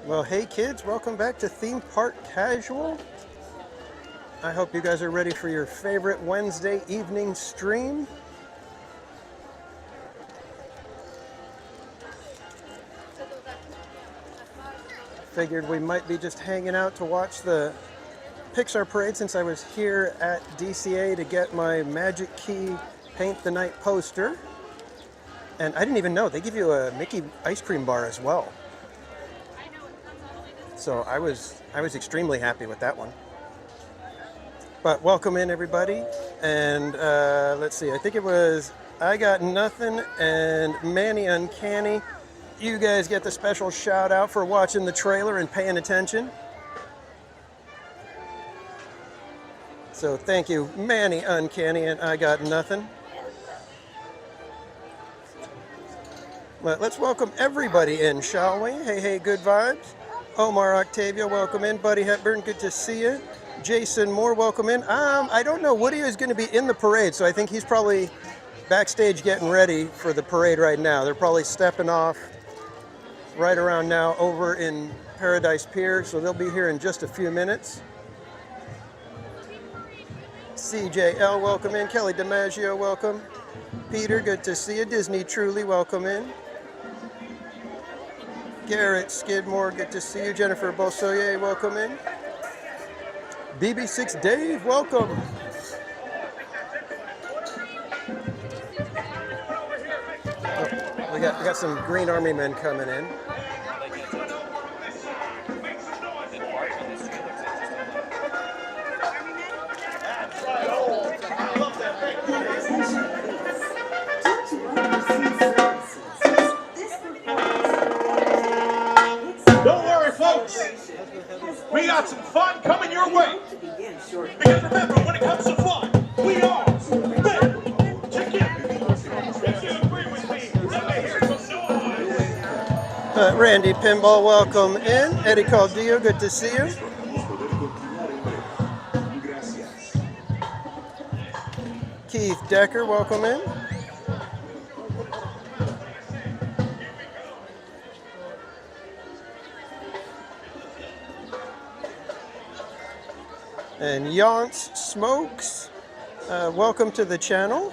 Well, hey kids, welcome back to Theme Park Casual. I hope you guys are ready for your favorite Wednesday evening stream. Figured we might be just hanging out to watch the Pixar parade since I was here at DCA to get my Magic Key Paint the Night poster. And I didn't even know, they give you a Mickey ice cream bar as well. So I was extremely happy with that one. But welcome in everybody. And let's see, I think it was I Got Nothing and Manny Uncanny. You guys get the special shout out for watching the trailer and paying attention. So thank you, Manny Uncanny and I Got Nothing. But let's welcome everybody in, shall we? Hey, hey, good vibes. Omar Octavia, welcome in. Buddy Hepburn, good to see you. Jason Moore, welcome in. I don't know, Woody is going to be in the parade, so I think he's probably backstage getting ready for the parade right now. They're probably stepping off right around now over in Paradise Pier, so they'll be here in just a few minutes. CJL, welcome in. Kelly DiMaggio, welcome. Peter, good to see you. Disney Truly, welcome in. Garrett Skidmore, good to see you. Jennifer Bosoye, welcome in. BB6 Dave, welcome. Oh, we got some Green Army men coming in. Don't worry, folks. We got some fun coming your way. Because remember, when it comes to fun, we are better together. If you agree with me, let me hear some noise. Randy Pinball, welcome in. Eddie Caldillo, good to see you. Keith Decker, welcome in. And Yance Smokes, welcome to the channel.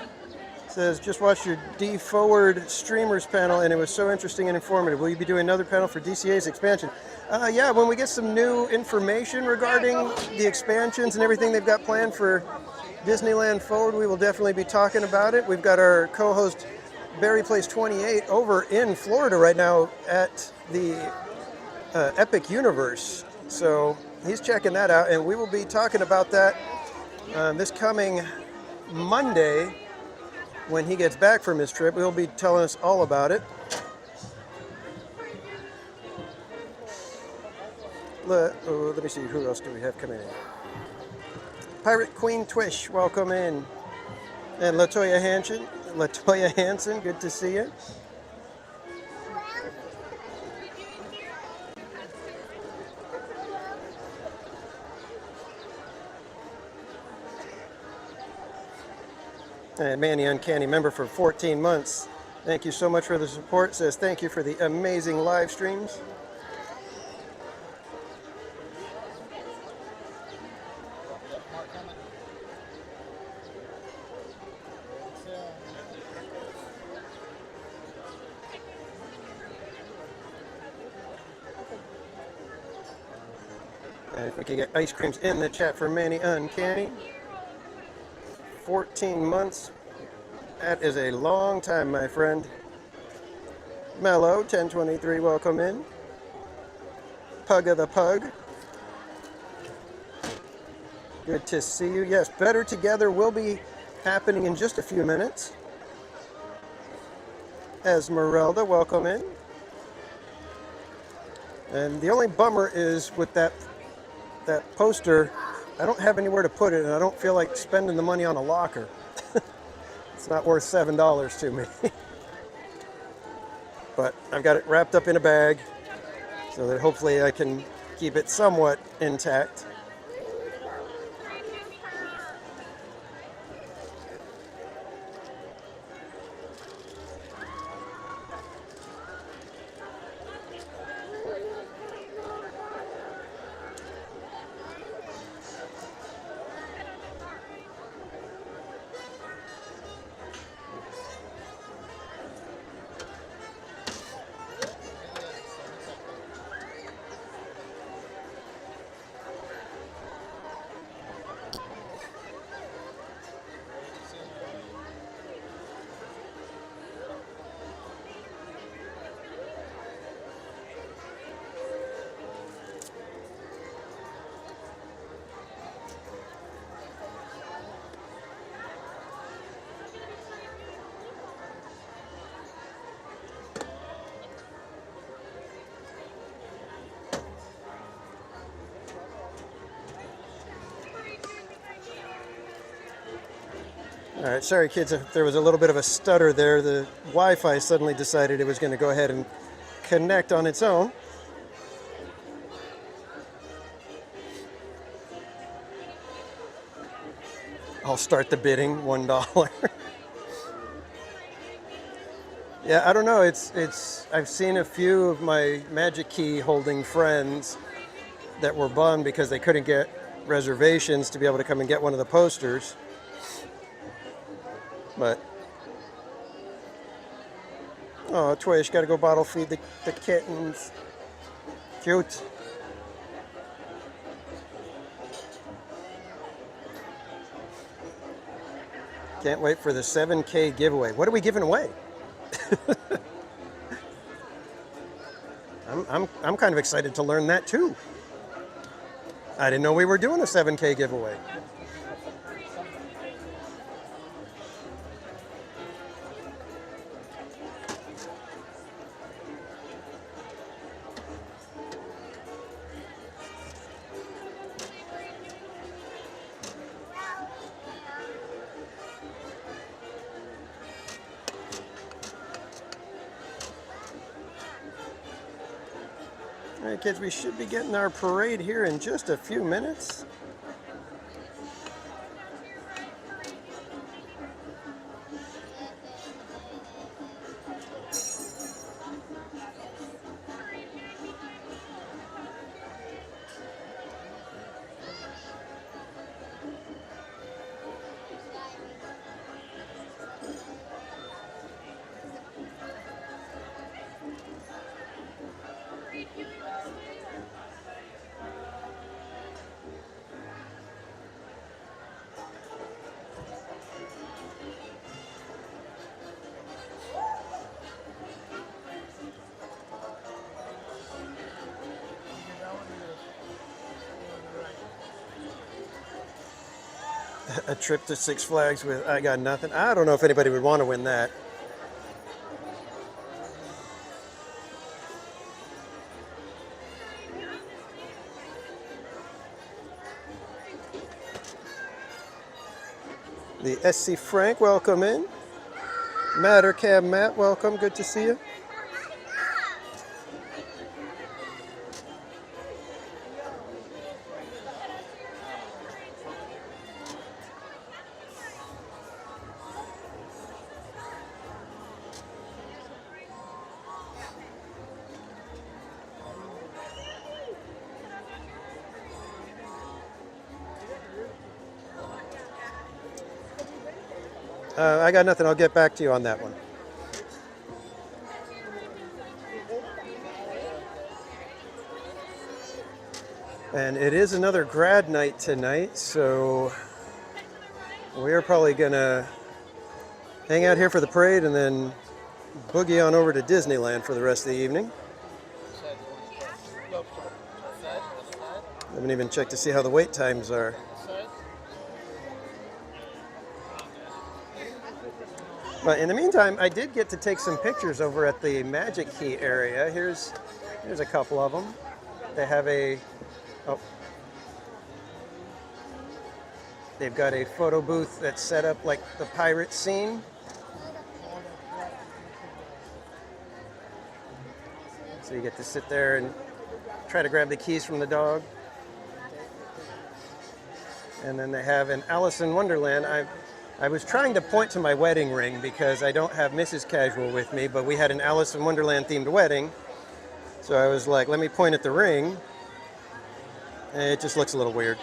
Says, just watched your D-Forward Streamers panel and it was so interesting and informative. Will you be doing another panel for DCA's expansion? Yeah, when we get some new information regarding the expansions and everything they've got planned for Disneyland Forward, we will definitely be talking about it. We've got our co-host Barry Plays 28 over in Florida right now at the Epic Universe. So he's checking that out, and we will be talking about that this coming Monday when he gets back from his trip. He'll be telling us all about it. Let me see, who else do we have coming in? Pirate Queen Twish, welcome in. And Latoya Hansen, good to see you. And Manny Uncanny, member for 14 months. Thank you so much for the support. Says thank you for the amazing live streams. And if we can get ice creams in the chat for Manny Uncanny. 14 months. That is a long time, my friend. Mellow, 1023, welcome in. Pug of the Pug. Good to see you. Yes, Better Together will be happening in just a few minutes. Esmeralda, welcome in. And the only bummer is with that poster, I don't have anywhere to put it, and I don't feel like spending the money on a locker. It's not worth $7 to me. But I've got it wrapped up in a bag so that hopefully I can keep it somewhat intact. All right, sorry kids if there was a little bit of a stutter there. The Wi-Fi suddenly decided it was going to go ahead and connect on its own. I'll start the bidding, $1. Yeah, I don't know. I've seen a few of my Magic Key holding friends that were bummed because they couldn't get reservations to be able to come and get one of the posters. But oh, Twish, gotta go bottle feed the kittens. Cute. Can't wait for the 7K giveaway. What are we giving away? I'm kind of excited to learn that too. I didn't know we were doing a 7K giveaway. All right, kids, we should be getting our parade here in just a few minutes. A trip to Six Flags with I Got Nothing. I don't know if anybody would want to win that. The SC Frank, welcome in. Matter Cab Matt, welcome. Good to see you. I got nothing. I'll get back to you on that one. And it is another grad night tonight, so we are probably going to hang out here for the parade and then boogie on over to Disneyland for the rest of the evening. I haven't even checked to see how the wait times are. But in the meantime, I did get to take some pictures over at the Magic Key area. Here's a couple of them. They have they've got a photo booth that's set up like the pirate scene. So you get to sit there and try to grab the keys from the dog. And then they have an Alice in Wonderland. I was trying to point to my wedding ring because I don't have Mrs. Casual with me, but we had an Alice in Wonderland themed wedding. So I was like, let me point at the ring. And it just looks a little weird.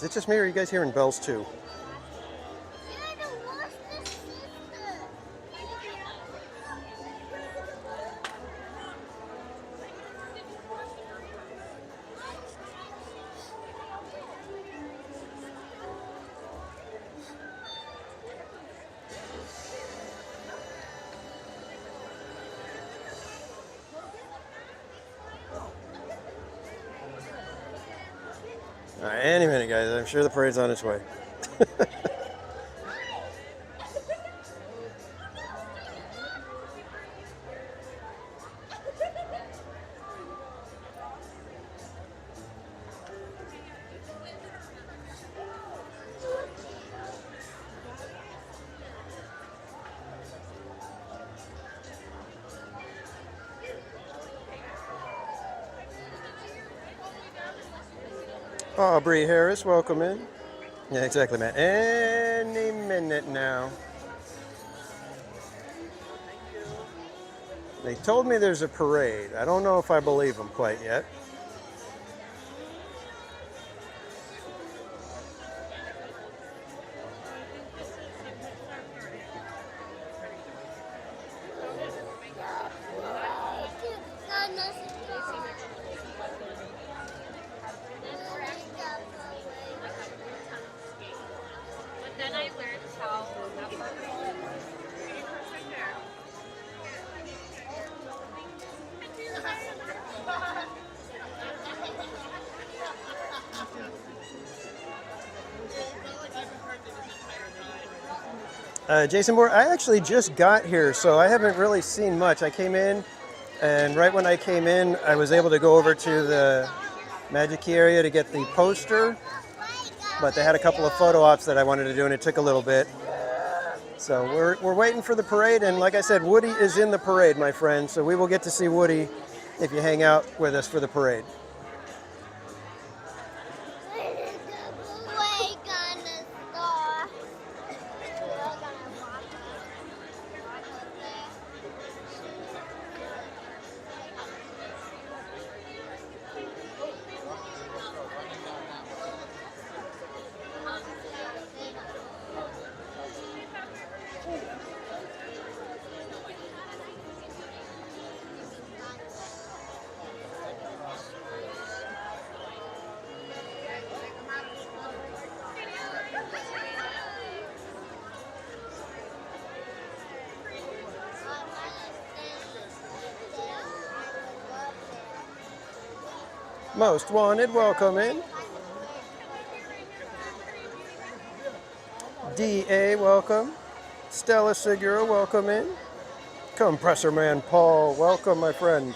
Is it just me or are you guys hearing bells too? All right, any minute, guys. I'm sure the parade's on its way. Aubrey Harris, welcome in. Yeah, exactly, man. Any minute now. They told me there's a parade. I don't know if I believe them quite yet. Then I learned how Jason Moore, I actually just got here, so I haven't really seen much. I came in, and right when I came in, I was able to go over to the Magic Key area to get the poster, but they had a couple of photo ops that I wanted to do, and it took a little bit. So we're waiting for the parade, and like I said, Woody is in the parade, my friend, so we will get to see Woody if you hang out with us for the parade. Most Wanted, welcome in. DA, welcome. Stella Segura, welcome in. Compressor Man Paul, welcome, my friend.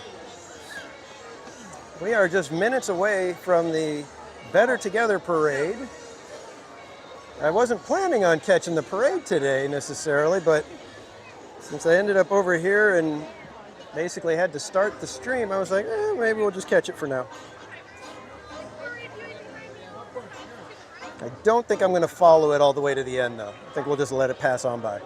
We are just minutes away from the Better Together parade. I wasn't planning on catching the parade today necessarily, but since I ended up over here and basically had to start the stream, I was like, maybe we'll just catch it for now. I don't think I'm going to follow it all the way to the end, though. I think we'll just let it pass on by.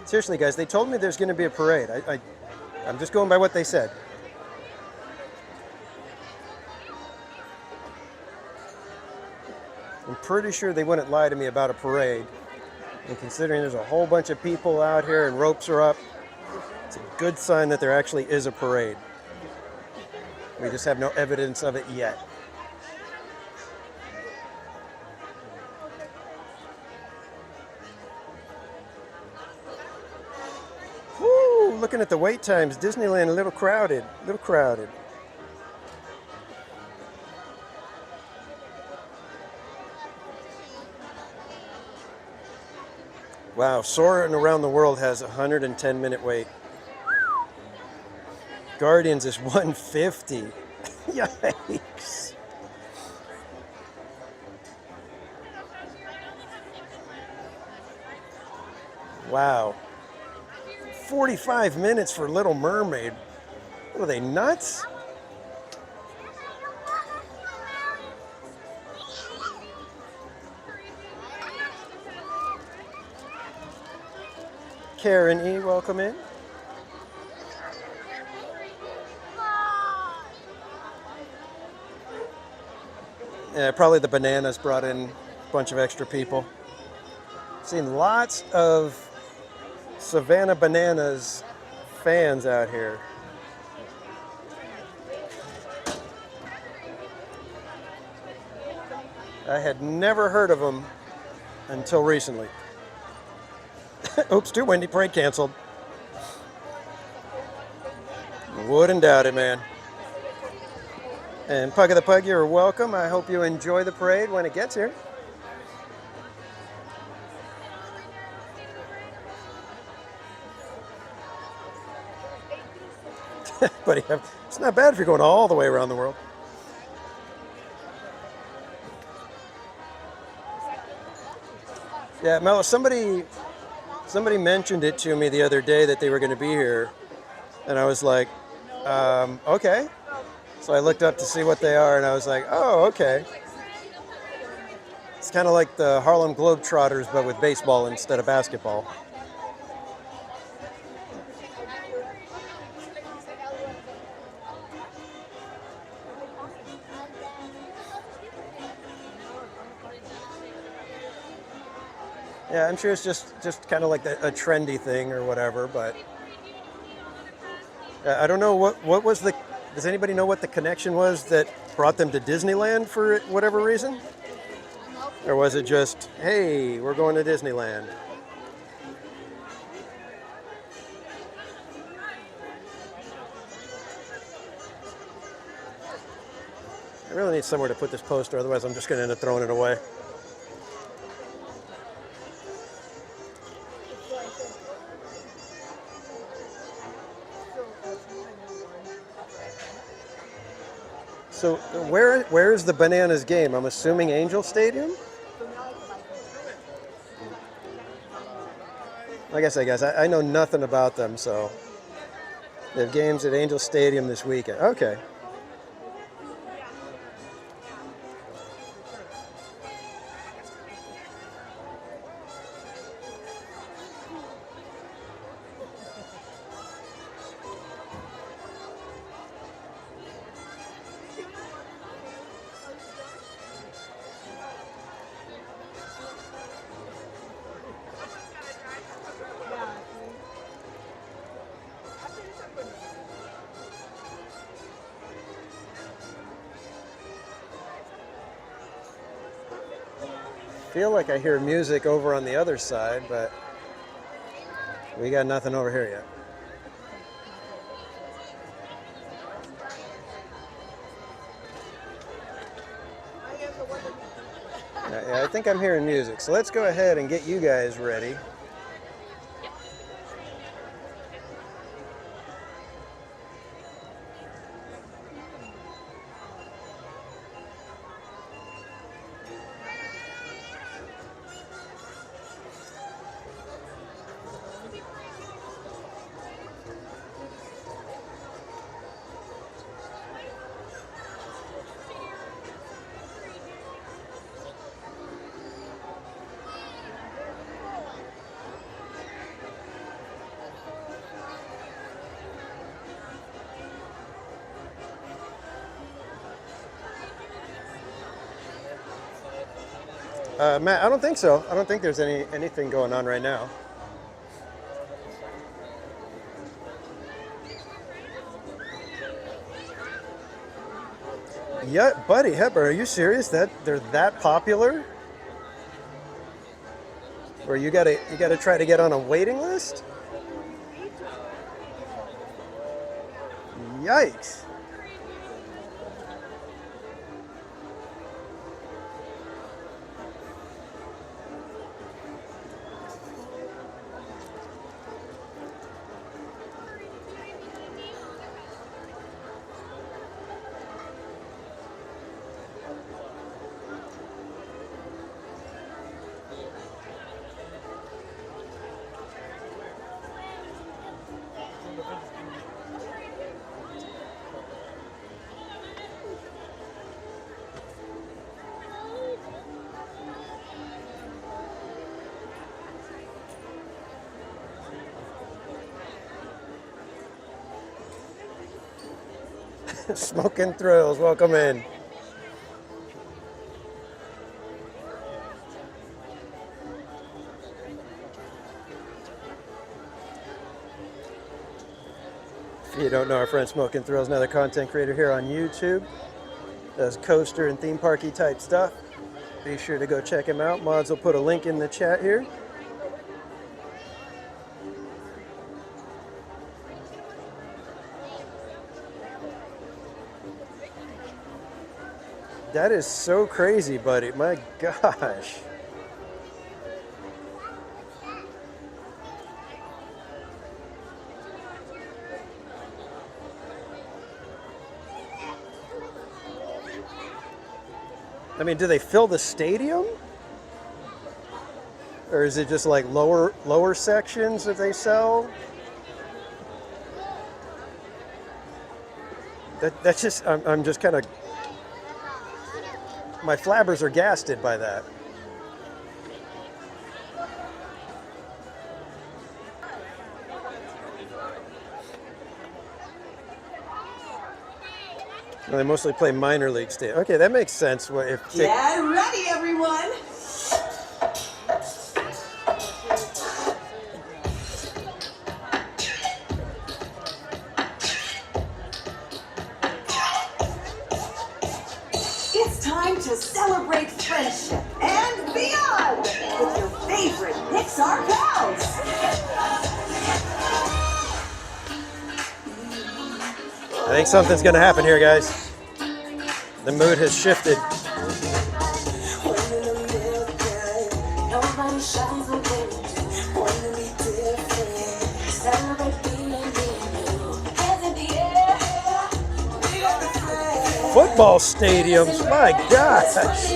Seriously, guys, they told me there's going to be a parade. I'm just going by what they said. I'm pretty sure they wouldn't lie to me about a parade. And considering there's a whole bunch of people out here and ropes are up, it's a good sign that there actually is a parade. We just have no evidence of it yet. Looking at the wait times, Disneyland a little crowded, Wow, Soarin' Around the World has a 110-minute wait. Guardians is 150. Yikes. Wow. 45 minutes for Little Mermaid. What are they, nuts? Karen E., welcome in. Yeah, probably the bananas brought in a bunch of extra people. Seen lots of Savannah Bananas fans out here. I had never heard of them until recently. Oops, too windy, parade canceled. Wouldn't doubt it, man. And Pug of the Pug, you're welcome. I hope you enjoy the parade when it gets here. But it's not bad if you're going all the way around the world. Yeah, Mel, somebody mentioned it to me the other day that they were going to be here, and I was like, okay. So I looked up to see what they are, and I was like, oh, okay. It's kind of like the Harlem Globetrotters, but with baseball instead of basketball. Yeah, I'm sure it's just kind of like a trendy thing or whatever, but I don't know what was the. Does anybody know what the connection was that brought them to Disneyland for whatever reason? Or was it just, hey, we're going to Disneyland? I really need somewhere to put this poster, otherwise I'm just going to end up throwing it away. So where is the Bananas game? I'm assuming Angel Stadium? I guess I know nothing about them, so they have games at Angel Stadium this weekend. Okay. Feel like I hear music over on the other side, but we got nothing over here yet. Yeah, I think I'm hearing music, so let's go ahead and get you guys ready. Matt, I don't think so. I don't think there's anything going on right now. Yeah, buddy, Hepburn, are you serious that they're that popular? Or you gotta try to get on a waiting list? Yikes. Smoking Thrills, welcome in. If you don't know, our friend Smoking Thrills, another content creator here on YouTube. Does coaster and theme parky type stuff. Be sure to go check him out. Mods will put a link in the chat here. That is so crazy, buddy. My gosh. I mean, do they fill the stadium? Or is it just like lower sections that they sell? That's just, I'm just kind of, my flabbers are gasted by that. Well, they mostly play minor league state. Okay, that makes sense. If Get ready, everyone. It's time to celebrate friendship and beyond with your favorite Pixar pals. I think something's going to happen here, guys. The mood has shifted. Football stadiums, my gosh.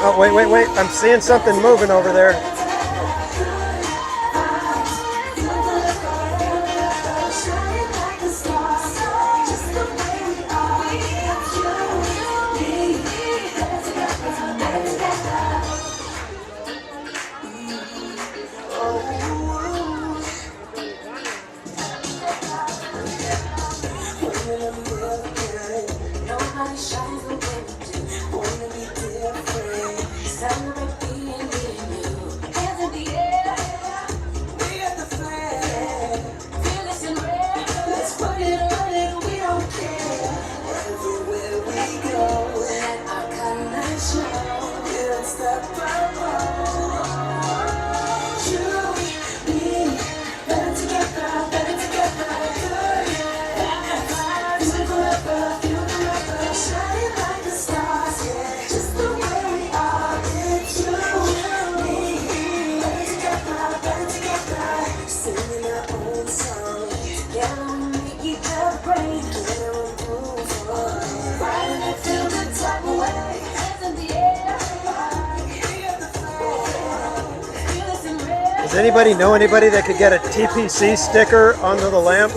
Oh, wait. I'm seeing something moving over there. Does anybody know anybody that could get a TPC sticker onto the lamp?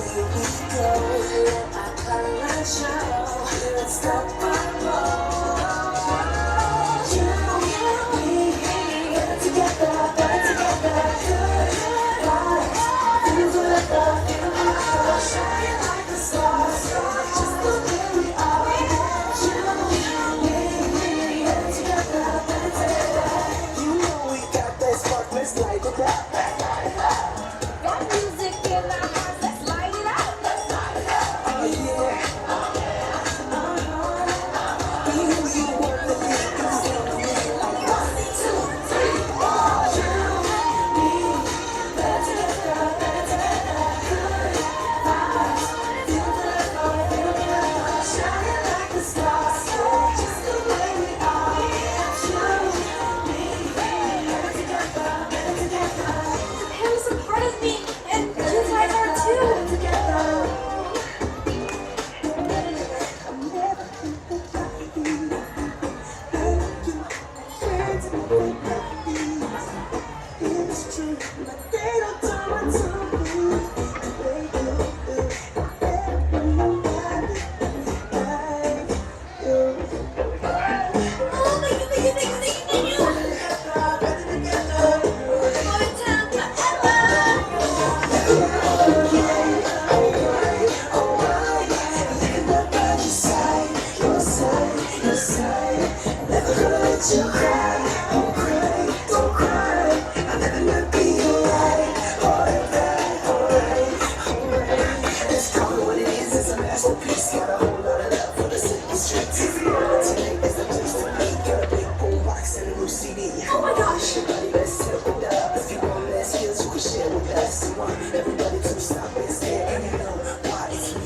Oh my gosh! Let's step it up. If you want less skills, you can share with us. You want everybody to stop and stare, and you know why it's me.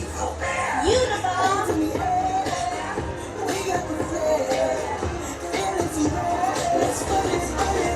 Uniform. We got the flair. Fantasy rap. Let's put it on it.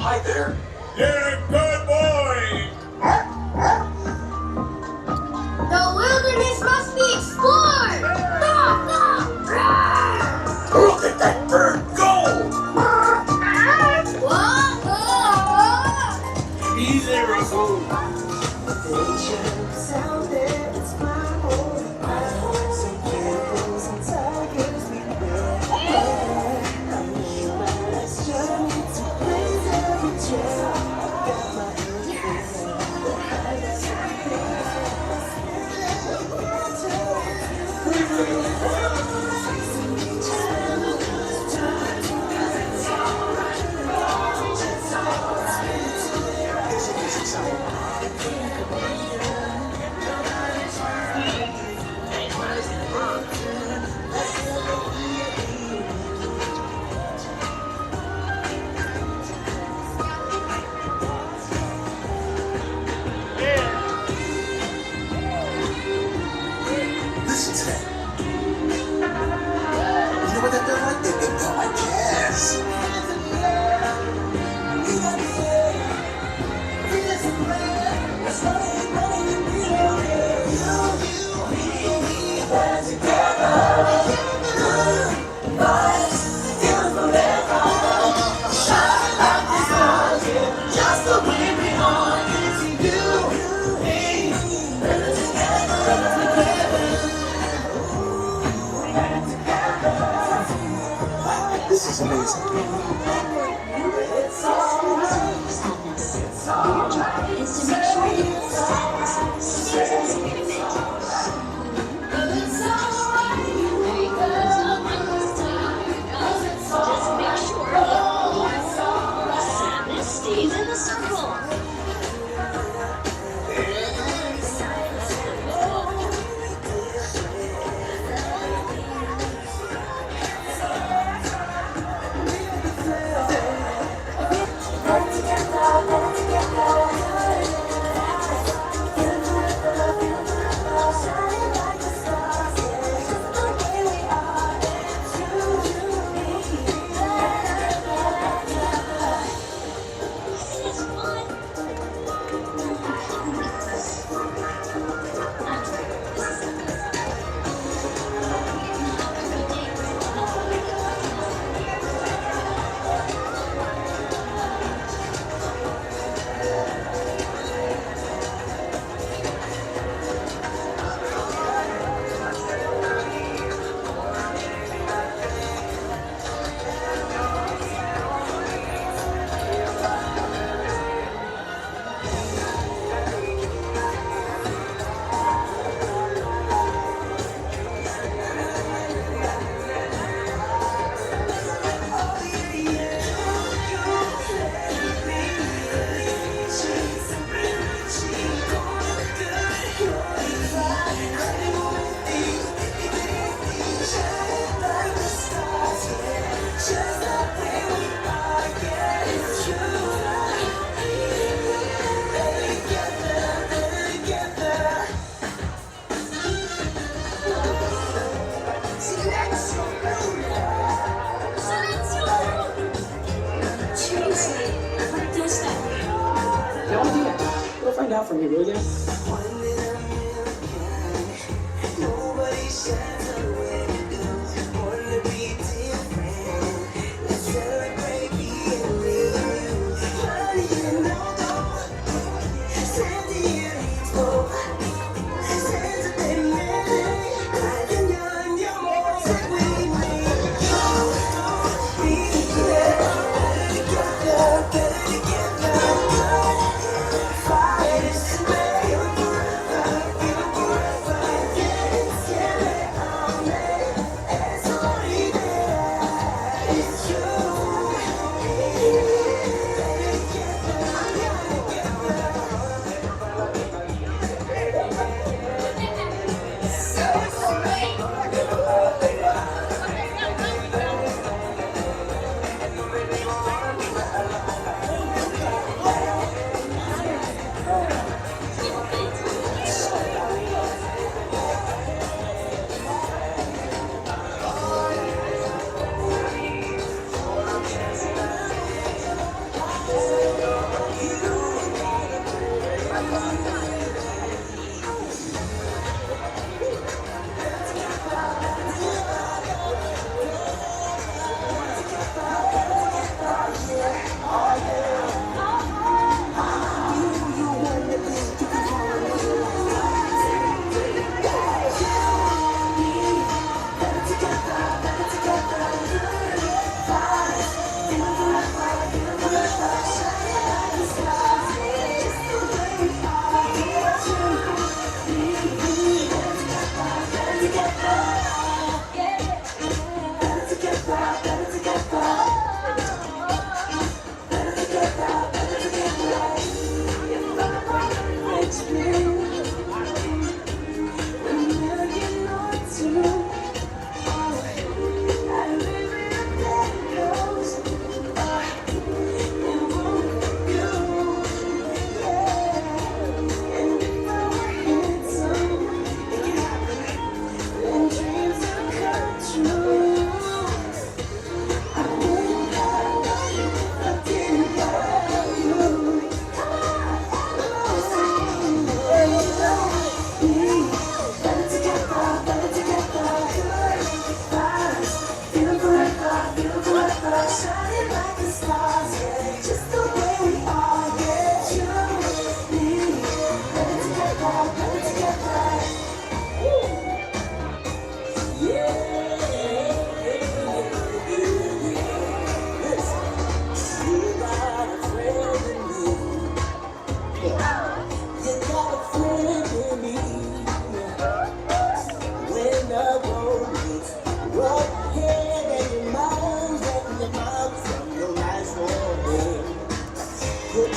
Hi there. You're a good boy. The wilderness must be explored! Look at that bird go! Easy, Russell. This is amazing. Stays in the circle. out for me, will you? One in a million. Nobody shines the way you do. Born to be different. Let's celebrate being real. Honey, you know, Sandy and Evo. Sands of baby man. Light and young, you're more than we need. Don't be there. Better together, better together. Fight is to make forever, even forever. It's scary, all day. It's only there. It's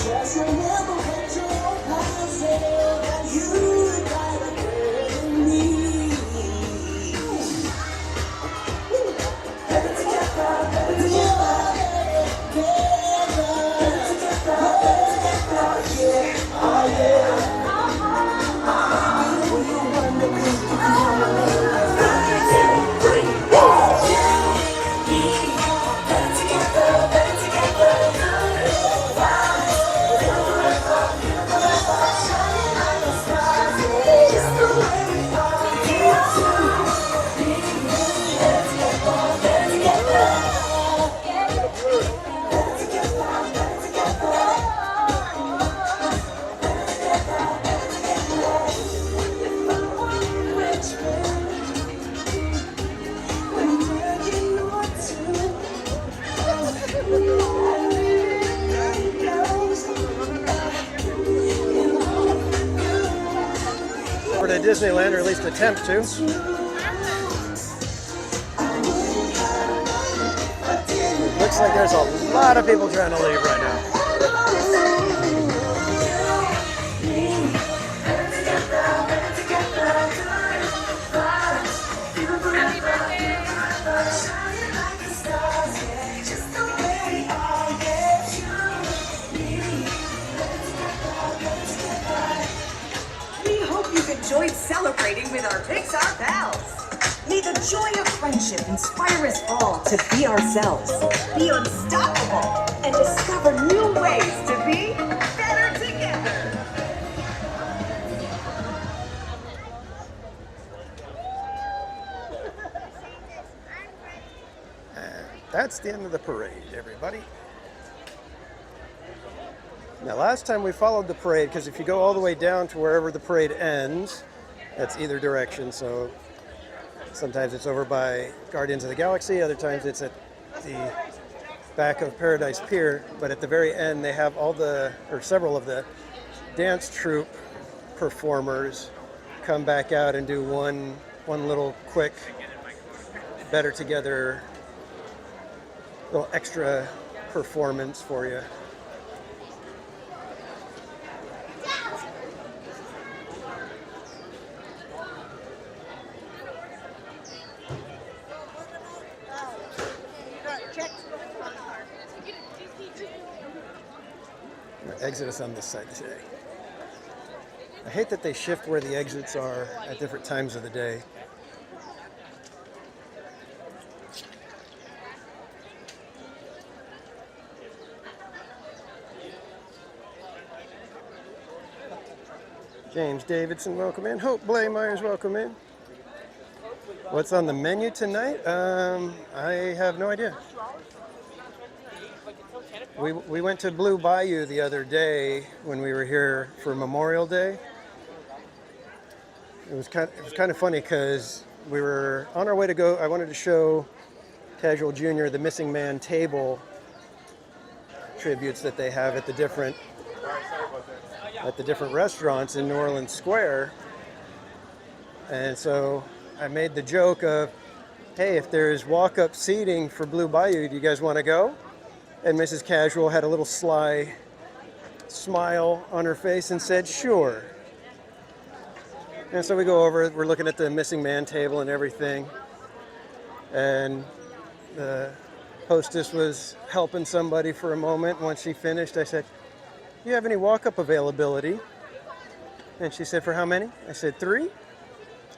Just remember what your papa said, that you got a girl in me. Better together, better together, yeah, oh yeah. When you wonder if you can hold me. 1, 2, 3, 4. Better together, better together. To Disneyland, or at least attempt to. Looks like there's a lot of people trying to leave right now. Enjoyed celebrating with our Pixar pals. May the joy of friendship inspire us all to be ourselves, be unstoppable, and discover new ways to be better together. That's the end of the parade, everybody. Now, last time we followed the parade, because if you go all the way down to wherever the parade ends, that's either direction. So sometimes it's over by Guardians of the Galaxy, other times it's at the back of Paradise Pier. But at the very end, they have several of the dance troupe performers come back out and do one little quick, better together, little extra performance for you. Exit is on this side today. I hate that they shift where the exits are at different times of the day. James Davidson, welcome in. Hope Blaymeyers, welcome in. What's on the menu tonight? I have no idea. We went to Blue Bayou the other day when we were here for Memorial Day. It was kind of funny because we were on our way to go. I wanted to show Casual Jr. the Missing Man table tributes that they have at the different restaurants in New Orleans Square. And so I made the joke of, hey, if there's walk-up seating for Blue Bayou, do you guys want to go? And Mrs. Casual had a little sly smile on her face and said, sure. And so we go over, we're looking at the Missing Man table and everything. And the hostess was helping somebody for a moment. Once she finished, I said, do you have any walk-up availability? And she said, for how many? I said, 3.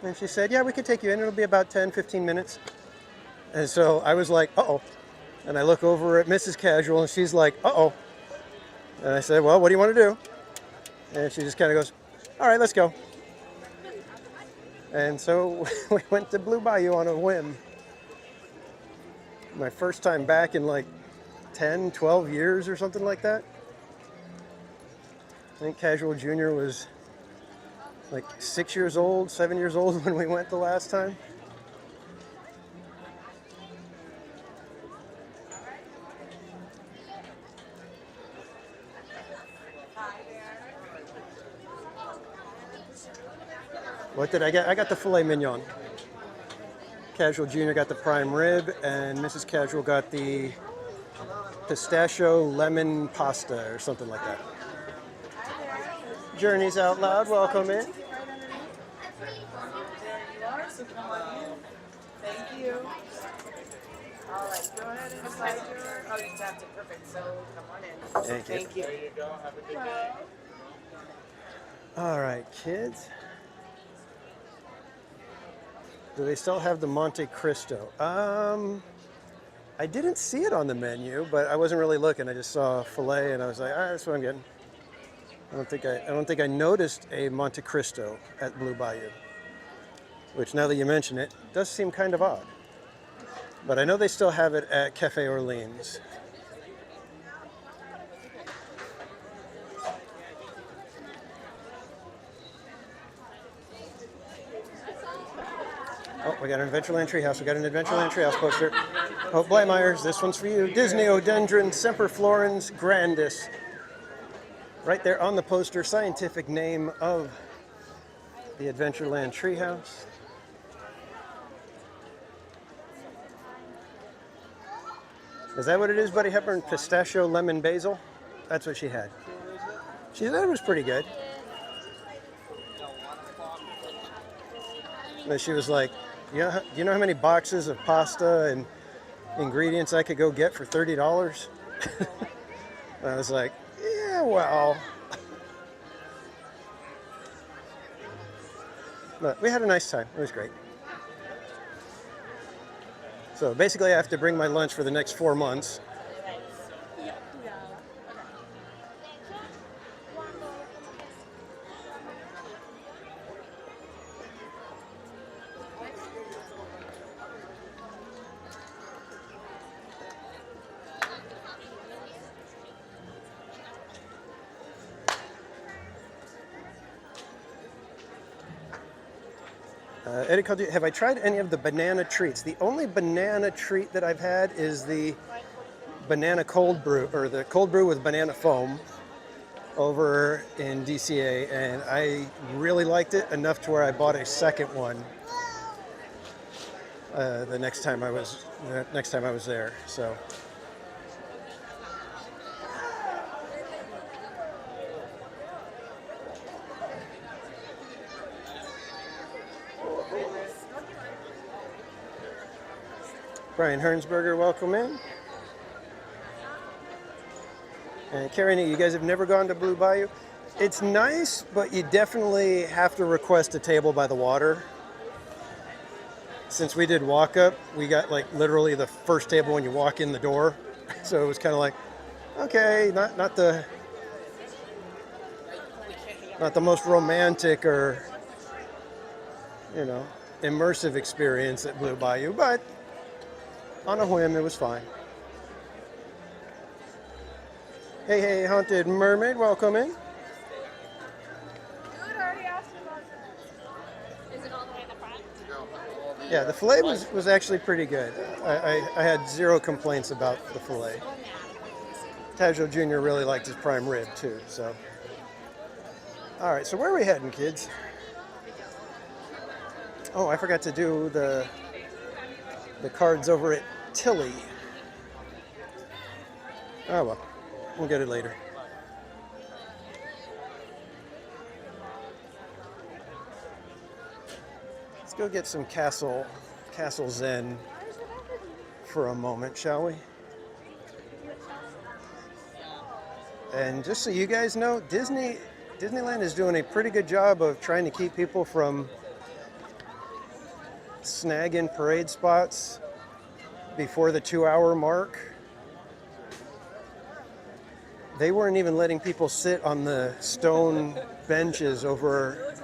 And she said, yeah, we could take you in. It'll be about 10, 15 minutes. And so I was like, uh-oh. And I look over at Mrs. Casual, and she's like, uh-oh. And I said, well, what do you want to do? And she just kind of goes, all right, let's go. And so we went to Blue Bayou on a whim. My first time back in like 10, 12 years or something like that. I think Casual Jr. was like 6 years old, 7 years old when we went the last time. What did I get? I got the filet mignon. Casual Jr. got the prime rib, and Mrs. Casual got the pistachio lemon pasta or something like that. Journeys Out Loud, welcome in. There you are, so come on in. Thank you. All right, go ahead and slide your, oh, you tapped it, perfect, so come on in. Thank you. There you go, have a good day. All right, kids. Do they still have the Monte Cristo? I didn't see it on the menu, but I wasn't really looking. I just saw filet, and I was like, all right, that's what I'm getting. I don't think I noticed a Monte Cristo at Blue Bayou, which now that you mention it, does seem kind of odd. But I know they still have it at Cafe Orleans. Oh, we got an Adventureland Treehouse. We got an Adventureland Treehouse poster. Hope Blaymeyers, this one's for you. Disneyodendron semperflorens grandis. Right there on the poster, scientific name of the Adventureland Treehouse. Is that what it is, Buddy Hepburn? Pistachio lemon basil? That's what she had. She said it was pretty good. And she was like, yeah, do you know how many boxes of pasta and ingredients I could go get for $30? And I was like, yeah, well. But we had a nice time. It was great. So basically I have to bring my lunch for the next 4 months. Eddie called you, have I tried any of the banana treats? The only banana treat that I've had is the banana cold brew, or the cold brew with banana foam over in DCA, and I really liked it enough to where I bought a second one the next time I was there. So Brian Hernsberger, welcome in. And Carrie, you guys have never gone to Blue Bayou? It's nice, but you definitely have to request a table by the water. Since we did walk up, we got like literally the first table when you walk in the door. So it was kind of like, okay, not the most romantic or, you know, immersive experience at Blue Bayou, but on a whim, it was fine. Hey, Haunted Mermaid, welcome in. Dude, I already asked you about that. Is it all the way in the front? Yeah, the filet was actually pretty good. I had zero complaints about the filet. Tajil Jr. really liked his prime rib too, so. All right, so where are we heading, kids? Oh, I forgot to do the cards over at Tilly. Oh well, we'll get it later. Let's go get some Castle Zen for a moment, shall we? And just so you guys know, Disneyland is doing a pretty good job of trying to keep people from snagging parade spots before the 2-hour mark. They weren't even letting people sit on the stone benches over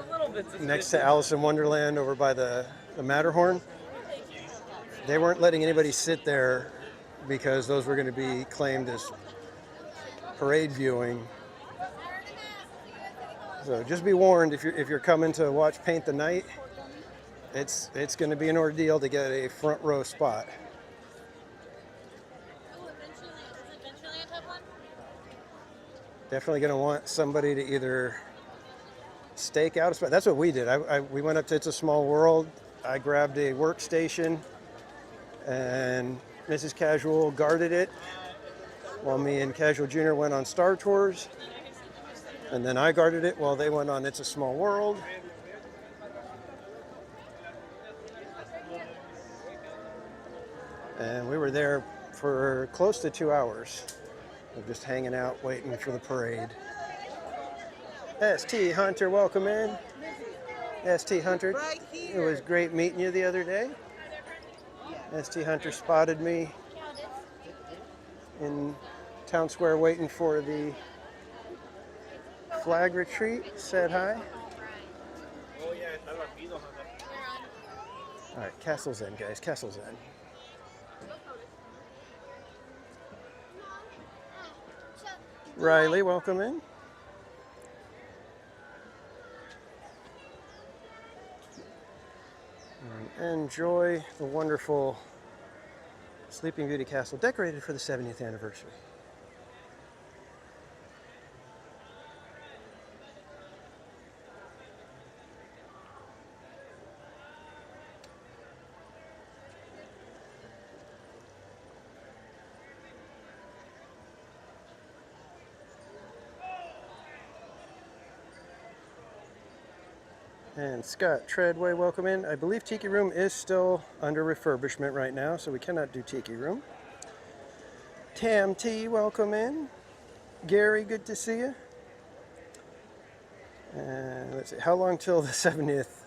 next to Alice in Wonderland over by the Matterhorn. They weren't letting anybody sit there because those were going to be claimed as parade viewing. So just be warned, if you're coming to watch Paint the Night, it's going to be an ordeal to get a front row spot. Definitely going to want somebody to either stake out a spot. That's what we did. We went up to It's a Small World. I grabbed a workstation, and Mrs. Casual guarded it while me and Casual Jr. went on Star Tours. And then I guarded it while they went on It's a Small World. And we were there for close to 2 hours of just hanging out, waiting for the parade. ST Hunter, welcome in. ST Hunter, it was great meeting you the other day. ST Hunter spotted me in Town Square waiting for the flag retreat, said hi. All right, Castle Zen, guys, Castle Zen. Riley, welcome in. And enjoy the wonderful Sleeping Beauty Castle decorated for the 70th anniversary. And Scott Treadway, welcome in. I believe Tiki Room is still under refurbishment right now, so we cannot do Tiki Room. Tam T, welcome in. Gary, good to see you. And let's see, how long till the 70th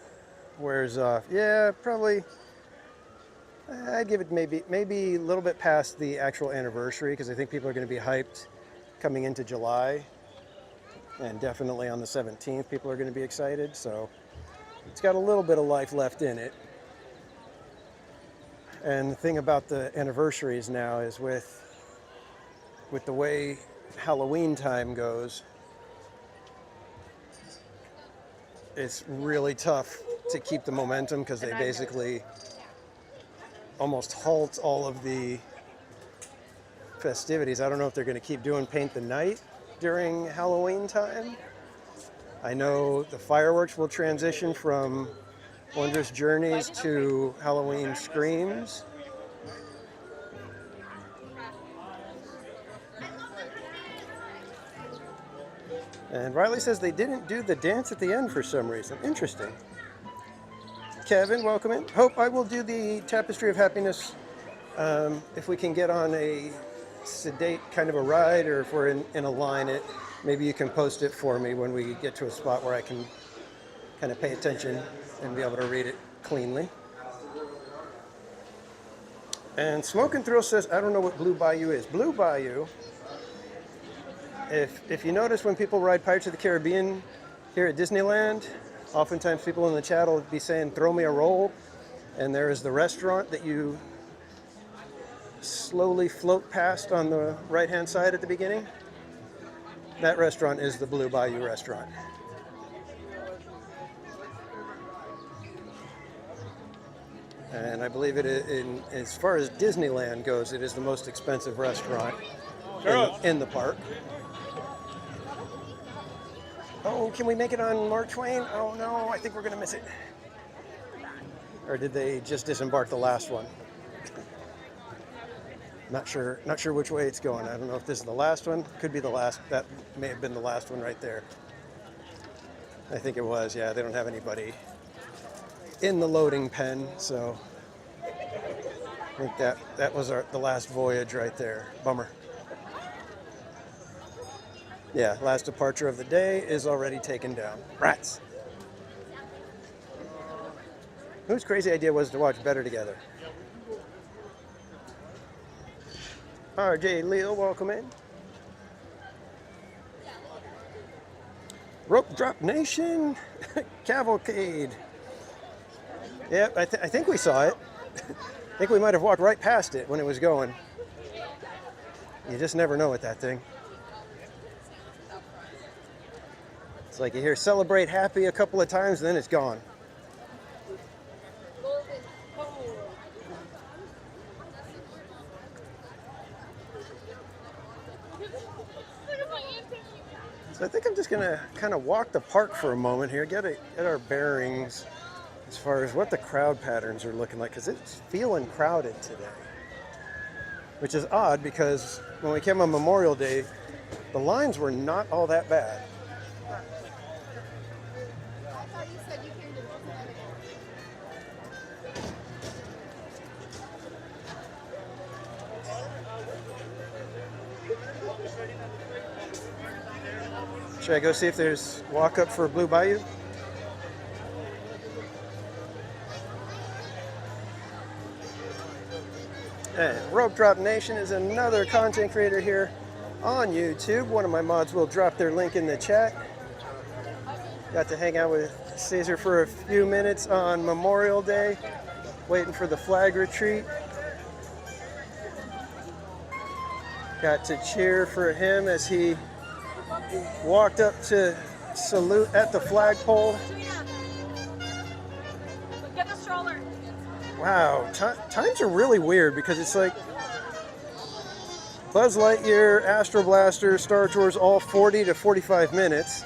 wears off? Yeah, probably, I'd give it maybe a little bit past the actual anniversary, because I think people are going to be hyped coming into July. And definitely on the 17th, people are going to be excited, so it's got a little bit of life left in it. And the thing about the anniversaries now is with the way Halloween time goes, it's really tough to keep the momentum because they basically almost halt all of the festivities. I don't know if they're going to keep doing Paint the Night during Halloween time. I know the fireworks will transition from Wondrous Journeys to Halloween Screams. And Riley says they didn't do the dance at the end for some reason. Interesting. Kevin, welcome in. Hope I will do the Tapestry of Happiness if we can get on a sedate kind of a ride, or if we're in a line. Maybe you can post it for me when we get to a spot where I can kind of pay attention and be able to read it cleanly. And Smoke and Thrill says, I don't know what Blue Bayou is. Blue Bayou, if you notice when people ride Pirates of the Caribbean here at Disneyland, oftentimes people in the chat will be saying, throw me a roll. And there is the restaurant that you slowly float past on the right-hand side at the beginning. That restaurant is the Blue Bayou restaurant. And I believe as far as Disneyland goes, it is the most expensive restaurant in the park. Oh, can we make it on Mark Twain? Oh no, I think we're gonna miss it. Or did they just disembark the last one? Not sure which way it's going. I don't know if this is the last one. Could be the last. That may have been the last one right there. I think it was. Yeah, they don't have anybody in the loading pen, so I think that was the last voyage right there. Bummer. Yeah, last departure of the day is already taken down. Rats. Whose crazy idea was to watch Better Together? RJ Leo, welcome in. Rope Drop Nation, Cavalcade. Yep, I think we saw it. I think we might have walked right past it when it was going. You just never know with that thing. It's like you hear Celebrate Happy a couple of times, then it's gone. So I think I'm just gonna kind of walk the park for a moment here, get our bearings as far as what the crowd patterns are looking like, because it's feeling crowded today. Which is odd, because when we came on Memorial Day, the lines were not all that bad. Should I go see if there's walk up for Blue Bayou? And Rope Drop Nation is another content creator here on YouTube. One of my mods will drop their link in the chat. Got to hang out with Caesar for a few minutes on Memorial Day, waiting for the flag retreat. Got to cheer for him as he walked up to salute at the flagpole. Get the stroller. Wow, times are really weird, because it's like Buzz Lightyear, Astro Blaster, Star Tours, all 40 to 45 minutes.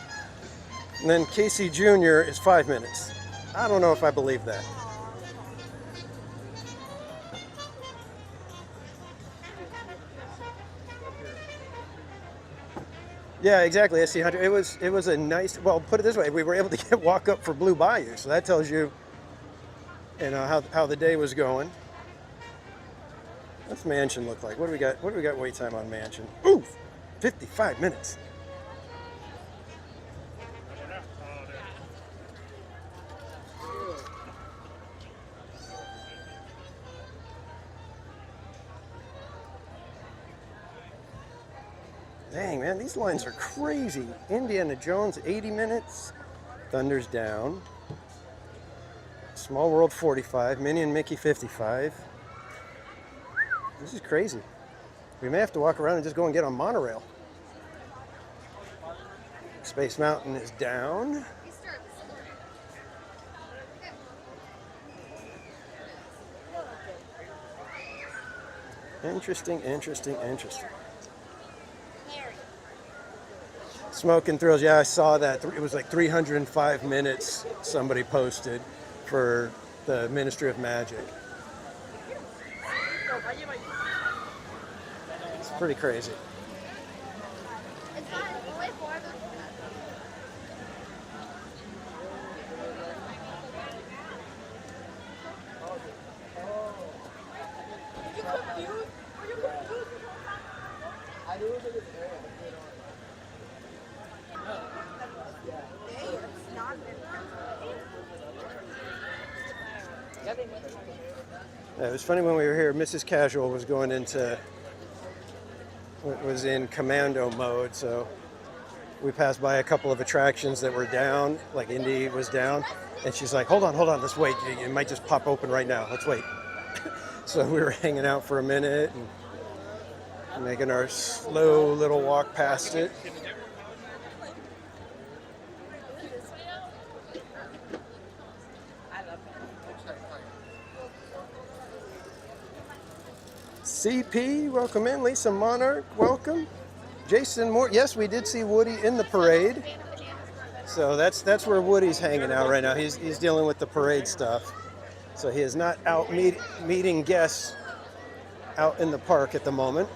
And then Casey Jr. is 5 minutes. I don't know if I believe that. Yeah, exactly. SC Hunter. It was a nice. Well, put it this way: we were able to walk up for Blue Bayou, so that tells you, how the day was going. What's Mansion look like? What do we got? What do we got wait time on Mansion? Ooh, 55 minutes. Dang, man, these lines are crazy. Indiana Jones, 80 minutes. Thunder's Down. Small World, 45. Minnie and Mickey, 55. This is crazy. We may have to walk around and just go and get on monorail. Space Mountain is down. Interesting, interesting, interesting. Smoke and Thrills, yeah, I saw that. It was like 305 minutes somebody posted for the Ministry of Magic. It's pretty crazy. Yeah, it was funny when we were here, Mrs. Casual was in commando mode, so we passed by a couple of attractions that were down, like Indy was down, and she's like, hold on, let's wait. It might just pop open right now. Let's wait. So we were hanging out for a minute and making our slow little walk past it. CP, welcome in. Lisa Monarch, welcome. Jason Moore, yes, we did see Woody in the parade. So that's where Woody's hanging out right now. He's dealing with the parade stuff. So he is not out meeting guests out in the park at the moment.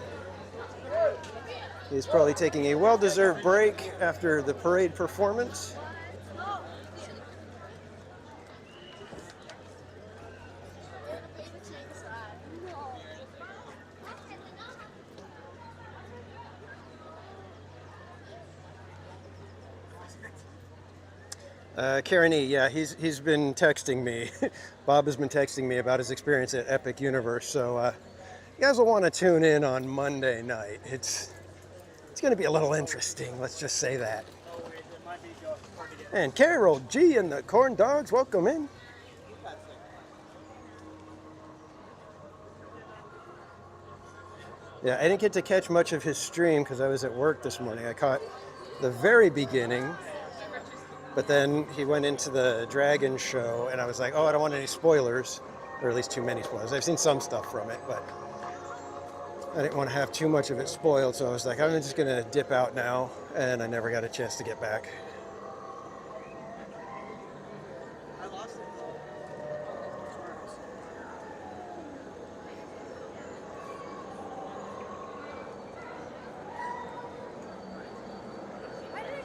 He's probably taking a well-deserved break after the parade performance. Karen E, yeah, he's been texting me. Bob has been texting me about his experience at Epic Universe. So you guys will want to tune in on Monday night. It's going to be a little interesting. Let's just say that. And Carol G and the Corn Dogs, welcome in. Yeah, I didn't get to catch much of his stream because I was at work this morning. I caught the very beginning. But then he went into the Dragon show, and I was like, oh, I don't want any spoilers, or at least too many spoilers. I've seen some stuff from it, but I didn't want to have too much of it spoiled, so I was like, I'm just going to dip out now, and I never got a chance to get back.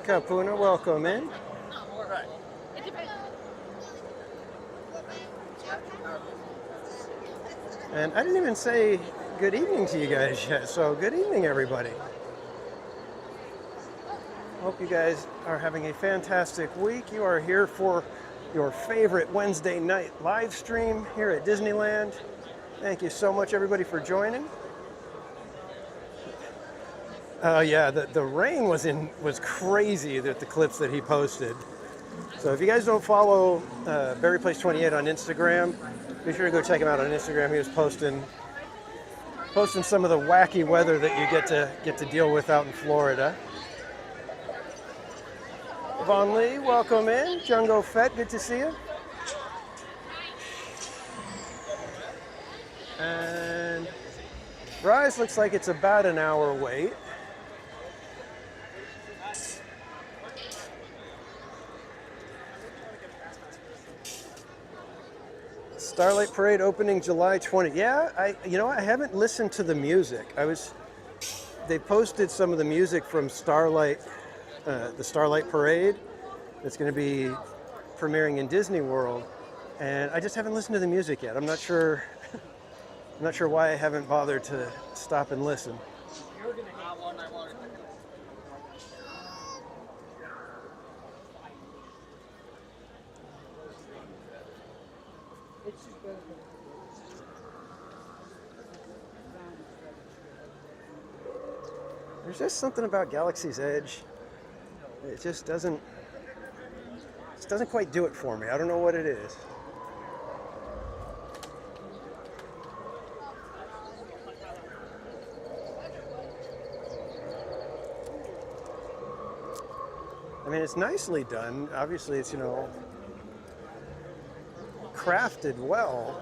Kapuna, welcome in. And I didn't even say good evening to you guys yet, so good evening, everybody. Hope you guys are having a fantastic week. You are here for your favorite Wednesday night live stream here at Disneyland. Thank you so much, everybody, for joining. Yeah, the rain was crazy, the clips that he posted. So if you guys don't follow Barry Place 28 on Instagram, be sure to go check him out on Instagram. He was posting some of the wacky weather that you get to deal with out in Florida. Vaughn Lee, welcome in. Jungo Fett, good to see you. And Rise looks like it's about an hour wait. Starlight Parade opening July 20th. Yeah, I haven't listened to the music. They posted some of the music from Starlight, the Starlight Parade that's going to be premiering in Disney World, and I just haven't listened to the music yet. I'm not sure why I haven't bothered to stop and listen. There's just something about Galaxy's Edge. It just doesn't quite do it for me. I don't know what it is. I mean, it's nicely done. Obviously, it's, crafted well.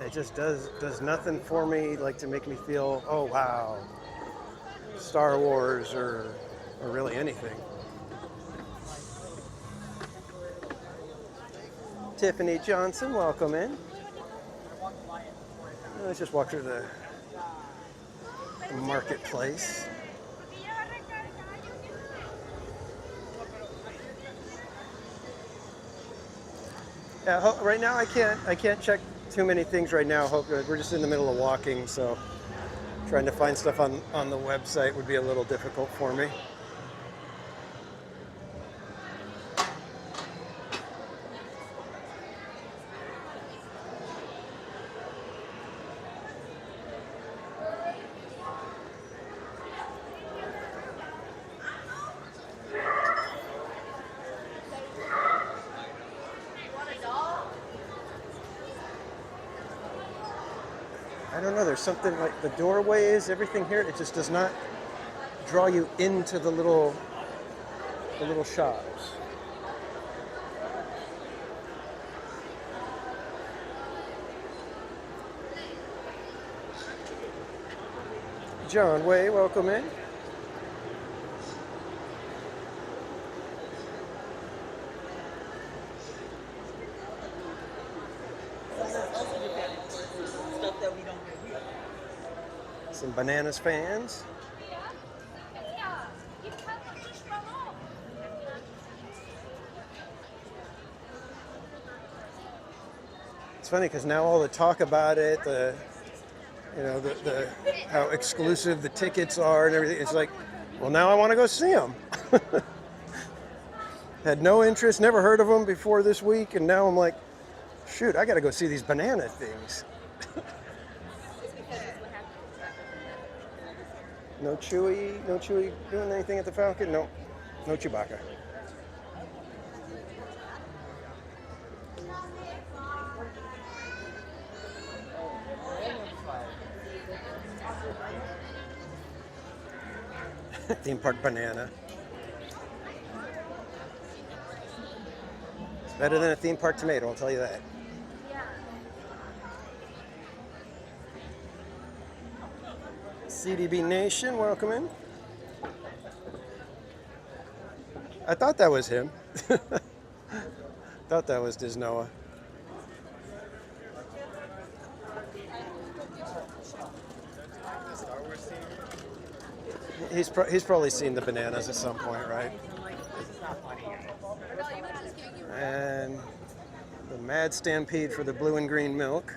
It it just does nothing for me like to make me feel, oh wow, Star Wars or really anything. Tiffany Johnson, welcome in. Let's just walk through the marketplace. Yeah, right now I can't check too many things right now. We're just in the middle of walking, so trying to find stuff on the website would be a little difficult for me. I don't know, there's something like the doorways, everything here, it just does not draw you into the little shops. John Way, welcome in. Some Bananas fans. It's funny because now all the talk about it, the how exclusive the tickets are and everything. It's like, well, now I want to go see them. Had no interest, never heard of them before this week, and now I'm like, shoot, I got to go see these banana things. No Chewie doing anything at the Falcon? No Chewbacca. Theme park banana. It's better than a theme park tomato, I'll tell you that. CDB Nation, welcome in. I thought that was him. Thought that was Disnoa. He's probably seen the bananas at some point, right? And the Mad Stampede for the blue and green milk.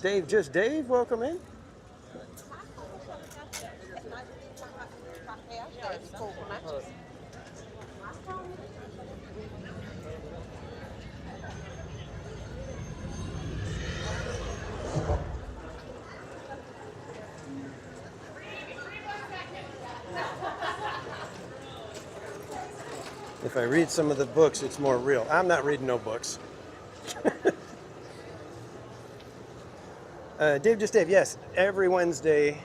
Dave, welcome in. If I read some of the books, it's more real. I'm not reading no books. Dave, yes, every Wednesday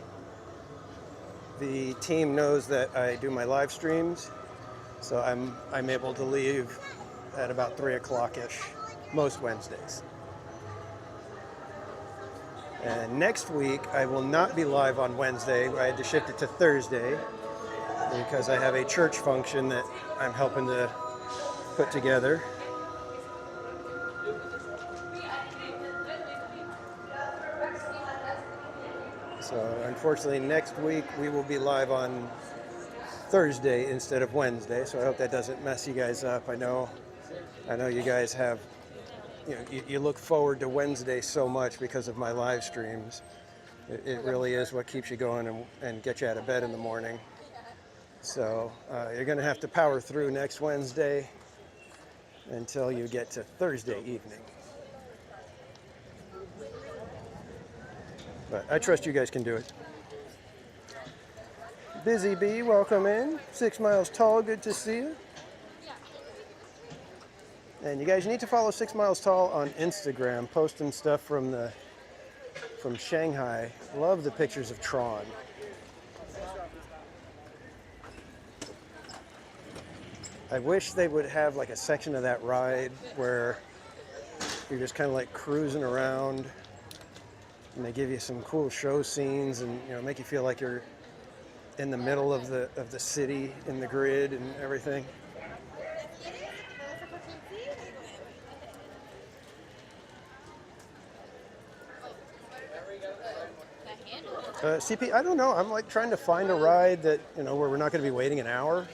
the team knows that I do my live streams, so I'm able to leave at about 3 o'clock-ish most Wednesdays. And next week I will not be live on Wednesday. I had to shift it to Thursday because I have a church function that I'm helping to put together. So unfortunately next week we will be live on Thursday instead of Wednesday, so I hope that doesn't mess you guys up. I know you guys have, you look forward to Wednesday so much because of my live streams. It really is what keeps you going and get you out of bed in the morning. So you're going to have to power through next Wednesday until you get to Thursday evening. But I trust you guys can do it. Busy Bee, welcome in. 6 Miles Tall, good to see you. And you guys need to follow 6 Miles Tall on Instagram, posting stuff from Shanghai. Love the pictures of Tron. I wish they would have like a section of that ride where you're just kind of like cruising around, and they give you some cool show scenes, and make you feel like you're in the middle of the city in the grid and everything. CP, I don't know. I'm like trying to find a ride that where we're not going to be waiting an hour.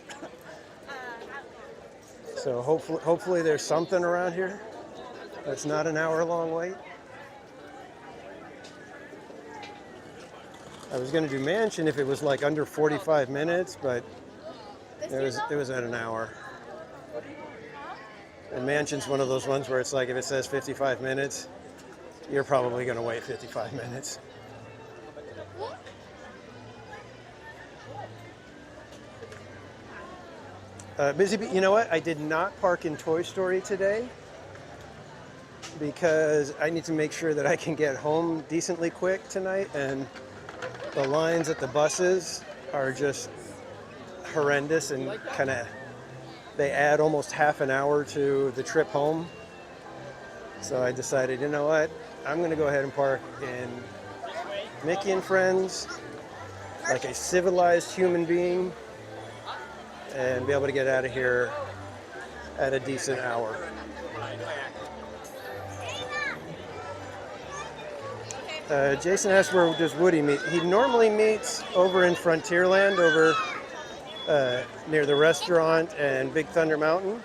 So hopefully there's something around here that's not an hour-long wait. I was going to do Mansion if it was like under 45 minutes, but it was at an hour. And Mansion's one of those ones where it's like if it says 55 minutes, you're probably going to wait 55 minutes. Busy Bee, you know what? I did not park in Toy Story today because I need to make sure that I can get home decently quick tonight, and the lines at the buses are just horrendous and they add almost half an hour to the trip home. So I decided, you know what? I'm going to go ahead and park in Mickey and Friends like a civilized human being and be able to get out of here at a decent hour. Jason asked where does Woody meet. He normally meets over in Frontierland, over near the restaurant and Big Thunder Mountain,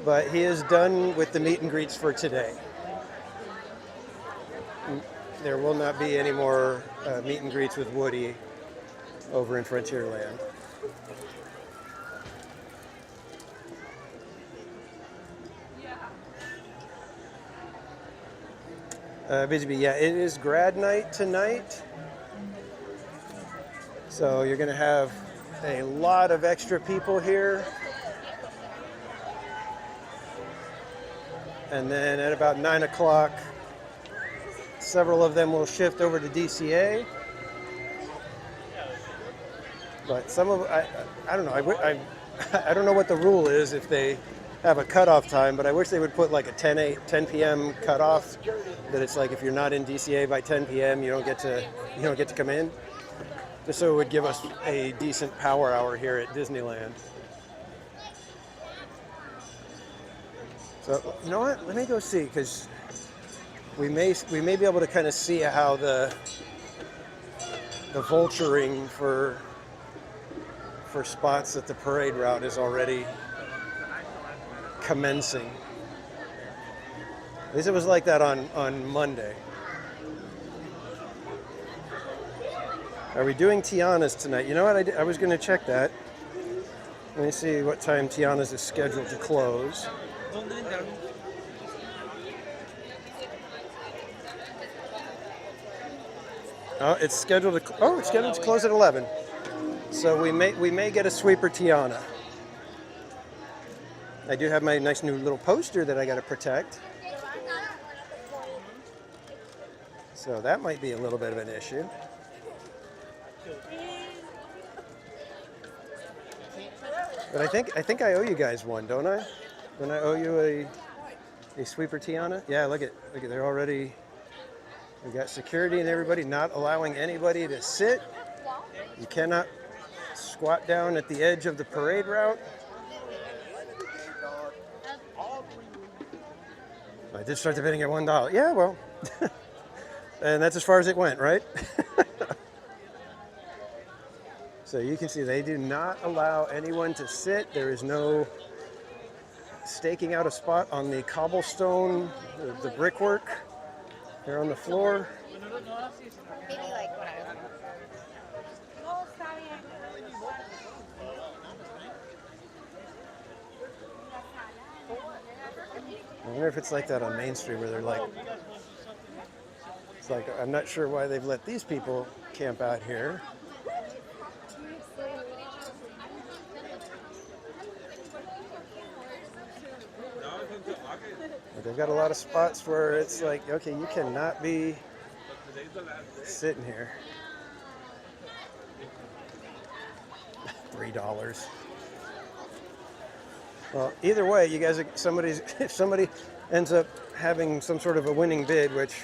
but he is done with the meet and greets for today. There will not be any more meet and greets with Woody over in Frontierland. Busy Bee, yeah, it is grad night tonight. So you're going to have a lot of extra people here. And then at about 9 o'clock, several of them will shift over to DCA. But some of, I don't know, I don't know what the rule is if they have a cutoff time, but I wish they would put like a 10 p.m. cutoff, that it's like if you're not in DCA by 10 p.m. you don't get to come in, just so it would give us a decent power hour here at Disneyland. So you know what? Let me go see, because we may be able to kind of see how the vulturing for spots at the parade route is already commencing. At least it was like that on Monday. Are we doing Tiana's tonight? You know what? I was going to check that. Let me see what time Tiana's is scheduled to close. Oh, it's scheduled to close at 11. So we may get a sweeper Tiana. I do have my nice new little poster that I got to protect. So that might be a little bit of an issue. But I think I owe you guys one, don't I? Don't I owe you a sweeper Tiana? Yeah, look at they're already. We got security and everybody not allowing anybody to sit. You cannot squat down at the edge of the parade route. I did start the bidding at $1. Yeah, well, and that's as far as it went, right? So you can see they do not allow anyone to sit. There is no staking out a spot on the cobblestone, the brickwork. They're on the floor. Maybe like what I wonder if it's like that on Main Street where they're like, it's like, I'm not sure why they've let these people camp out here. But they've got a lot of spots where it's like, okay, you cannot be sitting here. $3. Well, either way, you guys, if somebody ends up having some sort of a winning bid, which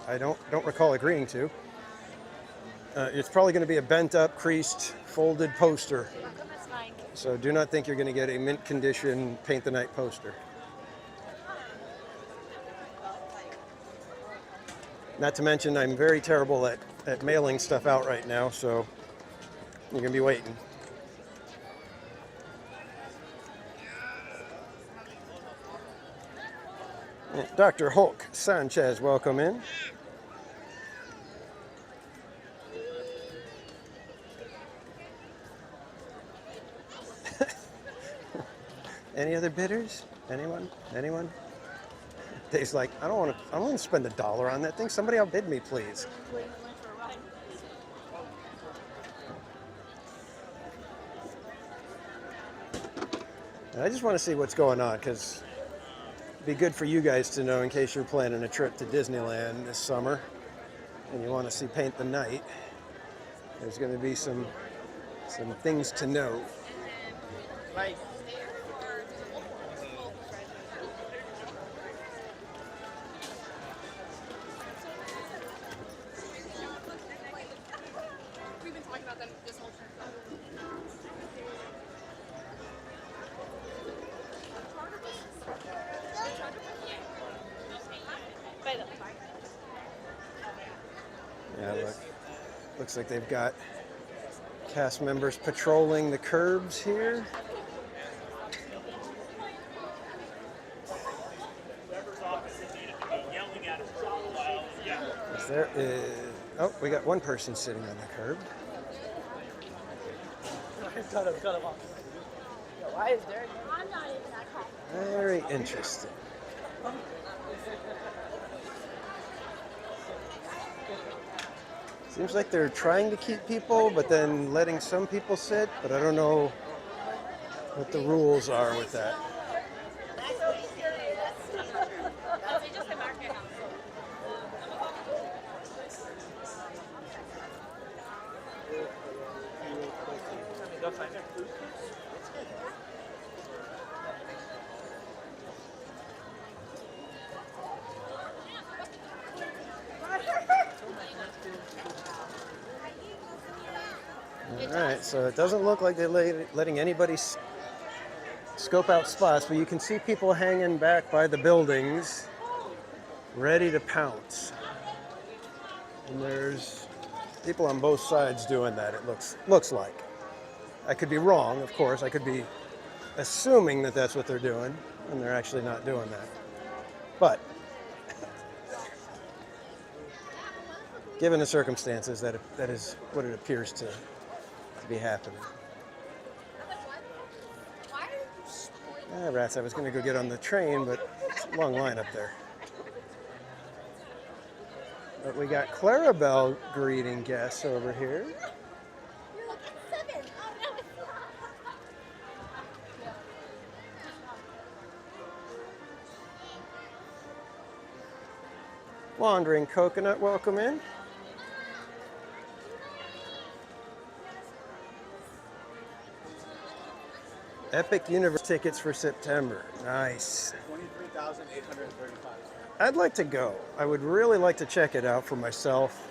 I don't recall agreeing to. It's probably going to be a bent up, creased, folded poster. So do not think you're going to get a mint condition Paint the Night poster. Not to mention I'm very terrible at mailing stuff out right now, so you're going to be waiting. Dr. Hulk Sanchez, welcome in. Any other bidders? Anyone? Anyone? Dave's like, I don't want to spend $1 on that thing. Somebody outbid me, please. And I just want to see what's going on, because it'd be good for you guys to know in case you're planning a trip to Disneyland this summer and you want to see Paint the Night. There's going to be some things to know. Right. We've been talking about them this whole trip. Yeah, looks like they've got cast members patrolling the curbs here. There is, oh, we got one person sitting on the curb. Why is there? I'm not even that confident. Very interesting. Seems like they're trying to keep people, but then letting some people sit, but I don't know what the rules are with that. All right, so it doesn't look like they're letting anybody scope out spots, but you can see people hanging back by the buildings, ready to pounce. And there's people on both sides doing that, it looks like. I could be wrong, of course. I could be assuming that that's what they're doing, and they're actually not doing that. But given the circumstances, that is what it appears to be happening. Ah, rats, I was going to go get on the train, but it's a long line up there. But we got Clarabelle greeting guests over here. You're looking 7. Oh, no, it's not. Wandering Coconut, welcome in. Epic Universe tickets for September. Nice. 23,835. I'd like to go. I would really like to check it out for myself.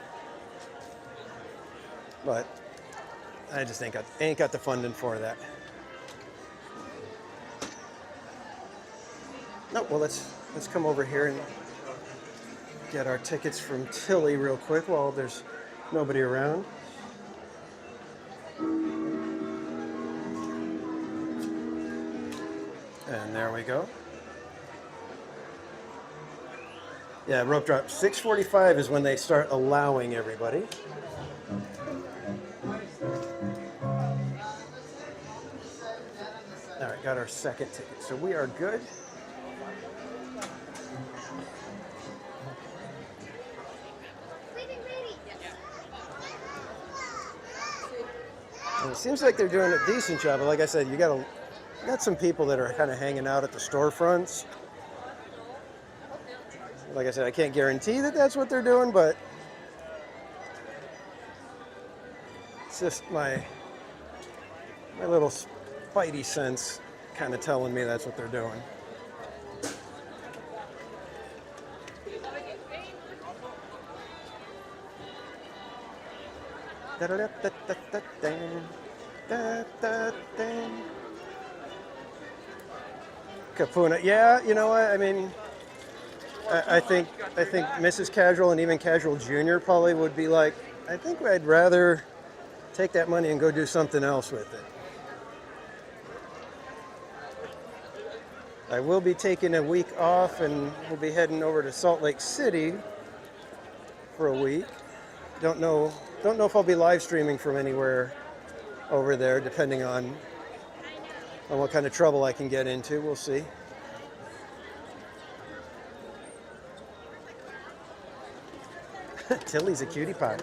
But I just ain't got the funding for that. No, well, let's come over here and get our tickets from Tilly real quick while there's nobody around. And there we go. Yeah, rope drop. 6:45 is when they start allowing everybody. All right, got our second ticket. So we are good. And it seems like they're doing a decent job, but like I said, you got some people that are kind of hanging out at the storefronts. Like I said, I can't guarantee that that's what they're doing, but it's just my little spidey sense kind of telling me that's what they're doing. Kapuna. Yeah, you know what? I mean, I think Mrs. Casual and even Casual Junior probably would be like, I think I'd rather take that money and go do something else with it. I will be taking a week off and we'll be heading over to Salt Lake City for a week. Don't know if I'll be live streaming from anywhere over there, depending on what kind of trouble I can get into. We'll see. Tilly's a cutie pie.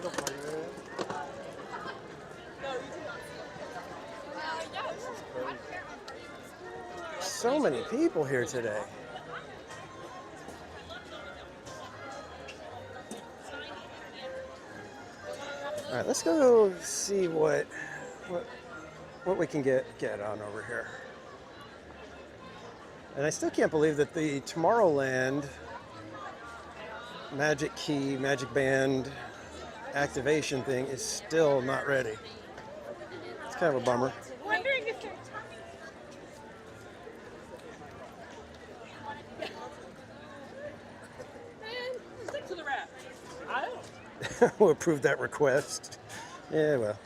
So many people here today. All right, let's go see what we can get on over here. And I still can't believe that the Tomorrowland Magic Key, Magic Band activation thing is still not ready. It's kind of a bummer. Wondering if they're Man, stick to the rap. I don't. We'll approve that request. Yeah, well.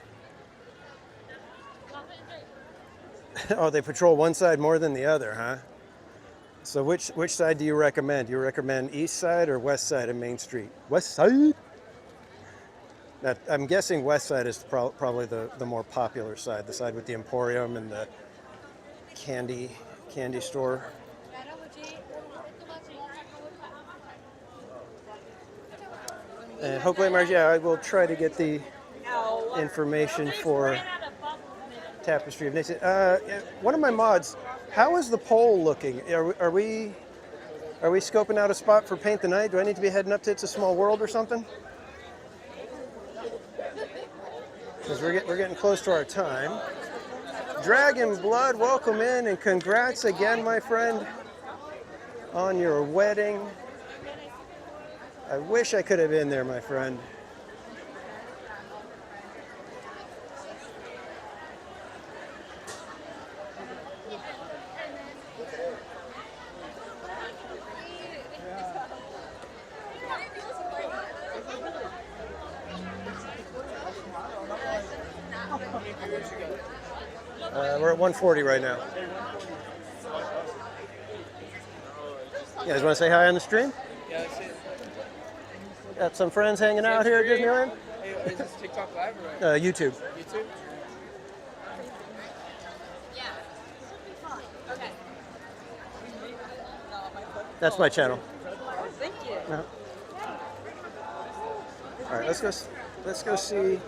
Oh, they patrol one side more than the other, huh? So which side do you recommend? Do you recommend east side or west side of Main Street? West side? I'm guessing west side is probably the more popular side, the side with the Emporium and the candy store. And hopefully, Marge, yeah, I will try to get the information for Tapestry of Happiness. One of my mods, how is the poll looking? Are we scoping out a spot for Paint the Night? Do I need to be heading up to It's a Small World or something? Because we're getting close to our time. Dragon Blood, welcome in and congrats again, my friend, on your wedding. I wish I could have been there, my friend. We're at 140 right now. You guys want to say hi on the stream? Yeah, that's it. Got some friends hanging out here at Disneyland? Hey, is this TikTok live or what? YouTube. YouTube? Yeah. Okay. That's my channel. Thank you. All right, let's go see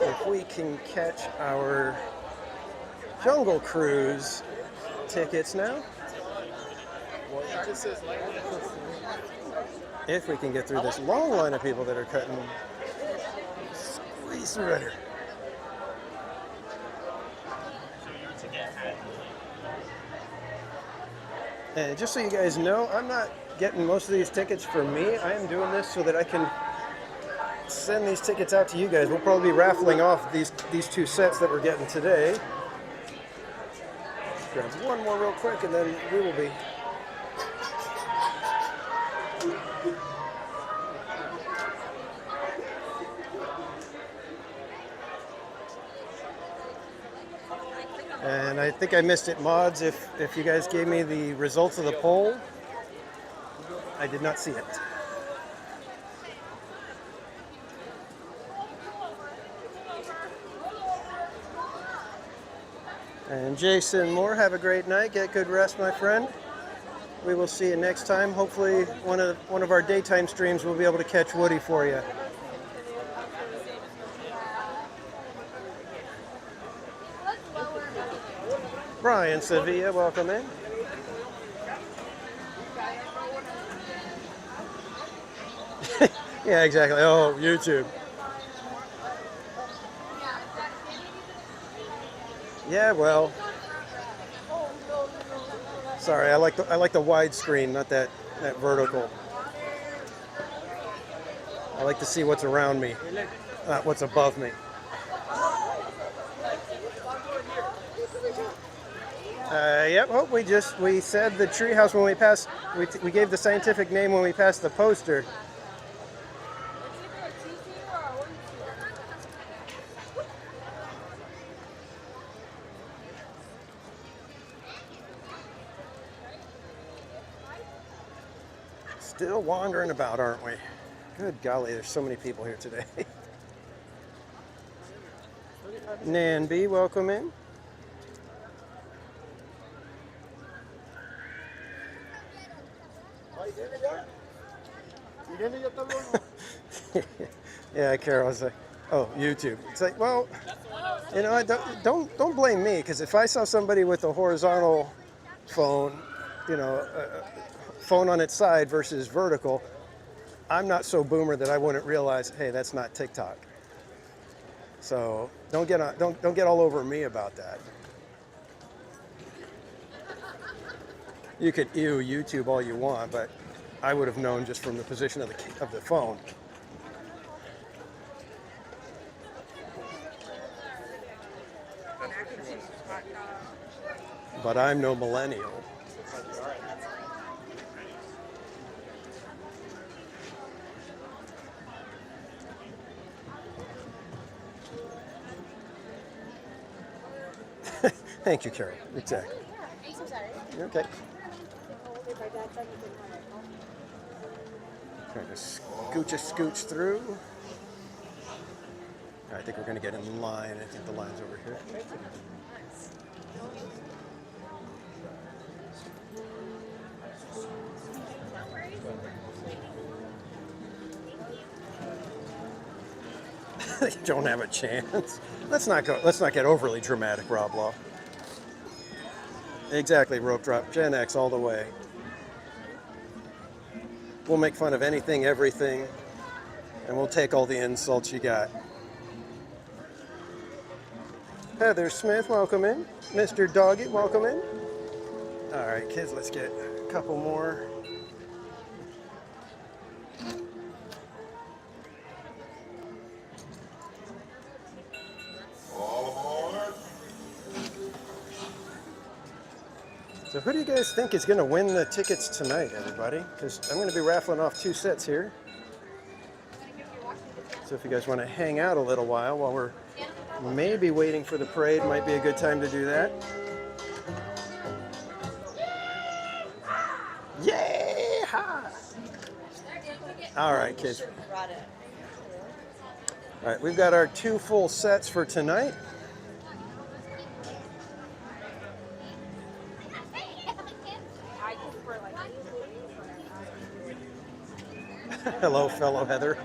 if we can catch our Jungle Cruise tickets now. If we can get through this long line of people that are cutting, squeeze through right here. And just so you guys know, I'm not getting most of these tickets for me. I am doing this so that I can send these tickets out to you guys. We'll probably be raffling off these two sets that we're getting today. Grab one more real quick and then we will be and I think I missed it, mods. If you guys gave me the results of the poll, I did not see it. And Jason Moore, have a great night. Get good rest, my friend. We will see you next time. Hopefully, one of our daytime streams we'll be able to catch Woody for you. Brian Sevilla, welcome in. Yeah, exactly. Oh, YouTube. Yeah, well. Sorry, I like the widescreen, not that vertical. I like to see what's around me, not what's above me. Yep. Oh, we said the treehouse when we passed. We gave the scientific name when we passed the poster. Still wandering about, aren't we? Good golly, there's so many people here today. Nanby, welcome in. Yeah, Carol was like, oh, YouTube. It's like, well, you know, don't blame me, because if I saw somebody with a horizontal phone, you know, phone on its side versus vertical, I'm not so boomer that I wouldn't realize, hey, that's not TikTok. So don't get all over me about that. You could ew YouTube all you want, but I would have known just from the position of the phone. But I'm no millennial. Thank you, Carol. Exactly. I'm so sorry. You're okay. If my dad said he didn't want it. Trying to scooch through. I think we're going to get in line. I think the line's over here. They don't have a chance. Let's not get overly dramatic, Rob Law. Exactly, rope drop. Gen X all the way. We'll make fun of anything, everything, and we'll take all the insults you got. Heather Smith, welcome in. Mr. Doggett, welcome in. All right, kids, let's get a couple more. So who do you guys think is going to win the tickets tonight, everybody? Because I'm going to be raffling off 2 sets here. So if you guys want to hang out a little while we're maybe waiting for the parade, might be a good time to do that. Yeah! All right, kids. All right, we've got our 2 full sets for tonight. Hello, fellow Heather.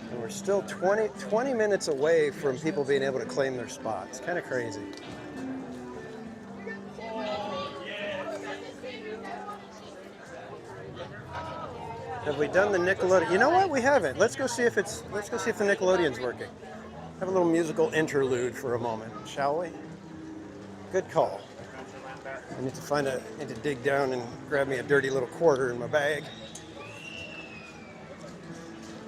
And we're still 20 minutes away from people being able to claim their spots. Kind of crazy. Have we done the Nickelodeon? You know what? We haven't. Let's go see if the Nickelodeon's working. Have a little musical interlude for a moment, shall we? Good call. I need to dig down and grab me a dirty little quarter in my bag.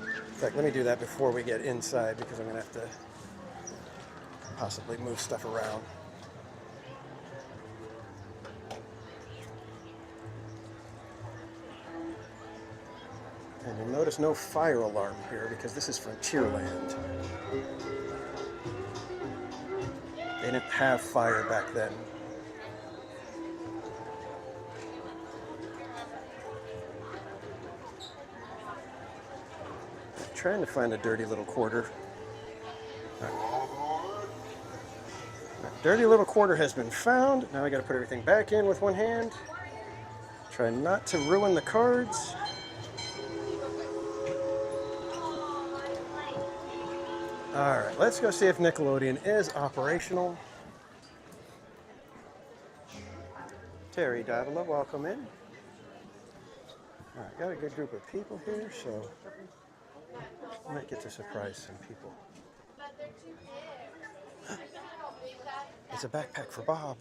In fact, let me do that before we get inside, because I'm going to have to possibly move stuff around. And you'll notice no fire alarm here, because this is Frontierland. They didn't have fire back then. Trying to find a dirty little quarter. Dirty little quarter has been found. Now I got to put everything back in with one hand. Try not to ruin the cards. All right, let's go see if Nickelodeon is operational. Terry Davila, welcome in. All right, got a good group of people here, so I might get to surprise some people. It's a backpack for Bob.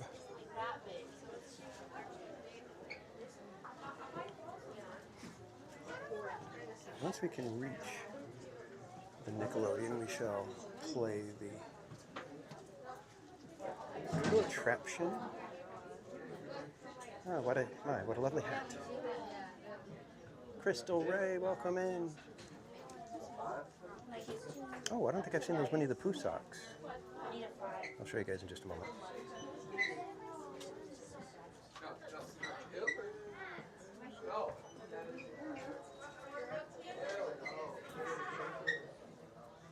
Once we can reach the Nickelodeon, we shall play the contraption. Oh, what a lovely hat. Crystal Ray, welcome in. Oh, I don't think I've seen those Winnie the Pooh socks. I'll show you guys in just a moment.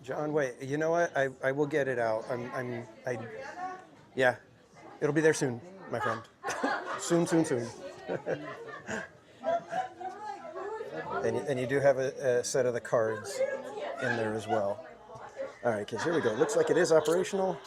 John, wait, you know what? I will get it out. Yeah, it'll be there soon, my friend. soon. And you do have a set of the cards in there as well. All right, kids, here we go. Looks like it is operational.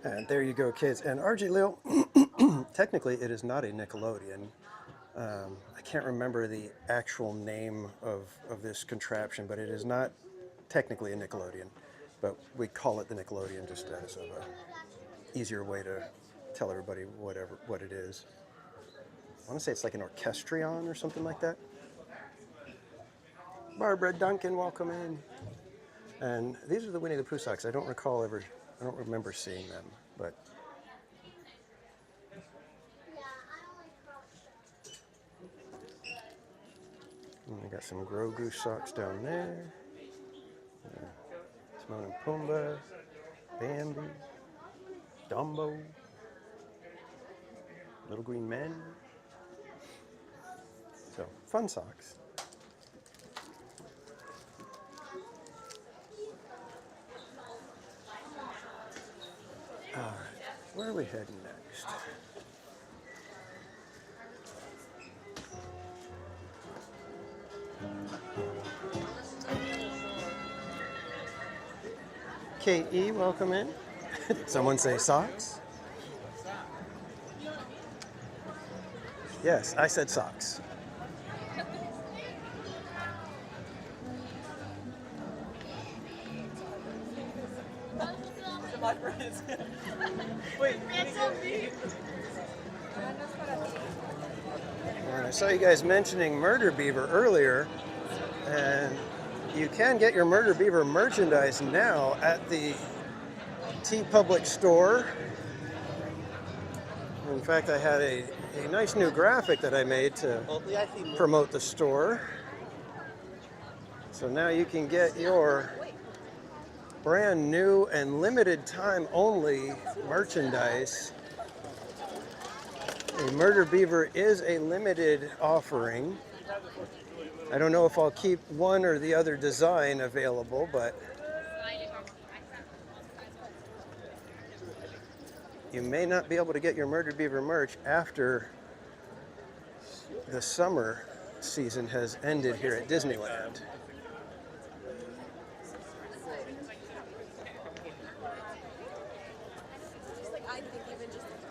And there you go, kids. And RJ Lil, technically it is not a Nickelodeon. I can't remember the actual name of this contraption, but it is not technically a Nickelodeon. But we call it the Nickelodeon just as a easier way to tell everybody what it is. I want to say it's like an orchestrion or something like that. Barbara Duncan, welcome in. And these are the Winnie the Pooh socks. I don't remember seeing them, but and we got some Grogu socks down there. Timon and Pumbaa, Bambi, Dumbo, Little Green Men. So, fun socks. All right, where are we heading next? K.E., welcome in. Did someone say socks? Yes, I said socks. Wait, it's on me. And I saw you guys mentioning Murder Beaver earlier, and you can get your Murder Beaver merchandise now at the Public store. In fact, I had a nice new graphic that I made to promote the store. So now you can get your brand new and limited time only merchandise. A Murder Beaver is a limited offering. I don't know if I'll keep one or the other design available, but you may not be able to get your Murder Beaver merch after the summer season has ended here at Disneyland.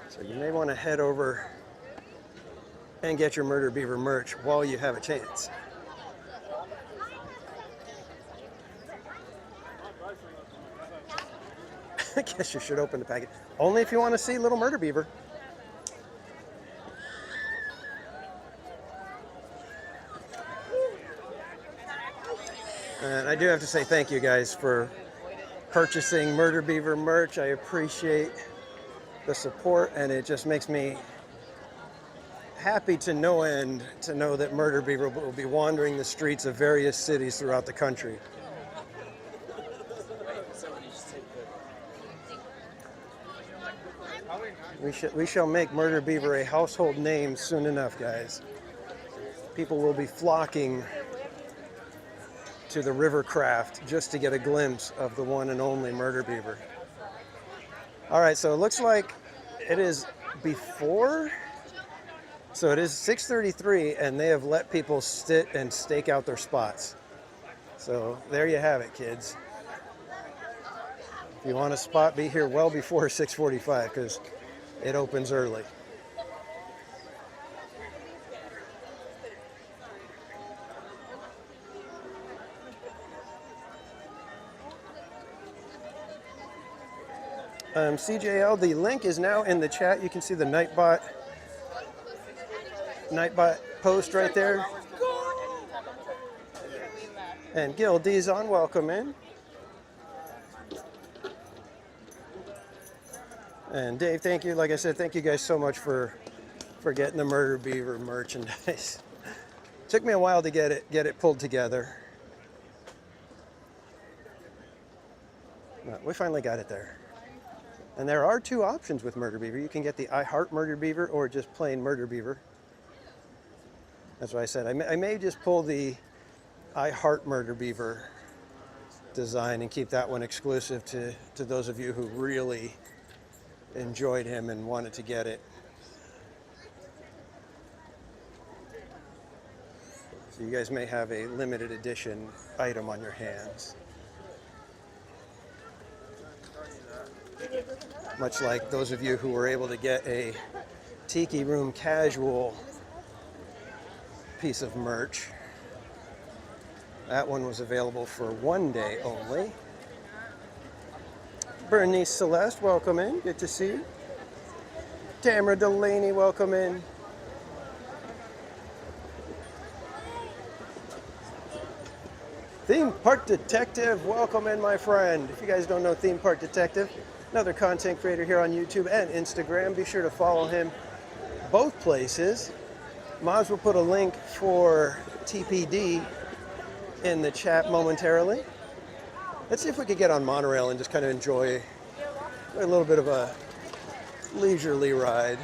So you may want to head over and get your Murder Beaver merch while you have a chance. I guess you should open the package. Only if you want to see little Murder Beaver. And I do have to say thank you guys for purchasing Murder Beaver merch. I appreciate the support, and it just makes me happy to no end to know that Murder Beaver will be wandering the streets of various cities throughout the country. We shall make Murder Beaver a household name soon enough, guys. People will be flocking to the rivercraft just to get a glimpse of the one and only Murder Beaver. All right, so it looks like it is before. So it is 6:33, and they have let people sit and stake out their spots. So there you have it, kids. If you want a spot, be here well before 6:45, because it opens early. CJL, the link is now in the chat. You can see the Nightbot post right there. And Gil D's on, welcome in. And Dave, thank you. Like I said, thank you guys so much for getting the Murder Beaver merchandise. Took me a while to get it pulled together. But we finally got it there. And there are two options with Murder Beaver. You can get the I Heart Murder Beaver or just plain Murder Beaver. That's why I said I may just pull the I Heart Murder Beaver design and keep that one exclusive to those of you who really enjoyed him and wanted to get it. So you guys may have a limited edition item on your hands. Much like those of you who were able to get a Tiki Room casual piece of merch. That one was available for one day only. Bernice Celeste, welcome in. Good to see you. Tamara Delaney, welcome in. Theme Park Detective, welcome in, my friend. If you guys don't know Theme Park Detective, another content creator here on YouTube and Instagram. Be sure to follow him both places. Maz will put a link for TPD in the chat momentarily. Let's see if we could get on monorail and just kind of enjoy a little bit of a leisurely ride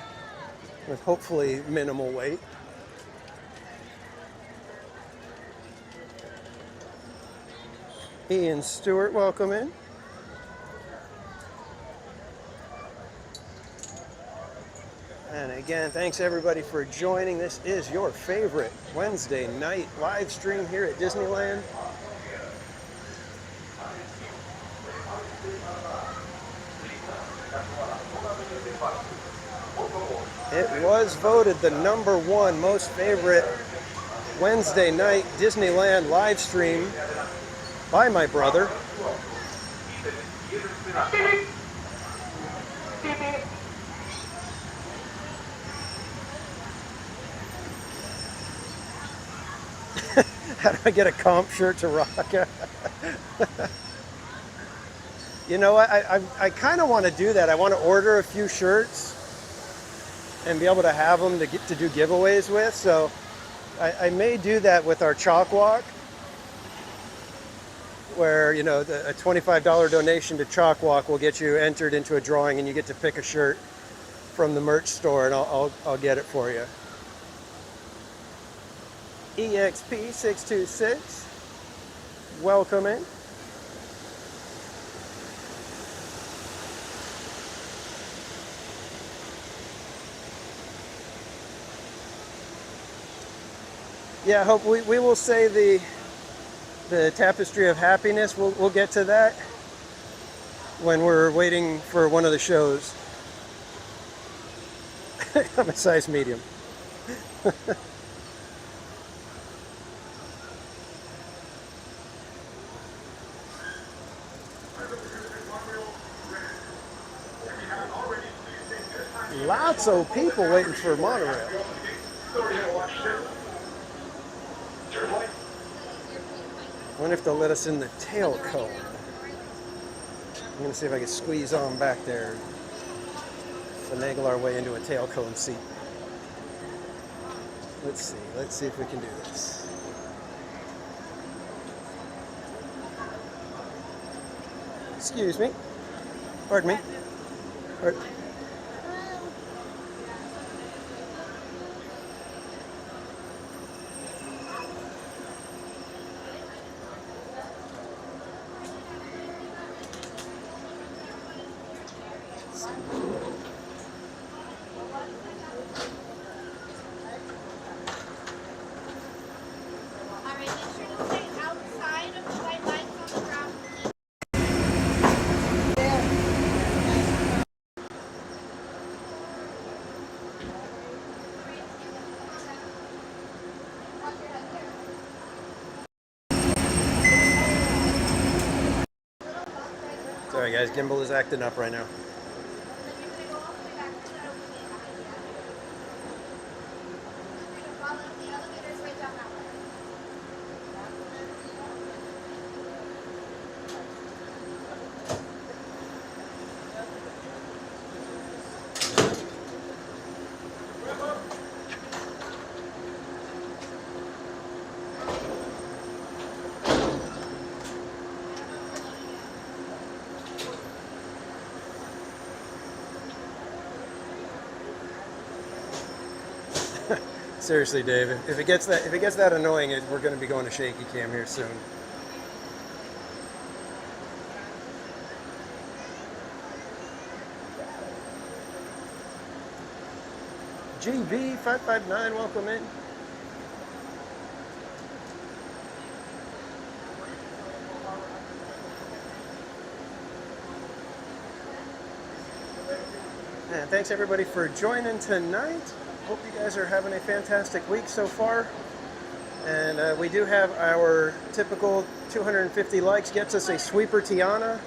with hopefully minimal wait. Ian Stewart, welcome in. And again, thanks everybody for joining. This is your favorite Wednesday night live stream here at Disneyland. It was voted the #1 most favorite Wednesday night Disneyland live stream by my brother. How do I get a comp shirt to rock? You know, I kind of want to do that. I want to order a few shirts and be able to have them to get to do giveaways with. So I may do that with our chalk walk, where, you know, a $25 donation to Chalk Walk will get you entered into a drawing, and you get to pick a shirt from the merch store, and I'll get it for you. EXP626, welcome in. Yeah, I hope we will say the Tapestry of Happiness. We'll get to that when we're waiting for one of the shows. I'm a size medium. Lots of people waiting for monorail. I wonder if they'll let us in the tail cone. I'm going to see if I can squeeze on back there. Finagle our way into a tail cone seat. Let's see if we can do this. Excuse me. Pardon me. Pardon. Sorry guys, gimbal is acting up right now. Seriously, Dave, if it gets that annoying, we're going to be going to shaky cam here soon. GB559, welcome in. And thanks everybody for joining tonight. Hope you guys are having a fantastic week so far. And we do have our typical 250 likes gets us a sweeper Tiana.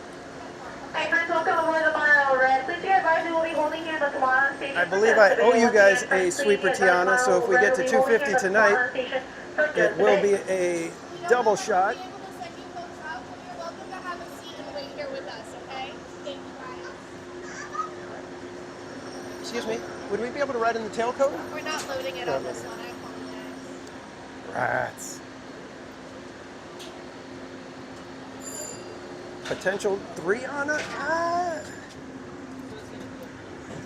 I believe I owe you guys a sweeper Tiana, so if we get to 250 tonight, it will be a double shot. Excuse me, would we be able to ride in the tail cone? We're not loading it on this one, I apologize. Rats. Potential 3 on it?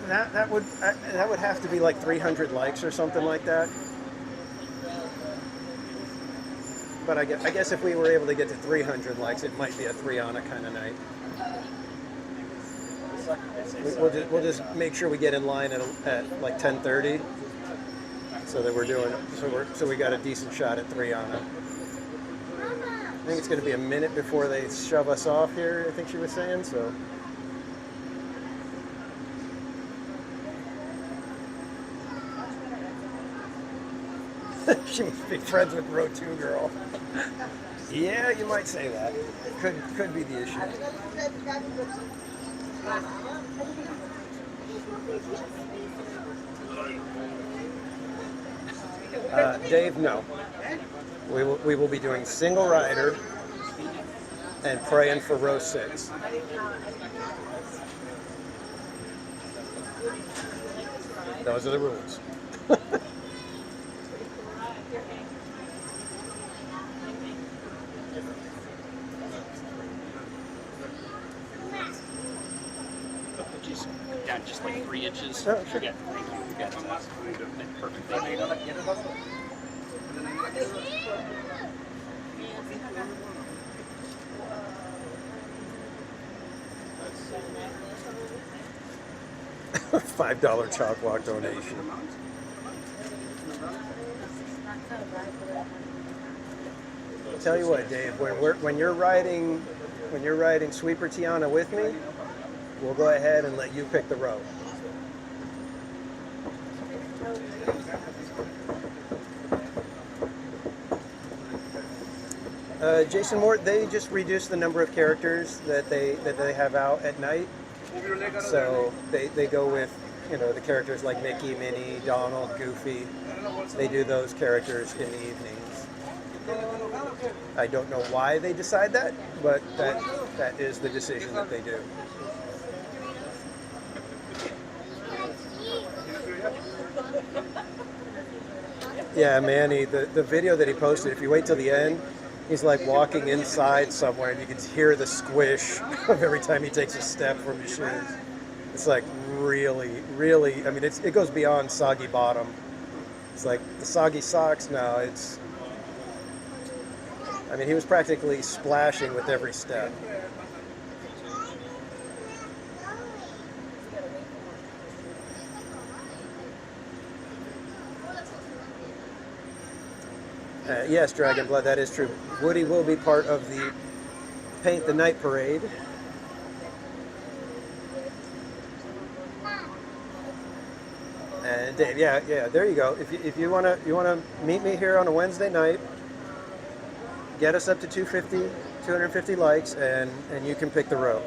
That would have to be like 300 likes or something like that. But I guess if we were able to get to 300 likes, it might be a 3 on it kind of night. We'll just make sure we get in line at like 10:30, so that we're doing so we got a decent shot at 3 on it. I think it's going to be a minute before they shove us off here, I think she was saying, so. She must be friends with Row 2 girl. Yeah, you might say that. Could be the issue. Dave, no. We will be doing single rider. and praying for row 6. Those are the rules. Just like 3 inches. Oh, sure. Yeah, thank you. You got it. Perfect. Thank you. $5 chalk walk donation. I'll tell you what, Dave, when you're riding Sweeper Tiana with me, we'll go ahead and let you pick the row. Jason Moore, they just reduced the number of characters that they have out at night. So they go with, you know, the characters like Mickey, Minnie, Donald, Goofy. They do those characters in the evenings. I don't know why they decide that, but that is the decision that they do. Yeah, Manny, the video that he posted, if you wait till the end, he's like walking inside somewhere and you can hear the squish of every time he takes a step from his shoes. It's like really, really, I mean, it goes beyond soggy bottom. It's like the soggy socks. No, it's, I mean, he was practically splashing with every step. Yes, Dragonblood, that is true. Woody will be part of the Paint the Night Parade. And Dave, yeah, there you go. If you wanna meet me here on a Wednesday night, get us up to 250 likes, and you can pick the row.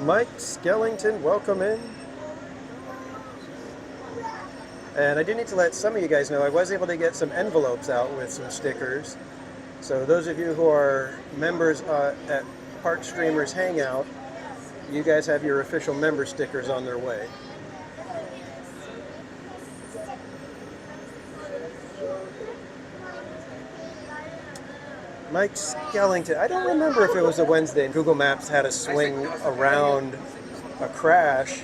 Mike Skellington, welcome in. And I do need to let some of you guys know I was able to get some envelopes out with some stickers. So those of you who are members at Park Streamers Hangout, you guys have your official member stickers on their way. Mike Skellington, I don't remember if it was a Wednesday and Google Maps had a swing around a crash.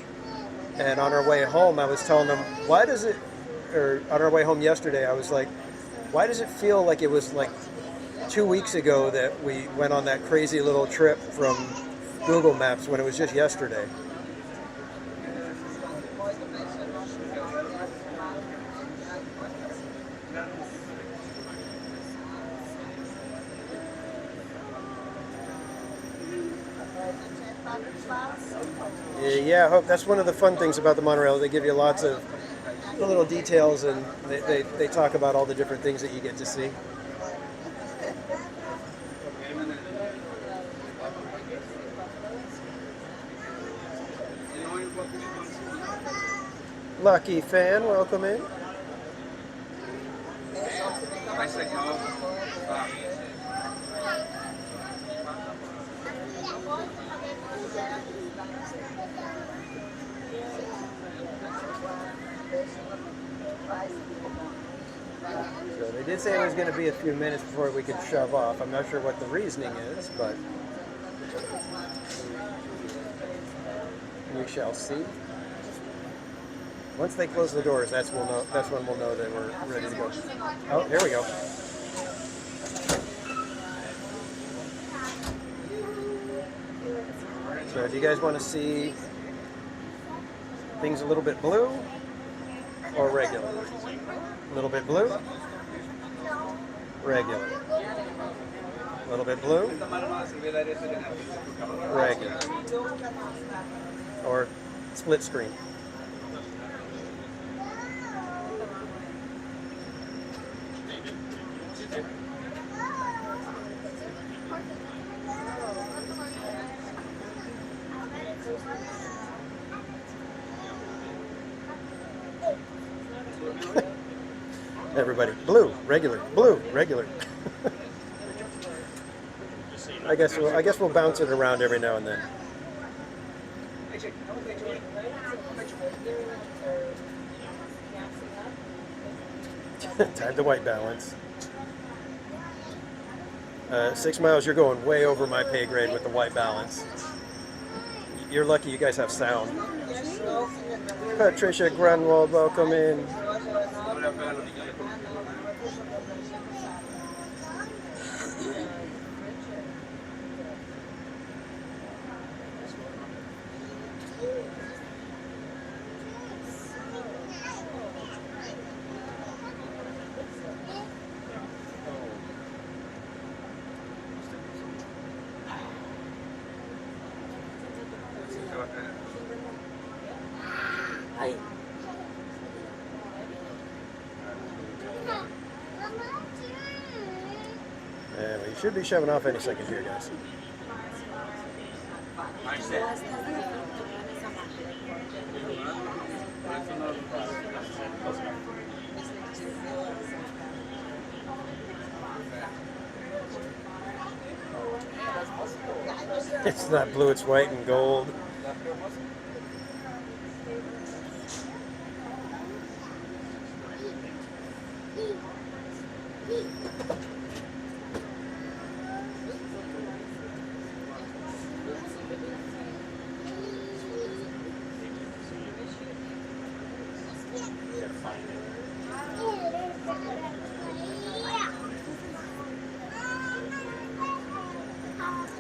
And on our way home, I was telling them, or on our way home yesterday, I was like, why does it feel like it was like 2 weeks ago that we went on that crazy little trip from Google Maps when it was just yesterday? Yeah, I hope that's one of the fun things about the monorail. They give you lots of the little details, and they talk about all the different things that you get to see. Lucky fan, welcome in. So they did say it was going to be a few minutes before we could shove off. I'm not sure what the reasoning is, but we shall see. Once they close the doors, that's when we'll know that we're ready to go. Oh, there we go. So do you guys want to see things a little bit blue or regular? A little bit blue, regular. A little bit blue, regular. Or split screen. Everybody, blue, regular, blue, regular. I guess we'll bounce it around every now and then. Time to white balance. 6 miles, you're going way over my pay grade with the white balance. You're lucky you guys have sound. Patricia Grunwald, welcome in. And we should be shoving off any second here, guys. It's not blue, it's white and gold.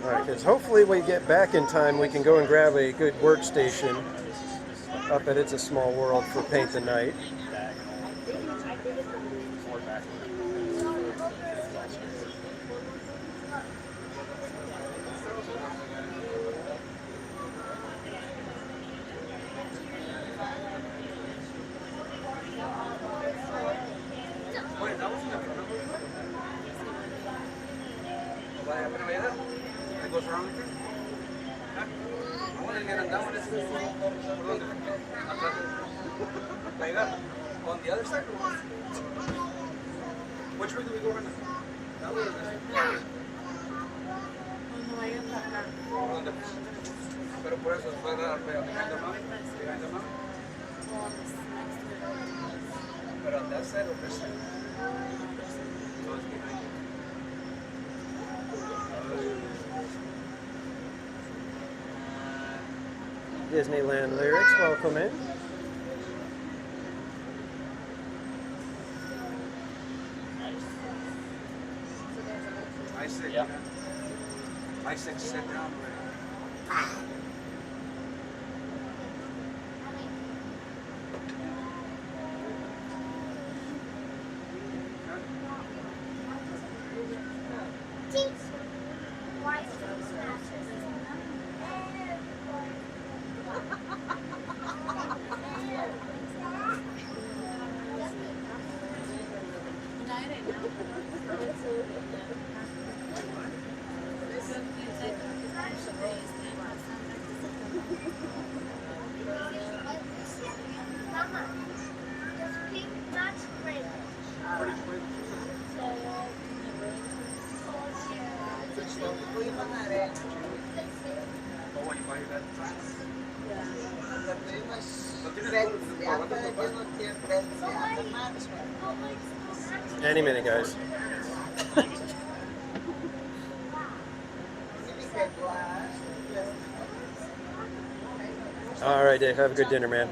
Alright, because hopefully we get back in time, we can go and grab a good workstation up at It's a Small World for Paint the Night. On the other side? Which way do we go right now? That way or this way? Pero por eso fue behind the mountain? Behind the mountain? But on that side or this side? So it's behind you. Disneyland Lyrics, welcome in. I said sit down. Any minute, guys. All right, Dave. Have a good dinner, man.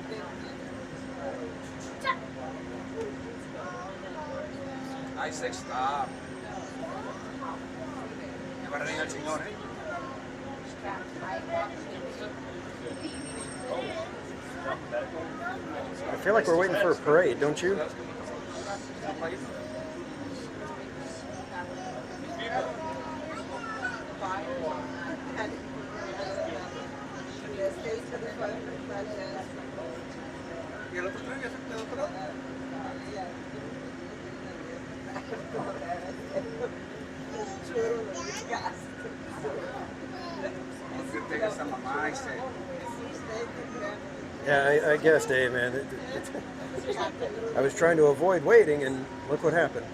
I said stop. Me va a reír el señor, ¿eh? I feel like we're waiting for a parade, don't you? Yeah, I guess, Dave, man. I was trying to avoid waiting, and look what happened.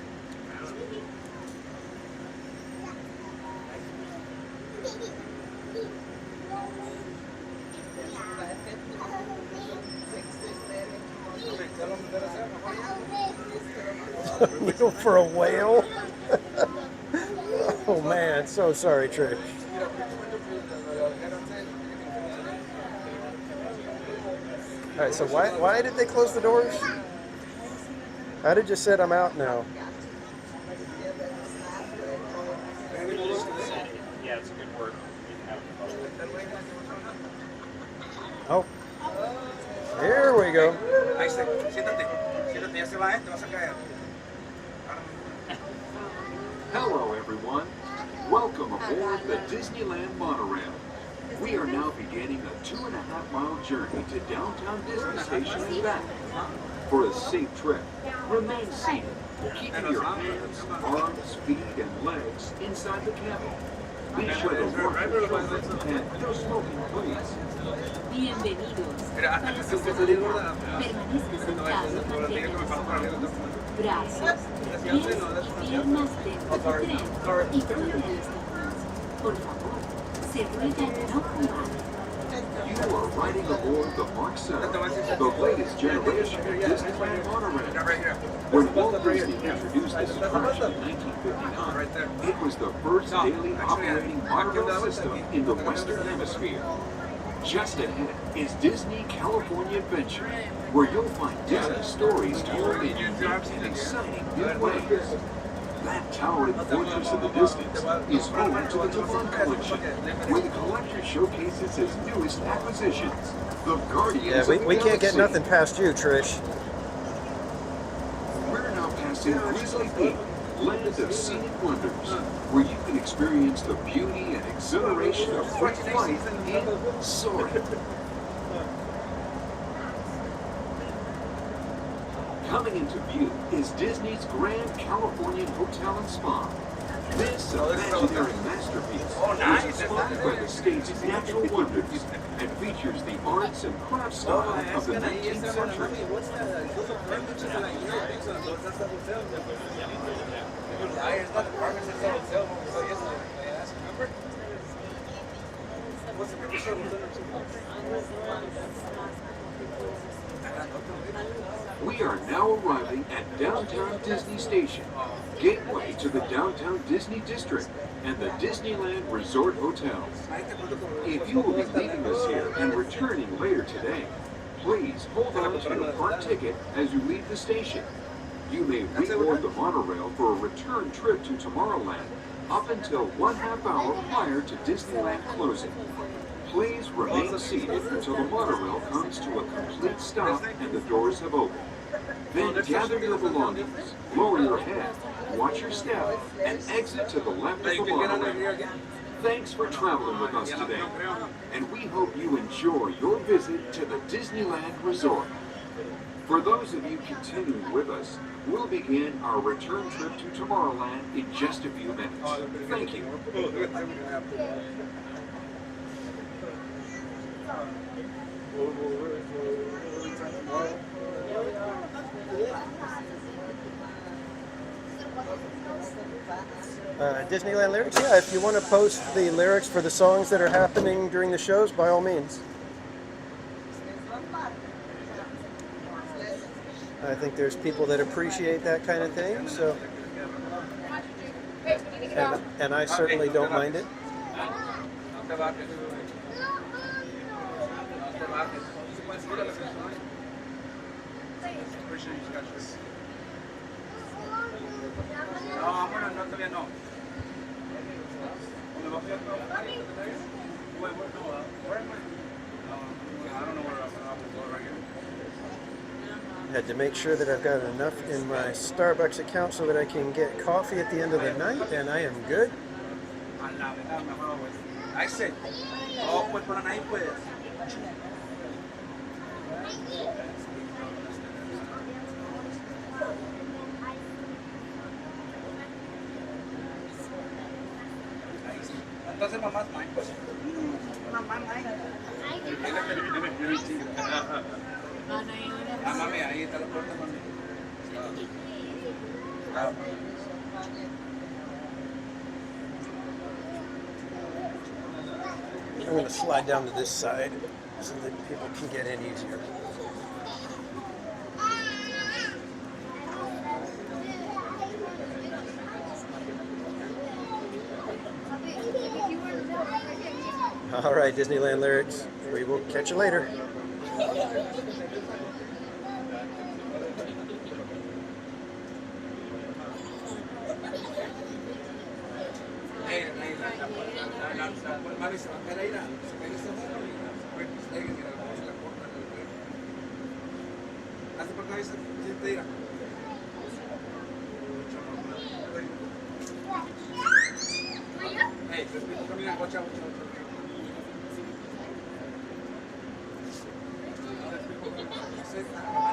Wheel for a whale? Oh man, so sorry, Trish. All right, so why did they close the doors? How did you said I'm out now? Yeah, it's a good word. Oh, here we go. Ahí está, siéntate, siéntate, ya se va, te vas a caer. Hello, everyone. Welcome aboard the Disneyland monorail. We are now beginning a 2.5-mile journey to downtown Disney Station and back. For a safe trip, remain seated, keeping your hands, arms, feet, and legs inside the cabin. Be sure to lock your children and no smoking, please. Bienvenidos. Para su seguridad, permanezca sentado, manténgase sentados, brazos, pies, piernas dentro del tren y fuera de los demás. Por favor, se ruega no fumar. You are riding aboard the Mark 7, the latest generation of Disneyland monorail. When Walt Disney introduced this attraction in 1959, it was the first daily operating monorail system in the Western Hemisphere. Just ahead is Disney California Adventure, where you'll find Disney stories told in unique and exciting new ways. That towering fortress in the distance is home to the Devon Collection, where the collector showcases his newest acquisitions, the Guardians Yeah, of the we can't get Galaxy. nothing past you, Trish. We're now passing Grizzly Peak, land of scenic wonders, where you can experience the beauty and exhilaration of free flight in soaring. Coming into view is Disney's Grand Californian Hotel and Spa. This imaginary masterpiece was inspired by the state's natural wonders and features the arts and crafts style of the 19th century. We are now arriving at downtown Disney Station, gateway to the downtown Disney District and the Disneyland Resort Hotel. If you will be leaving us here and returning later today, please hold on to your park ticket as you leave the station. You may reboard the monorail for a return trip to Tomorrowland up until 1/2 hour prior to Disneyland closing. Please remain seated until the monorail comes to a complete stop and the doors have opened. Then gather your belongings, lower your head, watch your step, and exit to the left of the monorail. Thanks for traveling with us today, and we hope you enjoy your visit to the Disneyland Resort. For those of you continuing with us, we'll begin our return trip to Tomorrowland in just a few minutes. Thank you. Disneyland lyrics? Yeah, if you want to post the lyrics for the songs that are happening during the shows, by all means. I think there's people that appreciate that kind of thing, so. And I certainly don't mind it. No, bueno, no, todavía no. I don't know where else I'll go right here. Had to make sure that I've got enough in my Starbucks account so that I can get coffee at the end of the night, and I am good. Ahí se. Oh, pues por ahí pues. Entonces mamá es mine, pues. Mamá mine. Mami, ahí está la puerta, mami. I'm going to slide down to this side so that people can get in easier. All right, Disneyland lyrics. We will catch you later. Mami, se va a caer ahí, se cae esa mano y pues ahí, mira, se la corta en el tren. Hace por acá, se te dirá. Hey, respeto, camina, watch out.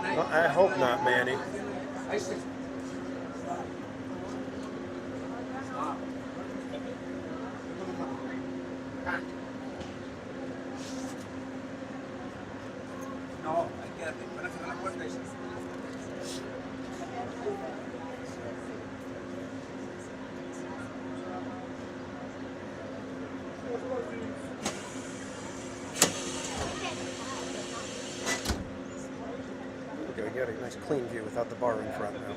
Well, I hope not, Manny. Ahí se. No, ahí quédate, van a cerrar la puerta y se. Okay, we got a nice clean view without the bar in front now.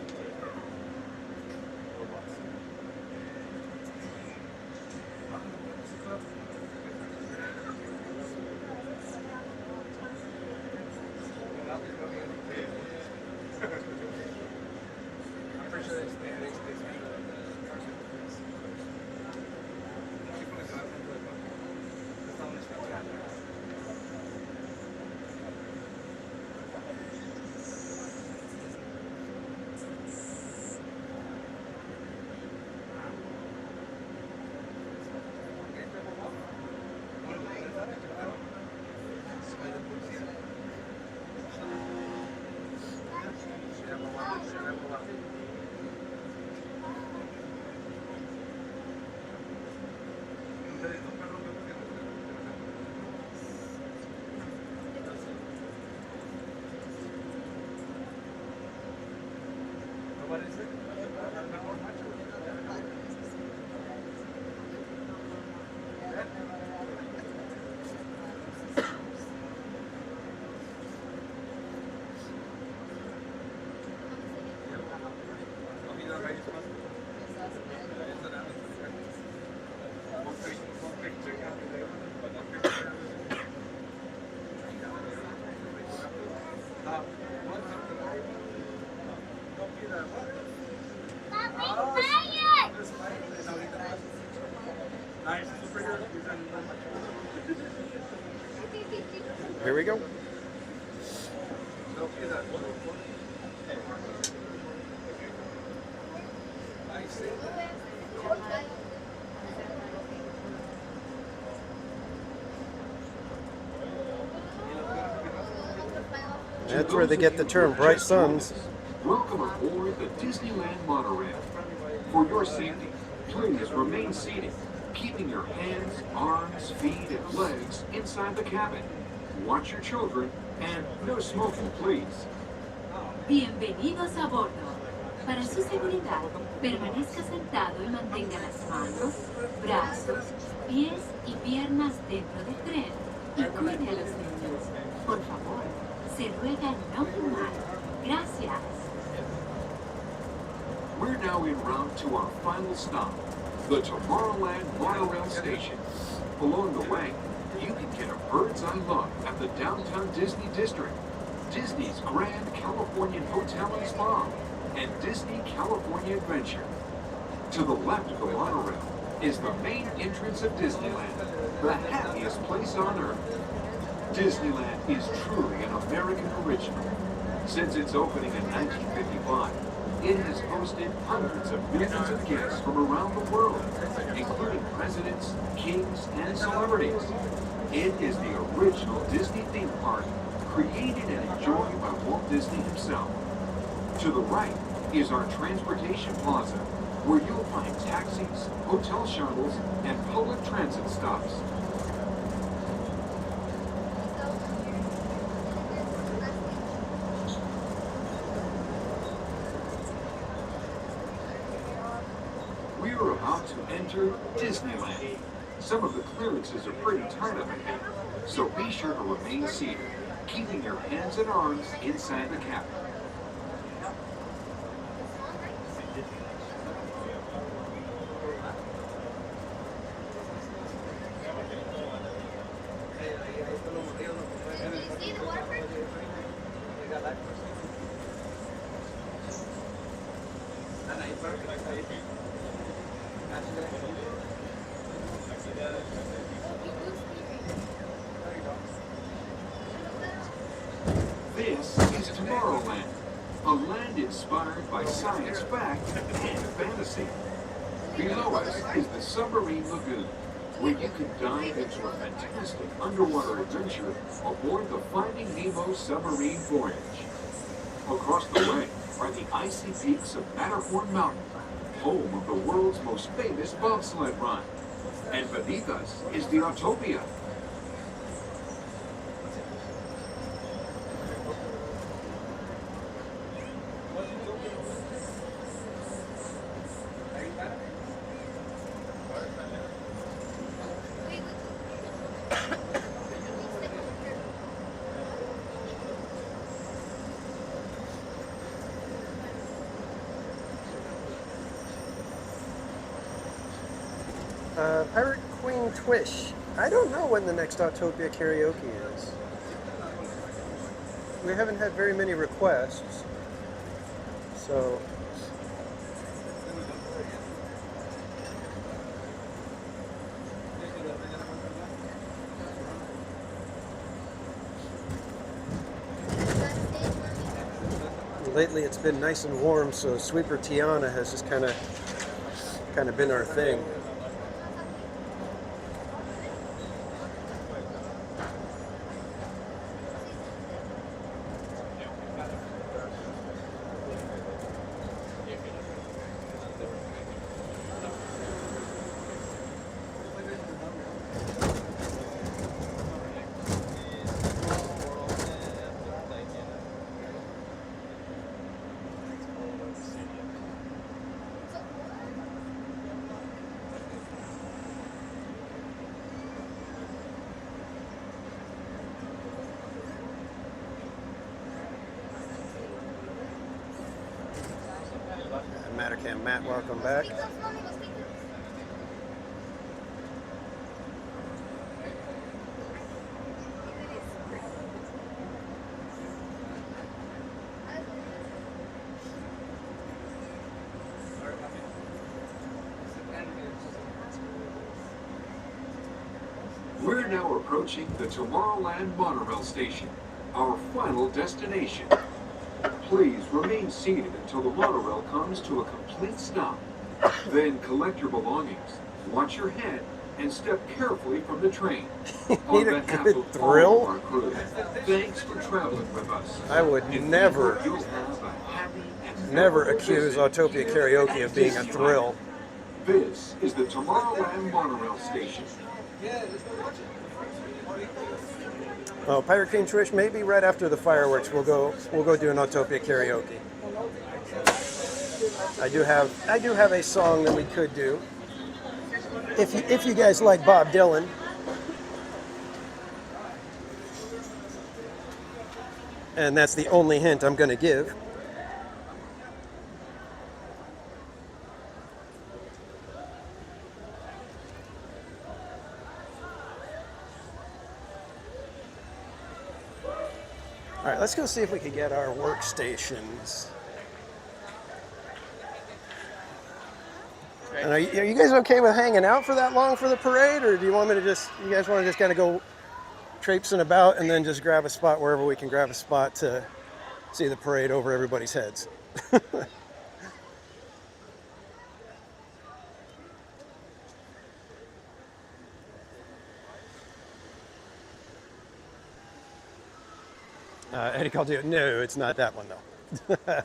Here we go. That's where they get the term bright suns. Welcome aboard the Disneyland monorail. For your safety, please remain seated, keeping your hands, arms, feet, and legs inside the cabin. Watch your children, and no smoking, please. Bienvenidos a bordo. Para su seguridad, permanezca sentado y mantenga las manos, brazos, pies y piernas dentro del tren y cuide a los niños. Por favor, se ruega no fumar. Gracias. We're now en route to our final stop, the Tomorrowland Monorail Station. Along the way, you can get a bird's eye look at the downtown Disney District, Disney's Grand Californian Hotel and Spa, and Disney California Adventure. To the left of the monorail is the main entrance of Disneyland, the happiest place on earth. Disneyland is truly an American original. Since its opening in 1955, it has hosted hundreds of millions of guests from around the world, including presidents, kings, and celebrities. It is the original Disney theme park, created and enjoyed by Walt Disney himself. To the right is our transportation plaza, where you'll find taxis, hotel shuttles, and public transit stops. You're about to enter Disneyland. Some of the clearances are pretty tight up ahead, so be sure to remain seated, keeping your hands and arms inside the cabin. This is Tomorrowland, a land inspired by science fact and fantasy. Below us is the Submarine Lagoon, where you can dive into a fantastic underwater adventure aboard the Finding Nemo submarine voyage. Across the way are the icy peaks of Matterhorn Mountain, home of the world's most famous bobsled run. And beneath us is the Autopia. Pirate Queen Twish. I don't know when the next Autopia karaoke is. We haven't had very many requests, so. Lately it's been nice and warm, so Sweeper Tiana has just kind of been our thing. Mattercam Matt, welcome back. We're now approaching the Tomorrowland monorail station, our final destination. Please remain seated until the monorail comes to a complete stop. Then collect your belongings, watch your head, and step carefully from the train. On Need a behalf good of thrill? all of our crew, thanks for traveling with us. I would And never, you'll have a happy and never memorable accuse visit Autopia karaoke of being a Disneyland. thrill. This is the Tomorrowland monorail station. Oh, Pirate Queen Trish, maybe right after the fireworks we'll go do an Autopia karaoke. I do have a song that we could do. If you guys like Bob Dylan. And that's the only hint I'm going to give. All right, let's go see if we can get our workstations. And are you guys okay with hanging out for that long for the parade, or do you want me to you guys want to just kind of go traipsing about and then just grab a spot wherever we can grab a spot to see the parade over everybody's heads? Eddie called you. No, it's not that one though.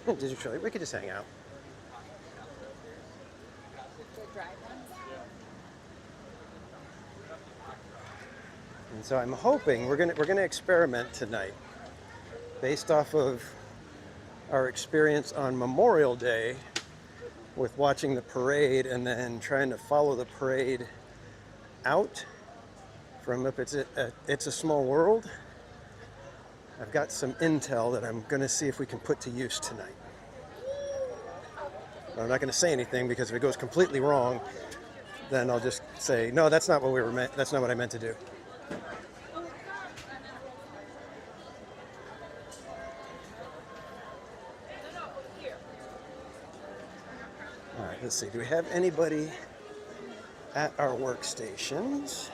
digitally. We could just hang out. And so I'm hoping we're gonna experiment tonight, based off of our experience on Memorial Day with watching the parade and then trying to follow the parade out from up It's a Small World. I've got some intel that I'm going to see if we can put to use tonight. But I'm not going to say anything, because if it goes completely wrong, then I'll just say, no, that's not what that's not what I meant to do. All right, let's see. Do we have anybody at our workstations?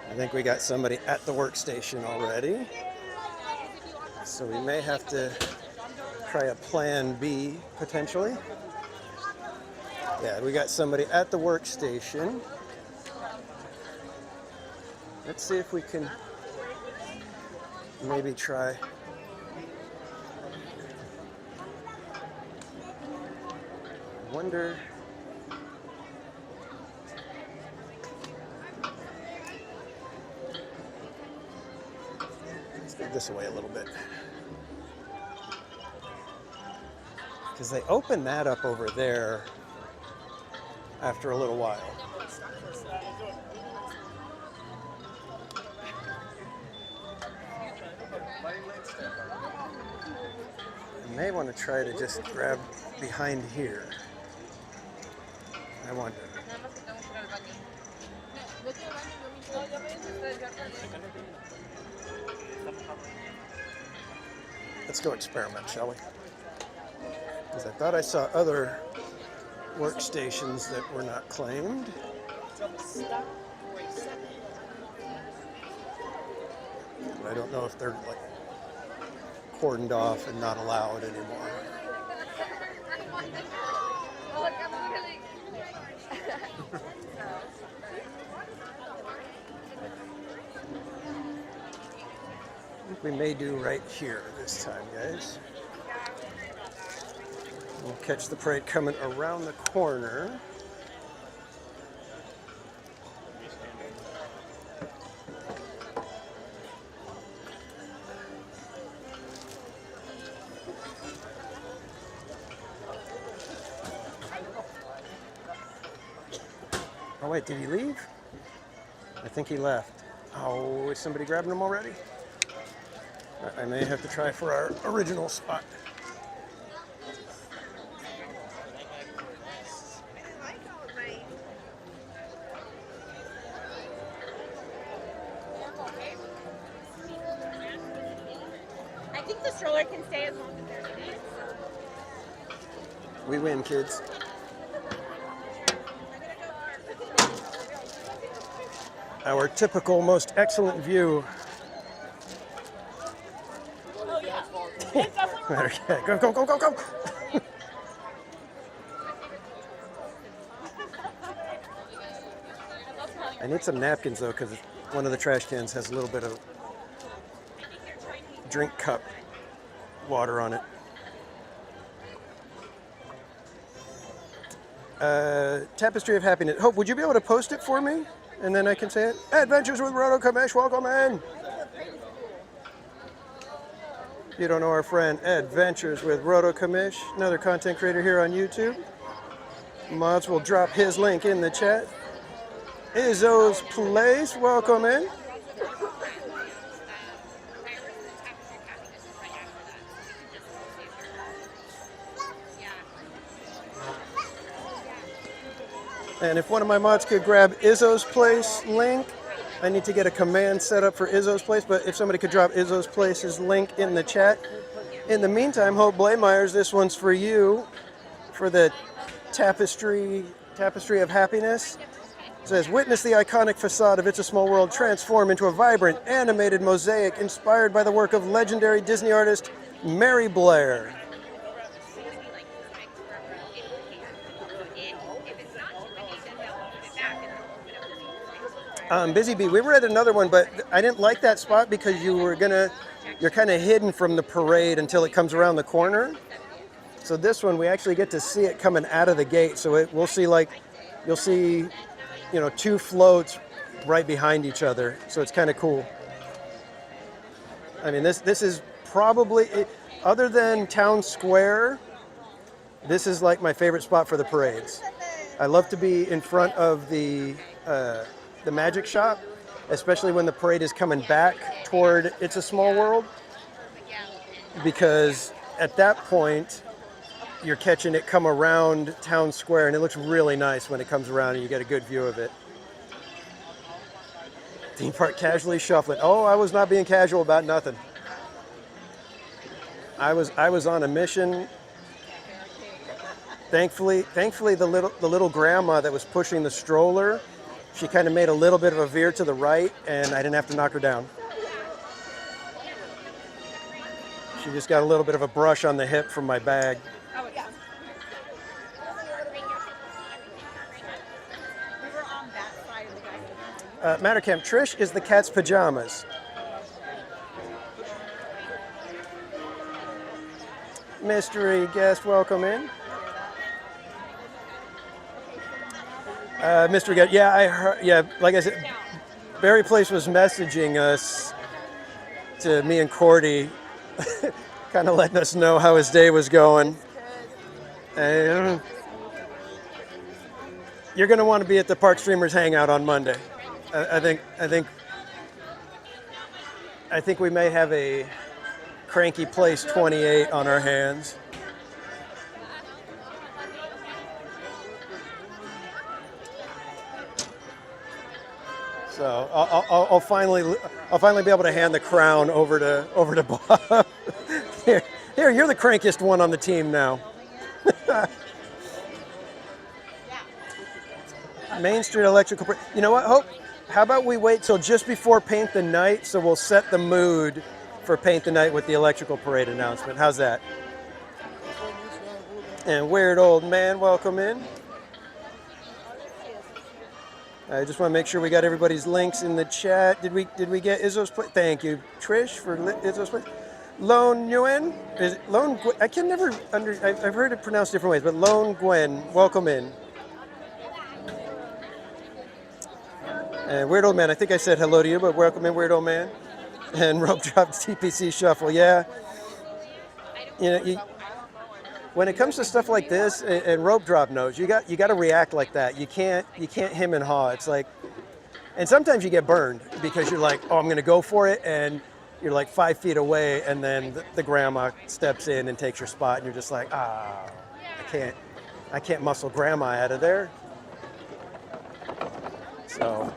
I think we got somebody at the workstation already. So we may have to try a plan B, potentially. Yeah, we got somebody at the workstation. Let's see if we can maybe try. I wonder. Let's get this away a little bit. Because they open that up over there after a little while. I may want to try to just grab behind here. I wonder. Let's go experiment, shall we? Because I thought I saw other workstations that were not claimed. But I don't know if they're like cordoned off and not allowed anymore. I think we may do right here this time, guys. We'll catch the parade coming around the corner. Oh wait, did he leave? I think he left. Oh, is somebody grabbing him already? I may have to try for our original spot. I think the stroller can stay as long as there's needs. We win, kids. Our typical most excellent view. Oh yeah. Okay, go, go, go, go, go! I need some napkins though, because one of the trash cans has a little bit of drink cup water on it. Tapestry of Happiness. Hope, would you be able to post it for me? And then I can say it. Adventures with Roto Kamesh, welcome in. You don't know our friend Adventures with Roto Kamish, another content creator here on YouTube. Mods will drop his link in the chat. Izzo's Place, welcome in. And if one of my mods could grab Izzo's Place link, I need to get a command set up for Izzo's Place, but if somebody could drop Izzo's Place's link in the chat. In the meantime, Hope Blameyers, this one's for you, for the Tapestry of Happiness. It says, witness the iconic facade of It's a Small World transform into a vibrant, animated mosaic inspired by the work of legendary Disney artist Mary Blair. Busy Bee. We were at another one, but I didn't like that spot because you're kind of hidden from the parade until it comes around the corner. So this one, we actually get to see it coming out of the gate. So you'll see, two floats right behind each other. So it's kind of cool. I mean, this is probably, other than Town Square, this is like my favorite spot for the parades. I love to be in front of the magic shop, especially when the parade is coming back toward It's a Small World, because at that point you're catching it come around Town Square, and it looks really nice when it comes around and you get a good view of it. Theme park casually shuffling. Oh, I was not being casual about nothing. I was on a mission. Thankfully, the little grandma that was pushing the stroller, she kind of made a little bit of a veer to the right, and I didn't have to knock her down. She just got a little bit of a brush on the hip from my bag. Oh, yeah. We were on that side of the guy. Mattercamp, Trish is the cat's pajamas. Mystery guest, welcome in. Mystery guest, yeah, I heard, yeah, like I said, Barry Place was messaging us, to me and Cordy, kind of letting us know how his day was going. And you're going to want to be at the Park Streamers Hangout on Monday. I think we may have a Cranky Place 28 on our hands. So I'll finally be able to hand the crown over to Bob. Here, you're the crankiest one on the team now. Main Street Electrical. You know what, Hope? How about we wait till just before Paint the Night, so we'll set the mood for Paint the Night with the Electrical Parade announcement. How's that? And Weird Old Man, welcome in. I just want to make sure we got everybody's links in the chat. Did we get Izzo's place? Thank you, Trish, for Izzo's place. Lone Nguyen, is it Lone? I can never I've heard it pronounced different ways, but Lone Gwen, welcome in. And Weird Old Man, I think I said hello to you, but welcome in, Weird Old Man. And Rope Drop TPC Shuffle, yeah. When it comes to stuff like this, and Rope Drop knows, you got to react like that. You can't hem and haw. It's like, and sometimes you get burned because you're like, oh, I'm going to go for it, and you're like 5 feet away, and then the grandma steps in and takes your spot, and you're just like, I can't muscle grandma out of there. So,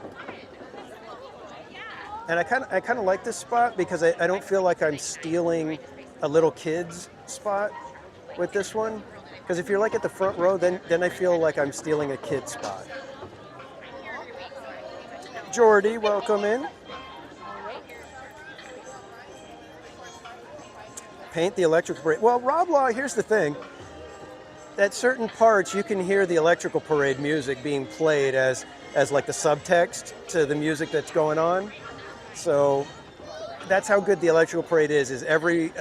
and I kind of like this spot because I don't feel like I'm stealing a little kid's spot with this one, because if you're like at the front row, then I feel like I'm stealing a kid's spot. Jordy, welcome in. Paint the Electrical Parade. Well, Rob Law, here's the thing. At certain parts, you can hear the Electrical Parade music being played as like the subtext to the music that's going on. So that's how good the Electrical Parade is every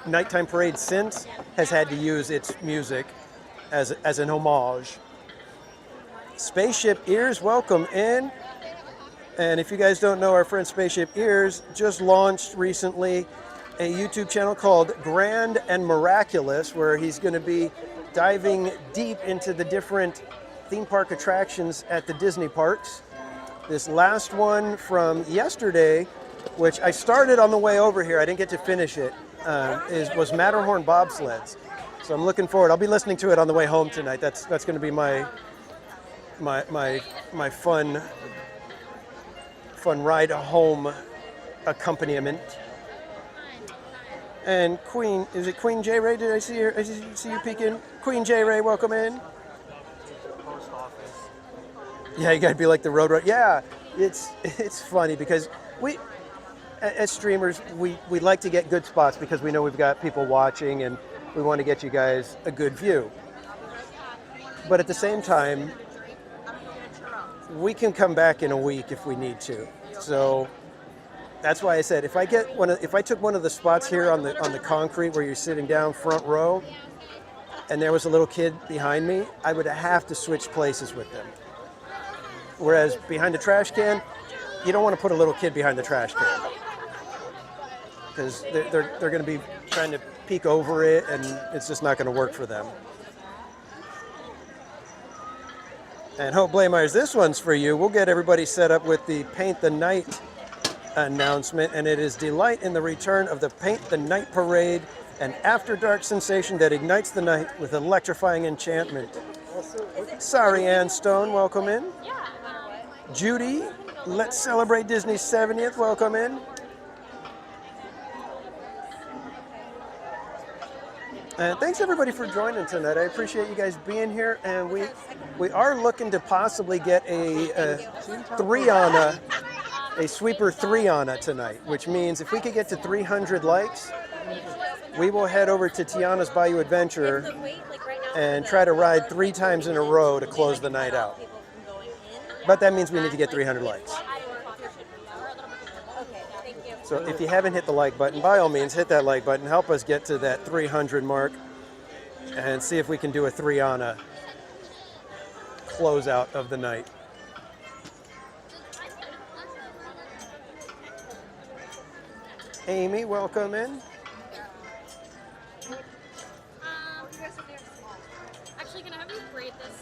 nighttime parade since has had to use its music as an homage. Spaceship Ears, welcome in. And if you guys don't know, our friend Spaceship Ears just launched recently a YouTube channel called Grand and Miraculous, where he's going to be diving deep into the different theme park attractions at the Disney parks. This last one from yesterday, which I started on the way over here, I didn't get to finish it, was Matterhorn bobsleds. So I'm looking forward. I'll be listening to it on the way home tonight. That's going to be my fun ride home accompaniment. And Queen, is it Queen J Ray? Did I see her? I see you peeking. Queen J Ray, welcome in. Yeah, you gotta be like the road. Yeah, it's funny because we, as streamers, we like to get good spots because we know we've got people watching and we want to get you guys a good view. But at the same time, we can come back in a week if we need to. So that's why I said if I took one of the spots here on the concrete where you're sitting down front row, and there was a little kid behind me, I would have to switch places with them. Whereas behind the trash can, you don't want to put a little kid behind the trash can because they're going to be trying to peek over it, and it's just not going to work for them. And Hope Blameyers, this one's for you. We'll get everybody set up with the Paint the Night announcement, and it is delight in the return of the Paint the Night Parade, an after-dark sensation that ignites the night with electrifying enchantment. Sorry, Ann Stone, welcome in. Judy, let's celebrate Disney's 70th, welcome in. And thanks everybody for joining tonight. I appreciate you guys being here, and we are looking to possibly get a sweeper 3 tonight, which means if we could get to 300 likes, we will head over to Tiana's Bayou Adventure and try to ride 3 times in a row to close the night out. But that means we need to get 300 likes. So if you haven't hit the like button, by all means, hit that like button. Help us get to that 300 mark and see if we can do a 3 closeout of the night. Amy, welcome in. Actually, can I have you braid this?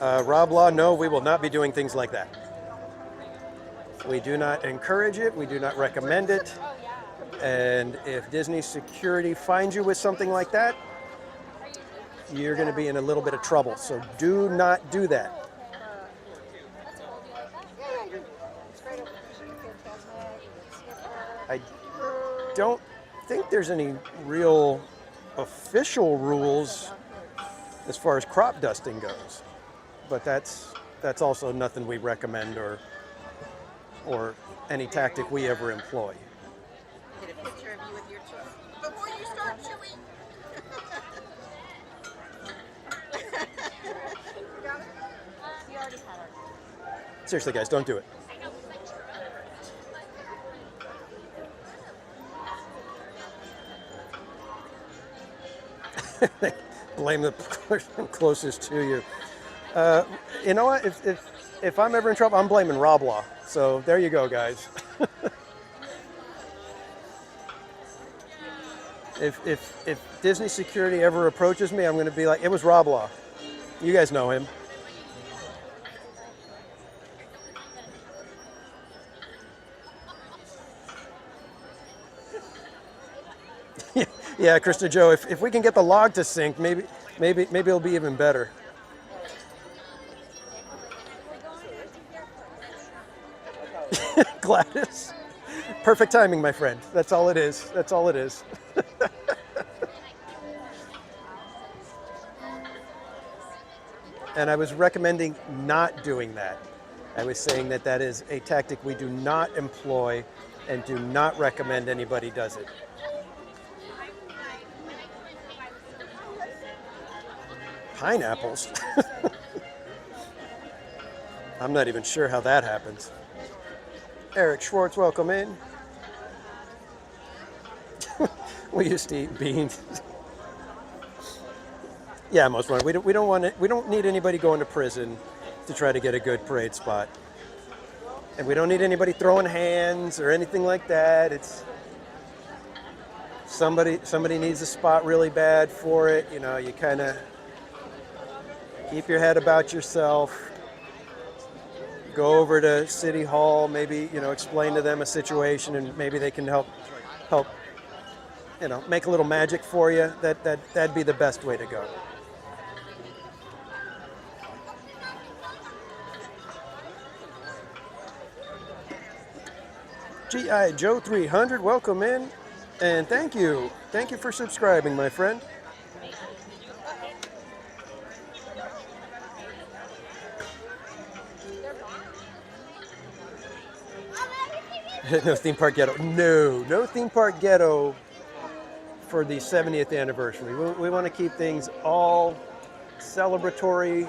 Rob Law, no, we will not be doing things like that. We do not encourage it. We do not recommend it. And if Disney security finds you with something like that, you're going to be in a little bit of trouble. So do not do that. I don't think there's any real official rules as far as crop dusting goes. But that's also nothing we recommend or any tactic we ever employ. Get a picture of you with your children before you start chewing. You got it? You already had it. Seriously, guys, don't do it. Blame the person closest to you. You know what? If I'm ever in trouble, I'm blaming Rob Law. So there you go, guys. If Disney security ever approaches me, I'm going to be like, it was Rob Law. You guys know him. Yeah, Krista Joe, if we can get the log to sync, maybe it'll be even better. Gladys. Perfect timing, my friend. That's all it is. That's all it is. And I was recommending not doing that. I was saying that that is a tactic we do not employ and do not recommend anybody does it. Pineapples? I'm not even sure how that happens. Eric Schwartz, welcome in. We used to eat beans. Yeah, most one. We don't need anybody going to prison to try to get a good parade spot, and we don't need anybody throwing hands or anything like that. It's somebody needs a spot really bad for it. You know, you kind of keep your head about yourself. Go over to City Hall, maybe, explain to them a situation, and maybe they can help, make a little magic for you. That'd be the best way to go. G.I. Joe 300, welcome in, and thank you. Thank you for subscribing, my friend. No theme park ghetto. No theme park ghetto for the 70th anniversary. We want to keep things all celebratory,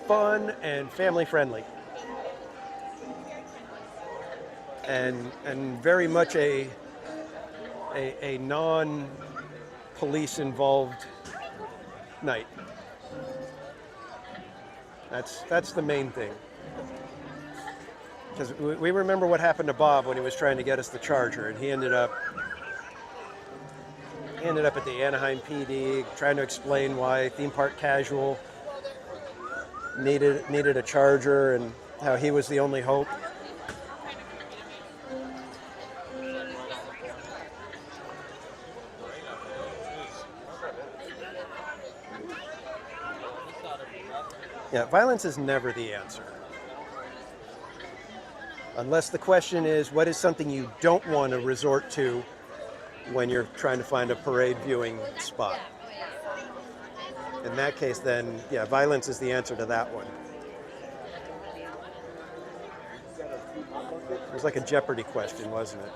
fun, and family friendly. And very much a non-police involved night. That's the main thing. Because we remember what happened to Bob when he was trying to get us the Charger, and he ended up at the Anaheim PD trying to explain why theme park casual needed a Charger and how he was the only hope. Yeah, violence is never the answer. Unless the question is, what is something you don't want to resort to when you're trying to find a parade viewing spot? In that case, then, yeah, violence is the answer to that one. It was like a Jeopardy question, wasn't it?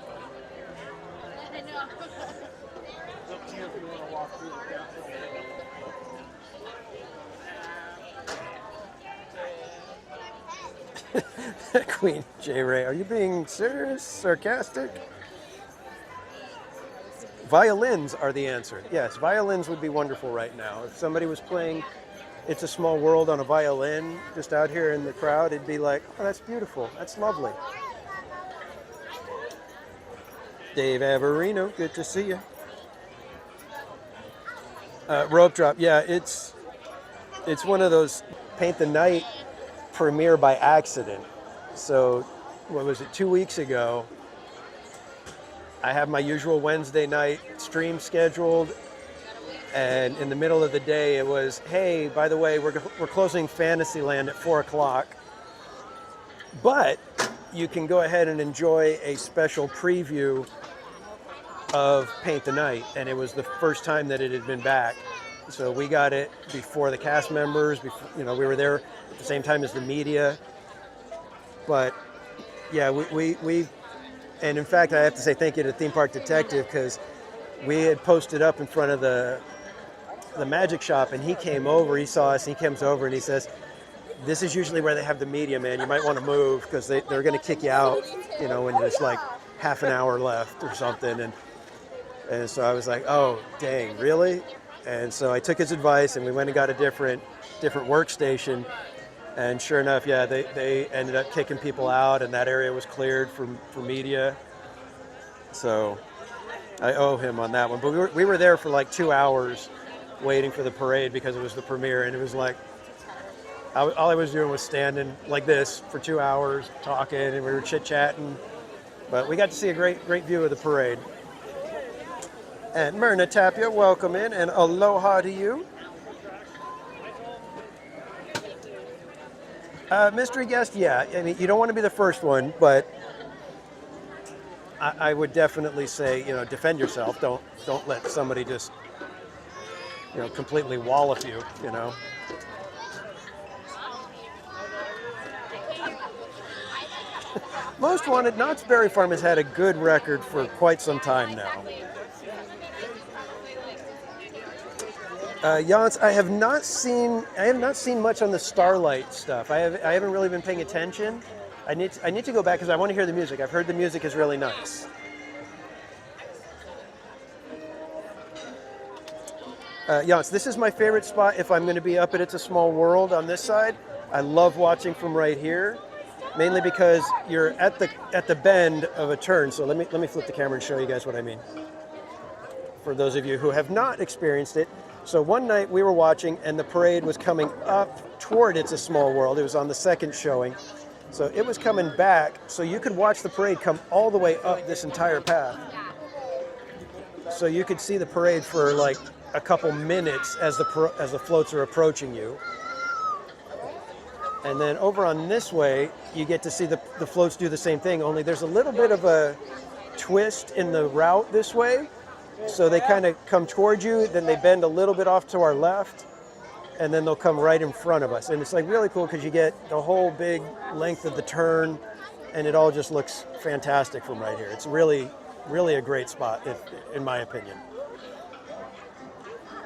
Queen J. Ray, are you being serious, sarcastic? Violins are the answer. Yes, violins would be wonderful right now. If somebody was playing It's a Small World on a violin just out here in the crowd, it'd be like, oh, that's beautiful. That's lovely. Dave Averino, good to see you. Rope drop, yeah, it's one of those Paint the Night premiere by accident. So, what was it, 2 weeks ago, I have my usual Wednesday night stream scheduled, and in the middle of the day it was, hey, by the way, we're closing Fantasyland at 4 o'clock, but you can go ahead and enjoy a special preview of Paint the Night, and it was the first time that it had been back. So we got it before the cast members, we were there at the same time as the media. But yeah, we and in fact, I have to say thank you to Theme Park Detective, because we had posted up in front of the magic shop, and he came over, he saw us, and he comes over and he says, this is usually where they have the media, man. You might want to move because they're going to kick you out, when there's like half an hour left or something. And so I was like, oh, dang, really? And so I took his advice, and we went and got a different workstation. And sure enough, yeah, they ended up kicking people out, and that area was cleared for media. So I owe him on that one. But we were there for like 2 hours waiting for the parade because it was the premiere, and it was like, all I was doing was standing like this for 2 hours, talking, and we were chit-chatting. But we got to see a great view of the parade. And Myrna Tapia, welcome in, and aloha to you. Mystery guest, yeah. I mean, you don't want to be the first one, but I would definitely say, defend yourself. Don't let somebody just, completely wallop you, Most Wanted, Knott's Berry Farm has had a good record for quite some time now. Jans, I have not seen much on the Starlight stuff. I haven't really been paying attention. I need to go back because I want to hear the music. I've heard the music is really nice. Jans, this is my favorite spot if I'm going to be up at It's a Small World on this side. I love watching from right here, mainly because you're at the bend of a turn. So let me flip the camera and show you guys what I mean. For those of you who have not experienced it. So one night we were watching, and the parade was coming up toward It's a Small World. It was on the second showing. So it was coming back, so you could watch the parade come all the way up this entire path. So you could see the parade for like a couple minutes as the floats are approaching you. And then over on this way, you get to see the floats do the same thing, only there's a little bit of a twist in the route this way. So they kind of come towards you, then they bend a little bit off to our left, and then they'll come right in front of us. And it's like really cool because you get the whole big length of the turn, and it all just looks fantastic from right here. It's really, really a great spot, in my opinion.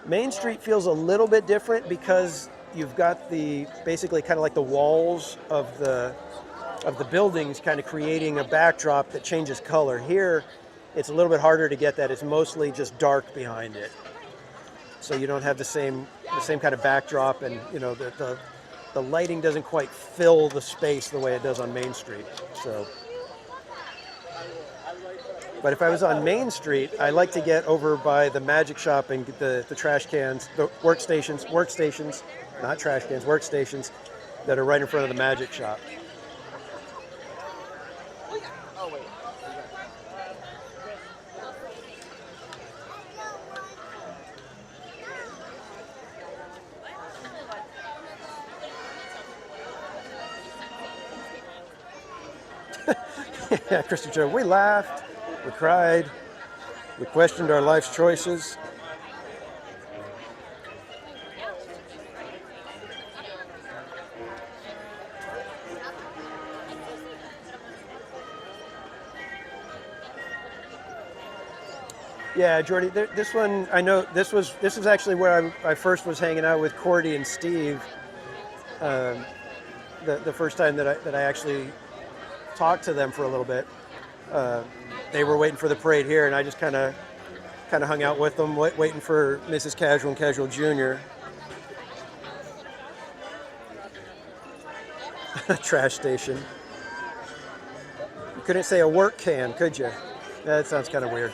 Main Street feels a little bit different because you've got the basically kind of like the walls of the buildings kind of creating a backdrop that changes color. Here, it's a little bit harder to get that. It's mostly just dark behind it, so you don't have the same kind of backdrop, and you know the lighting doesn't quite fill the space the way it does on Main Street. So. But if I was on Main Street, I like to get over by the magic shop and get the trash cans, the workstations, not trash cans, workstations that are right in front of the magic shop. Yeah, Kristen Joe, we laughed. We cried, we questioned our life's choices. Yeah, Jordy, this one, I know this was actually where I first was hanging out with Cordy and Steve. The first time that I actually talked to them for a little bit. They were waiting for the parade here, and I just kind of hung out with them, waiting for Mrs. Casual and Casual Jr. Trash station. You couldn't say a work can, could you? That sounds kind of weird.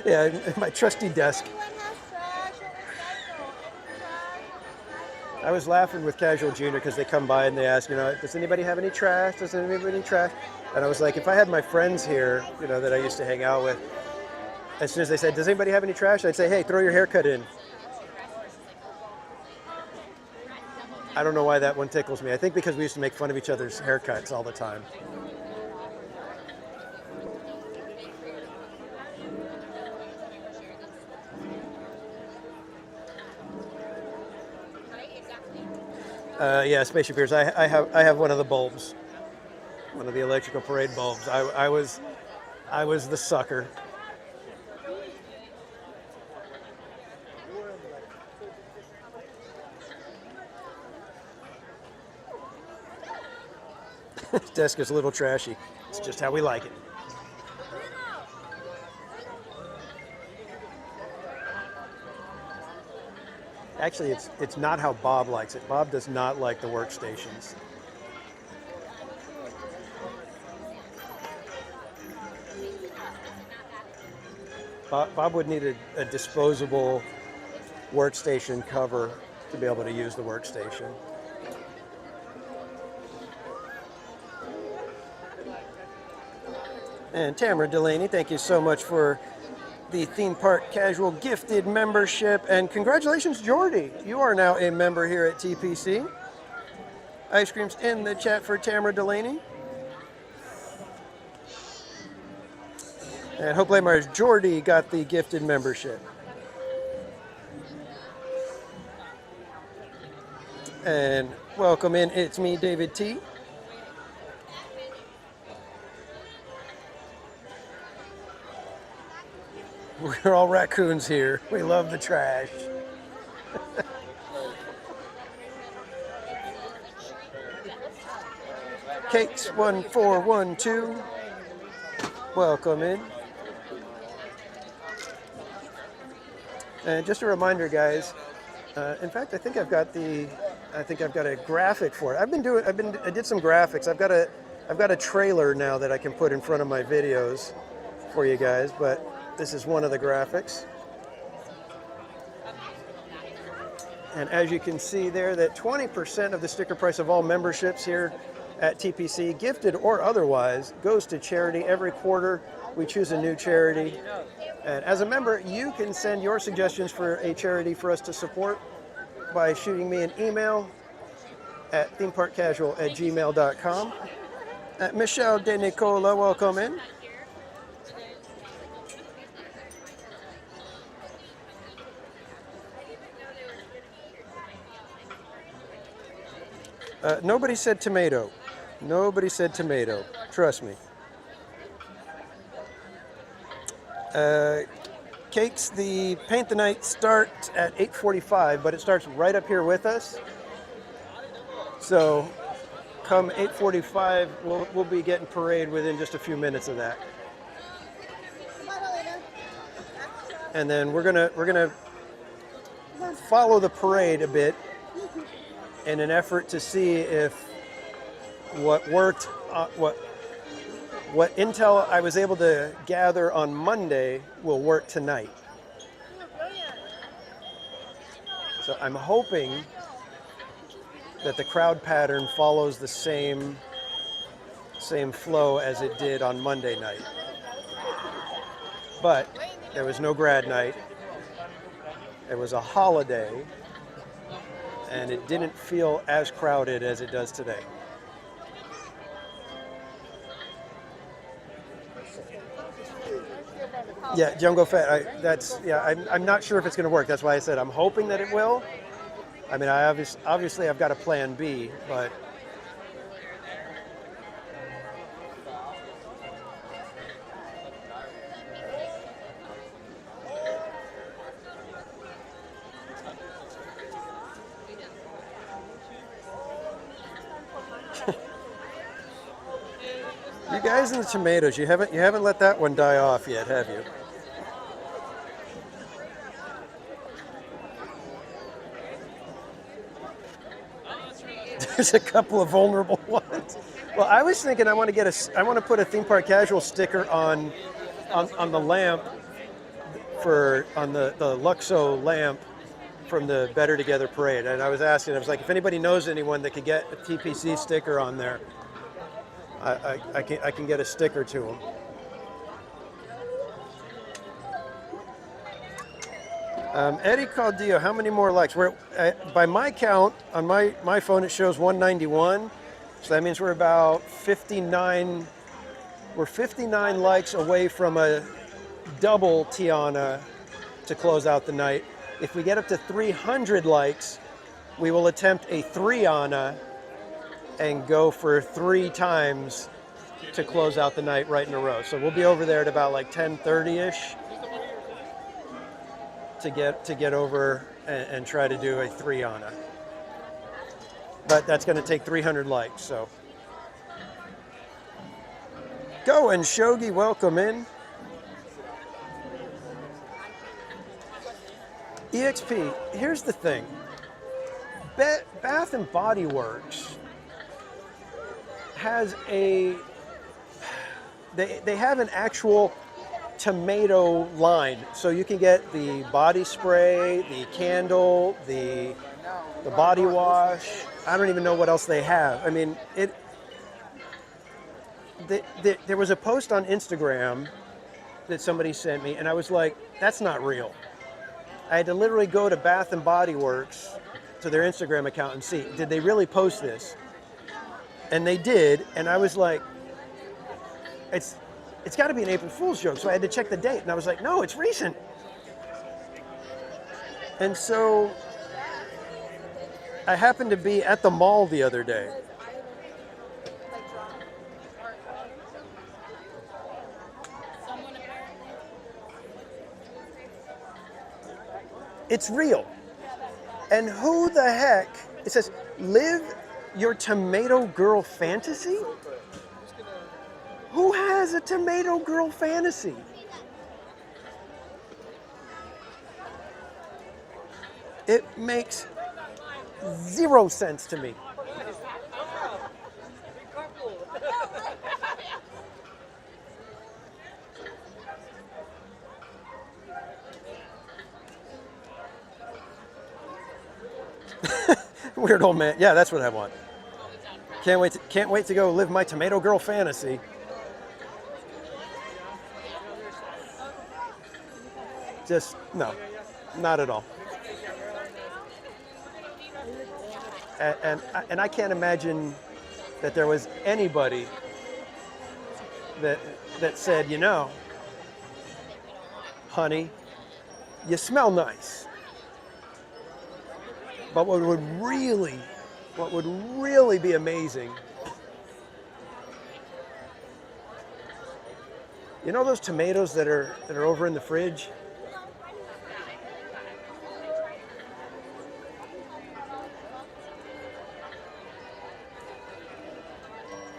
Yeah, my trusty desk. I was laughing with Casual Junior because they come by and they ask, does anybody have any trash? Does anybody have any trash? And I was like, if I had my friends here, that I used to hang out with, as soon as they said, does anybody have any trash? I'd say, hey, throw your haircut in. I don't know why that one tickles me. I think because we used to make fun of each other's haircuts all the time. Yeah, Spaceship Ears. I have one of the bulbs, one of the electrical parade bulbs. I was the sucker. This desk is a little trashy. It's just how we like it. Actually, it's not how Bob likes it. Bob does not like the workstations. Bob would need a disposable workstation cover to be able to use the workstation. And Tamara Delaney, thank you so much for the Theme Park Casual gifted membership, and congratulations, Jordy. You are now a member here at TPC. Ice cream's in the chat for Tamara Delaney. And Hope Lamars, Jordy got the gifted membership. And welcome in, it's me, David T. We're all raccoons here. We love the trash. Cakes 1412. Welcome in. And just a reminder, guys. In fact, I think I've got a graphic for it. I did some graphics. I've got a trailer now that I can put in front of my videos for you guys, but this is one of the graphics. And as you can see there, that 20% of the sticker price of all memberships here at TPC, gifted or otherwise, goes to charity. Every quarter, we choose a new charity. And as a member, you can send your suggestions for a charity for us to support by shooting me an email at themeparkcasual@gmail.com. Michelle De Nicola, welcome in. Nobody said tomato. Nobody said tomato. Trust me. Cakes, the Paint the Night starts at 8:45, but it starts right up here with us. So come 8:45, we'll be getting parade within just a few minutes of that. And then we're gonna follow the parade a bit in an effort to see if what worked, what intel I was able to gather on Monday will work tonight. So I'm hoping that the crowd pattern follows the same flow as it did on Monday night. But there was no grad night. It was a holiday, and it didn't feel as crowded as it does today. Yeah, Jungle Fett. I'm not sure if it's going to work. That's why I said I'm hoping that it will. I mean, obviously I've got a plan B, but you guys in the tomatoes, you haven't let that one die off yet, have you? There's a couple of vulnerable ones. Well, I was thinking I want to put a theme park casual sticker on the lamp on the Luxo lamp from the Better Together parade. And I was like, if anybody knows anyone that could get a TPC sticker on there, I can get a sticker to them. Eddie Caudillo, how many more likes? By my count, on my phone, it shows 191. So that means we're about 59. We're 59 likes away from a double Tiana to close out the night. If we get up to 300 likes, we will attempt a 3-ana and go for 3 times to close out the night right in a row. So we'll be over there at about like 10:30ish. To get over and try to do a 3-ana. But that's going to take 300 likes, so. Go and Shogi, welcome in. EXP, here's the thing. Bath and Body Works has they have an actual tomato line, so you can get the body spray, the candle, the body wash. I don't even know what else they have. I mean, there was a post on Instagram that somebody sent me, and I was like, that's not real. I had to literally go to Bath and Body Works, to their Instagram account, and see, did they really post this? And they did, and I was like, it's got to be an April Fool's joke. So I had to check the date, and I was like, no, it's recent. And so I happened to be at the mall the other day. It's real. And who the heck, it says, live your tomato girl fantasy? Who has a tomato girl fantasy? It makes 0 sense to me. Weird old man. Yeah, that's what I want. Can't wait to go live my tomato girl fantasy. Just, no, not at all. And I can't imagine that there was anybody that said, you know, honey, you smell nice. But what would really what would really be amazing, you know those tomatoes that are over in the fridge?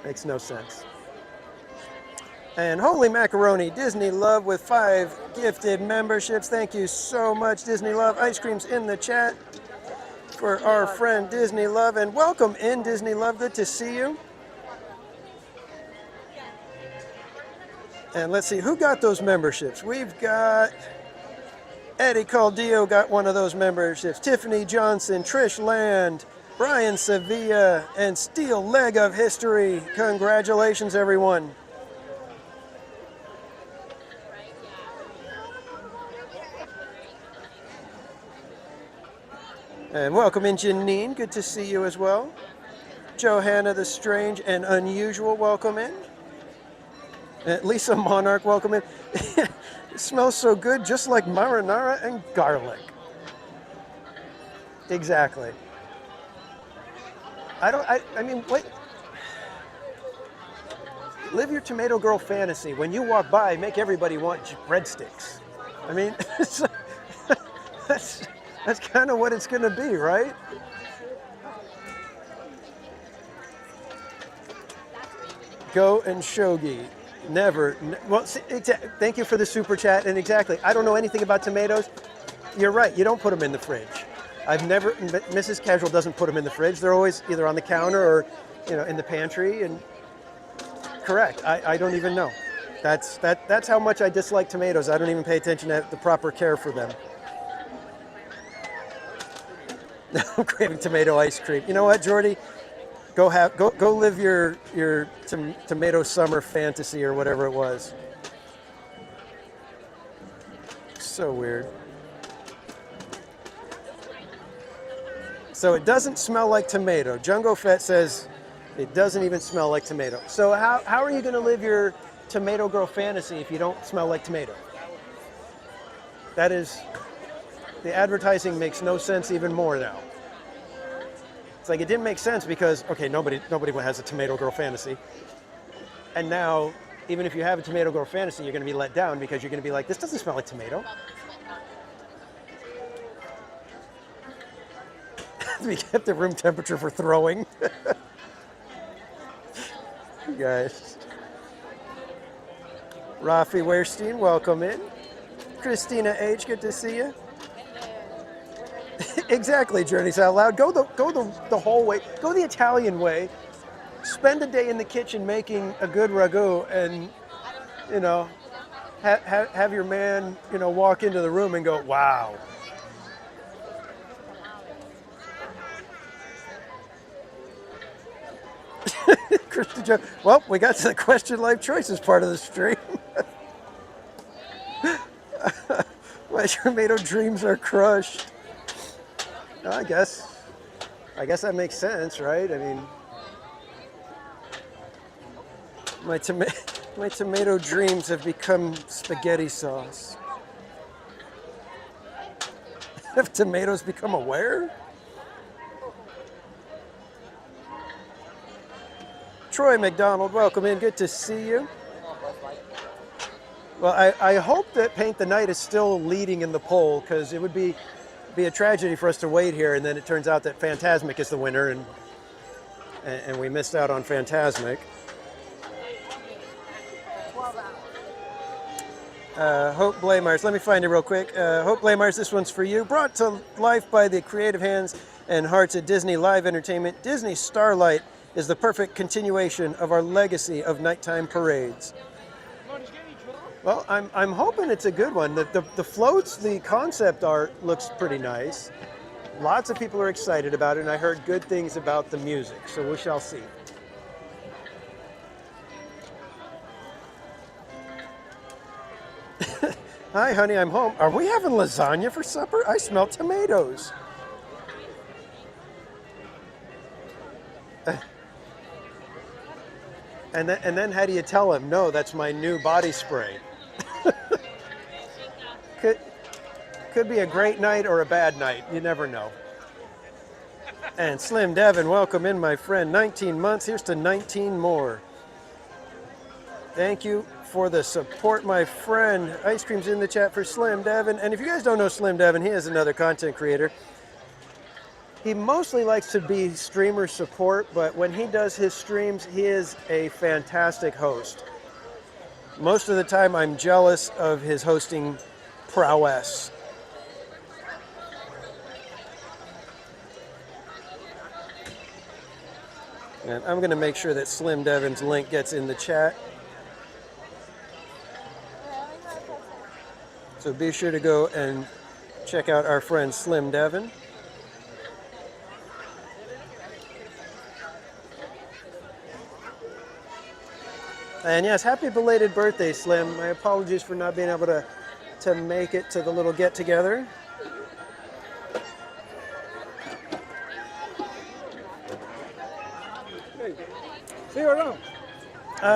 Makes no sense. And holy macaroni, Disney Love with 5 gifted memberships. Thank you so much, Disney Love. Ice cream's in the chat for our friend Disney Love. And welcome in, Disney Love. Good to see you. And let's see, who got those memberships? We've got Eddie Caldio got one of those memberships. Tiffany Johnson, Trish Land, Brian Sevilla, and Steel Leg of History. Congratulations, everyone. And welcome in, Janine. Good to see you as well. Johanna the Strange and Unusual, welcome in. And Lisa Monarch, welcome in. It smells so good, just like marinara and garlic. Exactly. I mean, wait. Live your tomato girl fantasy. When you walk by, make everybody want breadsticks. I mean, that's kind of what it's going to be, right? Go and shogi. Never. Well, see, thank you for the super chat. And exactly, I don't know anything about tomatoes. You're right. You don't put them in the fridge. I've never. Mrs. Casual doesn't put them in the fridge. They're always either on the counter or, in the pantry. And correct. I don't even know. That's how much I dislike tomatoes. I don't even pay attention to the proper care for them. I'm craving tomato ice cream. You know what, Jordy? Go live your tomato summer fantasy or whatever it was. So weird. So it doesn't smell like tomato. Jungo Fett says it doesn't even smell like tomato. So how are you going to live your tomato girl fantasy if you don't smell like tomato? That is, the advertising makes no sense even more now. It's like it didn't make sense because, okay, nobody has a tomato girl fantasy. And now, even if you have a tomato girl fantasy, you're going to be let down because you're going to be like, this doesn't smell like tomato. We kept the room temperature for throwing. You guys. Rafi Weirstein, welcome in. Christina H, good to see you. Exactly, Journeys Out Loud. Go the whole way. Go the Italian way. Spend a day in the kitchen making a good ragu, and have your man walk into the room and go, wow. Krista Jo, well, we got to the question life choices part of the stream. My tomato dreams are crushed. I guess that makes sense, right? I mean, my tomato dreams have become spaghetti sauce. Have tomatoes become aware? Troy McDonald, welcome in. Good to see you. Well, I hope that Paint the Night is still leading in the poll, because it would be a tragedy for us to wait here and then it turns out that Fantasmic is the winner and we missed out on Fantasmic. Hope Blamires, let me find it real quick. Hope Blamires, this one's for you. Brought to life by the creative hands and hearts of Disney Live Entertainment, Disney Starlight is the perfect continuation of our legacy of nighttime parades. Well, I'm hoping it's a good one. The floats, the concept art looks pretty nice. Lots of people are excited about it, and I heard good things about the music, so we shall see. Hi, honey, I'm home. Are we having lasagna for supper? I smell tomatoes. And then how do you tell him, no, that's my new body spray? Could be a great night or a bad night. You never know. And Slim Devin, welcome in, my friend. 19 months. Here's to 19 more. Thank you for the support, my friend. Ice cream's in the chat for Slim Devin. And if you guys don't know Slim Devin, he is another content creator. He mostly likes to be streamer support, but when he does his streams, he is a fantastic host. Most of the time, I'm jealous of his hosting prowess. And I'm going to make sure that Slim Devin's link gets in the chat. So be sure to go and check out our friend Slim Devin. And yes, happy belated birthday, Slim. My apologies for not being able to make it to the little get-together. See you around.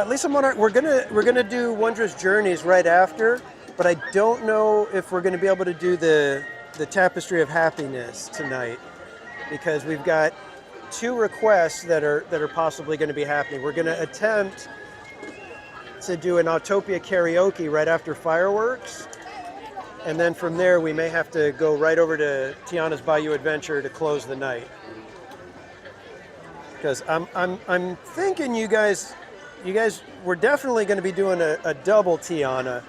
Lisa Monarch, we're gonna do Wondrous Journeys right after, but I don't know if we're gonna be able to do the Tapestry of Happiness tonight because we've got 2 requests that are possibly going to be happening. We're gonna attempt to do an Autopia karaoke right after fireworks, and then from there we may have to go right over to Tiana's Bayou Adventure to close the night. Because I'm thinking you guys, we're definitely going to be doing a double Tiana,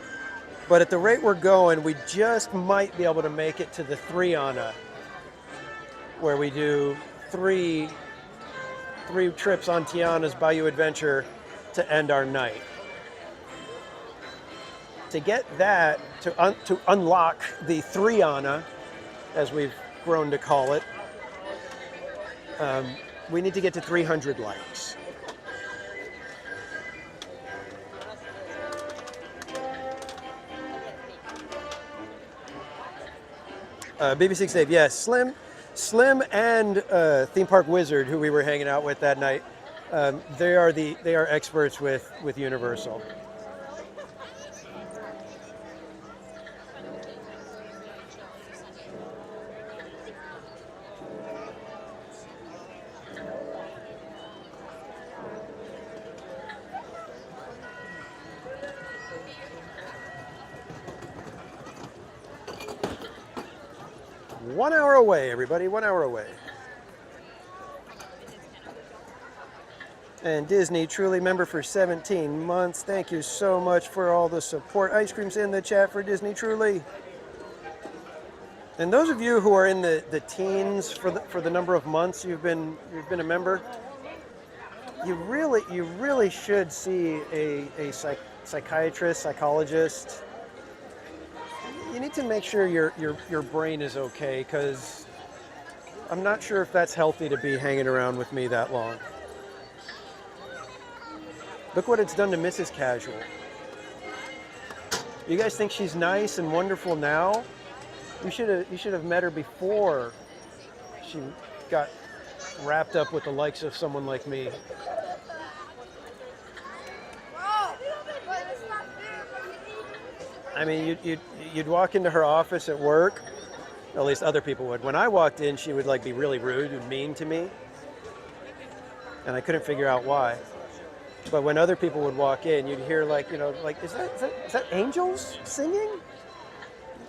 but at the rate we're going, we just might be able to make it to the 3-ana, where we do three trips on Tiana's Bayou Adventure to end our night. To get that, to unlock the 3-ana, as we've grown to call it, we need to get to 300 likes. BBC Dave, yes, Slim and Theme Park Wizard, who we were hanging out with that night, they are experts with Universal. One hour away, everybody, 1 hour away. And Disney, truly member for 17 months. Thank you so much for all the support. Ice cream's in the chat for Disney, truly. And those of you who are in the teens for the number of months you've been a member, you really should see a psychiatrist, psychologist. You need to make sure your brain is okay, because I'm not sure if that's healthy to be hanging around with me that long. Look what it's done to Mrs. Casual. You guys think she's nice and wonderful now? You should have met her before she got wrapped up with the likes of someone like me. I mean, you'd walk into her office at work, at least other people would. When I walked in, she would like be really rude and mean to me, and I couldn't figure out why. But when other people would walk in, you'd hear like, is that angels singing?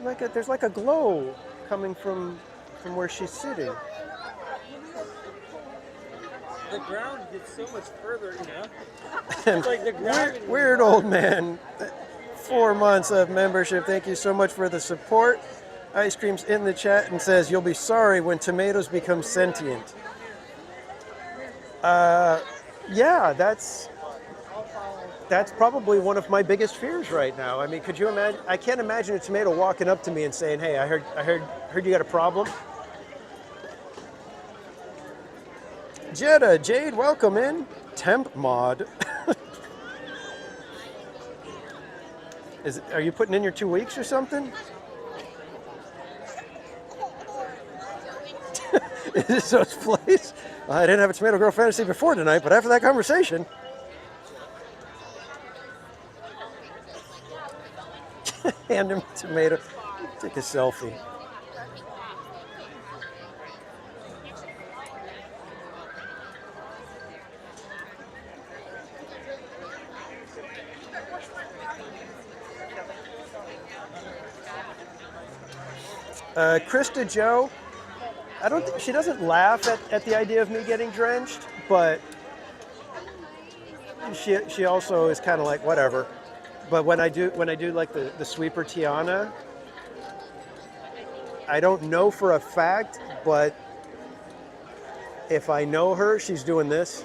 There's like a glow coming from where she's sitting. The ground gets so much further, It's like the ground. Weird old man. 4 months of membership. Thank you so much for the support. Ice cream's in the chat and says, you'll be sorry when tomatoes become sentient. Yeah, that's probably one of my biggest fears right now. I mean, could you imagine? I can't imagine a tomato walking up to me and saying, hey, I heard you got a problem. Jade, welcome in. Temp mod. Are you putting in your 2 weeks or something? Is this those plays? I didn't have a Tomato Girl fantasy before tonight, but after that conversation. Hand him a tomato. Take a selfie. Krista Joe, I don't think she doesn't laugh at the idea of me getting drenched, but she also is kind of like whatever. But when I do like the sweeper Tiana, I don't know for a fact, but if I know her, she's doing this.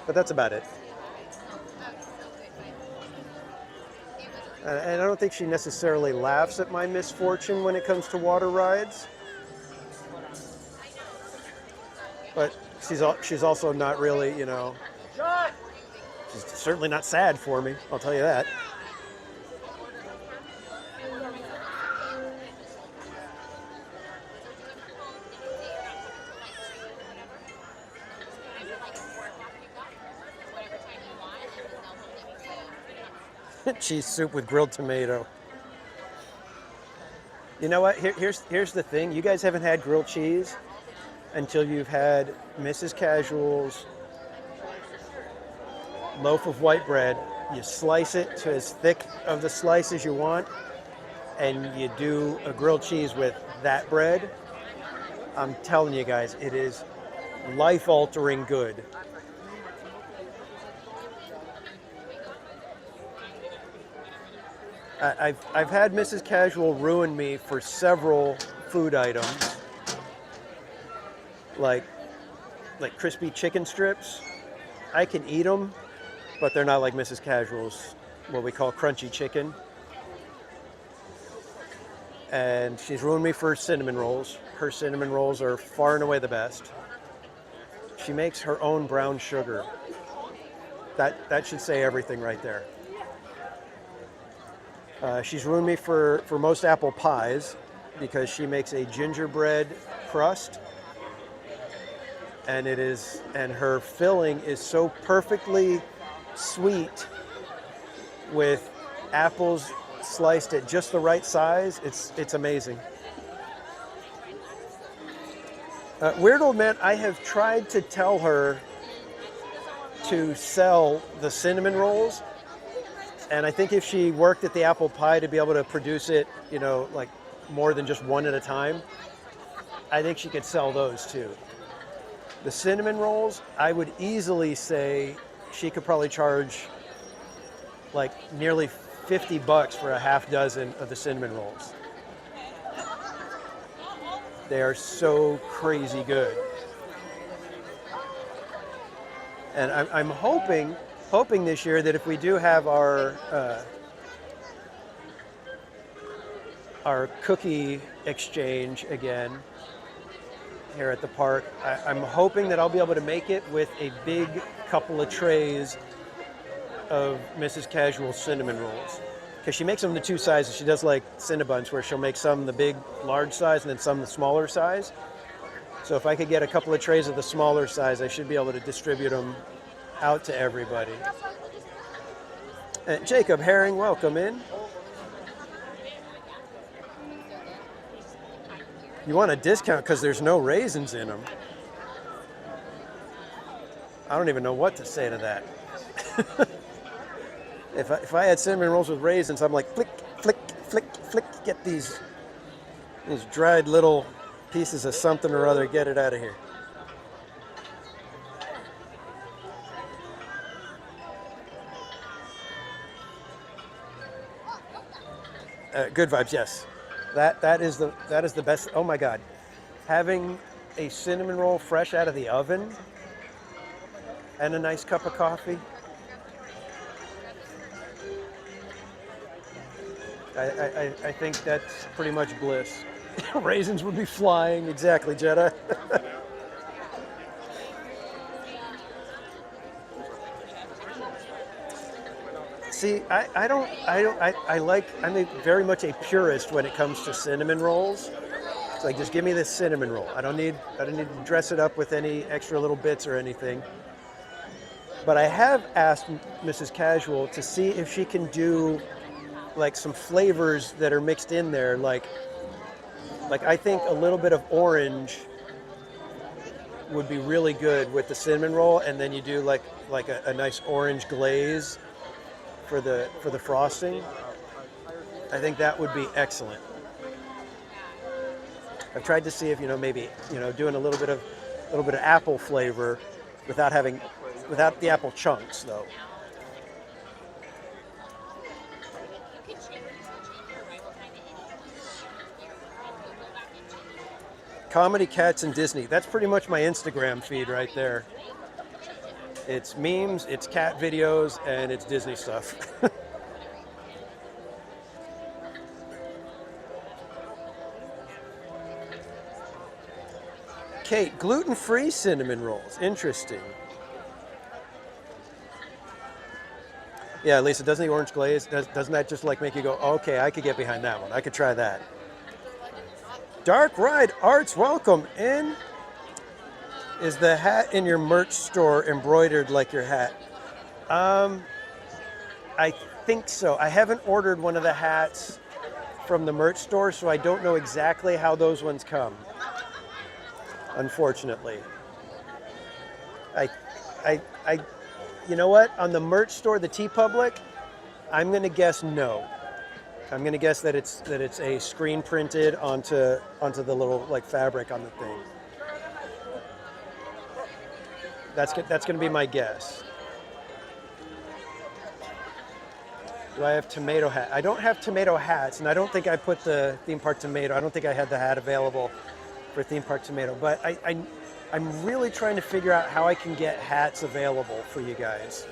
But that's about it. And I don't think she necessarily laughs at my misfortune when it comes to water rides. But she's also not really, you know, she's certainly not sad for me, I'll tell you that. Cheese soup with grilled tomato. You know what? Here's the thing. You guys haven't had grilled cheese until you've had Mrs. Casual's loaf of white bread. You slice it to as thick of the slice as you want, and you do a grilled cheese with that bread. I'm telling you guys, it is life-altering good. I've had Mrs. Casual ruin me for several food items, like crispy chicken strips. I can eat them, but they're not like Mrs. Casual's, what we call crunchy chicken. And she's ruined me for cinnamon rolls. Her cinnamon rolls are far and away the best. She makes her own brown sugar. That should say everything right there. She's ruined me for most apple pies because she makes a gingerbread crust, and her filling is so perfectly sweet with apples sliced at just the right size. It's amazing. Weird Old Man, I have tried to tell her to sell the cinnamon rolls. And I think if she worked at the apple pie to be able to produce it, you know, like more than just one at a time, I think she could sell those too. The cinnamon rolls, I would easily say she could probably charge like nearly $50 for a half dozen of the cinnamon rolls. They are so crazy good. And I'm hoping this year that if we do have our cookie exchange again here at the park, I'm hoping that I'll be able to make it with a big couple of trays of Mrs. Casual cinnamon rolls. Because she makes them the two sizes. She does like Cinnabons, where she'll make some the big, large size and then some the smaller size. So if I could get a couple of trays of the smaller size, I should be able to distribute them out to everybody. Jacob Herring, welcome in. You want a discount because there's no raisins in them. I don't even know what to say to that. If I had cinnamon rolls with raisins, I'm like, flick, flick, flick, flick, get these dried little pieces of something or other, get it out of here. Good vibes, yes. That is the best. Oh my God, having a cinnamon roll fresh out of the oven and a nice cup of coffee. I think that's pretty much bliss. Raisins would be flying, exactly, Jetta. See, I'm very much a purist when it comes to cinnamon rolls. It's like, just give me this cinnamon roll. I don't need to dress it up with any extra little bits or anything. But I have asked Mrs. Casual to see if she can do like some flavors that are mixed in there, like I think a little bit of orange would be really good with the cinnamon roll, and then you do like a nice orange glaze for the frosting. I think that would be excellent. I've tried to see if maybe doing a little bit of apple flavor without the apple chunks though. Comedy, cats, and Disney. That's pretty much my Instagram feed right there. It's memes, it's cat videos, and it's Disney stuff. Kate, gluten-free cinnamon rolls. Interesting. Yeah, Lisa, doesn't the orange glaze, doesn't that just like make you go, okay, I could get behind that one. I could try that. Dark Ride Arts, welcome in. Is the hat in your merch store embroidered like your hat? I think so. I haven't ordered one of the hats from the merch store, so I don't know exactly how those ones come. Unfortunately. You know what? On the merch store, the TeePublic, I'm gonna guess no. I'm gonna guess that it's a screen printed onto the little like fabric on the thing. That's gonna be my guess. Do I have tomato hat? I don't have tomato hats, and I don't think I put the theme park tomato. I don't think I had the hat available for theme park tomato, but I'm really trying to figure out how I can get hats available for you guys.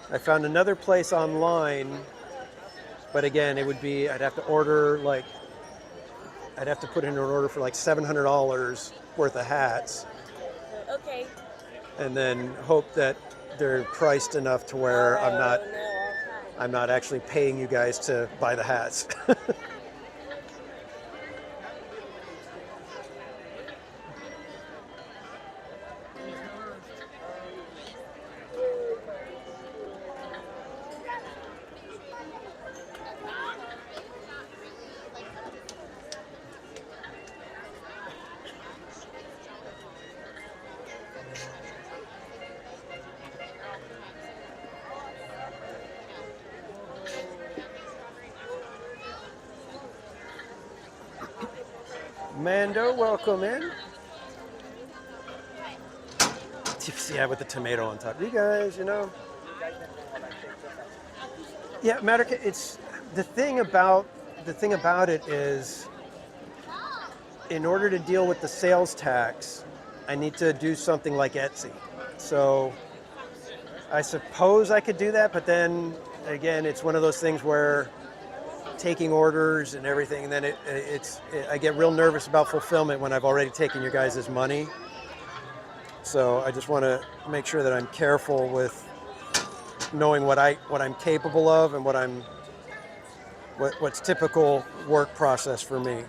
I found another place online, but again, I'd have to order I'd have to put in an order for like $700 worth of hats. Okay. And then hope that they're priced enough to where I'm not actually paying you guys to buy the hats. Mando, welcome in. Yeah, with the tomato on top. You guys, Yeah, it's the thing about it is, in order to deal with the sales tax, I need to do something like Etsy. So I suppose I could do that, but then again, it's one of those things where taking orders and everything, and then I get real nervous about fulfillment when I've already taken your guys' money. So I just want to make sure that I'm careful with knowing what I'm capable of and what's typical work process for me.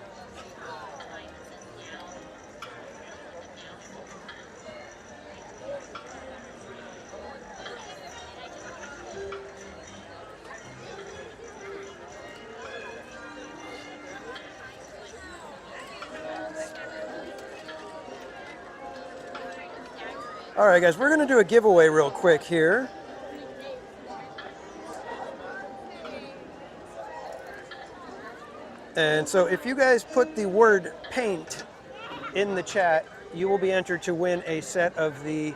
All right, guys, we're going to do a giveaway real quick here. And so if you guys put the word paint in the chat, you will be entered to win a set of the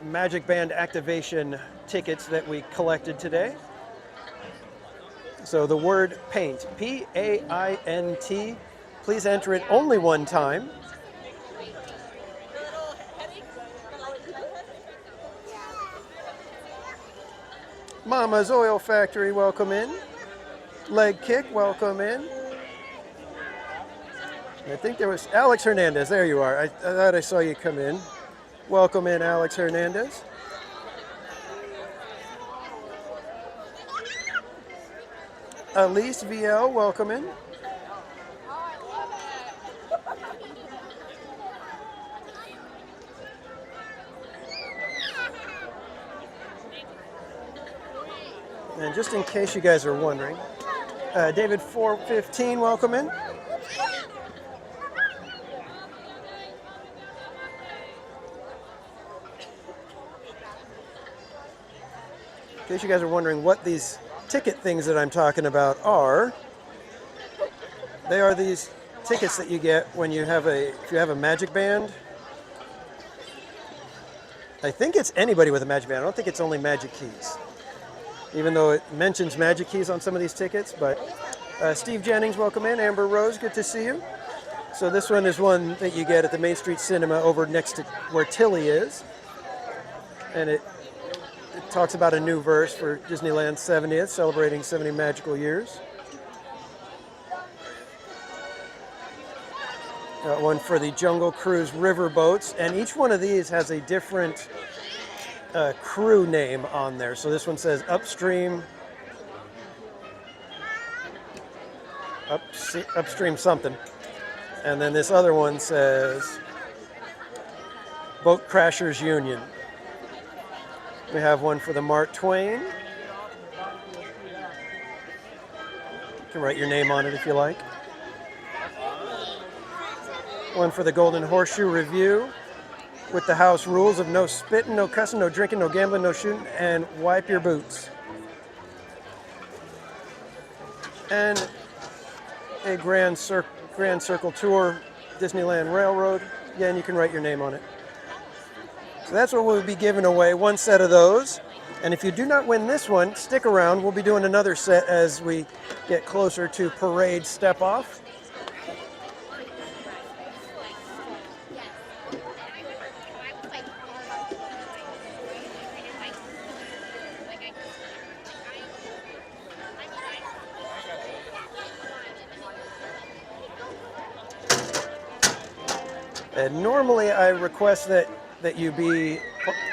Magic Band activation tickets that we collected today. So the word paint, P-A-I-N-T, please enter it only one time. Mama's Oil Factory, welcome in. Leg Kick, welcome in. I think there was Alex Hernandez. There you are. I thought I saw you come in. Welcome in, Alex Hernandez. Elise VL, welcome in. And just in case you guys are wondering, David 415, welcome in. case you guys are wondering what these ticket things that I'm talking about are, they are these tickets that you get when you have if you have a magic band. I think it's anybody with a magic band. I don't think it's only Magic Keys, even though it mentions Magic Keys on some of these tickets. But Steve Jennings, welcome in. Amber Rose, good to see you. So this one is one that you get at the Main Street Cinema over next to where Tilly is. And it talks about a new verse for Disneyland's 70th, celebrating 70 magical years. Got one for the Jungle Cruise river boats, and each one of these has a different crew name on there. So this one says Upstream, Upstream something, and then this other one says Boat Crashers Union. We have one for the Mark Twain. You can write your name on it if you like. One for the Golden Horseshoe Review with the house rules of no spitting, no cussing, no drinking, no gambling, no shooting, and wipe your boots. And a Grand Circle Tour Disneyland Railroad. Again, you can write your name on it. So that's what we'll be giving away, one set of those. And if you do not win this one, stick around. We'll be doing another set as we get closer to Parade Step Off. And normally I request that you be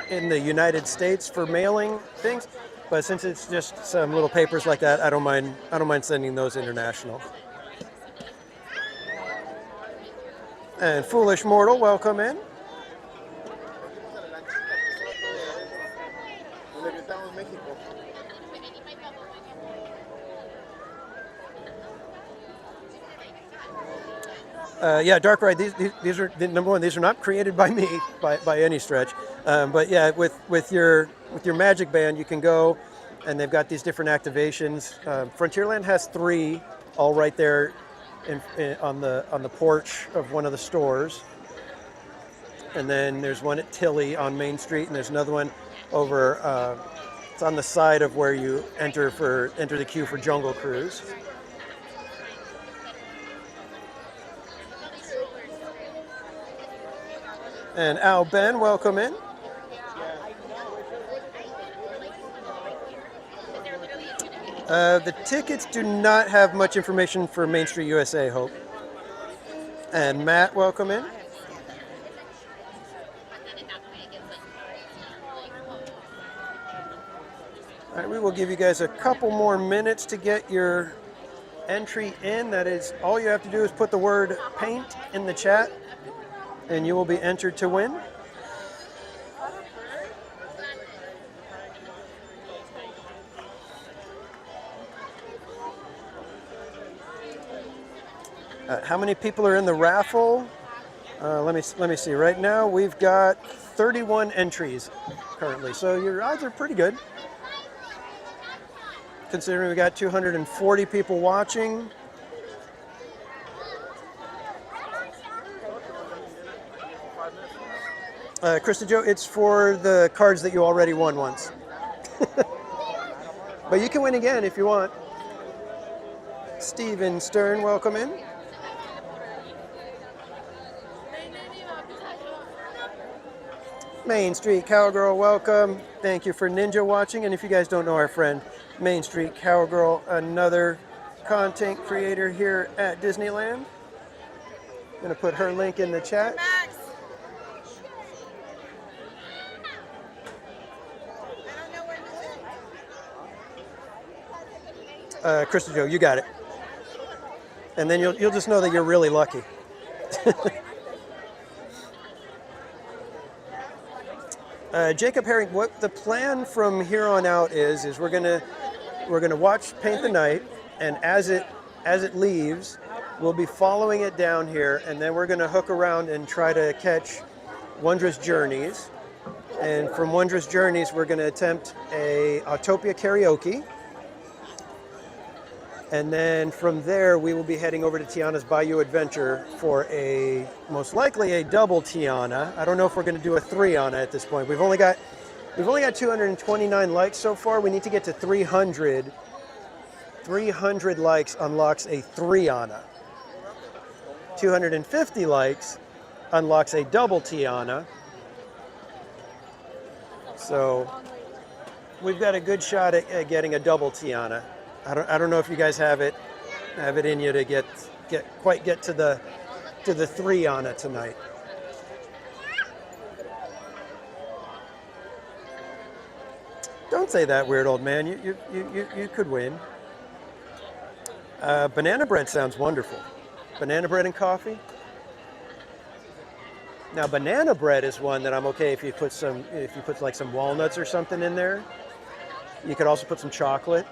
in the United States for mailing things, but since it's just some little papers like that, I don't mind sending those international. And Foolish Mortal, welcome in. Yeah, Dark Ride. These are number one. These are not created by me by any stretch. But yeah, with your Magic Band, you can go, and they've got these different activations. Frontierland has 3, all right there, on the porch of one of the stores. And then there's one at Tilly on Main Street, and there's another one over. It's on the side of where you enter the queue for Jungle Cruise. And Al Ben, welcome in. The tickets do not have much information for Main Street USA, Hope. And Matt, welcome in. All right, we will give you guys a couple more minutes to get your entry in. That is, all you have to do is put the word paint in the chat, and you will be entered to win. How many people are in the raffle? Let me see. Right now we've got 31 entries currently, so your odds are pretty good, considering we got 240 people watching. Krista Joe, it's for the cards that you already won once. But you can win again if you want. Steven Stern, welcome in. Main Street Cowgirl, welcome. Thank you for Ninja watching. And if you guys don't know our friend, Main Street Cowgirl, another content creator here at Disneyland. I'm going to put her link in the chat. Krista Joe, you got it. And then you'll just know that you're really lucky. Jacob Herring, what the plan from here on out is we're gonna watch Paint the Night, and as it leaves, we'll be following it down here, and then we're gonna hook around and try to catch Wondrous Journeys, And from Wondrous Journeys, we're going to attempt a Autopia karaoke. And then from there, we will be heading over to Tiana's Bayou Adventure for a, most likely a double Tiana. I don't know if we're going to do a 3-ana at this point. We've only got 229 likes so far. We need to get to 300. 300 likes unlocks a 3-ana. 250 likes unlocks a double Tiana. So we've got a good shot at getting a double Tiana. I don't know if you guys have it in you to get to the 3-ana tonight. Don't say that, weird old man. You could win. Banana bread sounds wonderful. Banana bread and coffee. Now, banana bread is one that I'm okay if you put like some walnuts or something in there. You could also put some chocolate.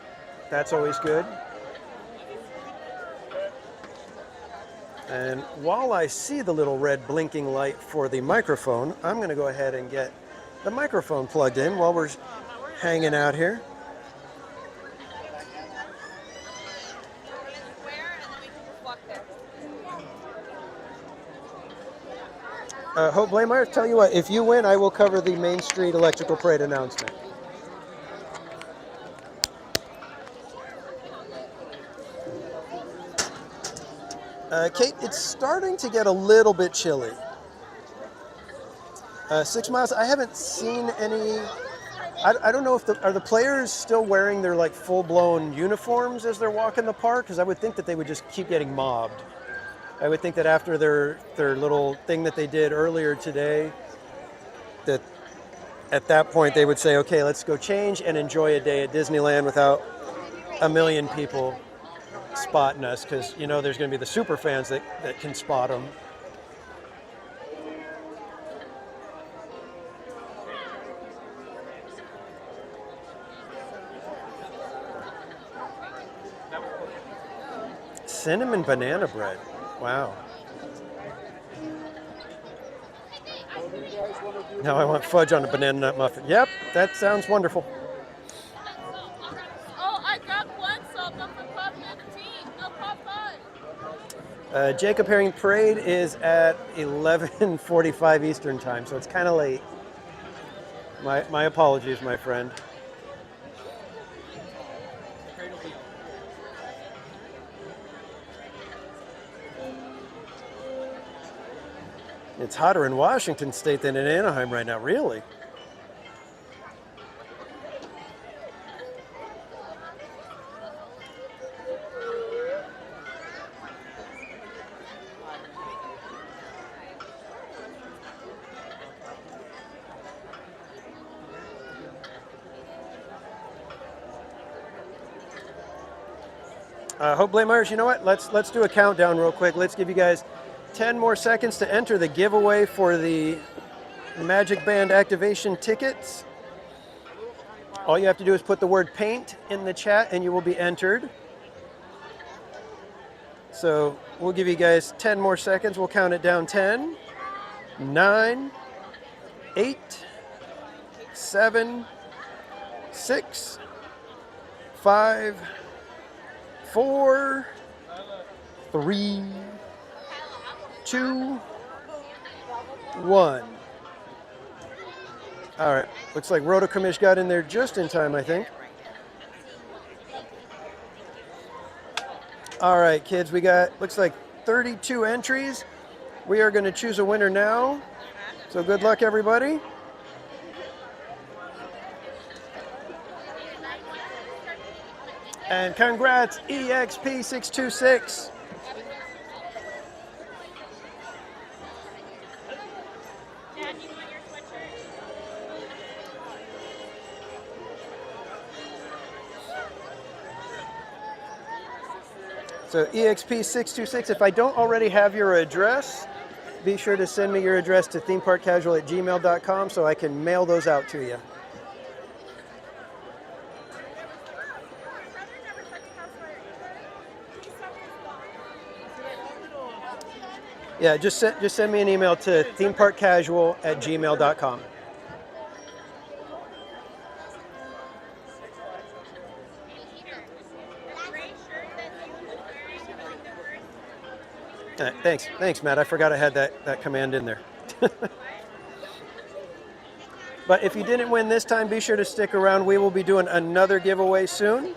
That's always good. And while I see the little red blinking light for the microphone, I'm going to go ahead and get the microphone plugged in while we're hanging out here. Hope Blameyer, tell you what, if you win, I will cover the Main Street Electrical Parade announcement. Kate, it's starting to get a little bit chilly. 6 miles, I haven't seen any, I don't know if are the players still wearing their like full-blown uniforms as they're walking the park? Because I would think that they would just keep getting mobbed. I would think that after their little thing that they did earlier today, that at that point they would say, okay, let's go change and enjoy a day at Disneyland without a million people spotting us, because you know there's going to be the super fans that can spot them. Cinnamon banana bread. Wow. Now I want fudge on a banana nut muffin. Yep, that sounds wonderful. Oh, I grabbed one, so I'm not for Club 15. No, Club 5. Jacob Herring Parade is at 11:45 Eastern time, so it's kind of late. My apologies, my friend. It's hotter in Washington State than in Anaheim right now, really. Hope Blameyers, you know what? Let's do a countdown real quick. Let's give you guys 10 more seconds to enter the giveaway for the Magic Band activation tickets. All you have to do is put the word paint in the chat and you will be entered. So we'll give you guys 10 more seconds. We'll count it down. 10, 9, 8, 7, 6, 5, 4, 3, 2, 1. All right, looks like Roto Commish got in there just in time, I think. All right, kids, we got, looks like 32 entries. We are going to choose a winner now. So good luck, everybody. And congrats, EXP626. So EXP626, if I don't already have your address, be sure to send me your address to themeparkcasual@gmail.com so I can mail those out to you. Yeah, just send me an email to themeparkcasual@gmail.com. Thanks, Matt. I forgot I had that command in there. But if you didn't win this time, be sure to stick around. We will be doing another giveaway soon.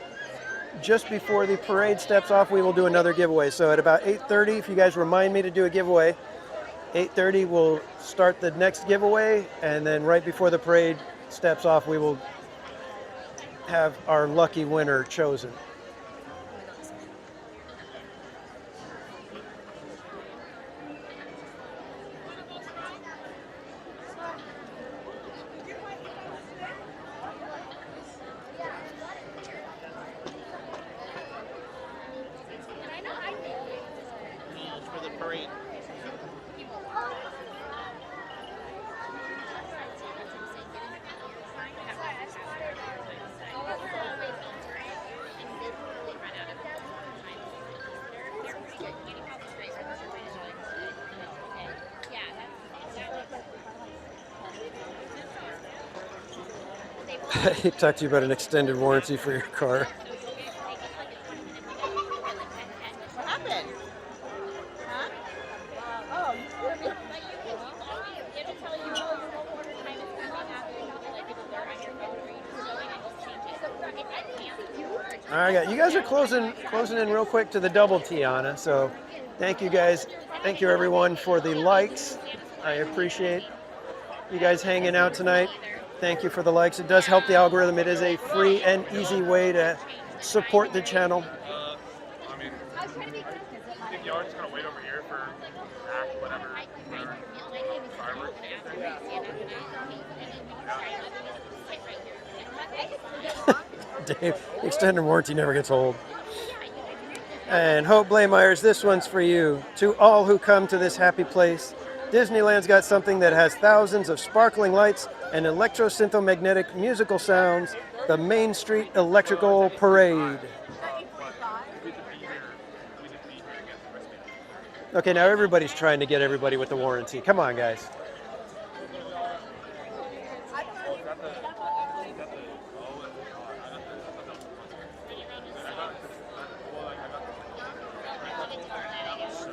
Just before the parade steps off, we will do another giveaway. So at about 8:30, if you guys remind me to do a giveaway, 8:30 we'll start the next giveaway, and then right before the parade steps off, we will have our lucky winner chosen. For the parade. He talked to you about an extended warranty for your car. What happened? Huh? Oh, you told me. It'll tell you your order time is coming up, and like it'll start on your phone, or you just go in and just change it. All right, you guys are closing in real quick to the double T, Anna. So thank you guys. Thank you everyone for the likes. I appreciate you guys hanging out tonight. Thank you for the likes. It does help the algorithm. It is a free and easy way to support the channel. I mean, if you are just gonna wait over here for act whatever for fireworks. Dave, extended warranty never gets old. And Hope Blaemeyers, this one's for you. To all who come to this happy place, Disneyland's got something that has thousands of sparkling lights and electro-syntho-magnetic musical sounds, the Main Street Electrical Parade. Okay, now everybody's trying to get everybody with the warranty. Come on, guys.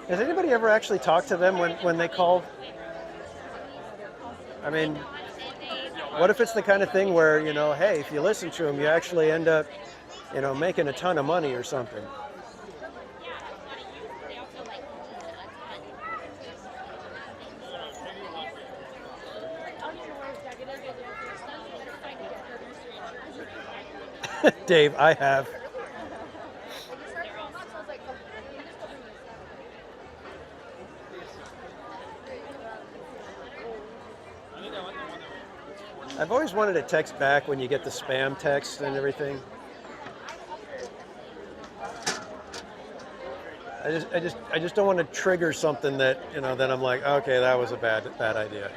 Has anybody ever actually talked to them when they call? I mean, what if it's the kind of thing where, you know, hey, if you listen to them, you actually end up, you know, making a ton of money or something? Dave, I have. I've always wanted to text back when you get the spam text and everything. I just don't want to trigger something that, you know, then I'm like, okay, that was a bad idea.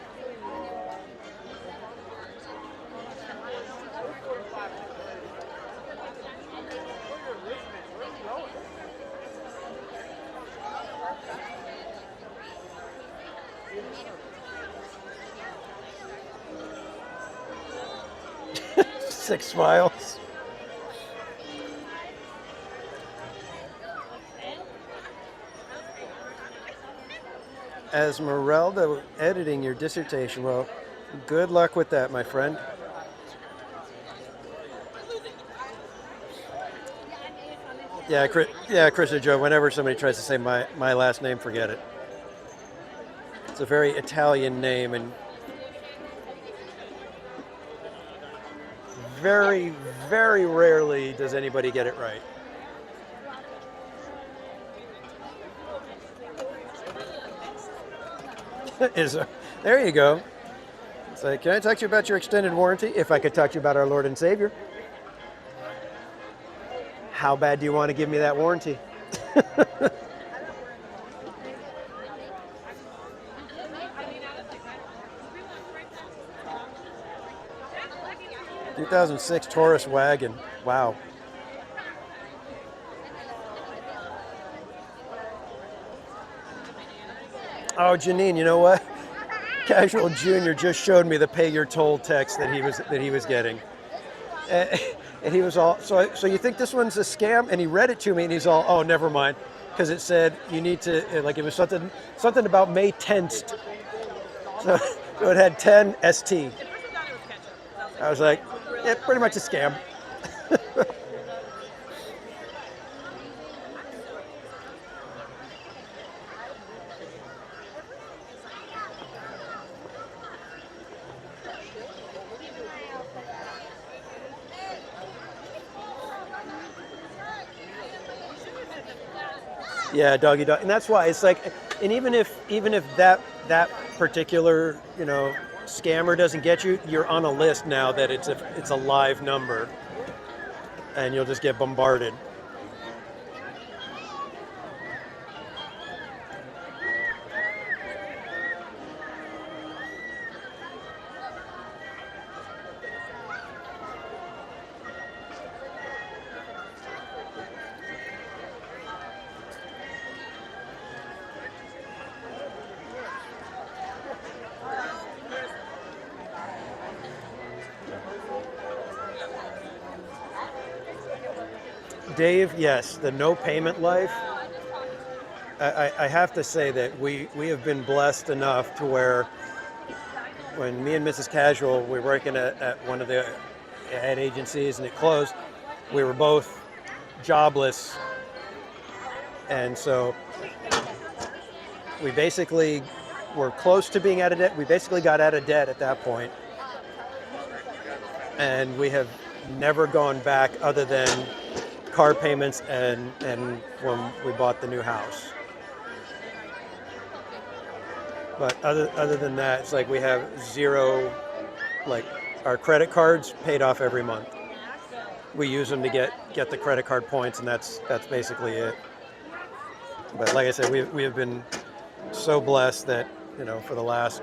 Six smiles. Esmeralda, editing your dissertation. Well, good luck with that, my friend. Yeah, Chris and Joe, whenever somebody tries to say my last name, forget it. It's a very Italian name, and very, very rarely does anybody get it right. There you go. It's like, can I talk to you about your extended warranty? If I could talk to you about our Lord and Savior. How bad do you want to give me that warranty? 2006 Taurus wagon. Wow. Oh, Janine, you know what? Casual Junior just showed me the pay your toll text that he was getting, and he was all so you think this one's a scam? And he read it to me, and he's all, oh, never mind. because it said you need to, like it was something about May 10th. So it had 10 ST. I was like, yeah, pretty much a scam. Yeah, doggy dog, and that's why it's like, and even if that particular scammer doesn't get you, you're on a list now that it's a live number, and you'll just get bombarded. Dave, yes, the no payment life. I have to say that we have been blessed enough to where when me and Mrs. Casual were working at one of the ad agencies and it closed, we were both jobless. And so we basically were close to being out of debt. We basically got out of debt at that point. And we have never gone back other than car payments and when we bought the new house. But other than that, it's like we have zero, like our credit cards paid off every month. We use them to get the credit card points, and that's basically it. But like I said, we have been so blessed that, for the last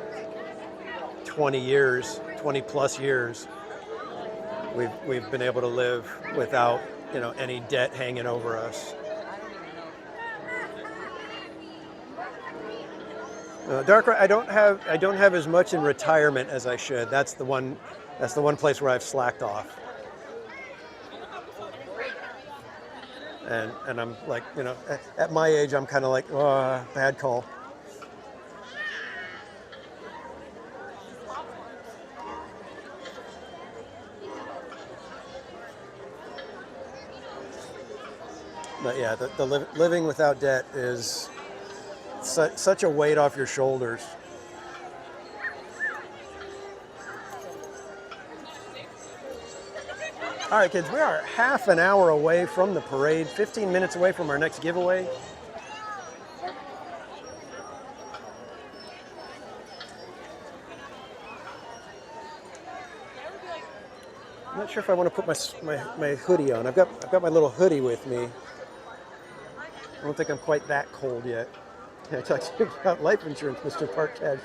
20 plus years, we've been able to live without any debt hanging over us. Dark, I don't have as much in retirement as I should. That's the one place where I've slacked off. And I'm like, at my age, I'm kind of like, oh, bad call. But yeah, the living without debt is such a weight off your shoulders. All right, kids, we are half an hour away from the parade, 15 minutes away from our next giveaway. I'm not sure if I want to put my hoodie on. I've got my little hoodie with me. I don't think I'm quite that cold yet. Can I talk to you about life insurance, Mr. Park Casual?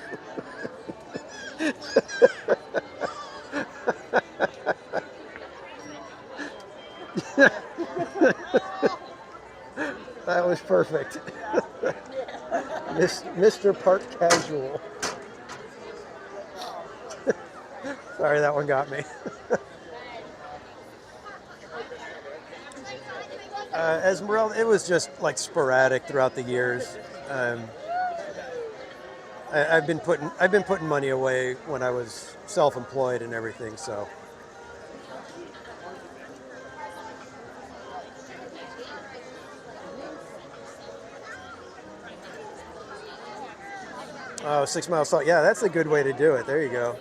That was perfect. Mr. Park Casual. Sorry, that one got me. Esmeralda, it was just like sporadic throughout the years. I've been putting money away when I was self-employed and everything. So. Oh, 6 Mile Salt. Yeah, that's a good way to do it. There you go.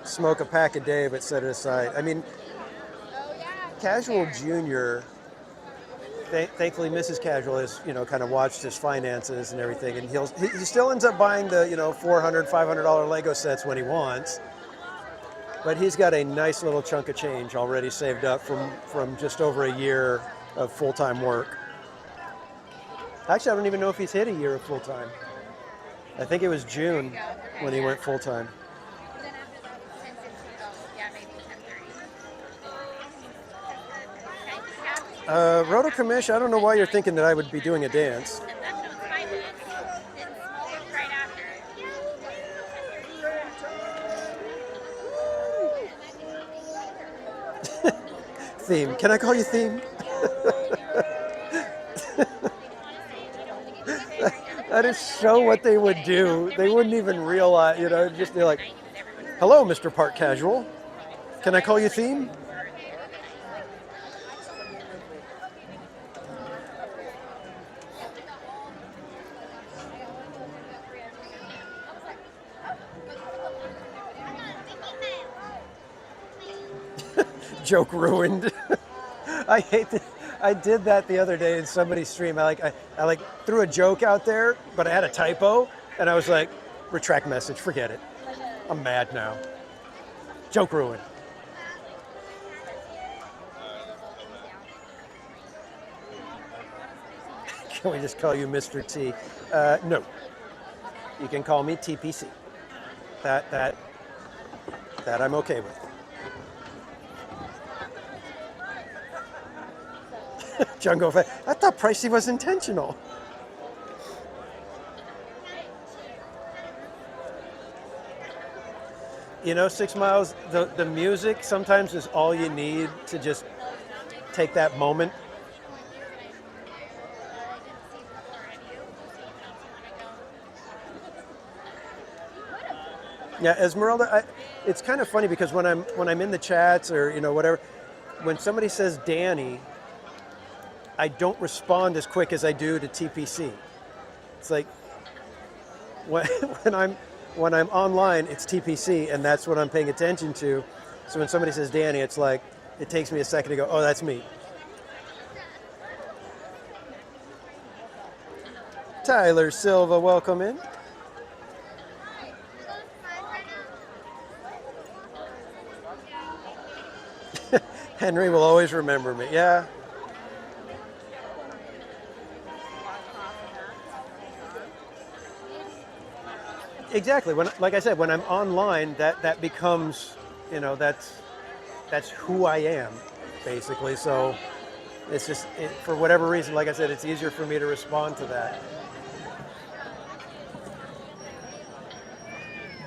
Smoke a pack a day, but set it aside. I mean, Casual Junior. Thankfully, Mrs. Casual has, kind of watched his finances and everything, and he still ends up buying the, $400, $500 Lego sets when he wants. But he's got a nice little chunk of change already saved up from just over a year of full-time work. Actually, I don't even know if he's hit a year of full-time. I think it was June when he went full-time. Roto Commish, I don't know why you're thinking that I would be doing a dance. Theme. Can I call you Theme? That is so what they would do. They wouldn't even realize, you know, just be like, hello, Mr. Park Casual. Can I call you Theme? Joke ruined. I hate that. I did that the other day in somebody's stream. I threw a joke out there, but I had a typo, and I was like, retract message, forget it. I'm mad now. Joke ruined. Can we just call you Mr. T? No. You can call me TPC. That I'm okay with. Jungle Fett. I thought Pricey was intentional. You know, 6 Miles, the music sometimes is all you need to just take that moment. Yeah, Esmeralda, it's kind of funny because when I'm in the chats or, you know, whatever, when somebody says Danny, I don't respond as quick as I do to TPC. It's like when I'm online, it's TPC, and that's what I'm paying attention to. So when somebody says Danny, it's like it takes me a second to go, oh, that's me. Tyler Silva, welcome in. Henry will always remember me. Yeah. Exactly. Like I said, when I'm online, that becomes, you know, that's who I am, basically. So it's just, for whatever reason, like I said, it's easier for me to respond to that.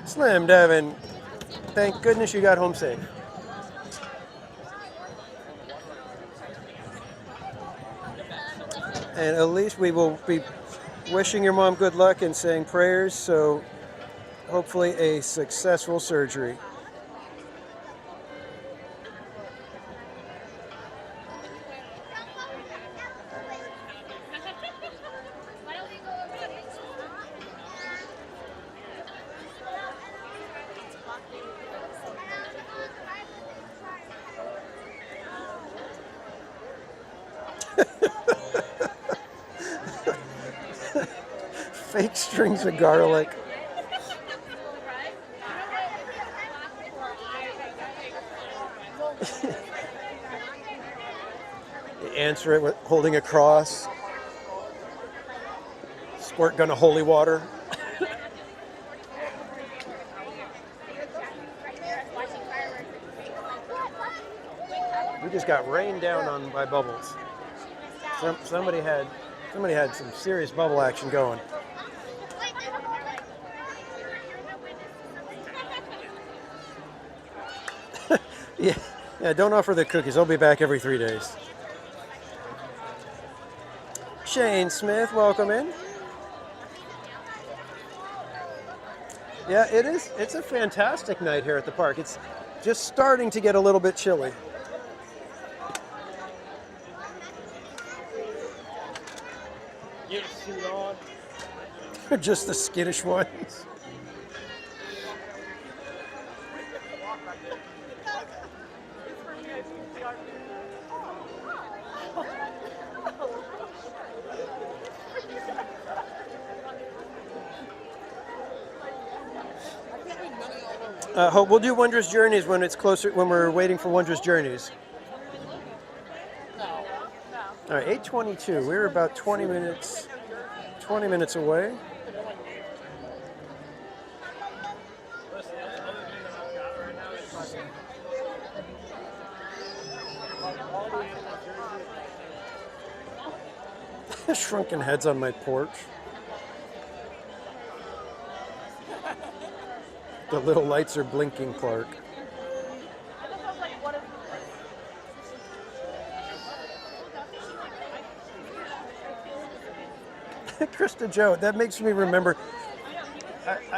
Slim Devin, thank goodness you got home safe. And at least we will be wishing your mom good luck and saying prayers, so hopefully a successful surgery. Fake strings of garlic. You answer it with holding a cross. Squirt gun of holy water. We just got rained down on by bubbles. Somebody had some serious bubble action going. Yeah, don't offer the cookies. I'll be back every 3 days. Shane Smith, welcome in. Yeah, it is. It's a fantastic night here at the park. It's just starting to get a little bit chilly. Get a suit on. Just the skittish ones. We'll do Wondrous Journeys when it's closer, when we're waiting for Wondrous Journeys. All right, 8:22. We're about 20 minutes away. Shrunken heads on my porch. The little lights are blinking, Clark. Krista Joe, that makes me remember.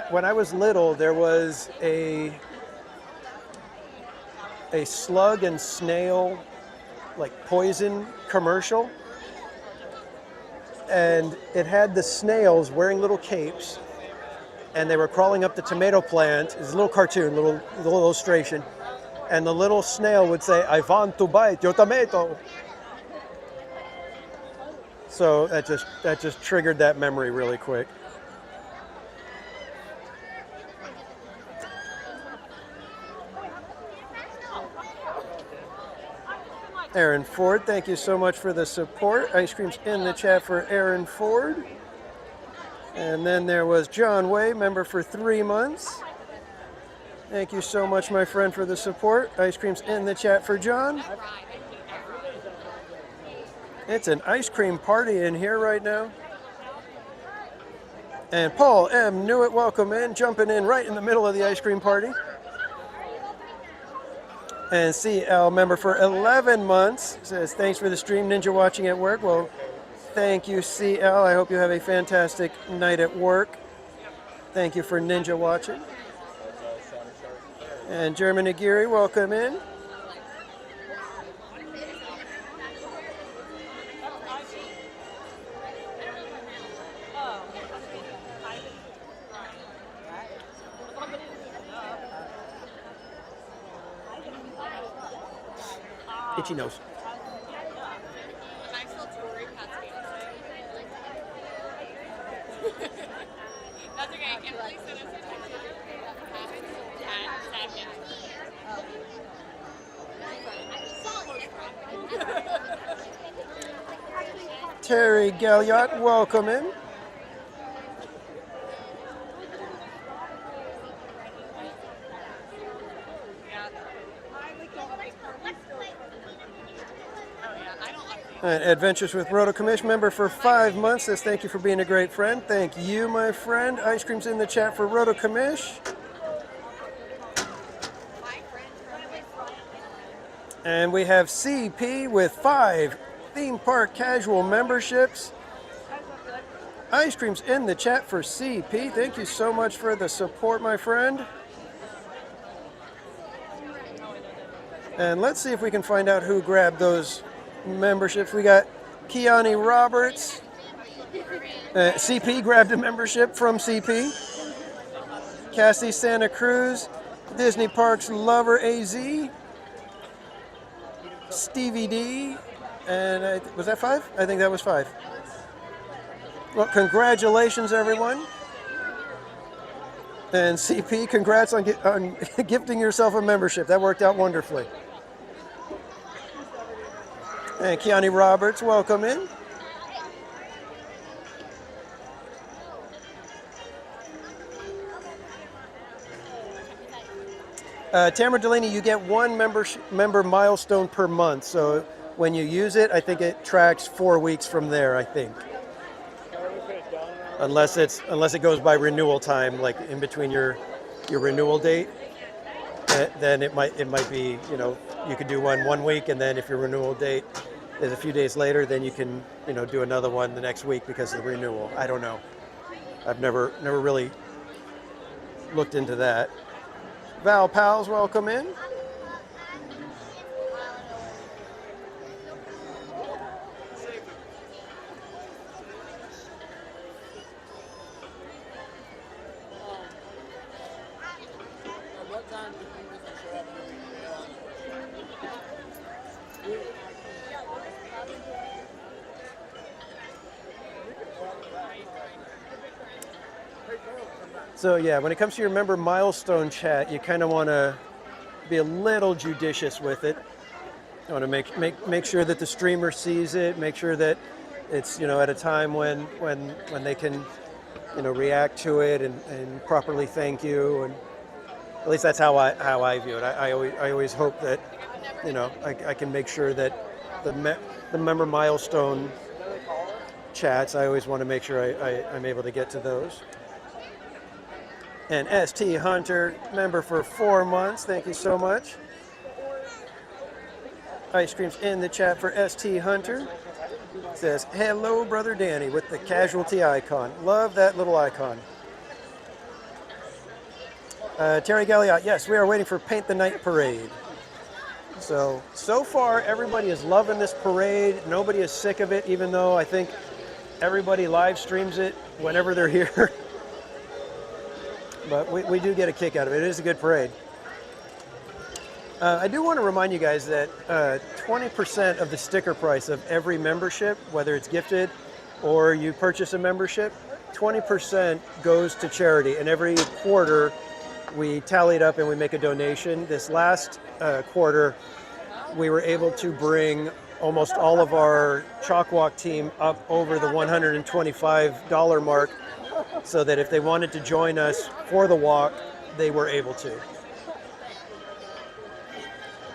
When I was little, there was a slug and snail, like poison commercial. And it had the snails wearing little capes, and they were crawling up the tomato plant. It's a little cartoon, little illustration. And the little snail would say, "I want to bite your tomato." So that just triggered that memory really quick. Aaron Ford, thank you so much for the support. Ice cream's in the chat for Aaron Ford. And then there was John Way, member for 3 months. Thank you so much, my friend, for the support. Ice cream's in the chat for John. It's an ice cream party in here right now. And Paul M. Newitt, welcome in, jumping in right in the middle of the ice cream party. And CL, member for 11 months, says, thanks for the stream, Ninja watching at work. Well, thank you, CL. I hope you have a fantastic night at work. Thank you for Ninja watching. And German Aguirre, welcome in. Itchy nose. That's okay. I can't believe that it's Terry Galliot, welcome in. And Adventures with Roto Commish, member for 5 months, says thank you for being a great friend. Thank you, my friend. Ice cream's in the chat for Roto Commish. And we have CP with 5 theme park casual memberships. Ice cream's in the chat for CP. Thank you so much for the support, my friend. And let's see if we can find out who grabbed those memberships. We got Kiani Roberts. CP grabbed a membership from CP. Cassie Santa Cruz. Disney Parks Lover AZ. Stevie D. And was that 5? I think that was 5. Well, congratulations, everyone. And CP, congrats on gifting yourself a membership. That worked out wonderfully. And Kiani Roberts, welcome in. Tamara Delaney, you get 1 member milestone per month. So when you use it, I think it tracks 4 weeks from there, I think. Unless it goes by renewal time, like in between your renewal date, then it might be, you know, you could do one week, and then if your renewal date is a few days later, then you can, you know, do another one the next week because of the renewal. I don't know. I've never really looked into that. Val Pals, welcome in. So yeah, when it comes to your member milestone chat, you kind of want to be a little judicious with it. You want to make sure that the streamer sees it, make sure that it's, you know, at a time when they can, you know, react to it and properly thank you. And at least that's how I view it. I always hope that, you know, I can make sure that the member milestone chats, I always want to make sure I'm able to get to those. And ST Hunter, member for 4 months. Thank you so much. Ice cream's in the chat for ST Hunter. It says, hello, Brother Danny, with the casualty icon. Love that little icon. Terry Galliot, yes, we are waiting for Paint the Night Parade. So far, everybody is loving this parade. Nobody is sick of it, even though I think everybody live streams it whenever they're here. But we do get a kick out of it. It is a good parade. I do want to remind you guys that 20% of the sticker price of every membership, whether it's gifted or you purchase a membership, 20% goes to charity. And every quarter, we tally it up and we make a donation. This last quarter, we were able to bring almost all of our Chalk Walk team up over the $125 mark, so that if they wanted to join us for the walk, they were able to.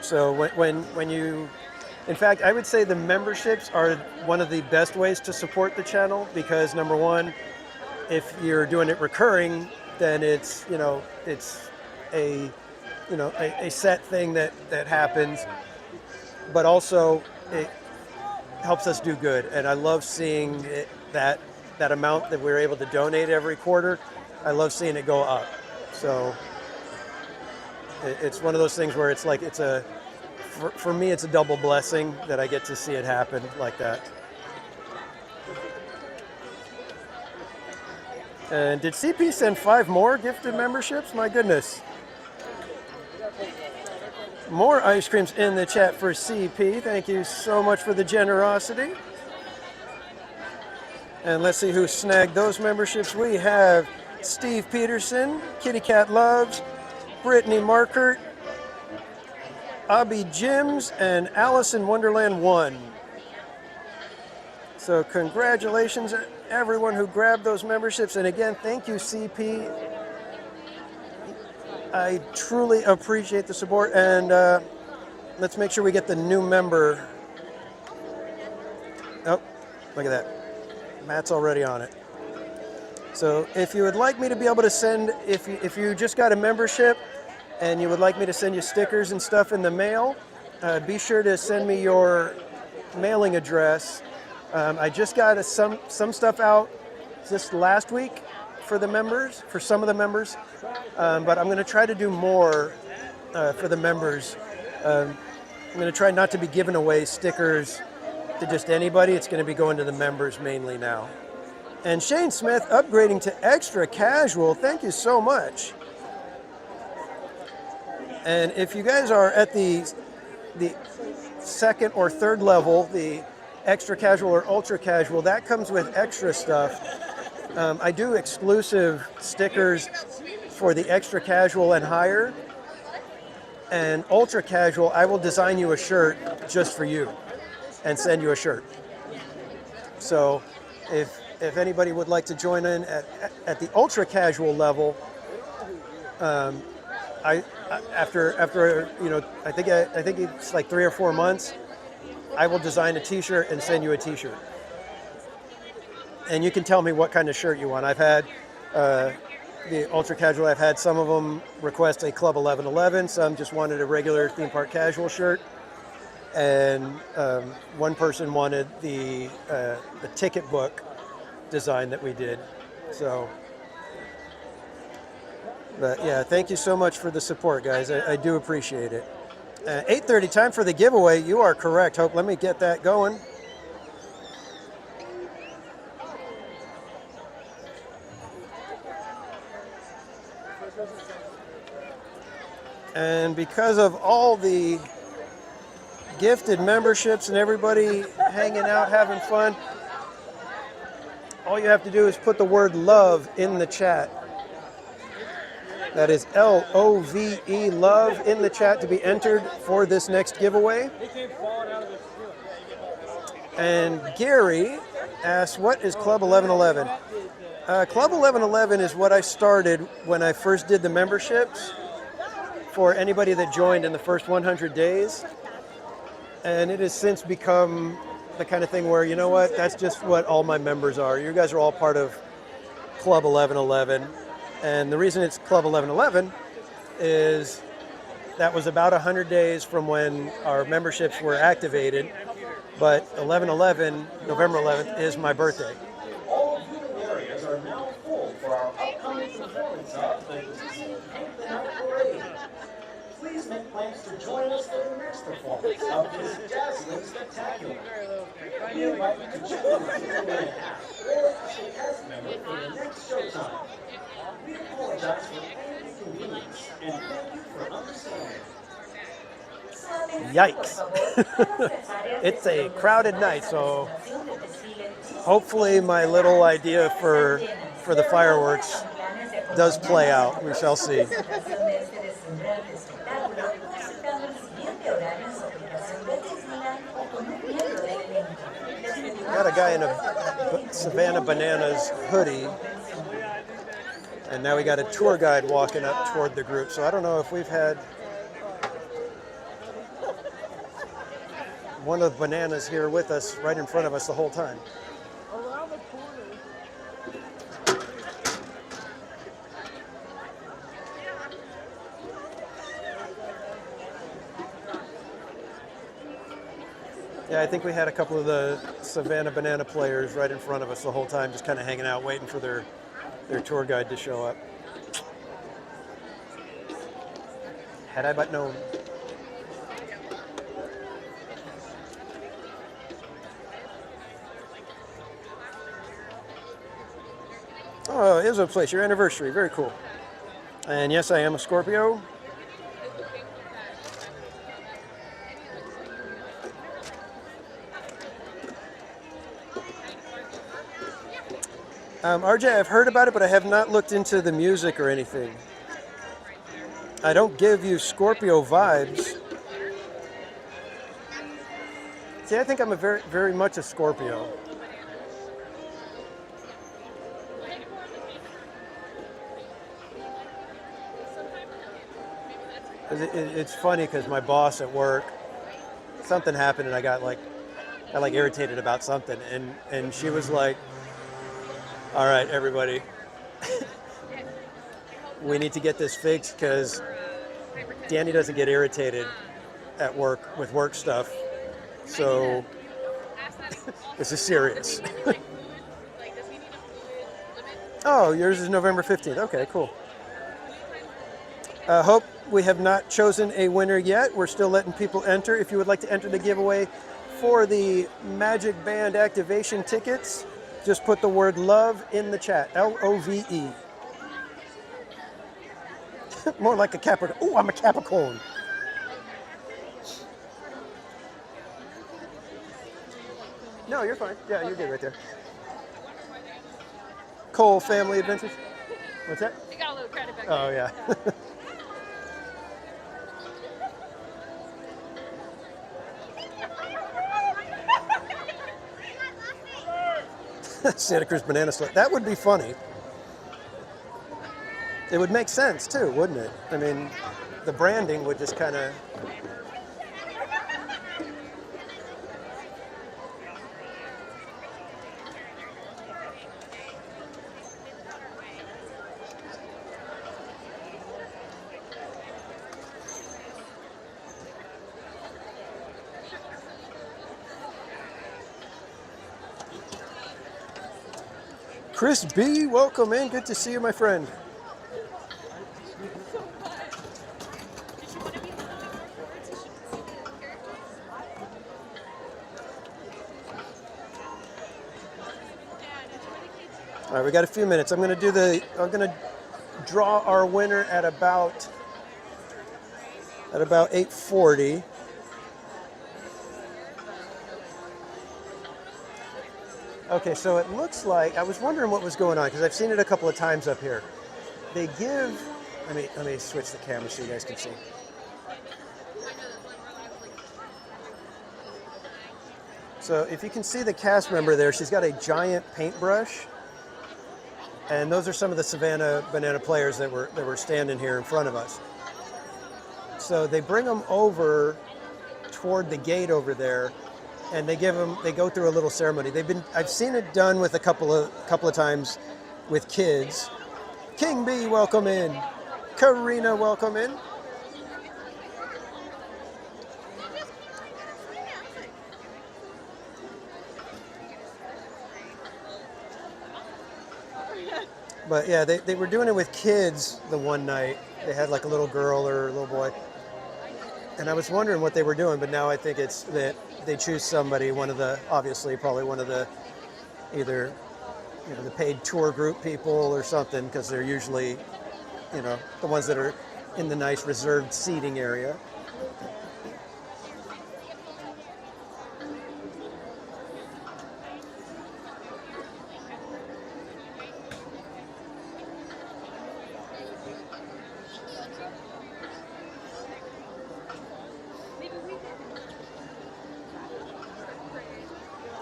So when you, in fact, I would say the memberships are one of the best ways to support the channel, because number one, if you're doing it recurring, then it's, it's a set thing that happens, but also it helps us do good. And I love seeing that amount that we're able to donate every quarter. I love seeing it go up. So it's one of those things where it's like, for me, it's a double blessing that I get to see it happen like that. And did CP send 5 more gifted memberships? My goodness. More ice creams in the chat for CP. Thank you so much for the generosity. And let's see who snagged those memberships. We have Steve Peterson, Kitty Cat Loves, Brittany Markert, Abby Jims, and Alice in Wonderland 1. So congratulations everyone who grabbed those memberships. And again, thank you, CP. I truly appreciate the support. And let's make sure we get the new member. Oh, look at that. Matt's already on it. So if you would like me to be able to send, if you just got a membership and you would like me to send you stickers and stuff in the mail, be sure to send me your mailing address. I just got some stuff out just last week for the members, for some of the members, but I'm going to try to do more for the members. I'm going to try not to be giving away stickers to just anybody. It's going to be going to the members mainly now. And Shane Smith upgrading to extra casual. Thank you so much. And if you guys are at the second or third level, the extra casual or ultra casual, that comes with extra stuff. I do exclusive stickers for the extra casual and higher. And ultra casual, I will design you a shirt just for you and send you a shirt. So if anybody would like to join in at the ultra casual level, after I think it's like 3 or 4 months, I will design a t-shirt and send you a t-shirt. And you can tell me what kind of shirt you want. I've had the ultra casual, I've had some of them request a Club 1111, some just wanted a regular theme park casual shirt. And one person wanted the ticket book design that we did. So, but yeah, thank you so much for the support, guys. I do appreciate it. 8:30, time for the giveaway. You are correct, Hope. Let me get that going. And because of all the gifted memberships and everybody hanging out, having fun, all you have to do is put the word love in the chat. That is L-O-V-E, love, in the chat to be entered for this next giveaway. And Gary asks, what is Club 1111? Club 1111 is what I started when I first did the memberships for anybody that joined in the first 100 days. And it has since become the kind of thing where, you know what, that's just what all my members are. You guys are all part of Club 1111. And the reason it's Club 1111 is that was about 100 days from when our memberships were activated. But 11/11, November 11th, is my birthday. All viewing areas are now full for our upcoming performance of the Disney Paint the Night Parade. Please make plans to join us for the next performance of this dazzling spectacular. We invite you to check in the Disneyland app or as a cast member for the next showtime. We apologize for any inconvenience and thank you for understanding. Yikes. It's a crowded night, so hopefully my little idea for the fireworks does play out. We shall see. Got a guy in a Savannah Bananas hoodie, and now we got a tour guide walking up toward the group. So I don't know if we've had one of the bananas here with us right in front of us the whole time. Around the corner. Yeah, I think we had a couple of the Savannah Banana players right in front of us the whole time, just kind of hanging out, waiting for their tour guide to show up. Had I but known. Oh, Izzo Place, your anniversary, very cool. And yes, I am a Scorpio. RJ, I've heard about it, but I have not looked into the music or anything. I don't give you Scorpio vibes. See, I think I'm a very, very much a Scorpio. It's funny because my boss at work, something happened and I got irritated about something, and she was like, "All right, everybody, we need to get this fixed because Danny doesn't get irritated at work with work stuff, so this is serious." Oh, yours is November 15th. Okay, cool. Hope we have not chosen a winner yet. We're still letting people enter. If you would like to enter the giveaway for the Magic Band activation tickets, just put the word love in the chat. LOVE. More like a Capricorn. Oh, I'm a Capricorn. No, you're fine. Yeah, you're good right there. Cole Family Adventures. What's that? You got a little credit back. Oh, yeah. Santa Cruz Banana Slip. That would be funny. It would make sense too, wouldn't it? I mean, the branding would just kind of... Chris B, welcome in. Good to see you, my friend. All right, we got a few minutes. I'm going to draw our winner at about 8:40. Okay, so it looks like, I was wondering what was going on because I've seen it a couple of times up here. They give, let me switch the camera so you guys can see. So if you can see the cast member there, she's got a giant paintbrush. And those are some of the Savannah Banana players that were standing here in front of us. So they bring them over toward the gate over there, and they go through a little ceremony. I've seen it done with a couple of times with kids. King B, welcome in. Karina, welcome in. But yeah, they were doing it with kids the one night. They had like a little girl or a little boy. And I was wondering what they were doing, but now I think it's that they choose somebody, obviously probably one of the, either, the paid tour group people or something, because they're usually, the ones that are in the nice reserved seating area.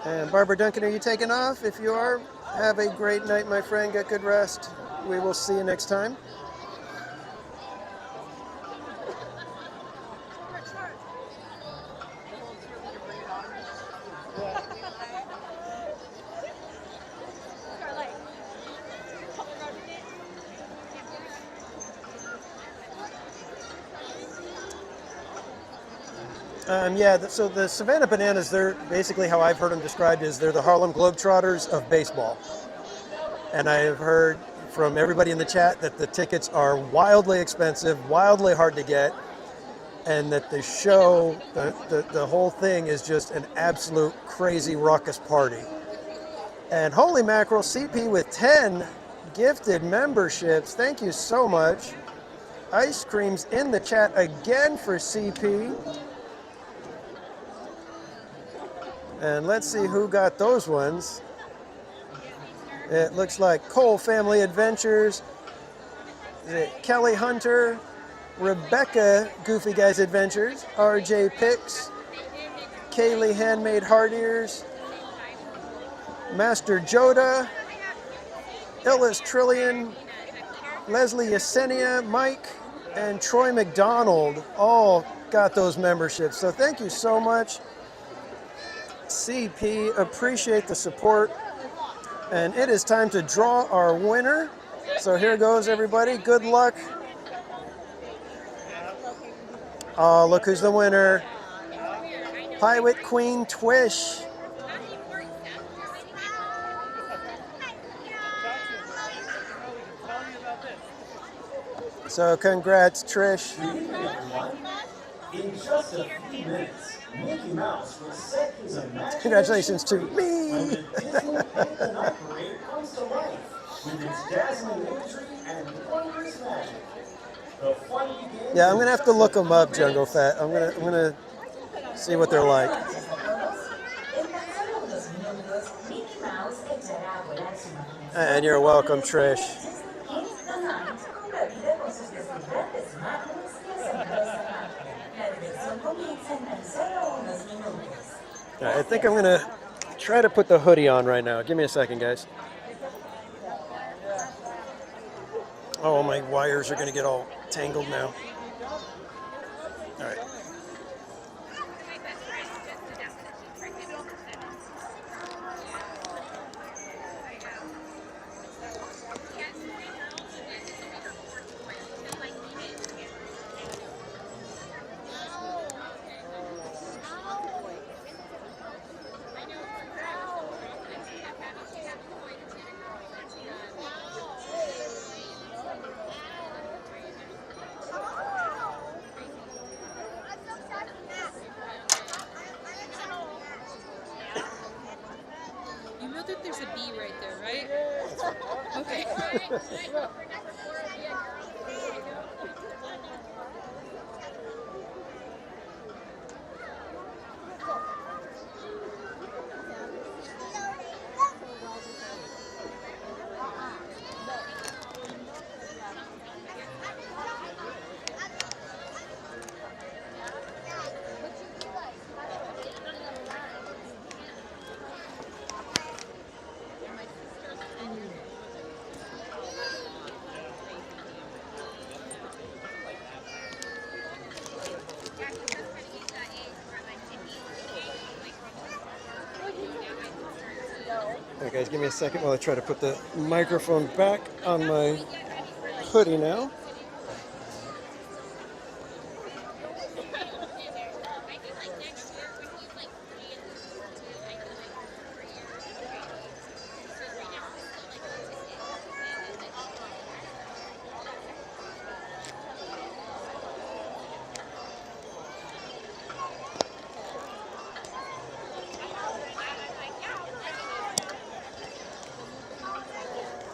And Barbara Duncan, are you taking off? If you are, have a great night, my friend. Get good rest. We will see you next time. So the Savannah Bananas, they're basically, how I've heard them described, is they're the Harlem Globetrotters of baseball. And I've heard from everybody in the chat that the tickets are wildly expensive, wildly hard to get, and that the show, the whole thing is just an absolute crazy raucous party. And holy mackerel, CP with 10 gifted memberships. Thank you so much. Ice creams in the chat again for CP. And let's see who got those ones. It looks like Cole Family Adventures, Kelly Hunter, Rebecca Goofy Guys Adventures, RJ Pix, Kaylee Handmade Heart Ears, Master Joda, Illis Trillion, Leslie Yesenia, Mike, and Troy McDonald all got those memberships. So thank you so much. CP, appreciate the support. And it is time to draw our winner. So here goes, everybody. Good luck. Oh, look who's the winner. Pirate Queen Twish. So congrats, Trish. In just a few minutes, Mickey Mouse will set his imagination. Congratulations to me. When the Disneyland the Night Parade comes to life with its dazzling imagery and wondrous magic. The fun begins. Yeah, I'm gonna have to look them up, Jungle Fat. I'm gonna see what they're like. And you're welcome, Trish. I think I'm gonna try to put the hoodie on right now. Give me a second, guys. Oh, my wires are gonna get all tangled now. All right. All right, guys, give me a second while I try to put the microphone back on my hoodie now.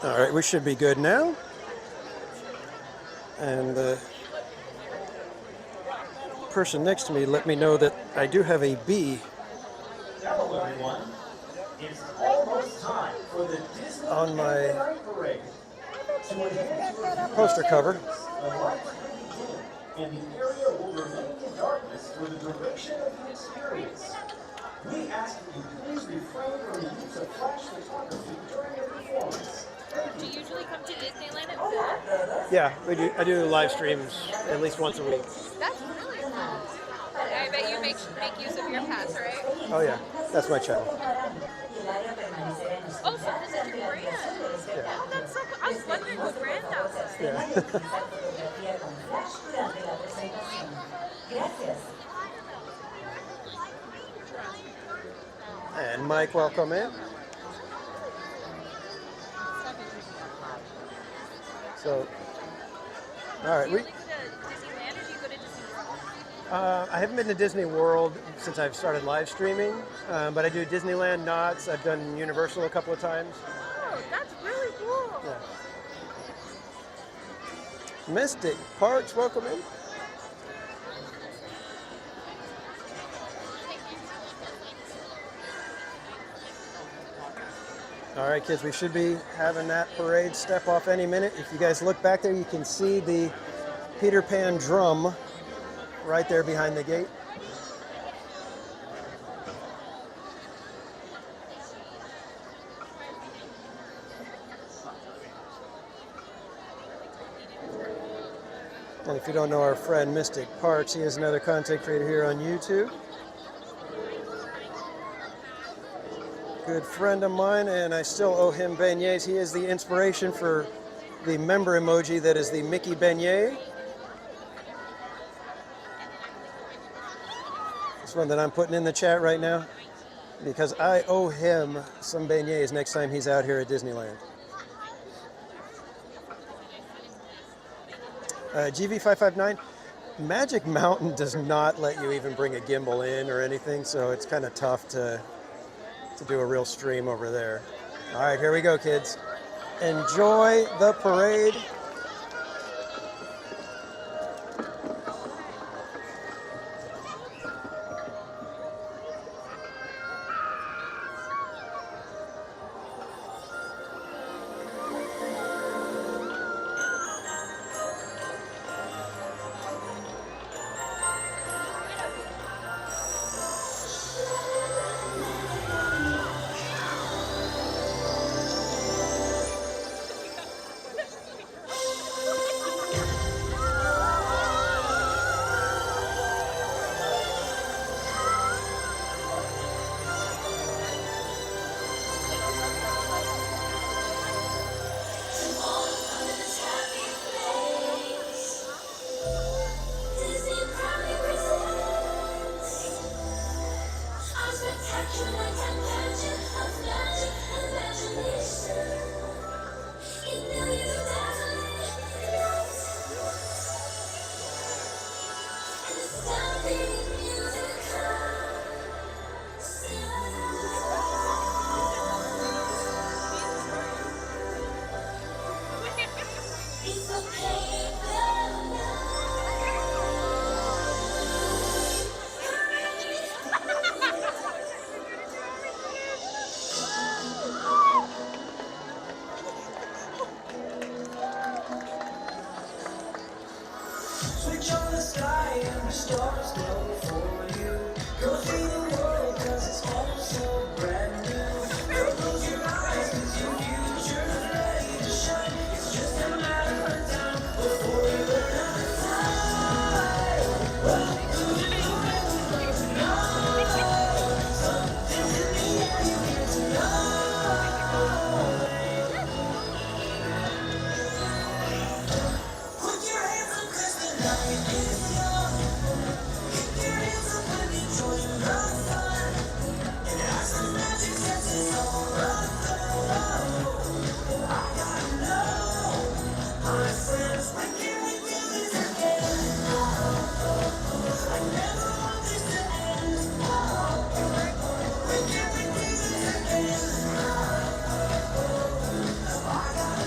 All right, we should be good now. And the person next to me let me know that I do have a B Hello, everyone. It's almost time for the Disney on my Night Parade. To enhance your poster cover. the lights will be dim, and the area will remain in darkness for the duration of the experience. We ask that you please refrain from the use of flash photography during the performance. Do you usually come to Disneyland at FITZ? Yeah, I do live streams at least once a week. That's really cool. I bet you make use of your pass, right? Oh yeah, that's my channel. Oh, so this is your brand. Yeah. Oh, that's so cool. I was wondering what brand that was. Yeah. And Mike, welcome in. So, all right, I haven't been to Disney World since I've started live streaming, but I do Disneyland, Knott's. I've done Universal a couple of times. Oh, that's really cool. Yeah. Mystic Parks, welcome in. All right, kids, we should be having that parade step off any minute. If you guys look back there, you can see the Peter Pan drum right there behind the gate. And if you don't know our friend Mystic Parks, he is another content creator here on YouTube. Good friend of mine, and I still owe him beignets. He is the inspiration for the member emoji that is the Mickey beignet. This one that I'm putting in the chat right now, because I owe him some beignets next time he's out here at Disneyland. GV559, Magic Mountain does not let you even bring a gimbal in or anything, so it's kind of tough to do a real stream over there. All right, here we go, kids. Enjoy the parade. Switch on the sky and the stars glow for you. Go see the world 'cause it's all so brand new. Don't close your eyes 'cause your future's ready to shine. It's just a matter of time before you run out of time. Welcome to the world tonight. Something's in the air you get tonight. Put your hands up 'cause the night is young. Keep your hands up when you join the fun. And as the magic sets us all aglow, I gotta know, my friends, when can we do this again? I never want this to end. When can we do this again? I gotta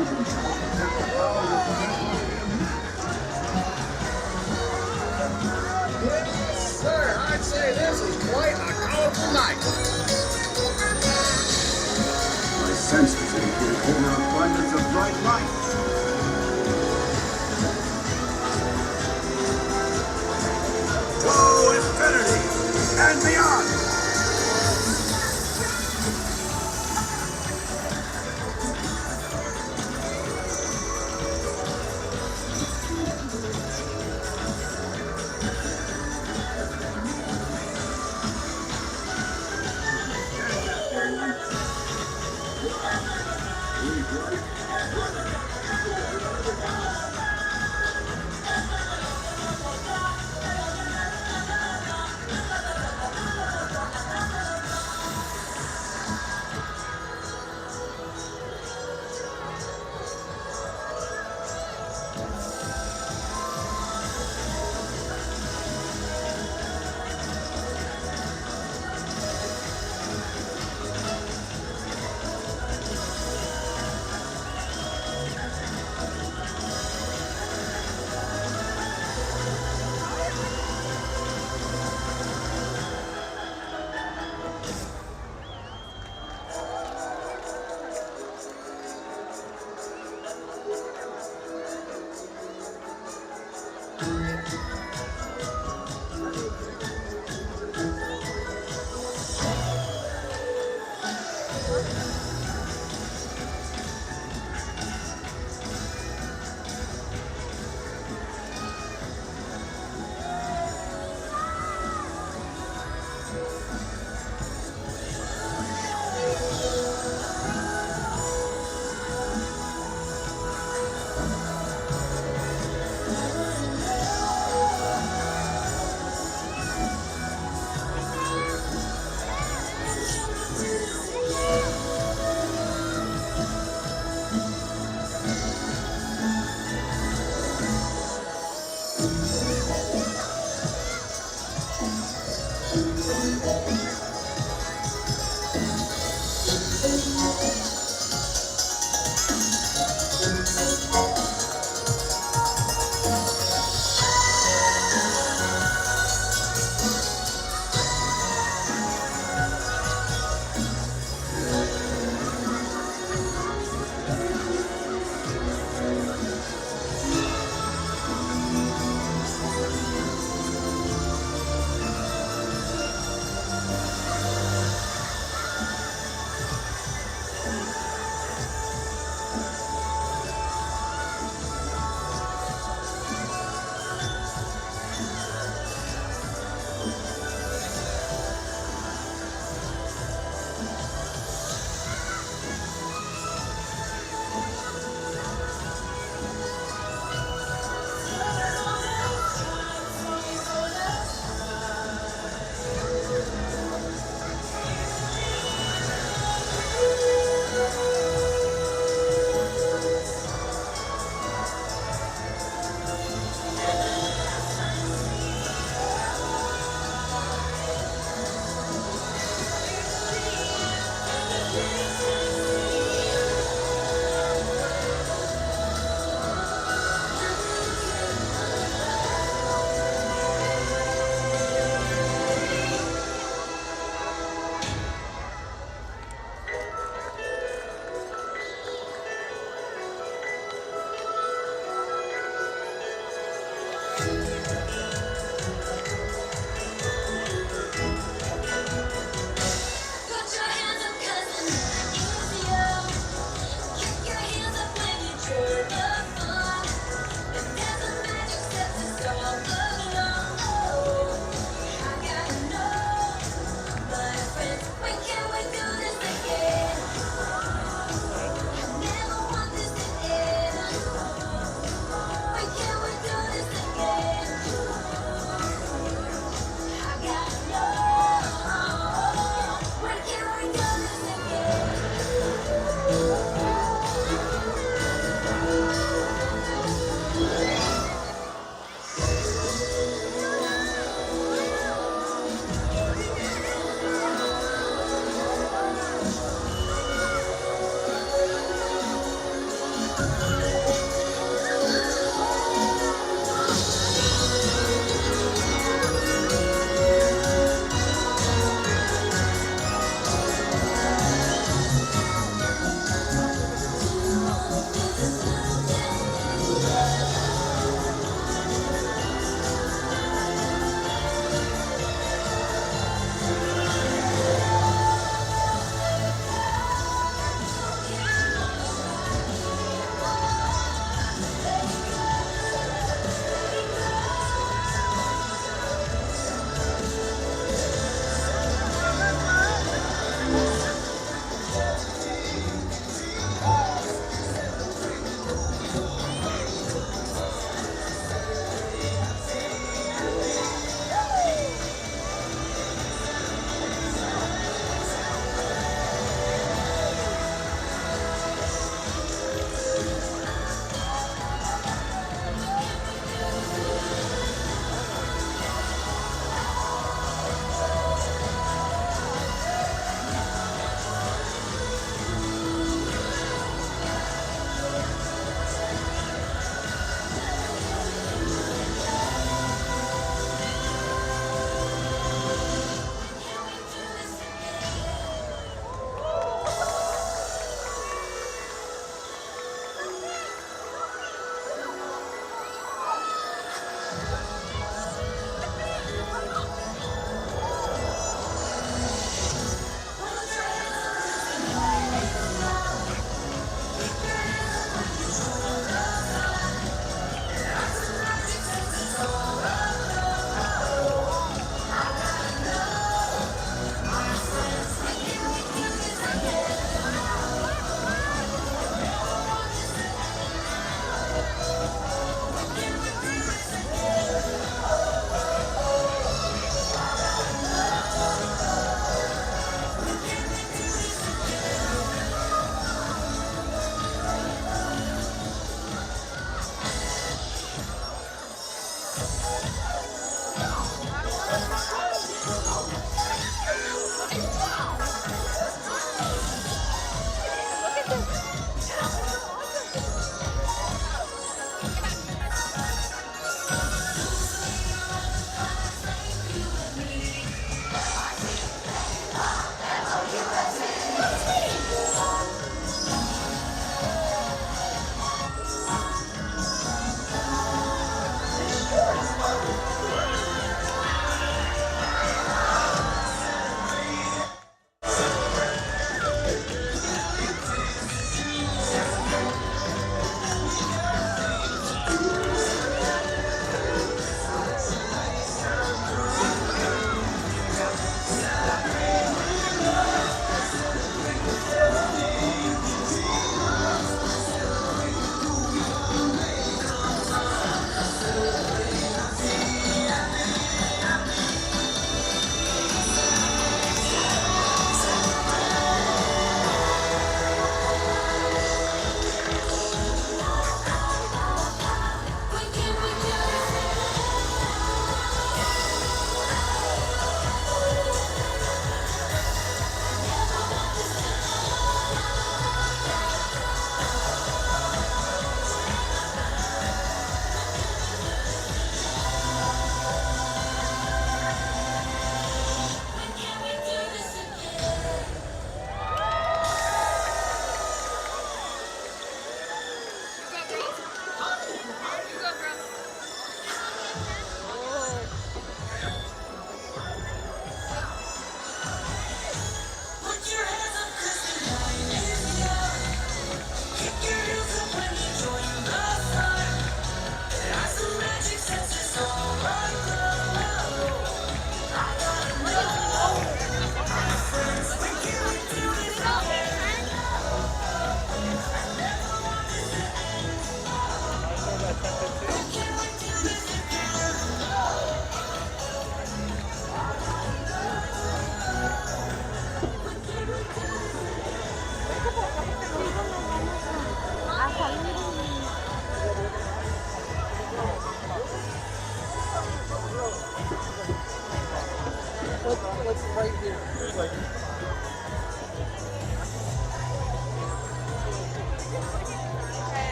Sir, I'd say this is quite a colorful night. My senses indicate an abundance of bright light. To infinity and beyond.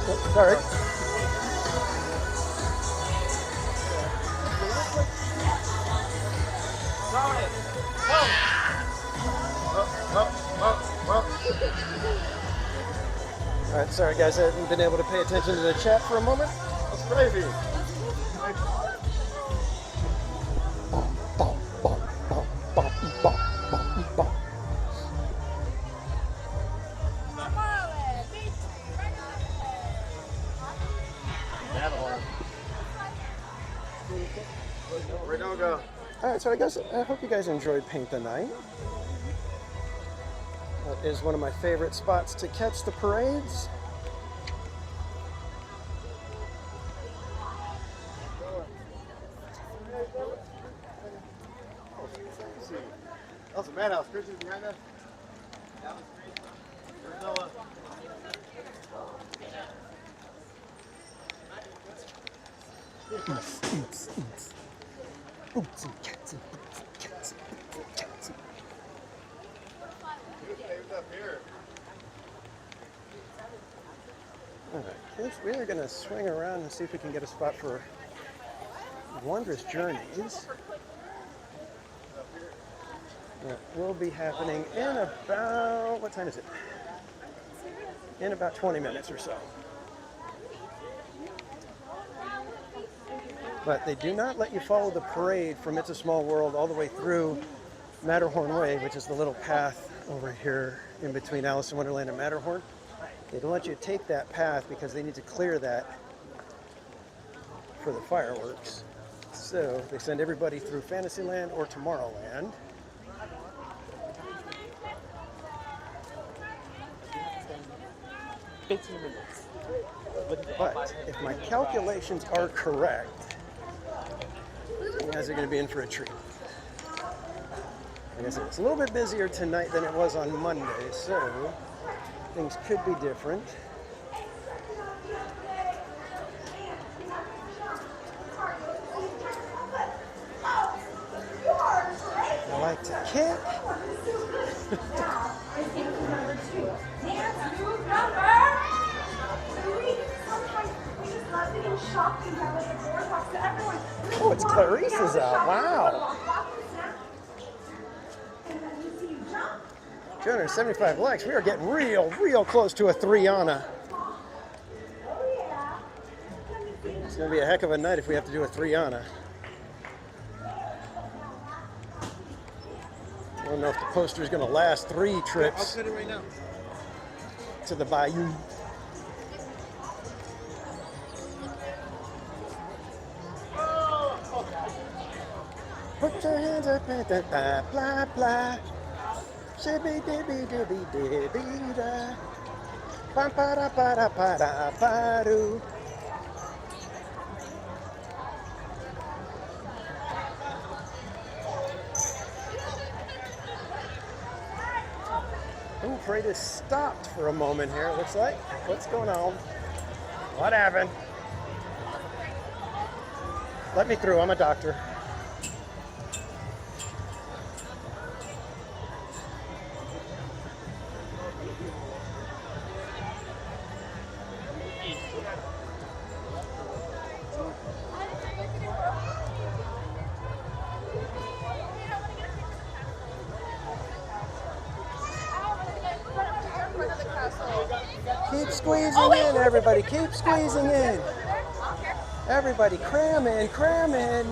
Oh, sorry. All right, sorry guys, I haven't been able to pay attention to the chat for a moment. That's crazy. All right, so I hope you guys enjoyed Paint the Night. That is one of my favorite spots to catch the parades. That's a madhouse. Christian's behind us. Noah. All right, kids, we are going to swing around and see if we can get a spot for Wondrous Journeys. That will be happening in about, what time is it? In about 20 minutes or so. But they do not let you follow the parade from It's a Small World all the way through Matterhorn Way, which is the little path over here in between Alice in Wonderland and Matterhorn. They don't let you take that path because they need to clear that for the fireworks. So they send everybody through Fantasyland or Tomorrowland. But if my calculations are correct, you guys are going to be in for a treat. Like I said, it's a little bit busier tonight than it was on Monday, so things could be different. I like to kick. Oh, it's Clarice's out. Wow. 275 likes. We are getting real close to a 3 Anna. It's going to be a heck of a night if we have to do a 3 Anna. I don't know if the poster is going to last 3 trips. I'll set it right now. To the bayou. Put your hands up and da blah blah. Shibby dibby dibby dibby da. Ba ba da ba da ba da ba doo. Ooh, parade is stopped for a moment here, it looks like. What's going on? What happened? Let me through, I'm a doctor. Keep squeezing in, everybody. Keep squeezing in. Everybody, cram in, cram in.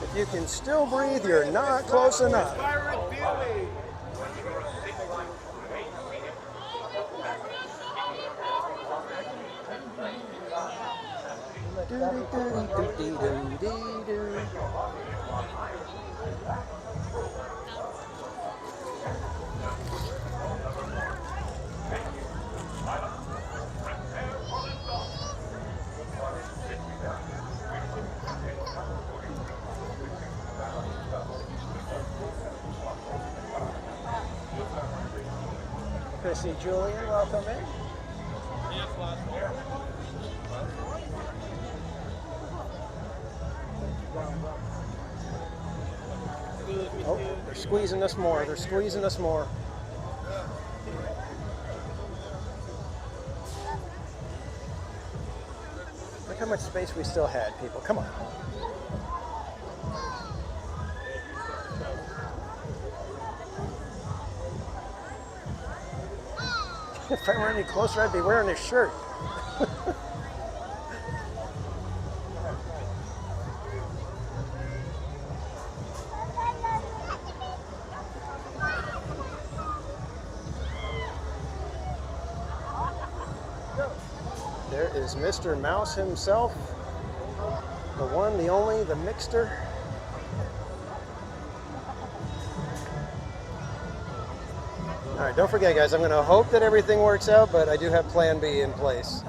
If you can still breathe, you're not close enough. Chrissy Julian, welcome in. Oh, they're squeezing us more. They're squeezing us more. how much space we still had, people. Come on. If I were any closer, I'd be wearing this shirt. There is Mr. Mouse himself, the one, the only, the mixter. All right, don't forget, guys, I'm going to hope that everything works out, but I do have Plan B in place.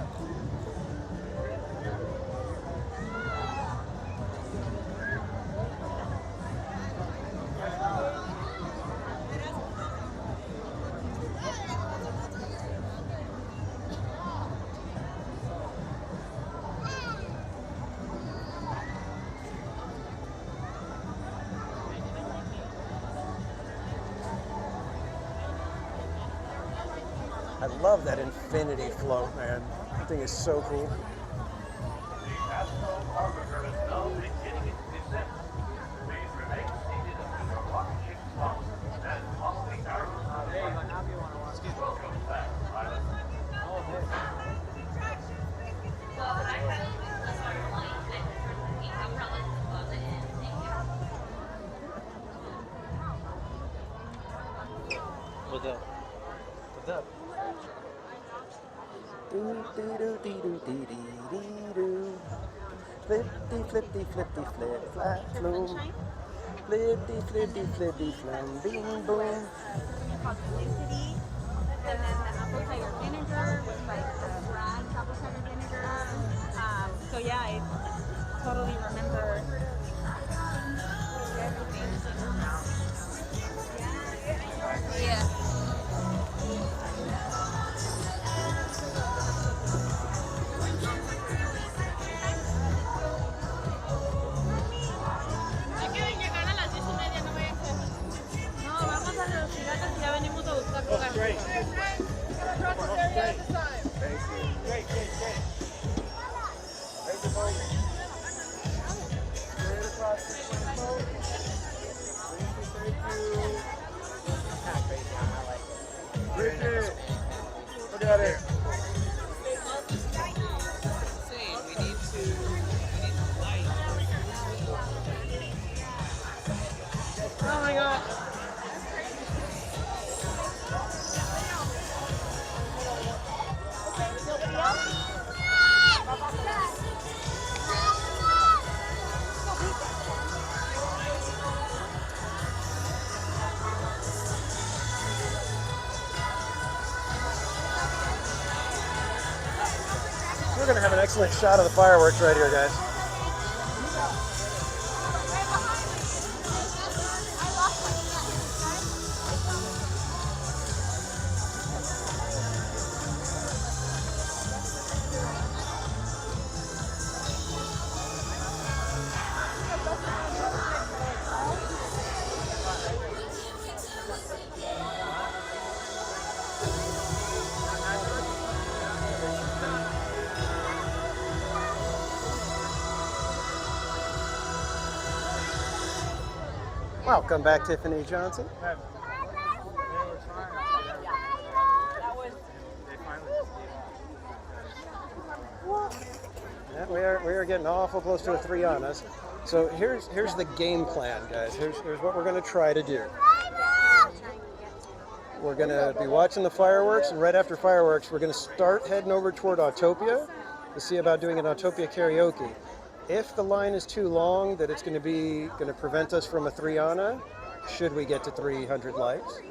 I love that infinity float, man. That thing is so cool. What's up? What's up? Flippy, flippy, flippy, flip, flap, floom. Flippy, flippy, flippy, flam, bing, boom. Called Felicity, and then the apple cider vinegar was like the Bragg's apple cider vinegar. So yeah, I totally remember everything. Yeah. Great. Great. Look at it. Oh my God. We're going to have an excellent shot of the fireworks right here, guys. Welcome back, Tiffany Johnson. Yeah, we are getting awful close to a 3 on us. So here's the game plan, guys. Here's what we're going to try to do. We're going to be watching the fireworks, and right after fireworks, we're going to start heading over toward Autopia to see about doing an Autopia karaoke. If the line is too long, that it's going to prevent us from a 3-ana, should we get to 300 likes.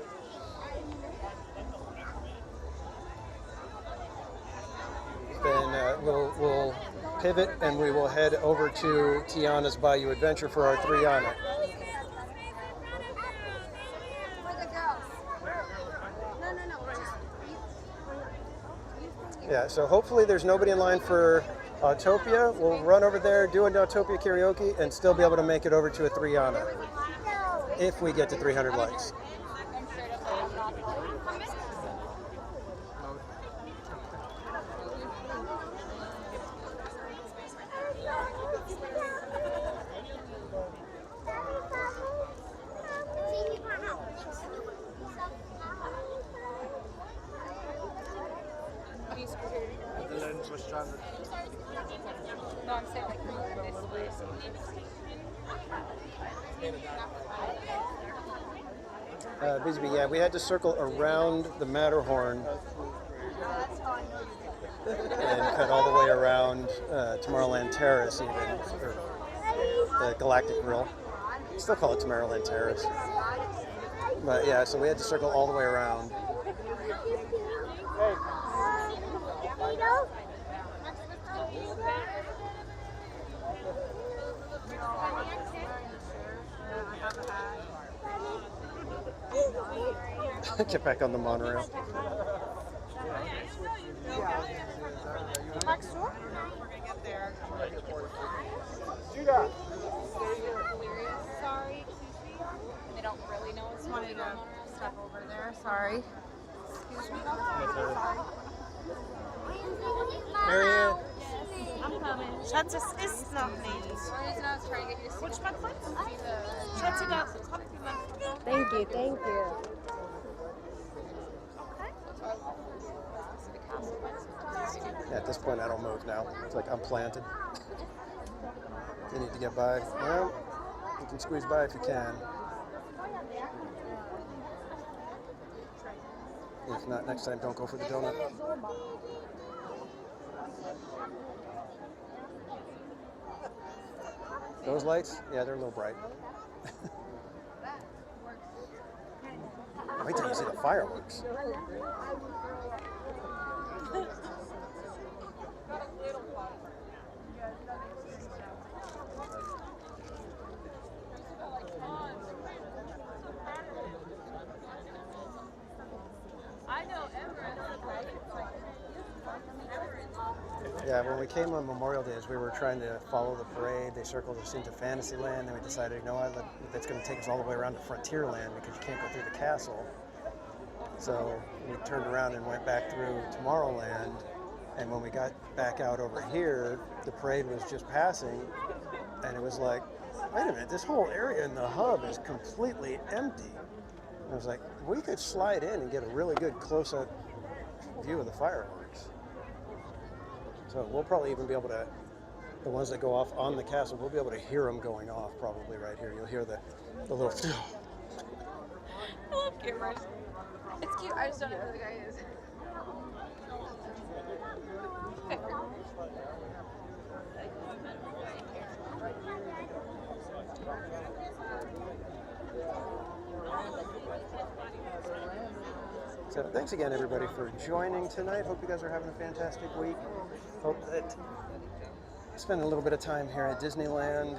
Then we'll pivot and we will head over to Tiana's Bayou Adventure for our 3-ana. Yeah, so hopefully there's nobody in line for Autopia. We'll run over there, do an Autopia karaoke, and still be able to make it over to a 3-ana if we get to 300 likes. genre. No, I'm saying like this way. Bisbee, yeah, we had to circle around the Matterhorn and cut all the way around Tomorrowland Terrace, even, or the Galactic Grill. Still call it Tomorrowland Terrace. But yeah, so we had to circle all the way around. Get back on the monorail. Max, we're gonna get there. Sorry, excuse me. They don't really know it's Wanted to step over there. Sorry. Excuse me. Marianne. I'm coming. Schatz, es ist noch nicht. Which one, Schatzi, da kommt jemand. Thank you, thank you. Yeah, at this point, I don't move now. It's like I'm planted. You need to get by. Well, you can squeeze by if you can. If not, next time, don't go for the donut. Those lights? Yeah, they're a little bright. Wait till you see the fireworks. Yeah, when we came on Memorial Day, as we were trying to follow the parade, they circled us into Fantasyland, and we decided, you know what, that's going to take us all the way around to Frontierland because you can't go through the castle. So we turned around and went back through Tomorrowland, and when we got back out over here, the parade was just passing, and it was like, wait a minute, this whole area in the hub is completely empty. And I was like, we could slide in and get a really good close-up view of the fireworks. So we'll probably even be able to, the ones that go off on the castle, we'll be able to hear them going off probably right here. You'll hear the little... I love cameras. It's cute. I just don't know who the guy is. So thanks again, everybody, for joining tonight. Hope you guys are having a fantastic week. Hope that spending a little bit of time here at Disneyland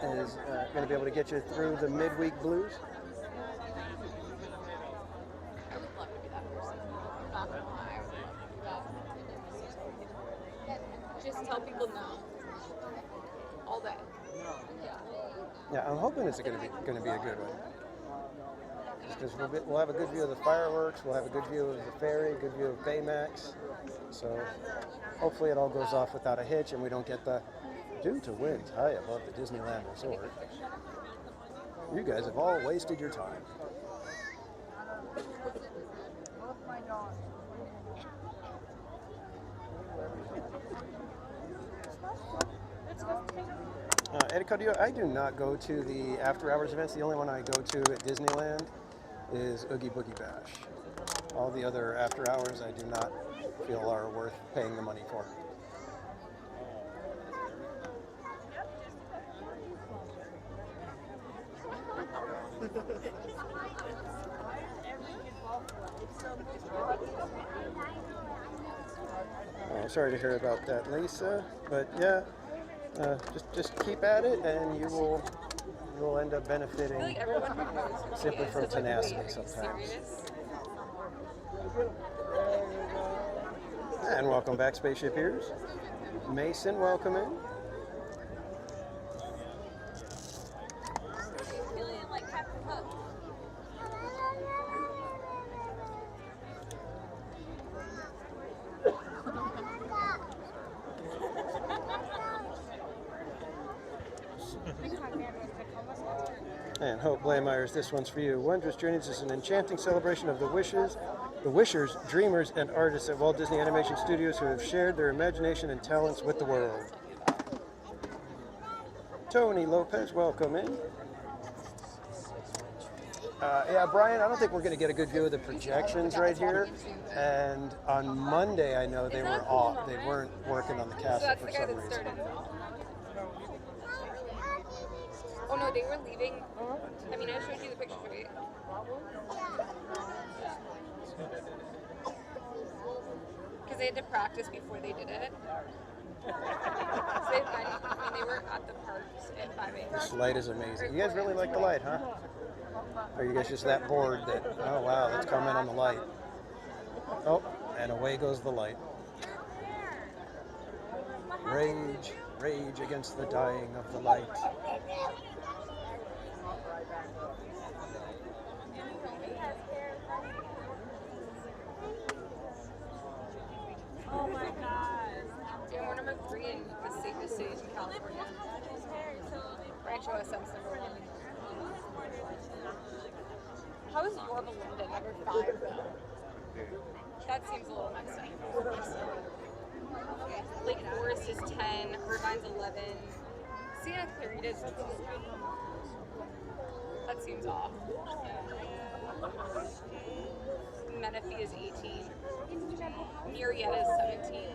is going to be able to get you through the midweek blues. I would love to be that person. I'm not gonna lie. I would love to do that. Just tell people no. All day. Yeah, I'm hoping it's going to be a good one. Because we'll have a good view of the fireworks, we'll have a good view of the ferry, good view of Baymax. So hopefully it all goes off without a hitch and we don't get the due to winds high above the Disneyland Resort. You guys have all wasted your time. Eddie, I do not go to the after hours events. The only one I go to at Disneyland is Oogie Boogie Bash. All the other after hours I do not feel are worth paying the money for. Oh, sorry to hear about that, Lisa, but yeah, just keep at it and you will end up benefiting simply from tenacity sometimes. And welcome back, Spaceship Ears. Mason, welcome in. And And Hope Blameyers, this one's for you. Wondrous Journeys is an enchanting celebration of the wishers, dreamers, and artists at Walt Disney Animation Studios who have shared their imagination and talents with the world. Tony Lopez, welcome in. Yeah, Brian, I don't think we're going to get a good view of the projections right here. And on Monday, I know they were off. They weren't working on the castle for some reason. Oh no, they were leaving. I mean, I showed you the pictures, right? Because they had to practice before they did it. So they were at the parks at 5 a.m. This light is amazing. You guys really like the light, huh? Or are you guys just that bored that, oh wow, let's comment on the light. Oh, and away goes the light. Rage, rage against the dying of the light. Oh my god. Dude, we're number 3 in the safest cities in California. Rancho SM's number 1. How is Yorba Linda number 5 though? That seems a little messy. Lake Forest is 10, Irvine's 11, Santa Clarita's 2. That seems off. Menifee is 18. Murrieta is 17.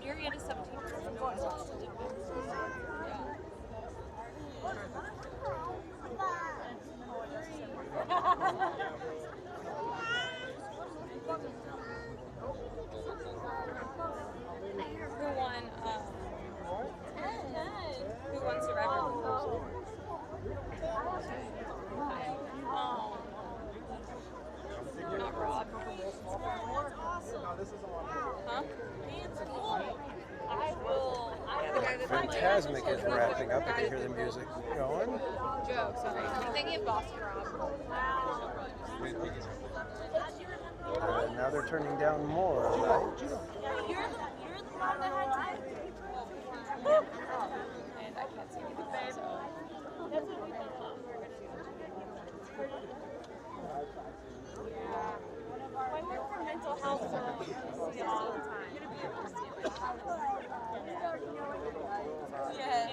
Murrieta is 17. Who won Survivor? Not Rob. Huh? Fantasmic is wrapping up. I can hear the music going. Joe, sorry. I'm thinking of Boston Rob. Now they're turning down more light. You're the one that had to. And I can't see anything, so. That's what we thought. When we're for mental health, so we see it all the time. Yes.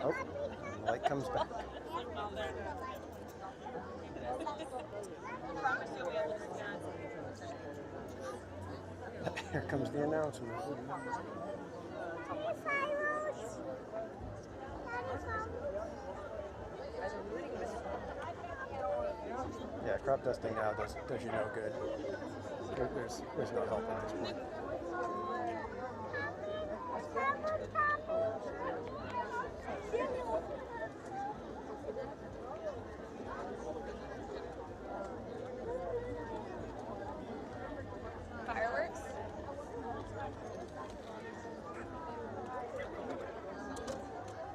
Oh, the light comes back. Here comes the announcement. Yeah, crop dusting now does you no good. There's no help at this point. Fireworks?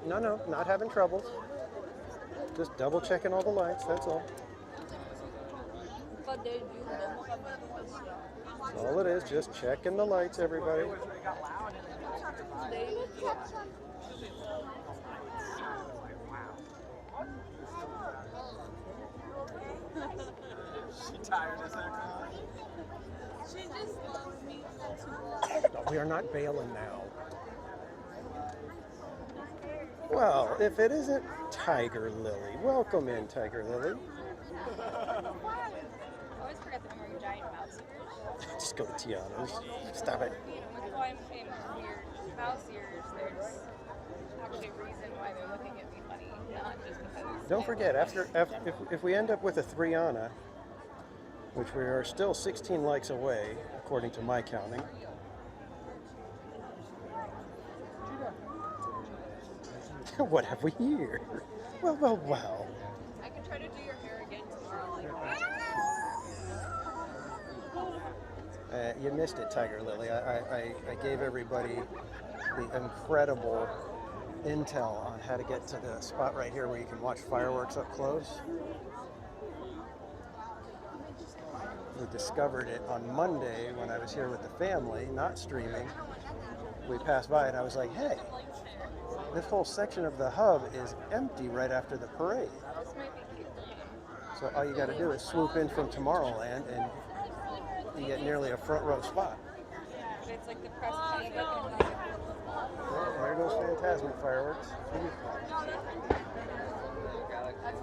No, not having troubles. Just double checking all the lights, that's all. That's all it is, just checking the lights, everybody. She tired as heck. She just loves me too No, we are not bailing now. Well, if it isn't Tiger Lily. Welcome in, Tiger Lily. I always forget that I'm wearing giant mouse ears. Just go to Tiana's. Stop it. That's why I'm saying weird mouse ears. There's actually a reason why they're looking at me funny, not just because. Don't forget, if we end up with a 3 Anna, which we are still 16 likes away, according to my counting. What have we here? Well. I can try to do your hair again tomorrow. You missed it, Tiger Lily. I gave everybody the incredible intel on how to get to the spot right here where you can watch fireworks up close. We discovered it on Monday when I was here with the family, not streaming. We passed by and I was like, hey, this whole section of the hub is empty right after the parade. So all you got to do is swoop in from Tomorrowland and you get nearly a front row spot. It's like the press There goes Phantasmic fireworks. That's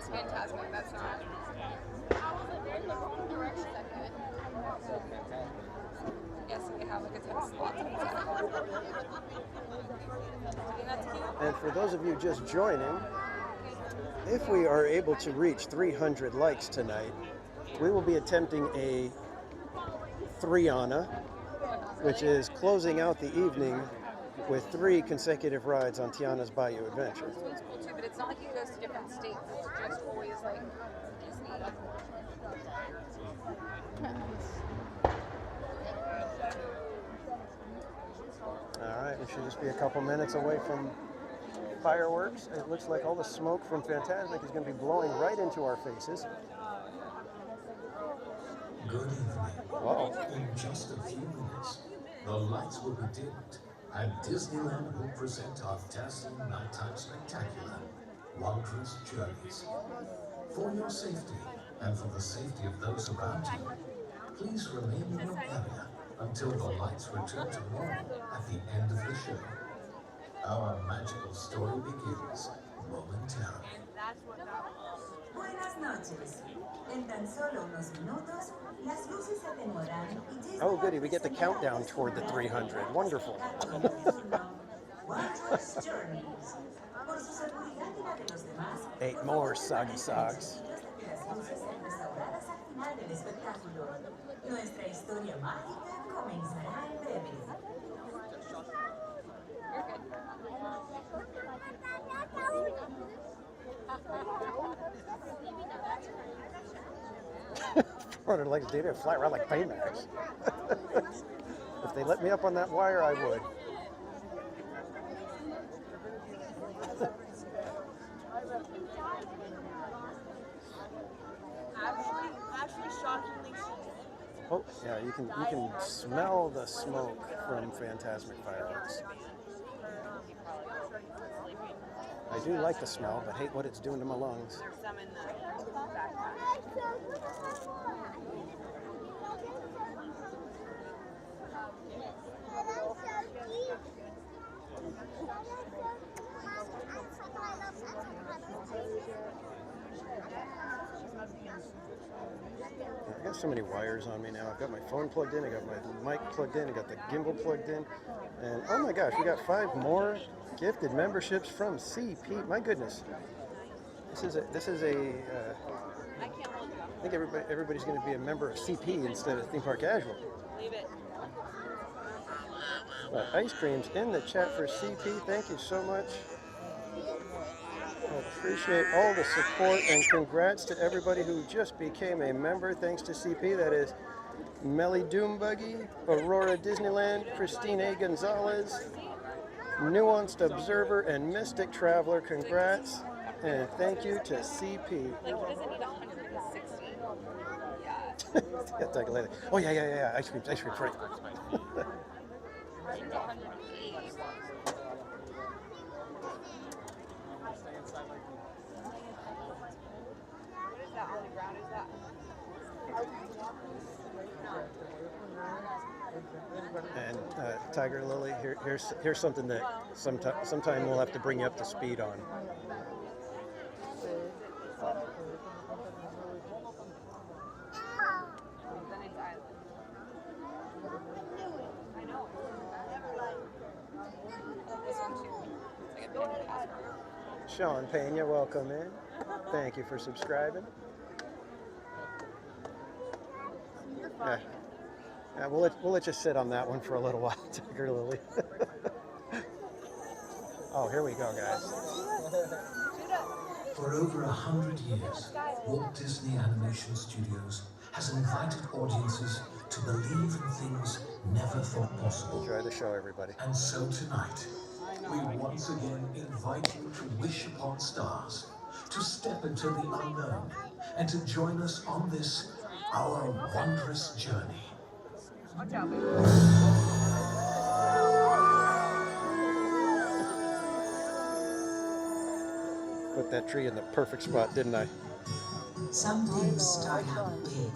Phantasmic. That's not. Yes, we have like a ton of spots. And for those of you just joining, if we are able to reach 300 likes tonight, we will be attempting a 3-ana, which is closing out the evening with 3 consecutive rides on Tiana's Bayou Adventure. It's cool too, but it's not like it goes to different states. It's just always like Disney. All right, we should just be a couple minutes away from fireworks. It looks like all the smoke from Phantasmic is going to be blowing right into our faces. Good evening. Wow. In just a few minutes, the lights will be dimmed, and Disneyland will present our dazzling nighttime spectacular, Wondrous Journeys. For your safety, and for the safety of those around you, please remain in your area until the lights return to normal at the end of the show. Our magical story begins momentarily. Buenas noches. En tan solo unos minutos, las luces se atenuarán y Disney Oh, goody, we get the countdown toward the 300. Wonderful. Wondrous Journeys. Por su seguridad y la de los demás, 8 more soggy socks. las luces sean restauradas al final del espectáculo. Nuestra historia mágica comenzará en breve. I'd like to do fly around like Baymax. If they let me up on that wire, I would. Actually, shockingly. Oh, yeah, you can smell the smoke from Phantasmic fireworks. I do like the smell, but hate what it's doing to my lungs. There's some in the I got so many wires on me now. I've got my phone plugged in, I got my mic plugged in, I got the gimbal plugged in, and oh my gosh, we got 5 more gifted memberships from CP. My goodness, this is a. I think everybody's going to be a member of CP instead of Theme Park Casual. Leave it. Ice creams in the chat for CP. Thank you so much. I appreciate all the support and congrats to everybody who just became a member thanks to CP. That is Melly Doombuggy, Aurora Disneyland, Christine A. Gonzalez, Nuanced Observer, and Mystic Traveler. Congrats and thank you to CP. Like, who doesn't need 160? Yeah. Oh yeah. Ice creams, right. It's 180. What is that on the ground? Is that? And Tiger Lily, here's something that sometime we'll have to bring you up to speed on. I know. This one too. It's like a big password. Sean Pena, welcome in. Thank you for subscribing. Yeah, we'll let you sit on that one for a little while, Tiger Lily. Oh, here we go, guys. For over 100 years, Walt Disney Animation Studios has invited audiences to believe in things never thought possible. Enjoy the show, everybody. And so tonight, we once again invite you to wish upon stars, to step into the unknown, and to join us on this, our wondrous journey. Put that tree in the perfect spot, didn't I? Some things start out big,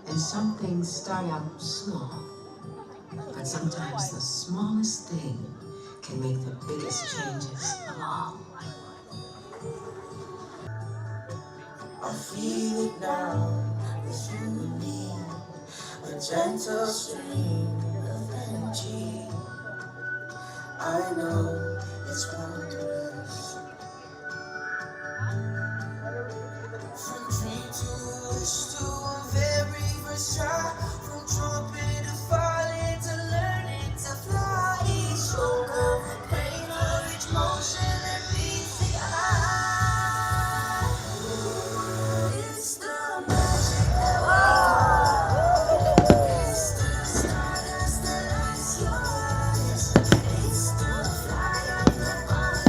and some things start out small. But sometimes the smallest thing can make the biggest changes of all. I feel it now, it's you and me, a gentle stream of energy. I know it's wondrous. From dream to wish to a very first try, from trumpet to falling to learning to fly. Each stroke of the pain of each motion that beats the eye. It's the magic that we are. It's the stardust that lights your eyes. It's the fire of the bond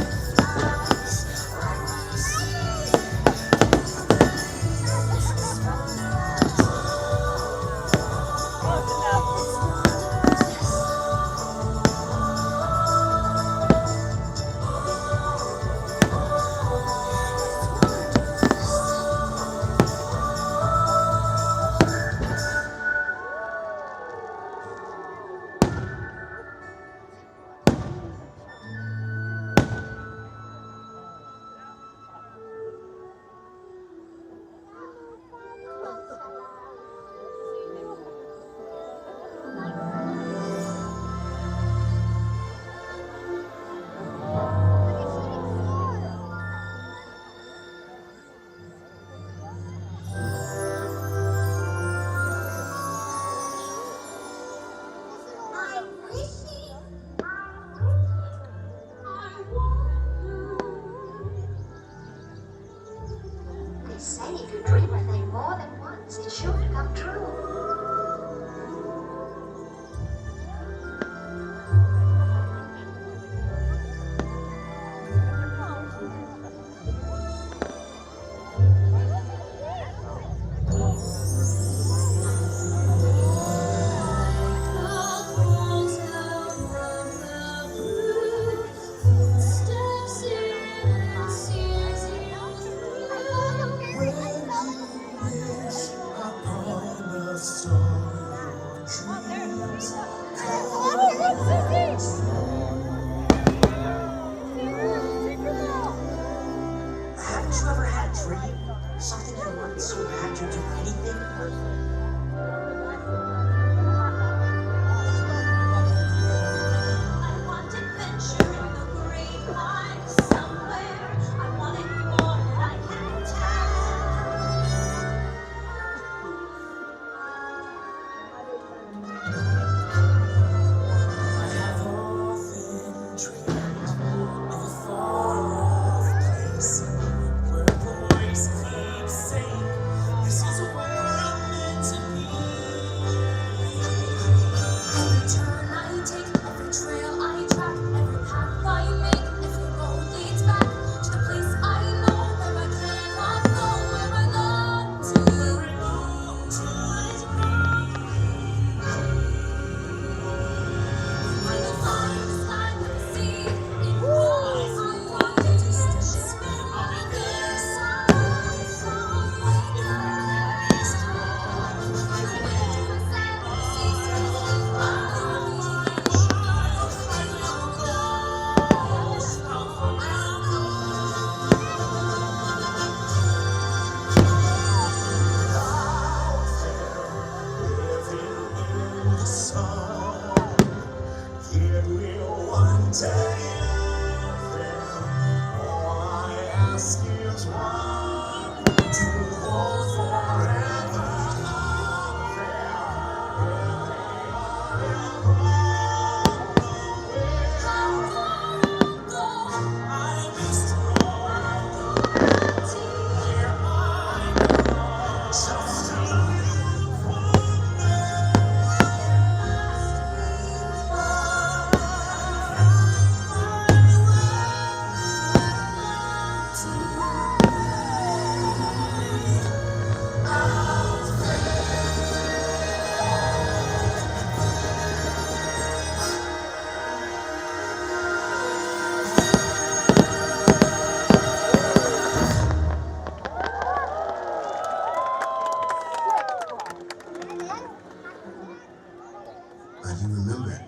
you remember,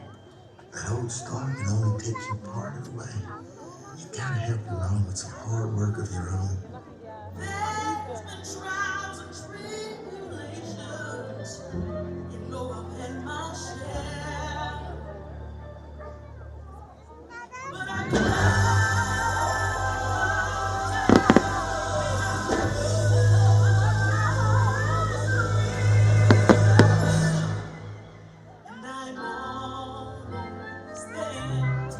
that old star can only take you part of the way. You gotta help along with some hard work of your own. There's been trials and tribulations. You know I've had my share. But I and I'm almost there.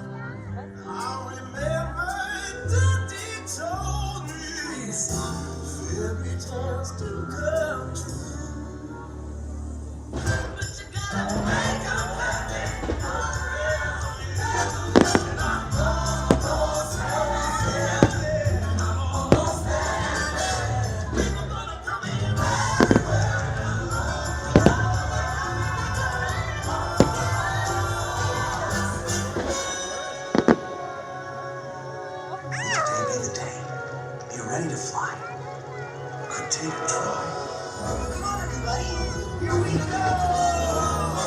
I remember Daddy told me fairy tales do come true. But you gotta wake up happy. And I'm almost there. I'm almost there. People gonna come in Today be the day. You're ready to fly. Could take a try. Come on, everybody. Here we go.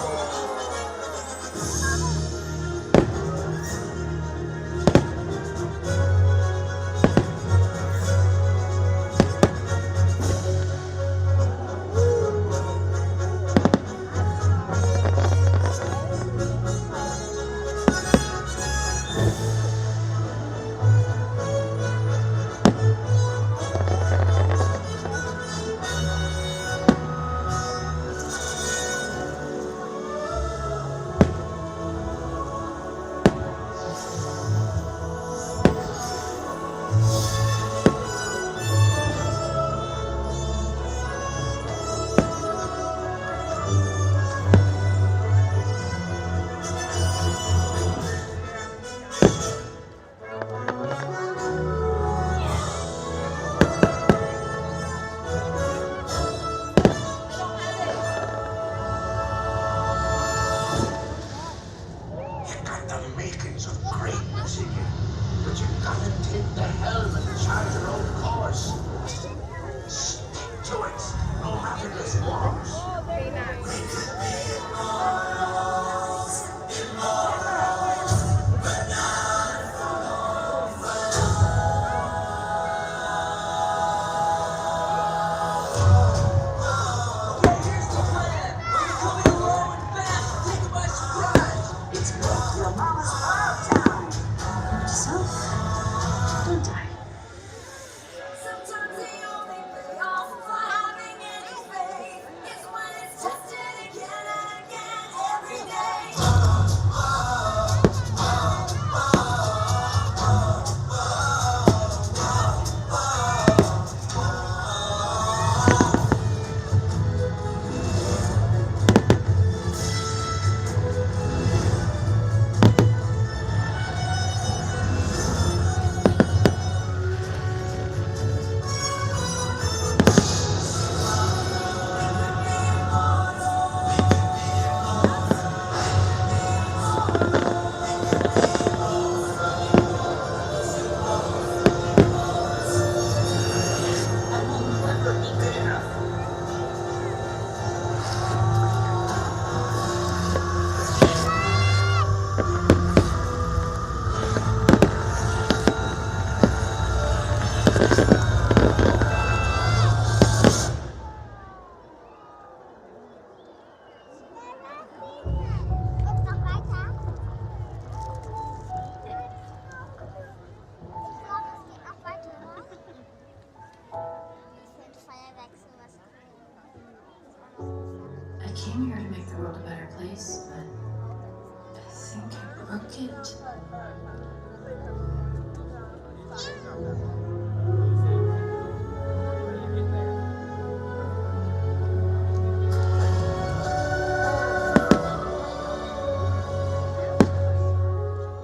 You got the makings of greatness in you, but you gotta take the helm and chart your own course. Stick to it, no matter the storms. Very nice. It's both your mama's wild time. Yourself, don't die. Sometimes the only payoff for having any faith is when it's tested again and again every day. I came here to make the world a better place, but I think I broke it.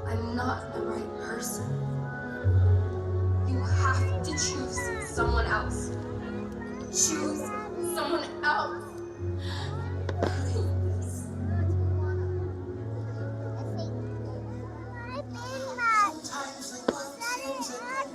I'm not the right person. You have to choose someone else. Choose someone else. Please. Sometimes the good things that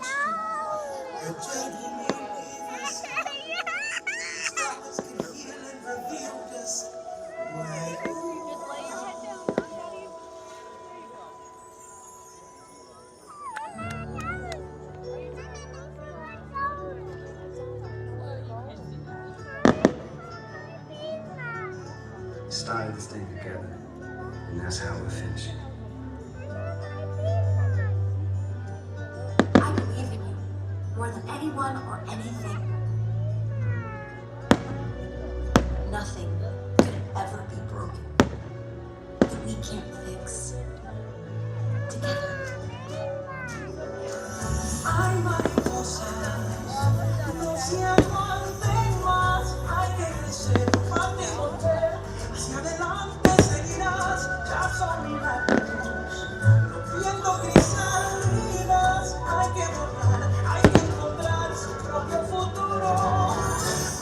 decided to stay together. And that's how we're finishing. I believe in you more than anyone or anything. Nothing could ever be broken that we can't fix together. Ay, mariposas, no se aguanten más. Hay que crecer, fácil volver. Hacia adelante seguirás, ya son milagros. Viendo cristalinas, hay que volar, hay que encontrar su propio futuro.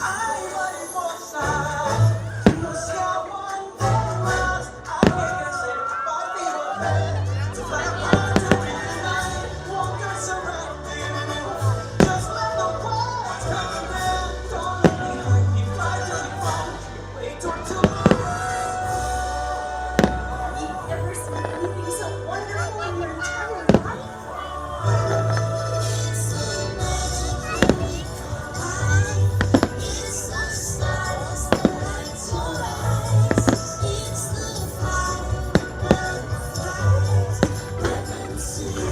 Ay, mariposas, no se aguanten más. Hay que crecer, fácil volver. To fly apart, to reunite, walkers surrounding you. Just let the world come in. Don't look behind you, fly till you fall. Way toward You've never seen anything so wonderful in your entire life. It's so magical. It's the stars, the lights, your eyes. It's the fire, the butterflies. Welcome to It's the magical.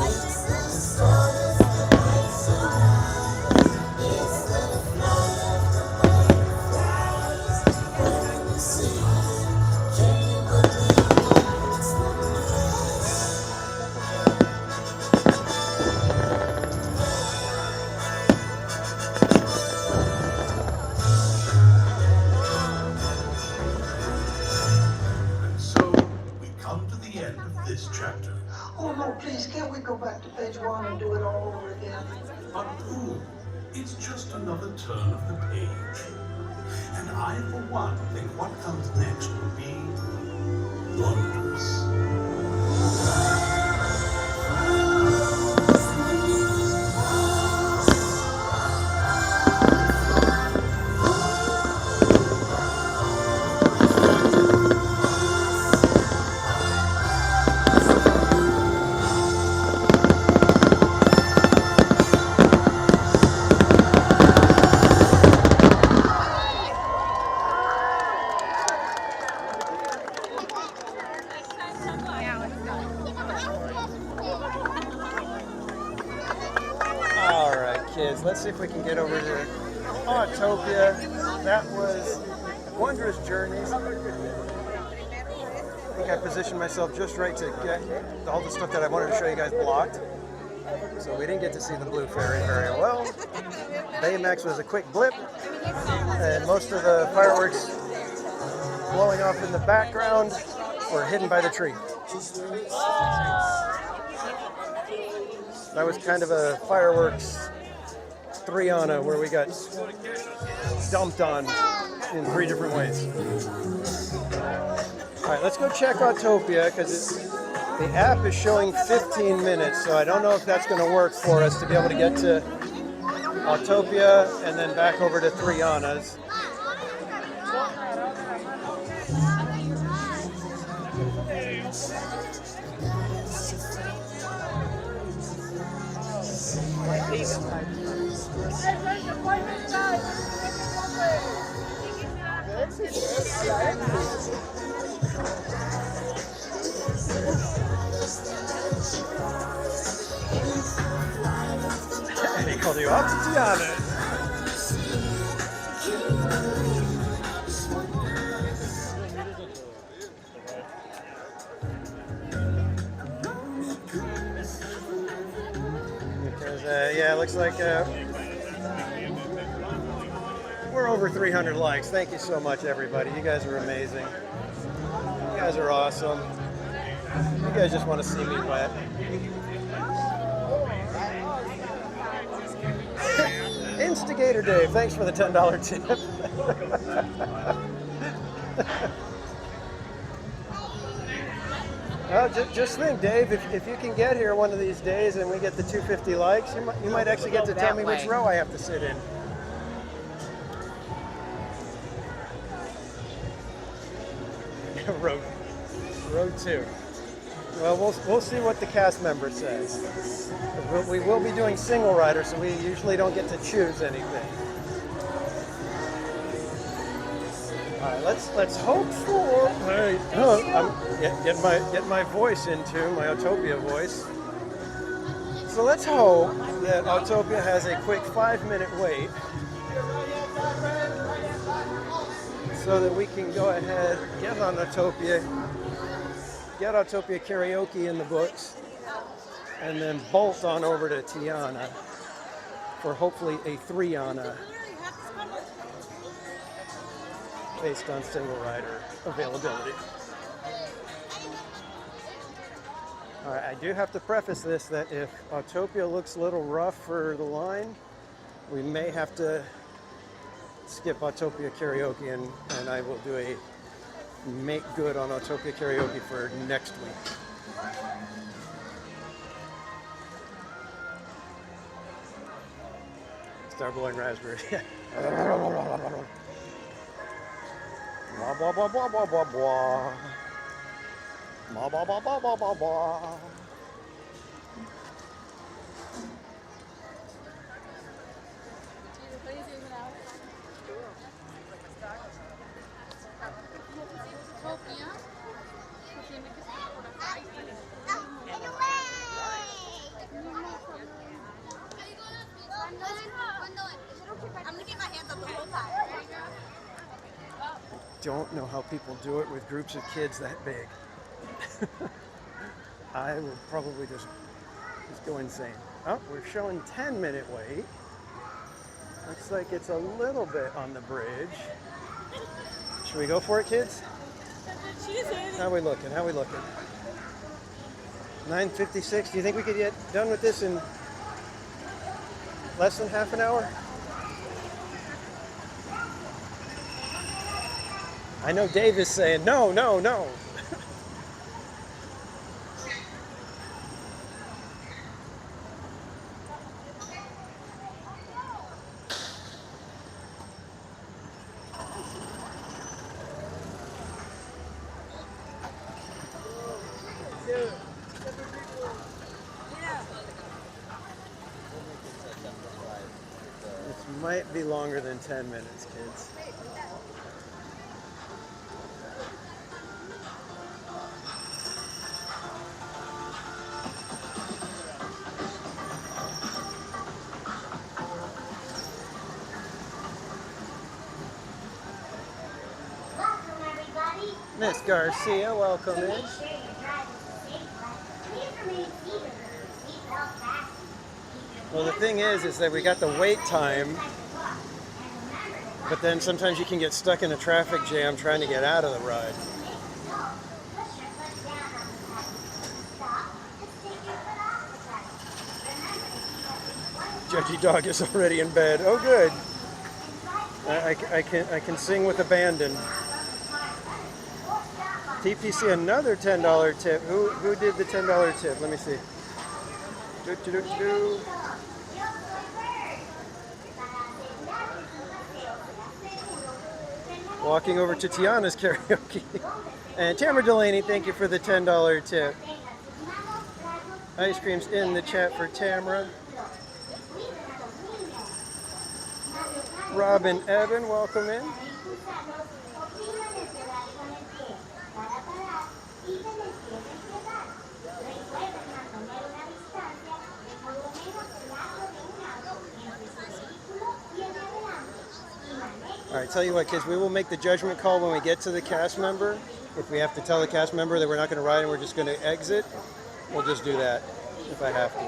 It's the stars, the lights, your eyes. It's the fire, the butterflies. Welcome to Can you believe it's the And so we come to the end of this chapter. Oh no, please, can't we go back to page 1 and do it all over again? But ooh, it's just another turn of the page. And I, for one, think what comes next will be wondrous. All right, kids, let's see if we can get over to Autopia. That was Wondrous Journeys. I think I positioned myself just right to get all the stuff that I wanted to show you guys blocked. So we didn't get to see the Blue Fairy very well. Baymax was a quick blip, and most of the fireworks blowing off in the background were hidden by the tree. That was kind of a fireworks Triana where we got dumped on in 3 different ways. All right, let's go check Autopia because the app is showing 15 minutes, so I don't know if that's going to work for us to be able to get to Autopia and then back over to Triana's. He called you up to Tiana. Because, yeah, it looks like we're over 300 likes. Thank you so much, everybody. You guys are amazing. You guys are awesome. You guys just want to see me wet. Instigator Dave, thanks for the $10 tip. Well, just think, Dave, if you can get here one of these days and we get the 250 likes, you might actually get to tell me which row I have to sit in. row 2. Well, we'll see what the cast member says. We will be doing single rider, so we usually don't get to choose anything. All right, let's hope for. I'm getting my voice into my Autopia voice. So let's hope that Autopia has a quick 5-minute wait, so that we can go ahead, get on Autopia, get Autopia karaoke in the books, and then bolt on over to Tiana for hopefully a 3-Ana based on single rider availability. All right, I do have to preface this that if Autopia looks a little rough for the line, we may have to skip Autopia karaoke, and I will do a make good on Autopia karaoke for next week. Starboy and Raspberry. Blah blah blah blah blah blah blah. Blah blah blah blah blah blah blah. Don't know how people do it with groups of kids that big. I would probably just go insane. Oh, we're showing 10-minute wait. Looks like it's a little bit on the bridge. Should we go for it, kids? How we looking? 9:56. Do you think we could get done with this in less than half an hour? I know Dave is saying no, no, no. This might be longer than 10 minutes, kids. Miss Garcia, welcome in. Well, the thing is that we got the wait time, but then sometimes you can get stuck in a traffic jam trying to get out of the ride. Judgy Dog is already in bed. Oh, good. I can sing with abandon. TPC, another $10 tip. Who did the $10 tip? Let me see. Walking over to Tiana's karaoke. And Tamara Delaney, thank you for the $10 tip. Ice cream's in the chat for Tamara. Robin Evan, welcome in. All right, tell you what, kids, we will make the judgment call when we get to the cast member. If we have to tell the cast member that we're not going to ride and we're just going to exit, we'll just do that if I have to.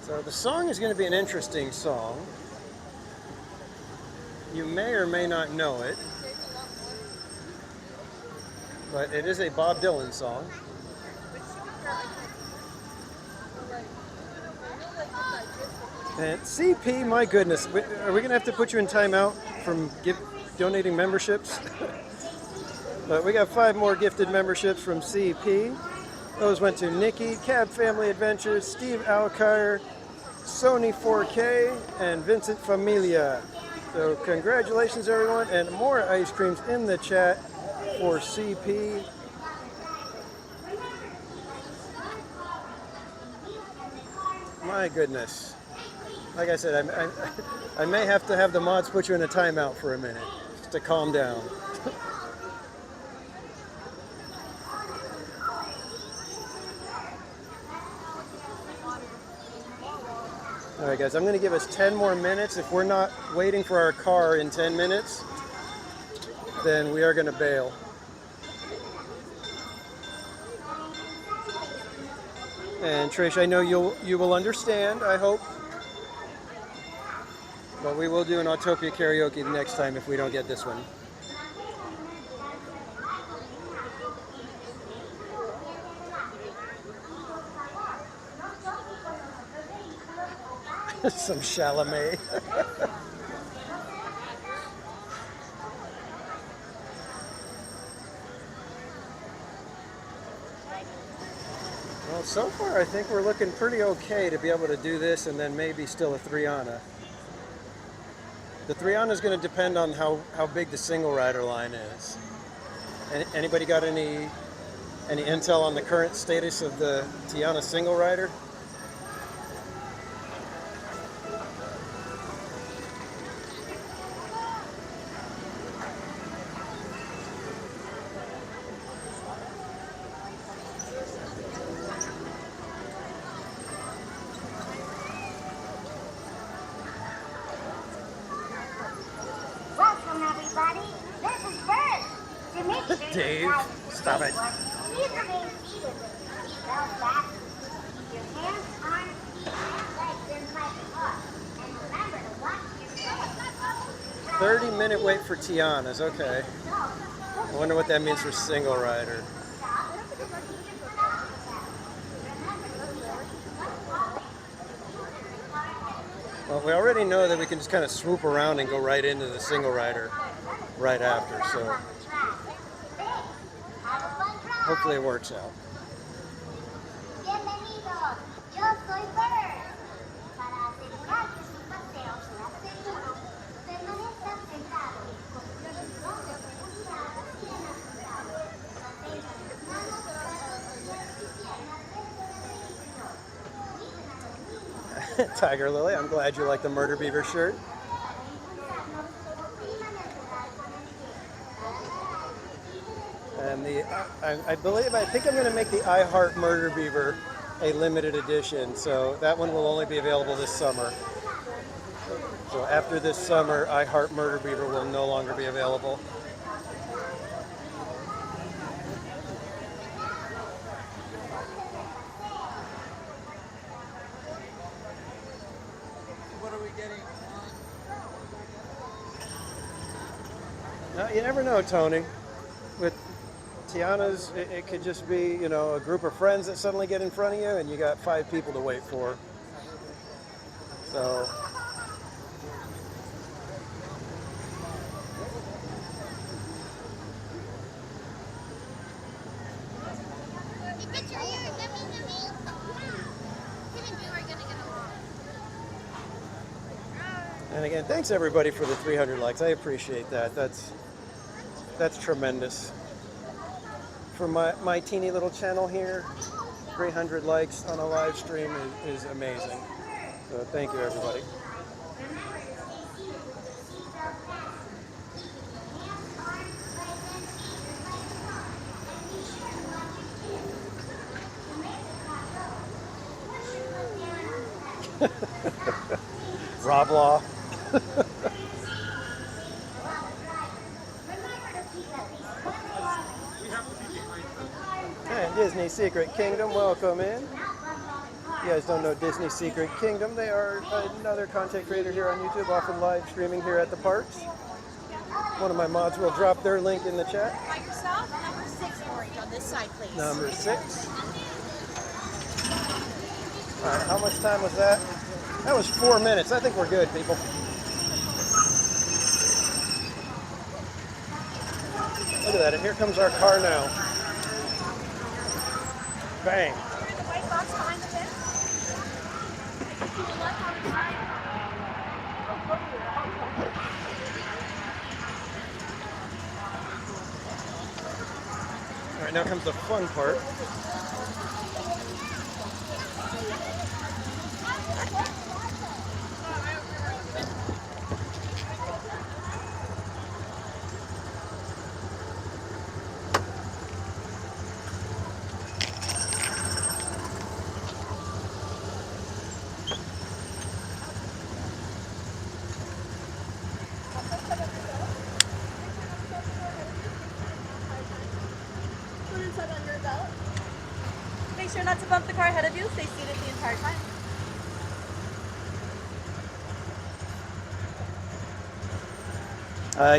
So the song is going to be an interesting song. You may or may not know it, but it is a Bob Dylan song. And CP, my goodness, are we gonna have to put you in timeout from donating memberships? But we got 5 more gifted memberships from CP. Those went to Nikki, Cab Family Adventures, Steve Alkire, Sony 4K, and Vincent Familia. So congratulations everyone, and more ice creams in the chat for CP. My goodness. Like I said, I may have to have the mods put you in a timeout for a minute, just to calm down. All right, guys, I'm going to give us 10 more minutes. If we're not waiting for our car in 10 minutes, then we are going to bail. And Trish, I know you will understand, I hope. But we will do an Autopia karaoke the next time if we don't get this one. Some Chalamet. Well, so far I think we're looking pretty okay to be able to do this and then maybe still a 3-Ana. The 3-Ana is going to depend on how big the single rider line is. Anybody got any intel on the current status of the Tiana single rider? Welcome, everybody. This is Bert. Dimitri. Dave, stop it. Please remain seated with your seatbelt fastened. Keep your hands, arms, feet, and legs in place. And remember to watch your step. 30-minute wait for Tiana's, okay. I wonder what that means for single rider. Well, we already know that we can just kind of swoop around and go right into the single rider right after, so hopefully it works out. Bienvenidos. Yo soy Bert. Para asegurar que su paseo será seguro, permanezca sentado con su cinturón de seguridad bien ajustado. Mantenga sus manos, brazos y piernas dentro del cinturón. Cuiden a los niños. Tiger Lily, I'm glad you like the Murder Beaver shirt. And I think I'm going to make the I Heart Murder Beaver a limited edition, so that one will only be available this summer. So after this summer, I Heart Murder Beaver will no longer be available. What are we getting? You never know, Tony. With Tiana's, it could just be, you know, a group of friends that suddenly get in front of you and you got 5 people to wait for. So and again, thanks everybody for the 300 likes. I appreciate that. That's tremendous. For my teeny little channel here, 300 likes on a live stream is amazing. So thank you, everybody. Rob Law. And Disney Secret Kingdom, welcome in. You guys don't know Disney Secret Kingdom, they are another content creator here on YouTube, often live streaming here at the parks. One of my mods will drop their link in the chat. By yourself, number 6 orange on this side, please. Number 6. All right, how much time was that? That was 4 minutes. I think we're good, people. Look at that. And here comes our car now. Bang. All right, now comes the fun part. Make sure not to bump the car ahead of you. Stay seated the entire time.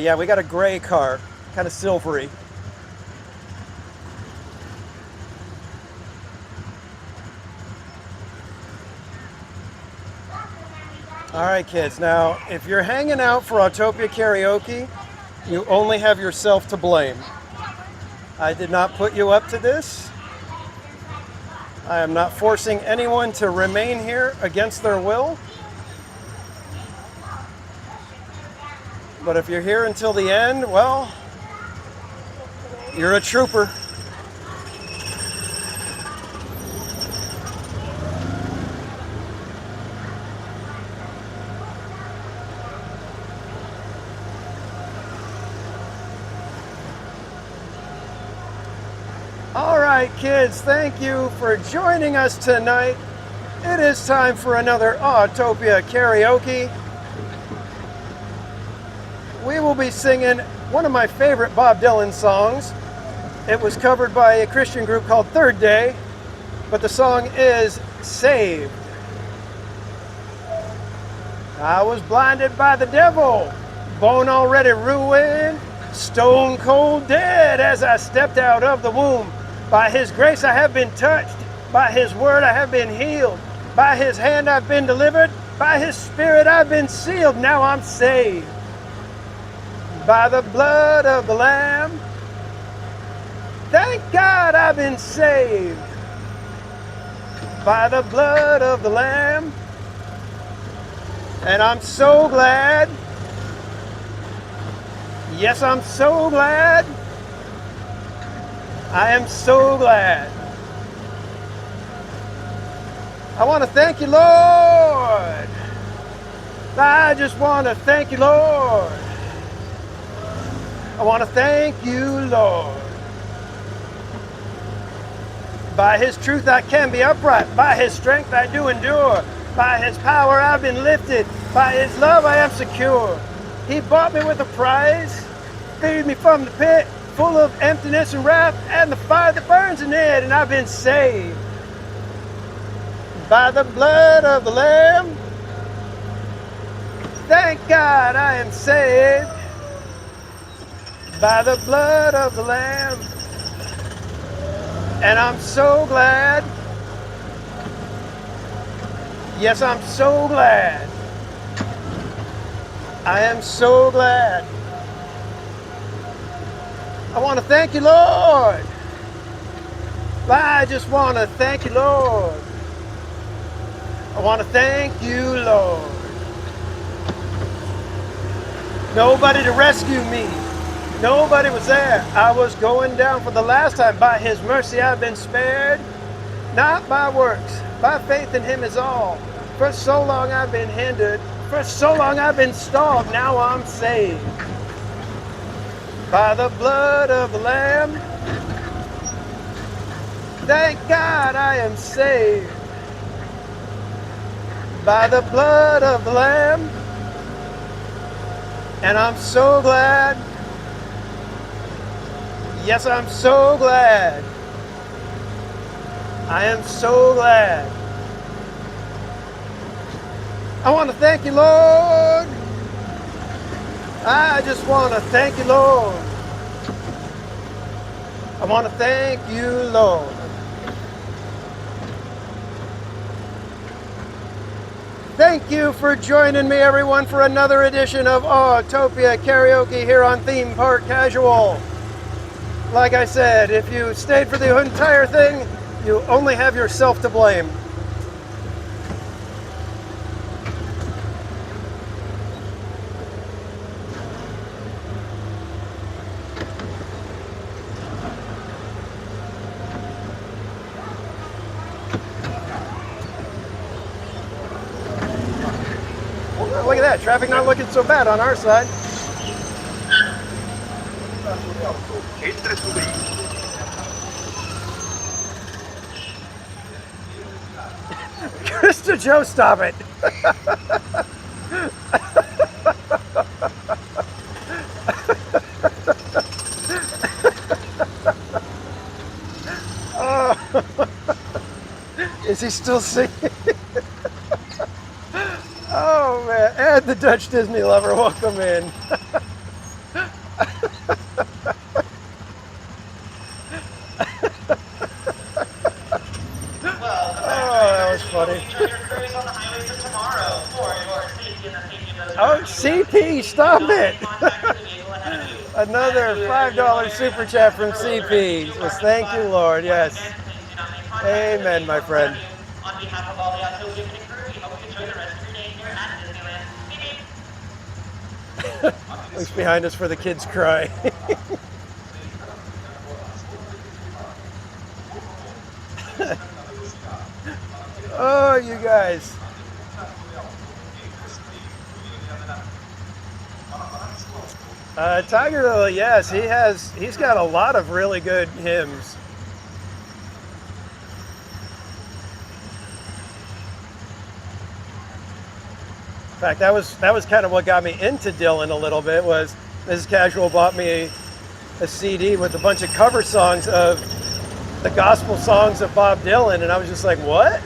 Yeah, we got a gray car, kind of silvery. All right, kids. Now, if you're hanging out for Autopia Karaoke, you only have yourself to blame. I did not put you up to this. I am not forcing anyone to remain here against their will. But if you're here until the end, well, you're a trooper. All right, kids, thank you for joining us tonight. It is time for another Autopia Karaoke. We will be singing one of my favorite Bob Dylan songs. It was covered by a Christian group called Third Day, but the song is Saved. I was blinded by the devil, bone already ruined, stone cold dead as I stepped out of the womb. By his grace I have been touched, by his word I have been healed, by his hand I've been delivered, by his spirit I've been sealed. Now I'm saved. By the blood of the Lamb, thank God I've been saved. By the blood of the Lamb, and I'm so glad. Yes, I'm so glad. I am so glad. I want to thank you, Lord. I just want to thank you, Lord. I want to thank you, Lord. By his truth I can be upright. By his strength I do endure. By his power I've been lifted. By his love I am secure. He bought me with a price. Freed me from the pit, full of emptiness and wrath, and the fire that burns in it, and I've been saved. By the blood of the Lamb, thank God I am saved. By the blood of the Lamb, and I'm so glad. Yes, I'm so glad. I am so glad. I want to thank you, Lord. I just want to thank you, Lord. I want to thank you, Lord. Nobody to rescue me. Nobody was there. I was going down for the last time. By his mercy I've been spared. Not by works. By faith in him is all. For so long I've been hindered. For so long I've been stalled. Now I'm saved. By the blood of the Lamb, thank God I am saved. By the blood of the Lamb, and I'm so glad. Yes, I'm so glad. I am so glad. I want to thank you, Lord. I just want to thank you, Lord. I want to thank you, Lord. Thank you for joining me, everyone, for another edition of Autopia Karaoke here on Theme Park Casual. Like I said, if you stayed for the entire thing, you only have yourself to blame. Look at that, traffic not looking so bad on our side. Mr. Joe, stop it. Oh. Is he still singing? Oh man, and the Dutch Disney lover, welcome in. Oh, that was funny. Oh, CP, stop it. Another $5 super chat from CP. Yes, thank you, Lord, yes. Amen, my friend. On behalf of all the Autopia crew, we hope you enjoy the rest of your day here at Disneyland. Beep beep. Looks behind us for the kids cry. Oh, you guys. Tiger Lily, yes, he's got a lot of really good hymns. In fact, that was kind of what got me into Dylan a little bit. Was Mrs. Casual bought me a CD with a bunch of cover songs of the gospel songs of Bob Dylan, and I was just like, what?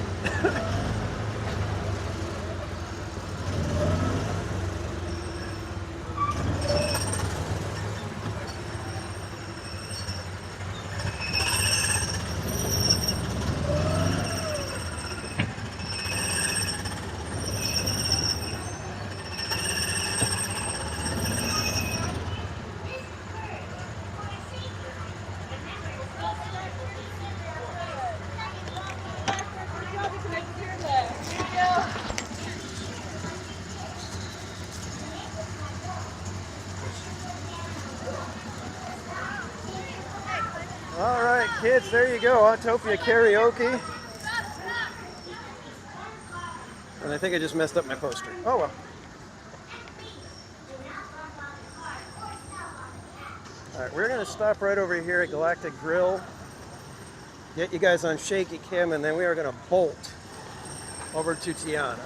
All right, kids, there you go, Autopia Karaoke. And I think I just messed up my poster. Oh well. All right, we're gonna stop right over here at Galactic Grill, get you guys on shaky cam, and then we are gonna bolt over to Tiana.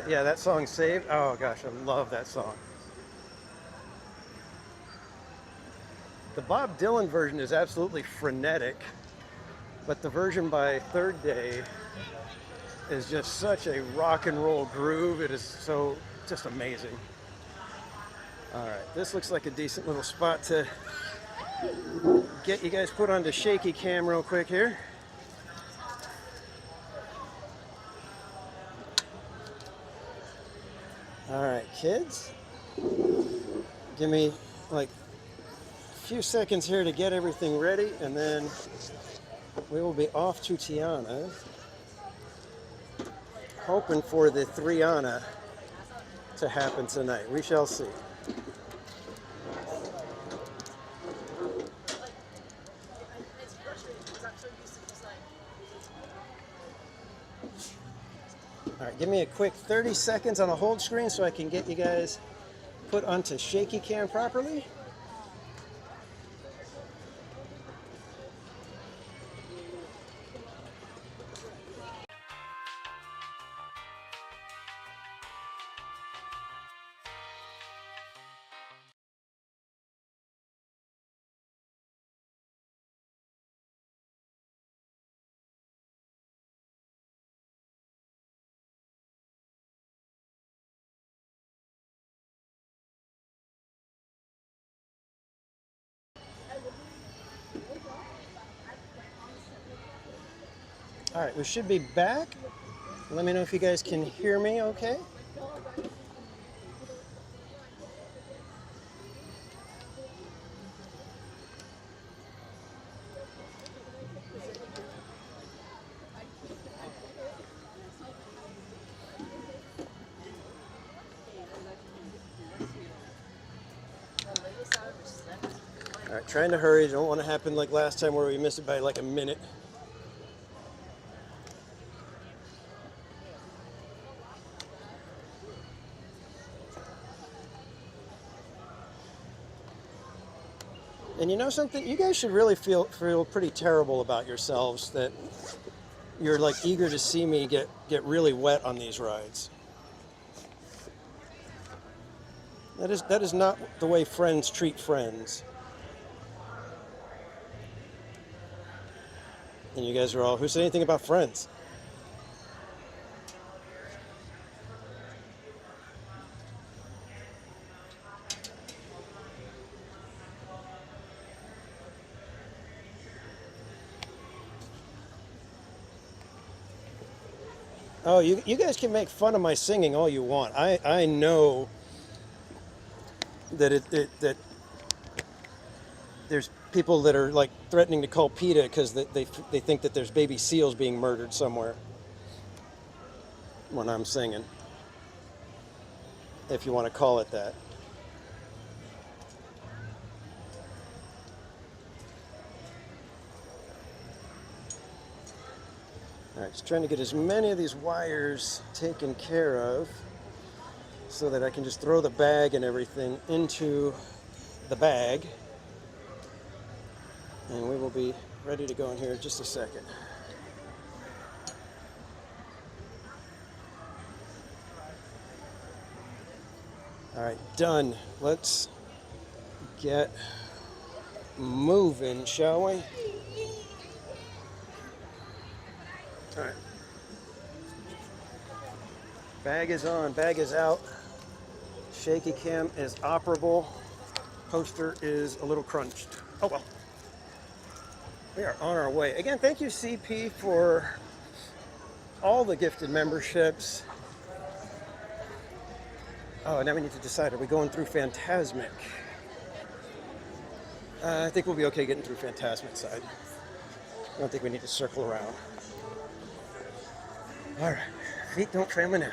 Yeah, that song's saved. Oh gosh, I love that song. The Bob Dylan version is absolutely frenetic, but the version by Third Day is just such a rock and roll groove. It is so just amazing. All right, this looks like a decent little spot to get you guys put onto shaky cam real quick here. All right, kids, give me like a few seconds here to get everything ready, and then we will be off to Tiana, hoping for the Threeana to happen tonight. We shall see. All right, give me a quick 30 seconds on the hold screen so I can get you guys put onto shaky cam properly. All right, we should be back. Let me know if you guys can hear me okay. All right, trying to hurry. Don't want to happen like last time where we missed it by like a minute. And you know something? You guys should really feel pretty terrible about yourselves that you're like eager to see me get really wet on these rides. That is not the way friends treat friends. And you guys are all, who said anything about friends? Oh, you guys can make fun of my singing all you want. I know that that there's people that are like threatening to call PETA because they think that there's baby seals being murdered somewhere when I'm singing, if you want to call it that. All right, just trying to get as many of these wires taken care of so that I can just throw the bag and everything into the bag. And we will be ready to go in here in just a second. All right, done. Let's get moving, shall we? All right. Bag is on, bag is out. Shaky cam is operable. Poster is a little crunched. Oh well. We are on our way. Again, thank you, CP, for all the gifted memberships. Oh, now we need to decide, are we going through Fantasmic? I think we'll be okay getting through Fantasmic side. I don't think we need to circle around. All right, feet don't fail me now.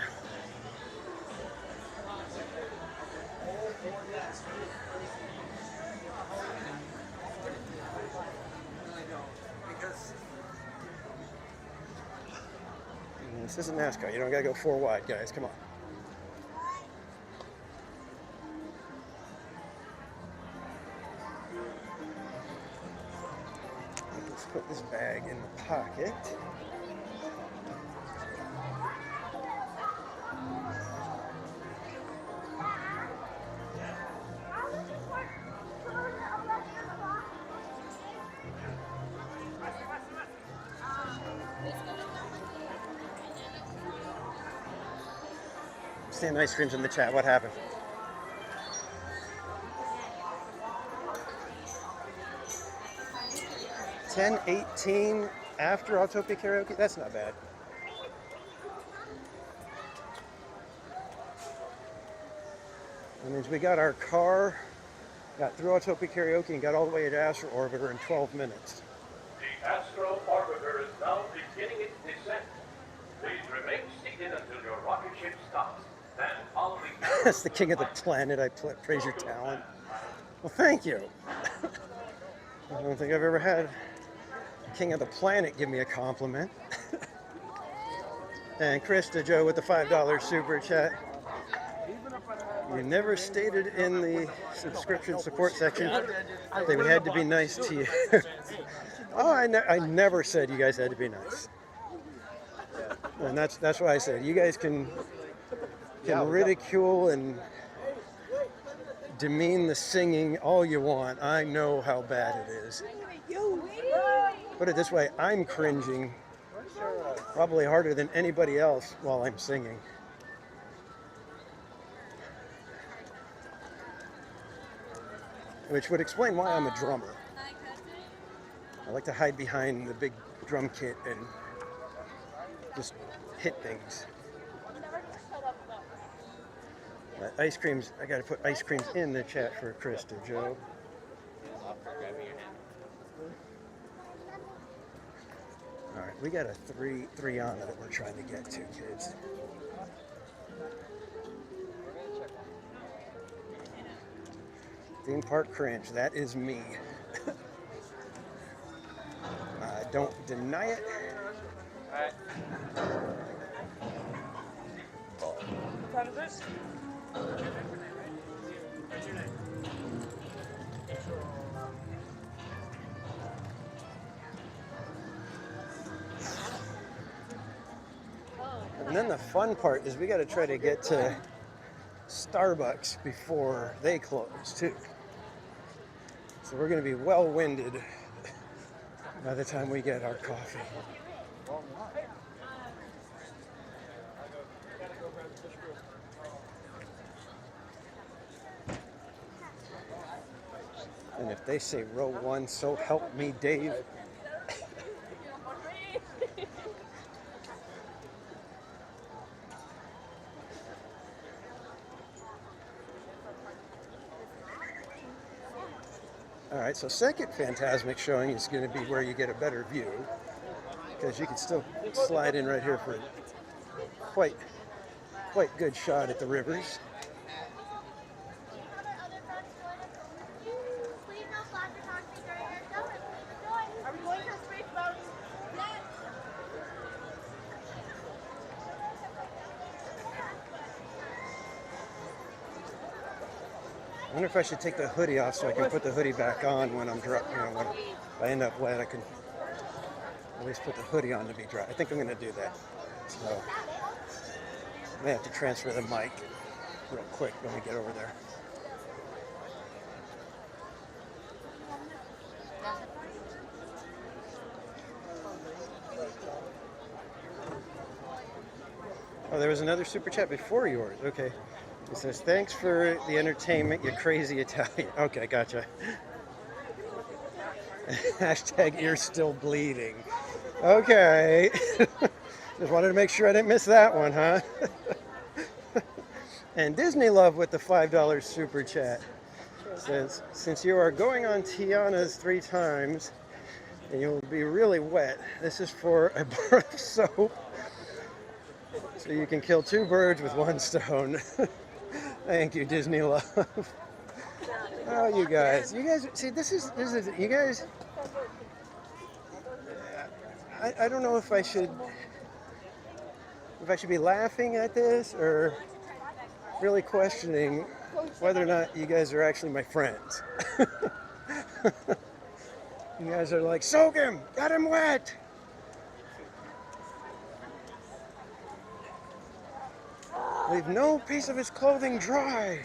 This isn't NASCAR. You don't gotta go 4 wide, guys. Come on. Let's put this bag in the pocket. Saying ice cream's in the chat. What happened? $10.18 after Autopia Karaoke? That's not bad. That means we got our car, got through Autopia Karaoke, and got all the way to Astro Orbiter in 12 minutes. The Astro Orbiter is now beginning its descent. Please remain seated until your rocket ship stops. Then follow the... That's the king of the planet. I praise your talent. Well, thank you. I don't think I've ever had the king of the planet give me a compliment. And Krista Joe with the $5 super chat. You never stated in the subscription support section that we had to be nice to you. Oh, I never said you guys had to be nice. And that's why I said you guys can ridicule and demean the singing all you want. I know how bad it is. Put it this way, I'm cringing probably harder than anybody else while I'm singing. Which would explain why I'm a drummer. I like to hide behind the big drum kit and just hit things. Ice creams, I gotta put ice creams in the chat for Krista, Joe. All right, we got a three Anna that we're trying to get to, kids. Theme park cringe, that is me. Don't deny it. What is this? And then the fun part is we got to try to get to Starbucks before they close too. So we're going to be well-winded by the time we get our coffee. And if they say row 1, so help me, Dave. All right, so second Fantasmic showing is going to be where you get a better view, because you can still slide in right here for a quite good shot at the rivers. I wonder if I should take the hoodie off so I can put the hoodie back on when I'm dry. You know, when I end up wet, I can at least put the hoodie on to be dry. I think I'm going to do that. So I may have to transfer the mic real quick when we get over there. Oh, there was another super chat before yours. Okay. It says, thanks for the entertainment, you crazy Italian. Okay, gotcha. Hashtag ear still bleeding. Okay. Just wanted to make sure I didn't miss that one, huh? And Disney Love with the $5 super chat says, since you are going on Tiana's 3 times and you'll be really wet, this is for a bar of soap so you can kill 2 birds with 1 stone. Thank you, Disney Love. Oh, you guys, see, this is, you guys, I don't know if I should be laughing at this or really questioning whether or not you guys are actually my friends. You guys are like, soak him, got him wet. Leave no piece of his clothing dry.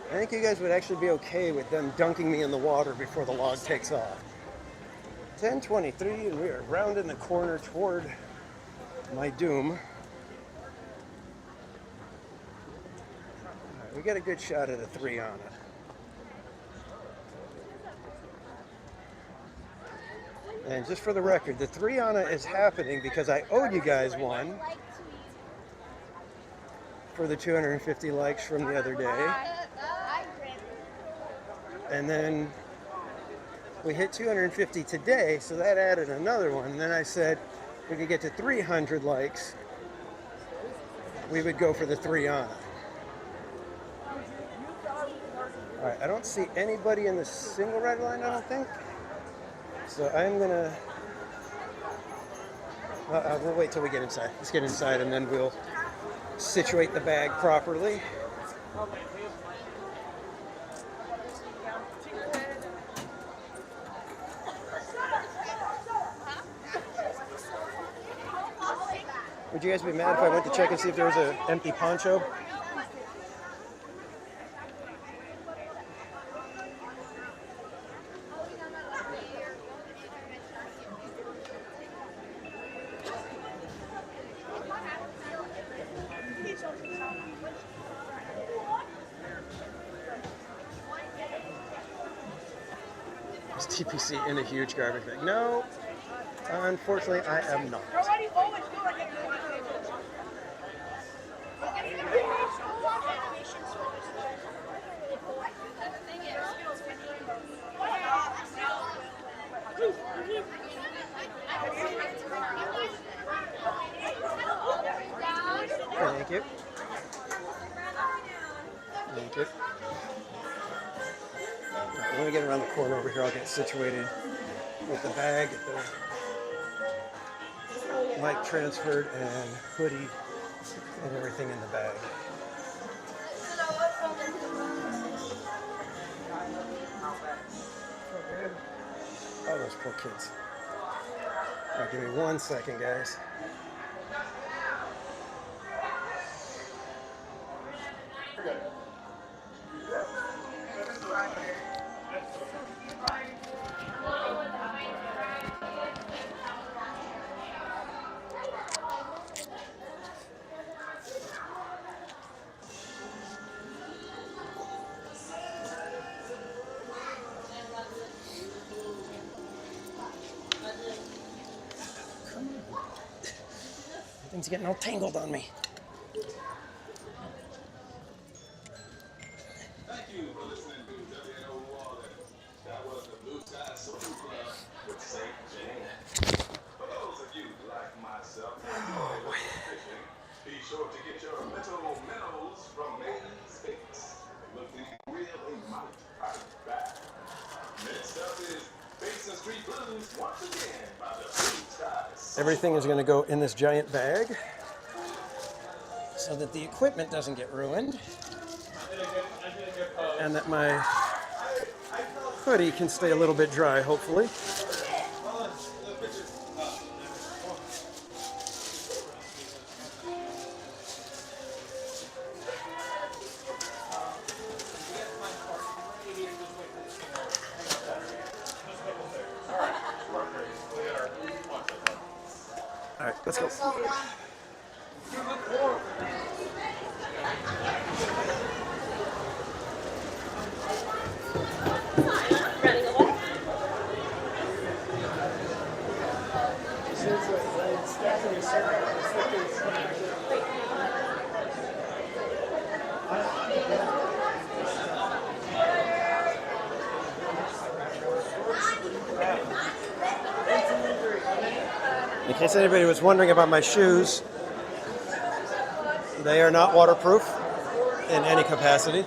I think you guys would actually be okay with them dunking me in the water before the log takes off. 10:23, and we are rounding the corner toward my doom. All right, we got a good shot at a 3 on it. And just for the record, the 3 Anna is happening because I owed you guys one for the 250 likes from the other day. And then we hit 250 today, so that added another one. And then I said if we could get to 300 likes, we would go for the 3 Anna. All right, I don't see anybody in the single rider line, I don't think. So I'm gonna, we'll wait till we get inside. Let's get inside and then we'll situate the bag properly. Would you guys be mad if I went to check and see if there was an empty poncho? Is TPC in a huge garbage bag? No, unfortunately, I am not. Thank you. Thank you. Right, let me get around the corner over here. I'll get situated with the bag, get the mic transferred, and hoodie and everything in the bag. Oh, those poor kids. All right, give me 1 second, guys. Everything's getting all tangled on me. Thank you for listening to WNO That was the Blue Sky Social Club with St. Jane. For those of you like myself who enjoy fishing, be sure to get your little minnows from May's FITZ. Looking really might right back. Next up is Basin Street Blues once again by the Blue Sky. Everything is going to go in this giant bag so that the equipment doesn't get ruined and that my hoodie can stay a little bit dry, hopefully. All right, let's go. In case anybody was wondering about my shoes, they are not waterproof in any capacity.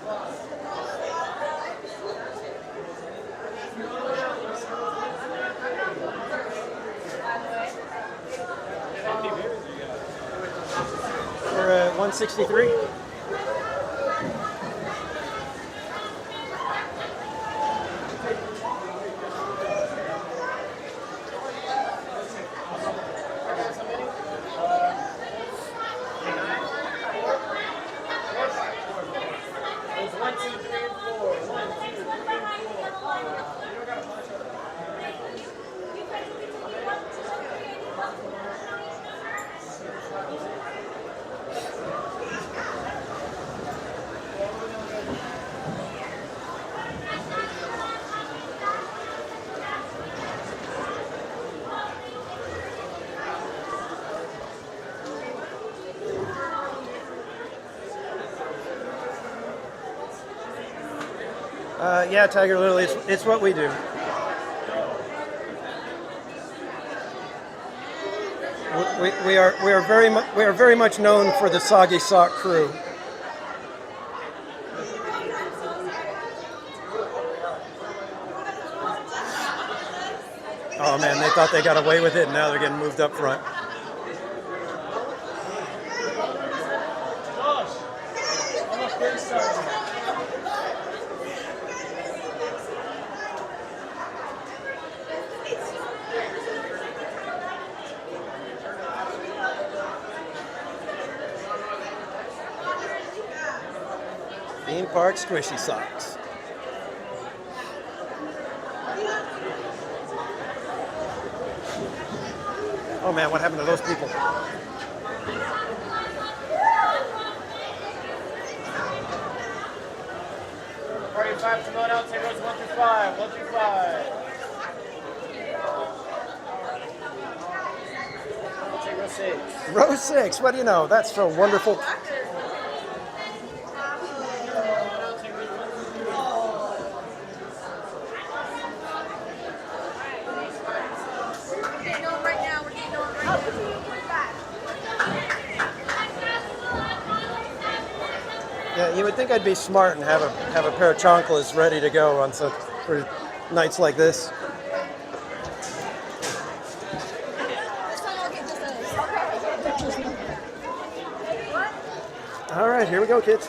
We're at 163. Yeah, Tiger Lily, it's what we do. We are very much known for the Soggy Sock crew. Oh man, they thought they got away with it, and now they're getting moved up front. Theme Park Squishy Socks. Oh man, what happened to those people? Party 5 to load out, tables 1 through 5, 1 through 5. 6. Row 6. What do you know? That's so wonderful. Yeah, you would think I'd be smart and have a pair of chanclas ready to go on for nights like this. All right, here we go, kids.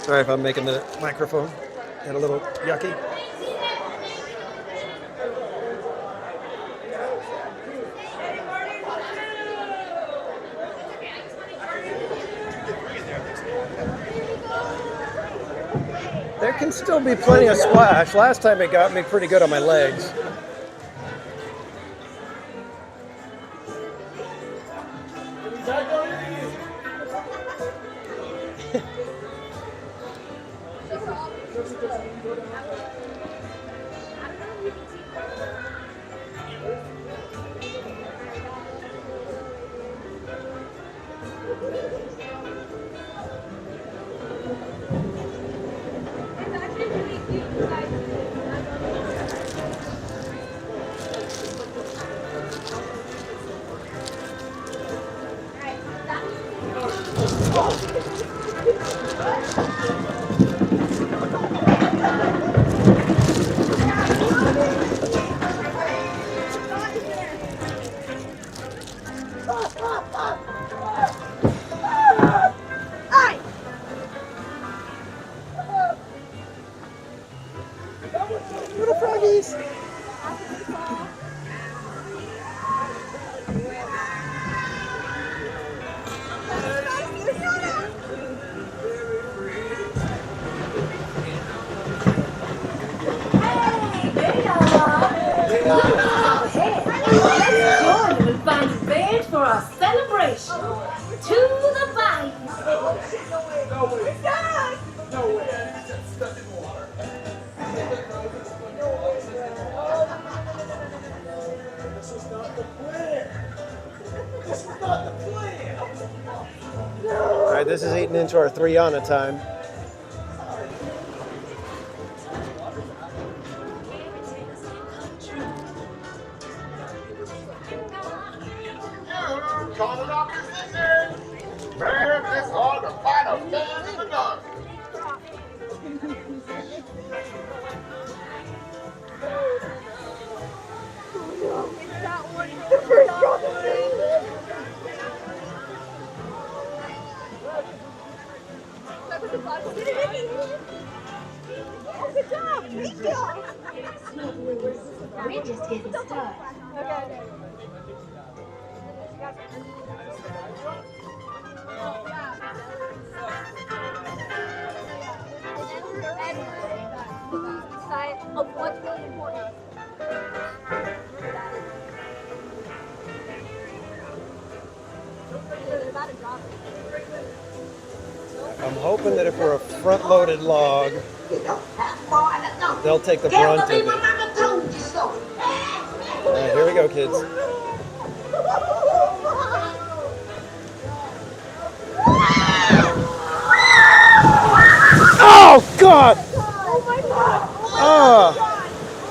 Sorry if I'm making the microphone get a little yucky. There can still be plenty of splash. Last time it got me pretty good on my legs. Little froggies. Let's join and find a band for our celebration. To the bite. All right, this is eating into our 3 Anna time. Calling off your scissors! Man, this are the final fans in the dark! Good job! Great job! We're just getting started. Okay. Of what's really important. I'm hoping that if we're a front-loaded log, they'll take the brunt of it. Here we go, kids. Oh, God! Oh my God! Ah!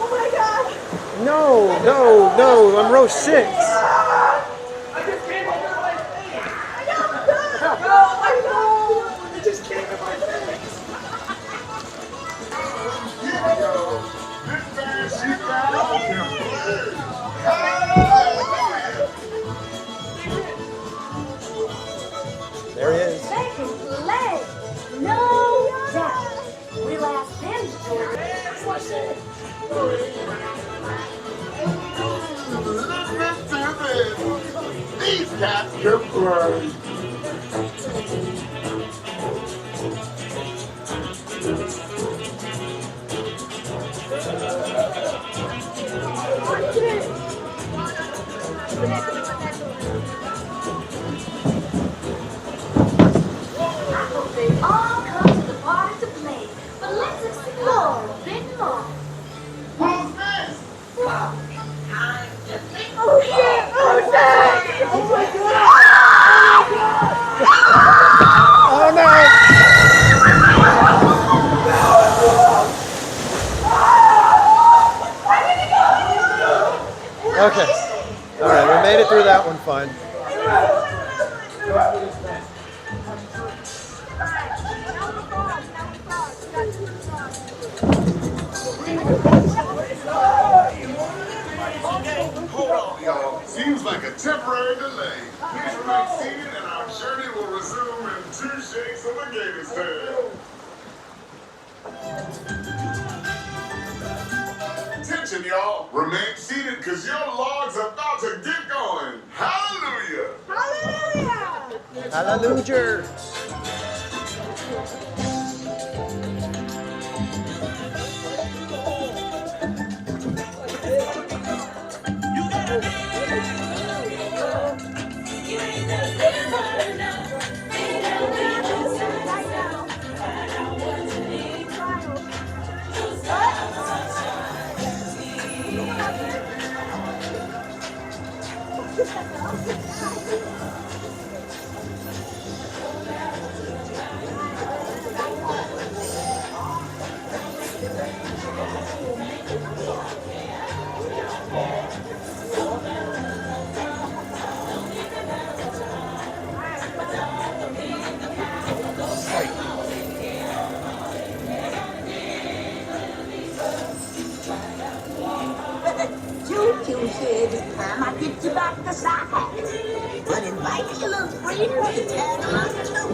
Oh my God! No, no, no, I'm row 6. It just came in my face. This man, she's got There he is. They can play, no doubt. We'll ask them to join us. Listen to this. These cats can play. They all come Oh no! Okay. All right, we made it through that one fine. Hold on, y'all. Seems like a temporary delay. Please remain seated and our journey will resume in 2 shakes of a gator's tail. Attention, y'all. Remain seated because your log's about to get going. Hallelujah! Hallelujah! Choo-choo said it's time I get you back to side. But invite your little friends to tag along too.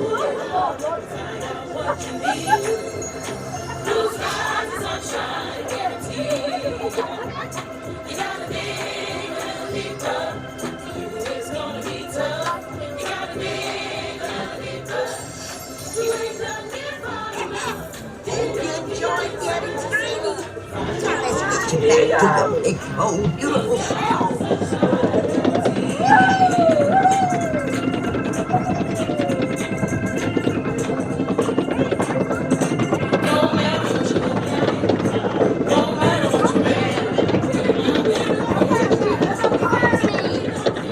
Blue skies and sunshine, guaranteed. You gotta dig a little deeper. It's gonna be tough. You gotta dig a little deeper. You ain't done it far enough. Did you enjoy getting stringy? Now let's get you back to the big, bold, beautiful self.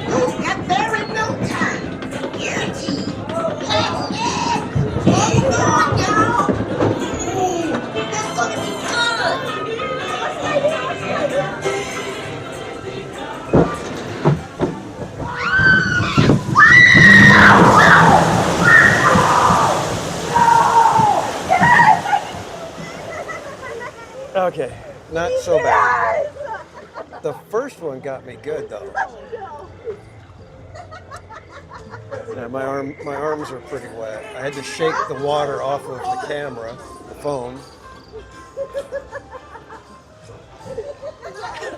You'll get there in no time. Guaranteed. Hang on, y'all. It's gonna be good. Okay, not so bad. The first one got me good though. Yeah, my arms are pretty wet. I had to shake the water off of the camera, the phone.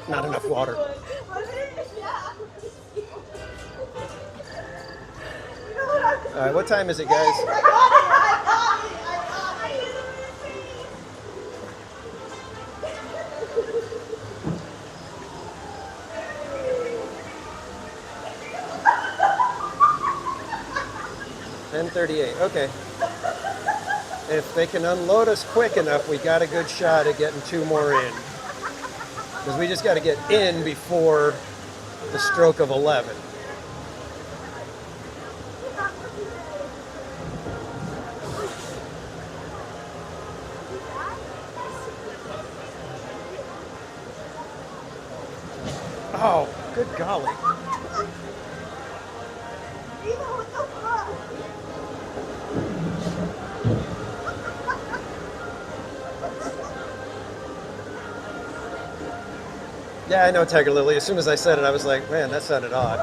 Not enough water. All right, what time is it, guys? $10:38. Okay. If they can unload us quick enough, we got a good shot at getting 2 more in. Because we just got to get in before the stroke of 11. Oh, good golly. Yeah, I know, Tiger Lily. As soon as I said it, I was like, man, that sounded odd.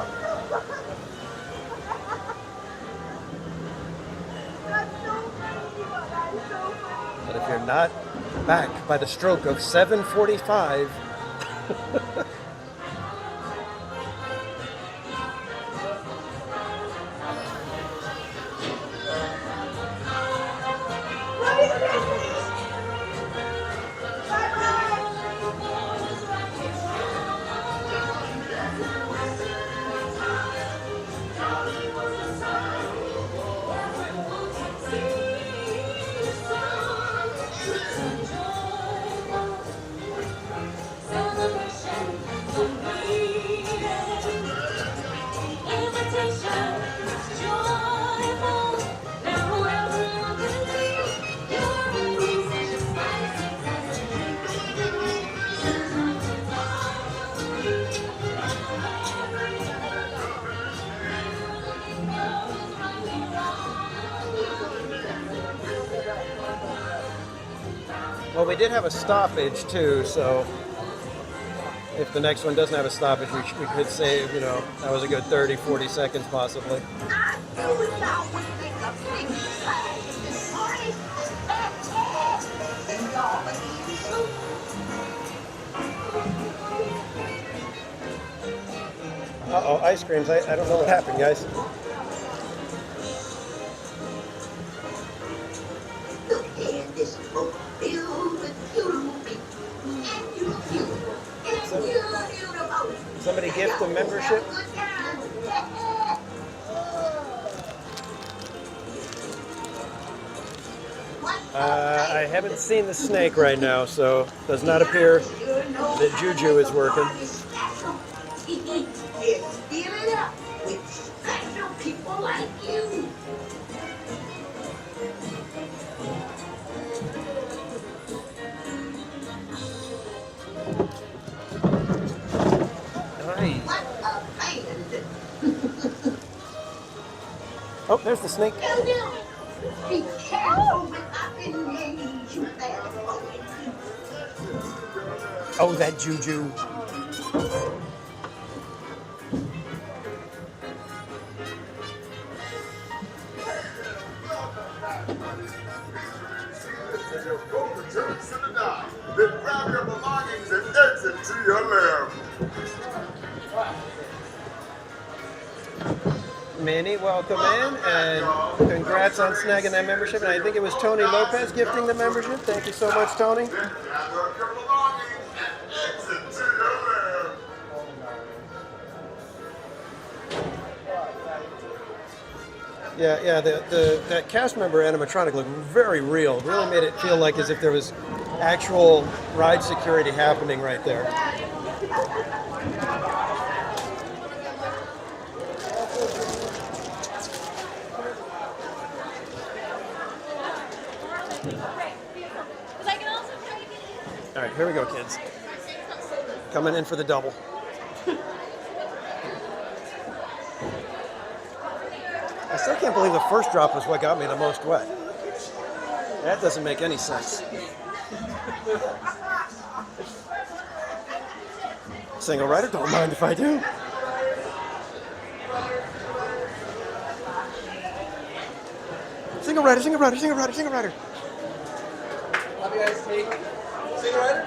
But if you're not back by the stroke of 7:45, we did have a stoppage too, so if the next one doesn't have a stoppage, we could save, you know, that was a good 30, 40 seconds possibly. Uh-oh, ice creams. I don't know what happened, guys. Somebody gift a membership? I haven't seen the snake right now, so does not appear that Juju is working. Fill it up with special people like you. What a band. Oh, there's the snake. Be careful with up engage with that. Oh, that Juju. Then grab your belongings and exit to your left. Minnie, welcome in, and congrats on snagging that membership. And I think it was Tony Lopez gifting the membership. Thank you so much, Tony. Then gather up your belongings and exit to your left. Yeah, that cast member animatronic looked very real. Really made it feel like as if there was actual ride security happening right there. All right, here we go, kids. Coming in for the double. I still can't believe the first drop was what got me the most wet. That doesn't make any sense. Single rider, don't mind if I do. Single rider, single rider, single rider, single rider. Love you guys, take single rider.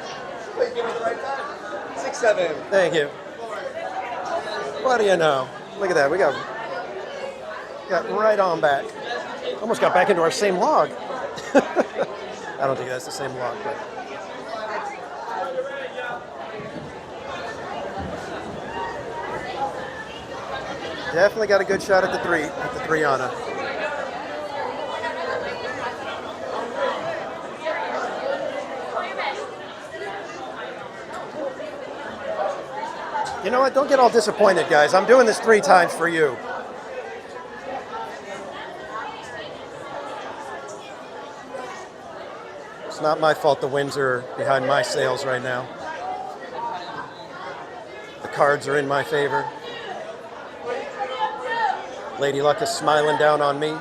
Wait, give it the right time. 6-7. Thank you. What do you know? Look at that. We got right on back. Almost got back into our same log. I don't think that's the same log, but. Definitely got a good shot at the three Anna. You know what? Don't get all disappointed, guys. I'm doing this 3 times for you. It's not my fault the winds are behind my sails right now. The cards are in my favor. Lady Luck is smiling down on me.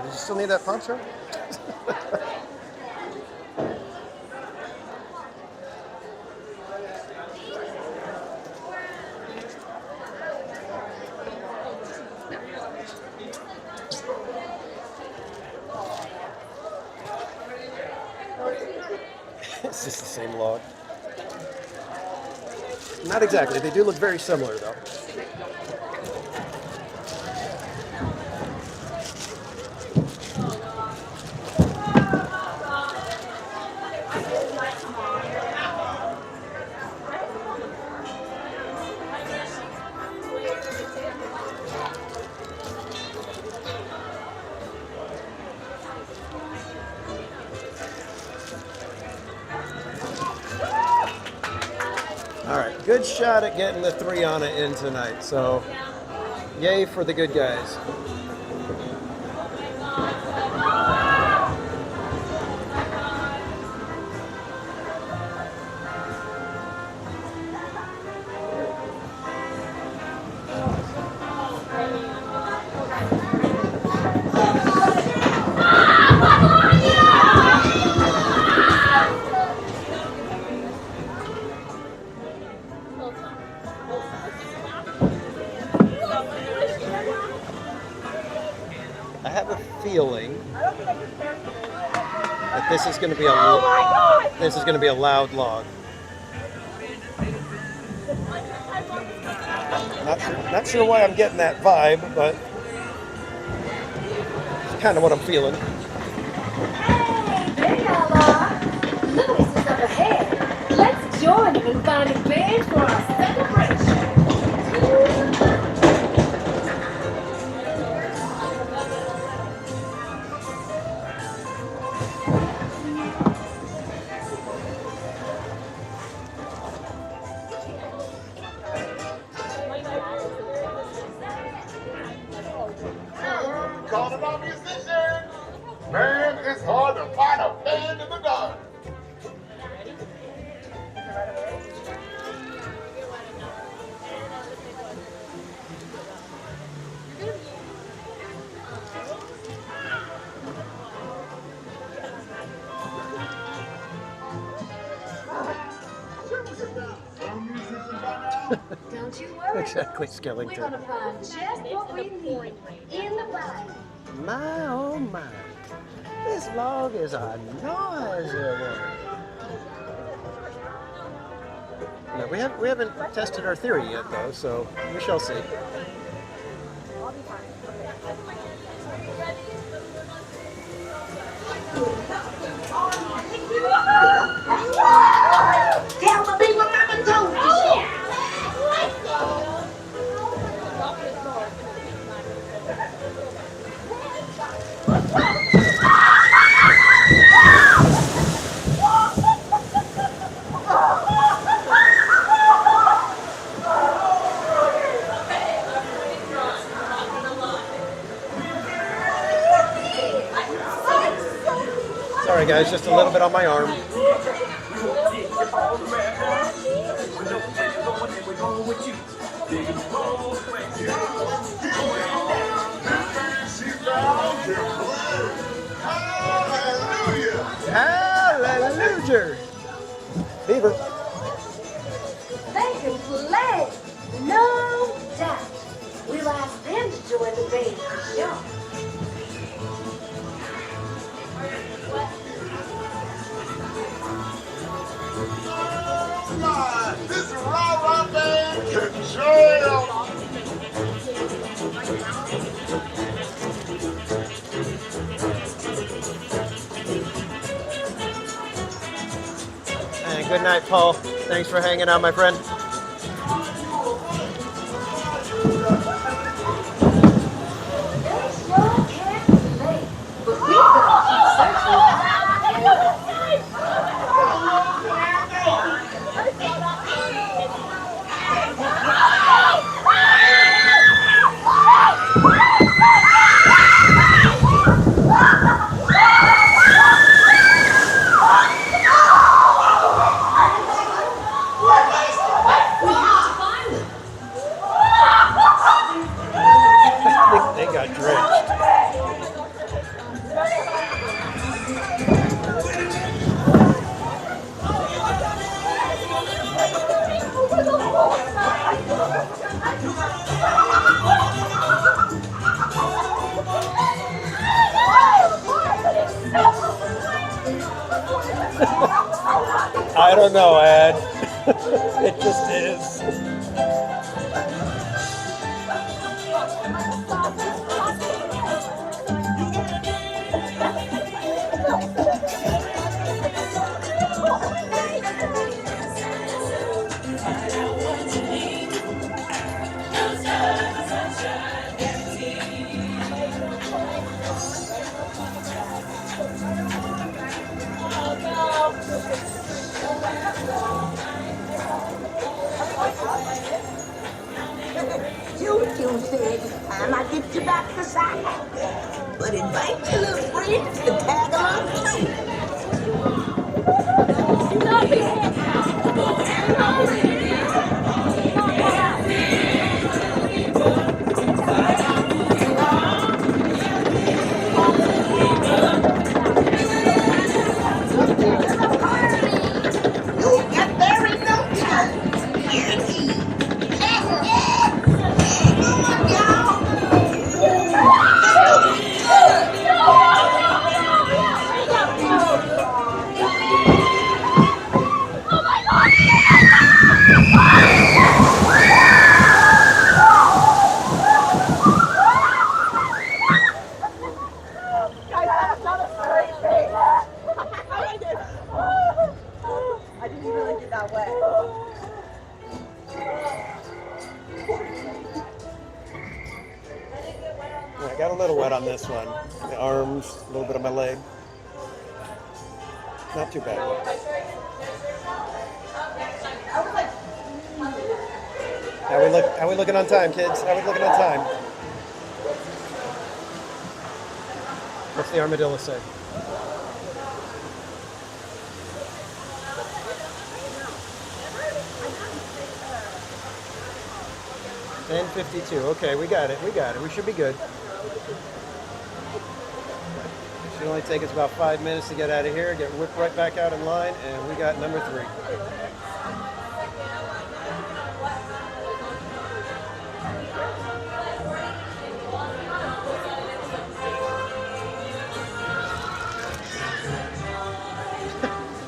Did you still need that poncho? It's just the same log. Not exactly. They do look very similar, though. All right, good shot at getting the 3 Anna in tonight. So, yay for the good guys. I have a feeling that this is going to be a loud log. Not sure why I'm getting that vibe, but it's kind of what I'm feeling. Hey, there y'all are. Louis is up ahead. Let's join him and find a band for our celebration. Calling on musicians. Man, it's hard to find a band in the dark. Don't you worry. Exactly, We're Skellington. gonna find just what we need in the Bible. My oh my, this log is a noisy one. No, we haven't tested our theory yet though, so we shall see. Tell the people Mama told you. Sorry guys, just a little bit on my arm. Hallelujah! Beaver. They can play, no doubt. We'll ask them to join the band for sure. This rah-rah band can jam. And good night, Paul. Thanks for hanging out, my friend. They sure can play, but we've got to keep searching. They got drenched. I don't know, Ed. It just is. You said I might get you back to side. But invite your little friends to tag along You'll get there in no time. Guaranteed. Come on, y'all. got a little wet on this one. The arms, a little bit on my leg. Not too bad. How we looking on time, kids? How we looking on time? What's the armadillo say? 10:52. Okay, we got it. We should be good. It should only take us about 5 minutes to get out of here, get whipped right back out in line, and we got number 3.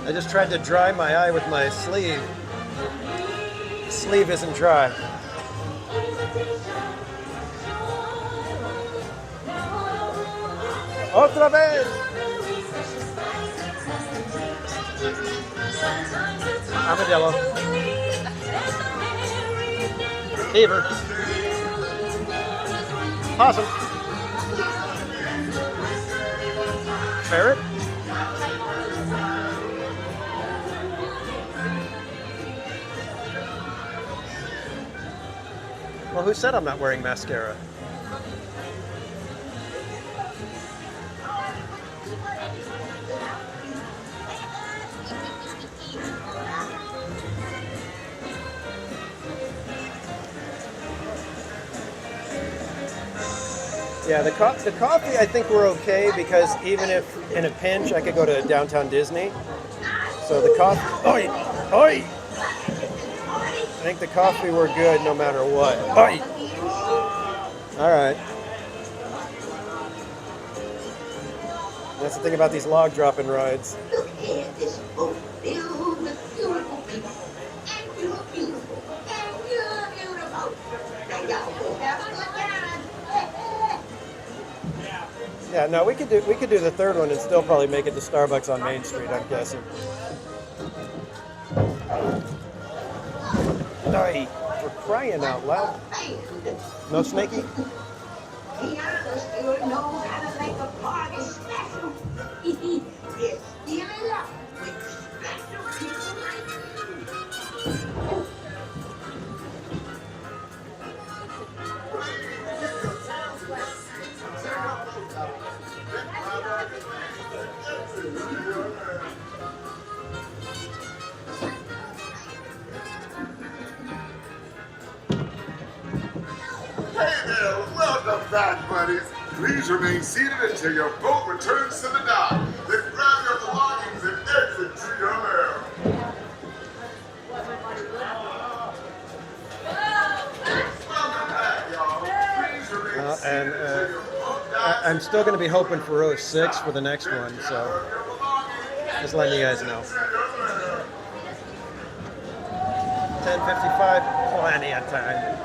I just tried to dry my eye with my sleeve. The sleeve isn't dry. Otra vez! Armadillo. Beaver. Possum. Ferret. Well, who said I'm not wearing mascara? Yeah, the coffee I think we're okay because even if in a pinch I could go to downtown Disney. So the coffee, oi, oi! I think the coffee we're good no matter what. Oi! All right. That's the thing about these log dropping rides. Look at this boat filled with beautiful people. And you're beautiful. And you're beautiful. Now y'all go have a good time. Yeah, no, we could do the third one and still probably make it to Starbucks on Main Street, I'm guessing. Aye, for crying out loud. No Snakey? Tiana still knows how to make a party special. It's still in love with special people like you. Hey there, welcome back, buddies. Please remain seated until your boat returns to the dock. Then grab your belongings and exit to your left. Welcome back, y'all. Please remain seated until your boat docks. I'm still going to be hoping for row 6 for the next one, so just letting you guys know. 10:55, plenty of time.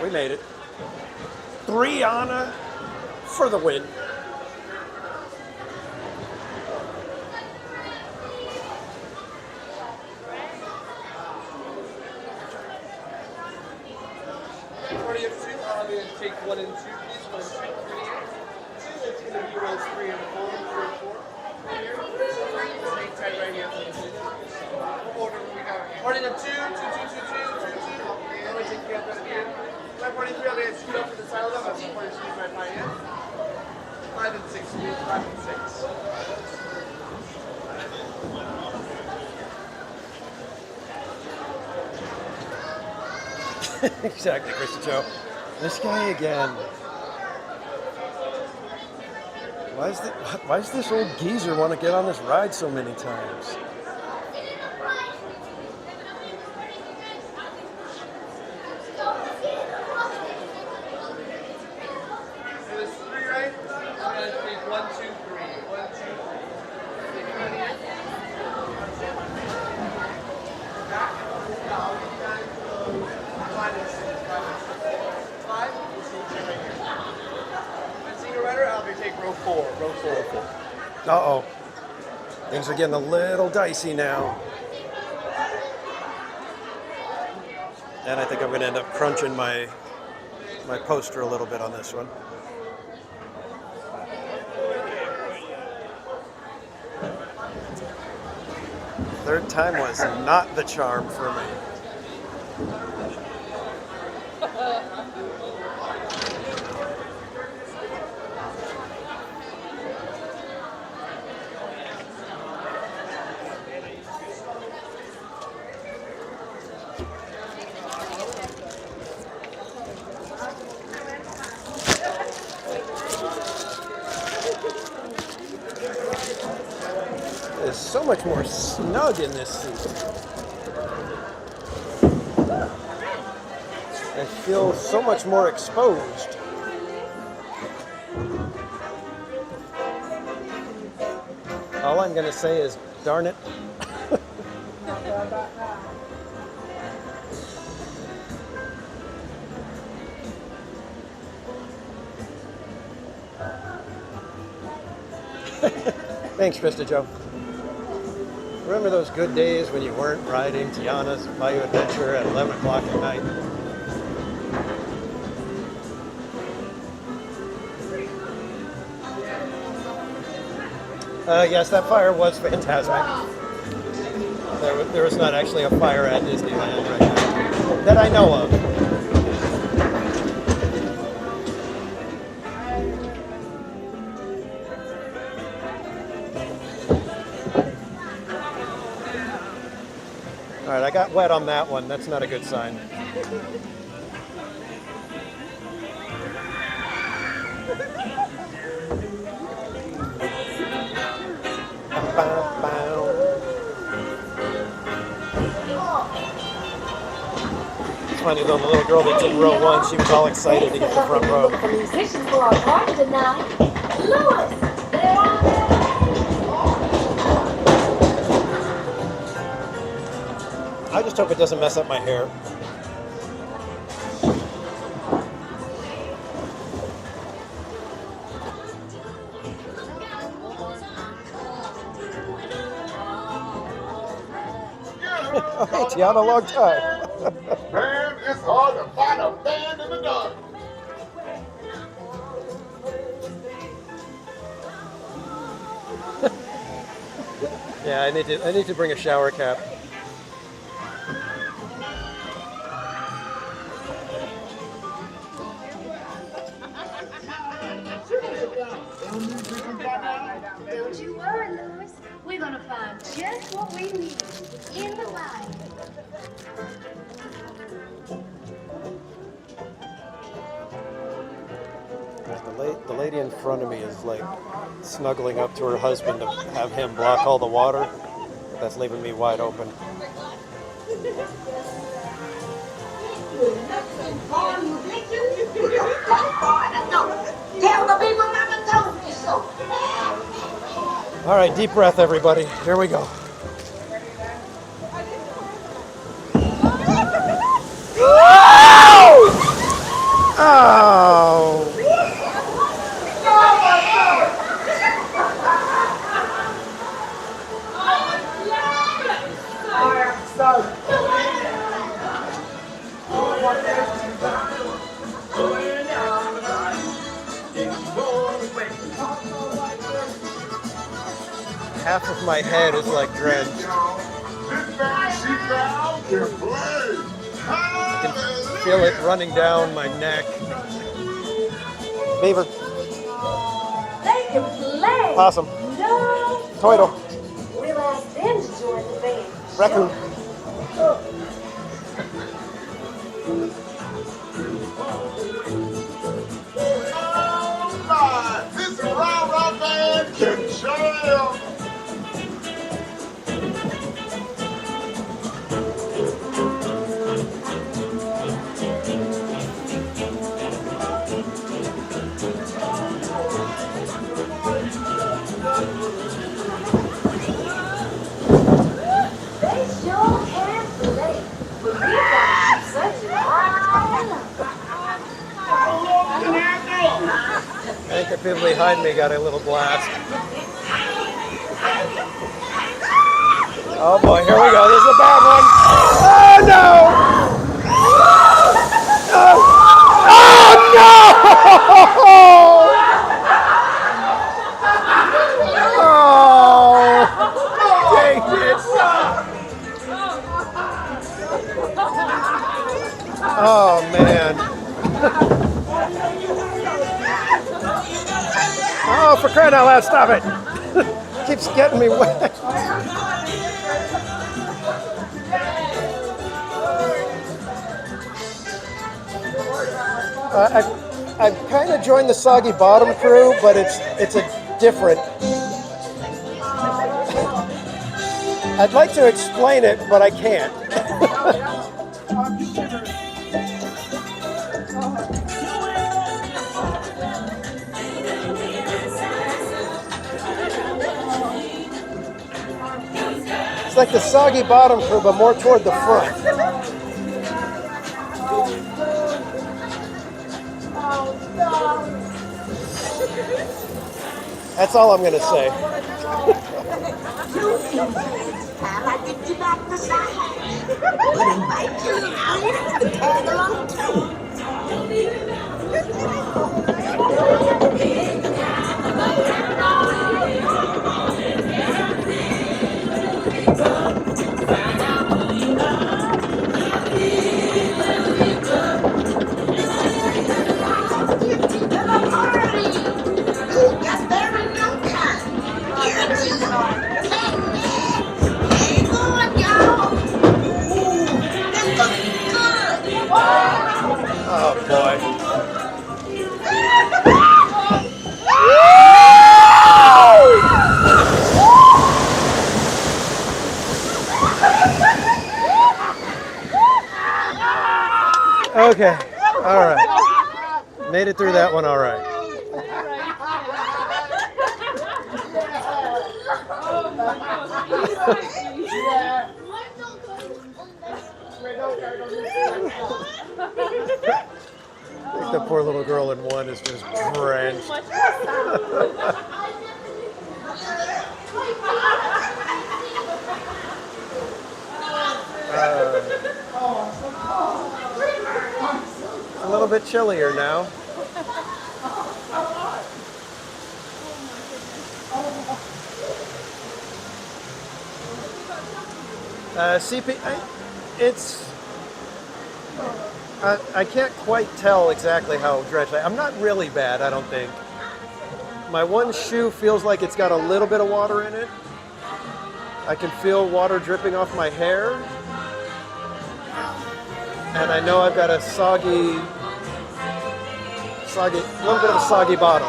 We made it. 3 Anna for the win. Party of 2, I'll have you take 1 and 2, please. 1 and 2, 3 here. 2, it's going to be rows 3 and 4, 3 and 4. Right here. Stay tight right here. What order do we have? Party of 2, 2, 2, 2, 2, 2, 2. And we take care of that again. My party 3, I'll get scoot up to the side of them. That's my party 2, right by here. 5 and 6, please. 5 and 6. Exactly, Krista Joe. This guy again. Why does this old geezer want to get on this ride so many times? Uh-oh. Things are getting a little dicey now. And I think I'm going to end up crunching my poster a little bit on this one. Third time was not the charm for me. It's so much more snug in this seat. I feel so much more exposed. All I'm going to say is, darn it. Thanks, Krista Joe. Remember those good days when you weren't riding Tiana's Bayou Adventure at 11 o'clock at night? Yes, that fire was fantastic. There was not actually a fire at Disneyland right now that I know of. All right, I got wet on that one. That's not a good sign. It's funny though, the little girl that's in row one, she was all excited to get the front row. Musicians for our party tonight. Louis, they're on there. I just hope it doesn't mess up my hair. Oh, hey, Tiana, long time. Man, it's hard to find a band in the dark. Yeah, I need to bring a shower cap. Don't you worry, Louis. We're gonna find just what we need in the line. The lady in front of me is like snuggling up to her husband to have him block all the water. That's leaving me wide open. All right, deep breath, everybody. Here we go. Oh! Half of my head is like drenched. I can feel it running down my neck. Beaver. They can play. Possum. No. Turtle. We'll ask them to join the band. Raccoon. This rah-rah band can jam. They sure can play. But we got such a I think the people behind me got a little blast. Oh boy, here we go. This is a bad one. Oh no! Oh no! Oh, dang it! Oh man! Oh, for crying out loud! Stop it! Keeps getting me wet. I've kind of joined the Soggy Bottom crew, but it's a different. I'd like to explain it, but I can't. It's like the Soggy Bottom crew, but more toward the front. That's all I'm going to say. Oh boy. Okay. All right. Made it through that one all right. I think the poor little girl in one is just drenched. A little bit chillier now. I can't quite tell exactly how drenched I'm not really bad, I don't think. My one shoe feels like it's got a little bit of water in it. I can feel water dripping off my hair. And I know I've got a little bit of a soggy bottom.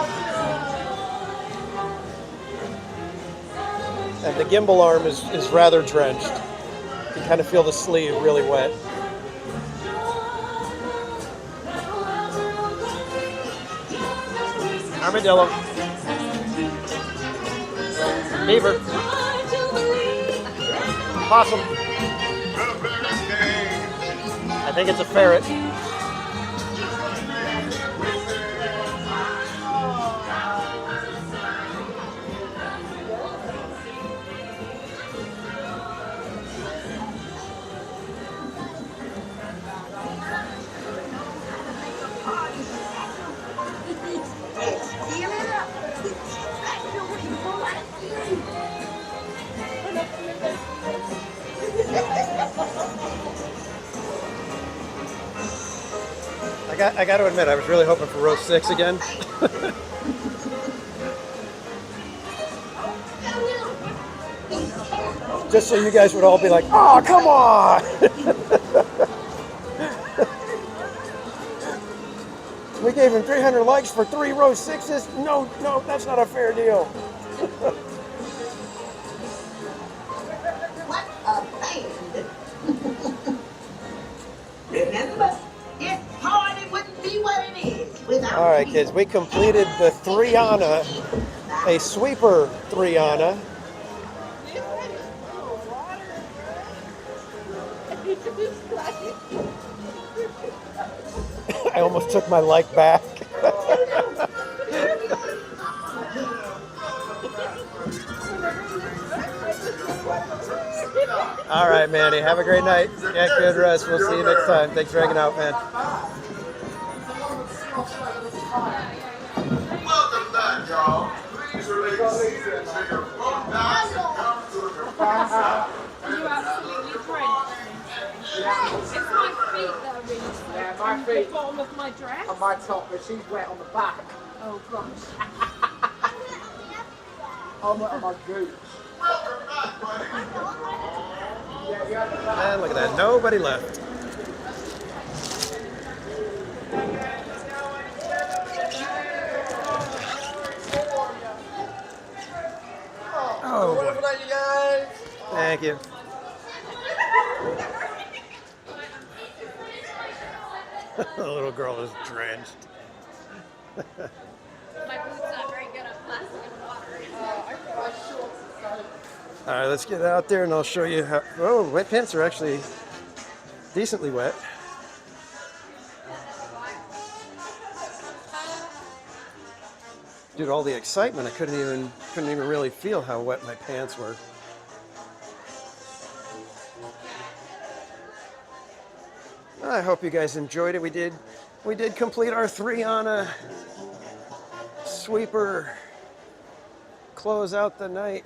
And the gimbal arm is rather drenched. You can kind of feel the sleeve really wet. Armadillo. Beaver. Possum. I think it's a ferret. I got to admit, I was really hoping for row 6 again. Just so you guys would all be like, oh, come on! We gave him 300 likes for 3 row 6s? No, that's not a fair deal. What a band! Remember, this party wouldn't be what it is without All right, kids, we completed the 3-ana, a sweeper 3-ana. I almost took my like back. All right, Manny. Have a great night. Get good rest. We'll see you next time. Thanks for hanging out, man. Welcome back, y'all. Please remain seated until your boat docks and come to a complete stop. You absolutely drenched me. It's my feet that are really slick. Yeah, my and feet. The bottom of my dress. On my top, but she's wet on the back. Oh gosh. I'm wet on my gooch. Welcome back, buddy. And look at that. Nobody left. Oh, boy. Wonderful night, you guys. Thank you. The little girl is drenched. My boots not very good at plastic and water. All right, let's get out there and I'll show you how. Oh, wet pants are actually decently wet. Due to all the excitement, I couldn't even really feel how wet my pants were. I hope you guys enjoyed it. We did complete our 3 on a sweeper. Close out the night.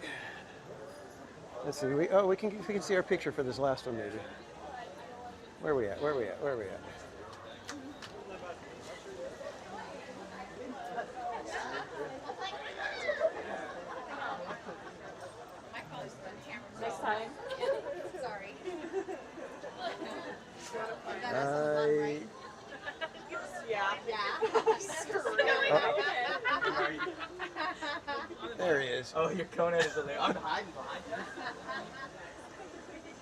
Let's see. We can see our picture for this last one maybe. Where are we at? Next time. Sorry. There he is. Oh, your Conan is in there. I'm hiding behind you.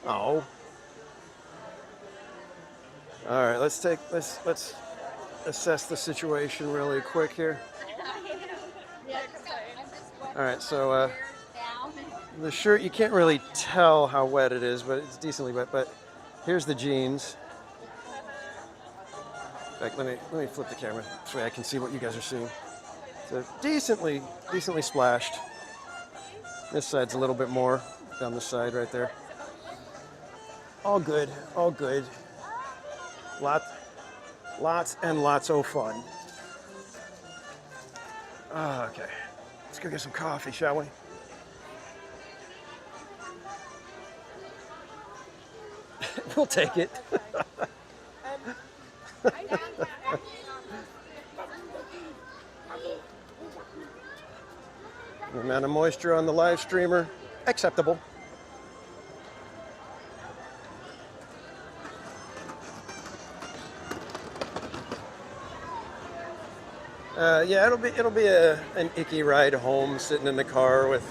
Oh. All right, let's assess the situation really quick here. All right, so the shirt, you can't really tell how wet it is, but it's decently wet. But here's the jeans. In fact, let me flip the camera this way I can see what you guys are seeing. So decently splashed. This side's a little bit more down the side right there. All good, all good. Lots and lots of fun. Okay, let's go get some coffee, shall we? We'll take it. The amount of moisture on the live streamer, acceptable. Yeah, it'll be an icky ride home, sitting in the car with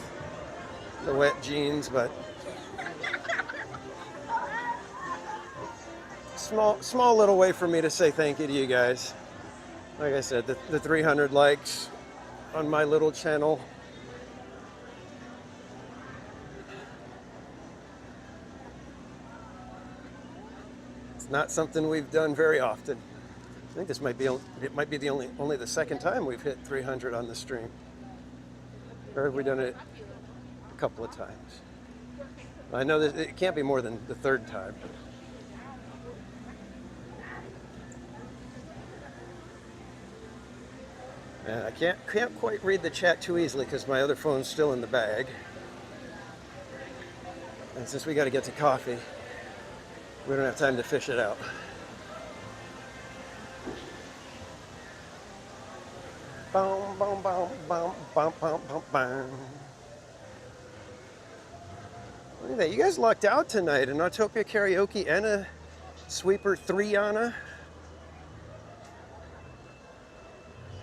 the wet jeans, but small little way for me to say thank you to you guys. Like I said, the 300 likes on my little channel. It's not something we've done very often. I think it might be the only the second time we've hit 300 on the stream. Or have we done it a couple of times? I know that it can't be more than the third time. And I can't quite read the chat too easily because my other phone's still in the bag. And since we got to get to coffee, we don't have time to fish it out. Boom, boom, boom, boom, boom, boom, boom, boom. Look at that. You guys lucked out tonight in Autopia Karaoke and a Sweeper 3 Anna.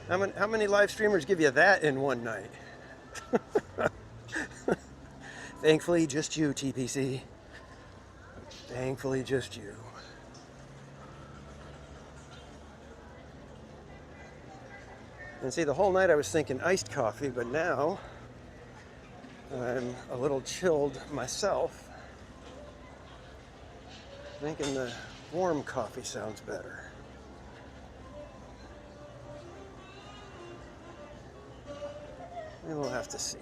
How many live streamers give you that in one night? Thankfully, just you, TPC. Thankfully, just you. And see, the whole night I was thinking iced coffee, but now I'm a little chilled myself. Thinking the warm coffee sounds better. We will have to see.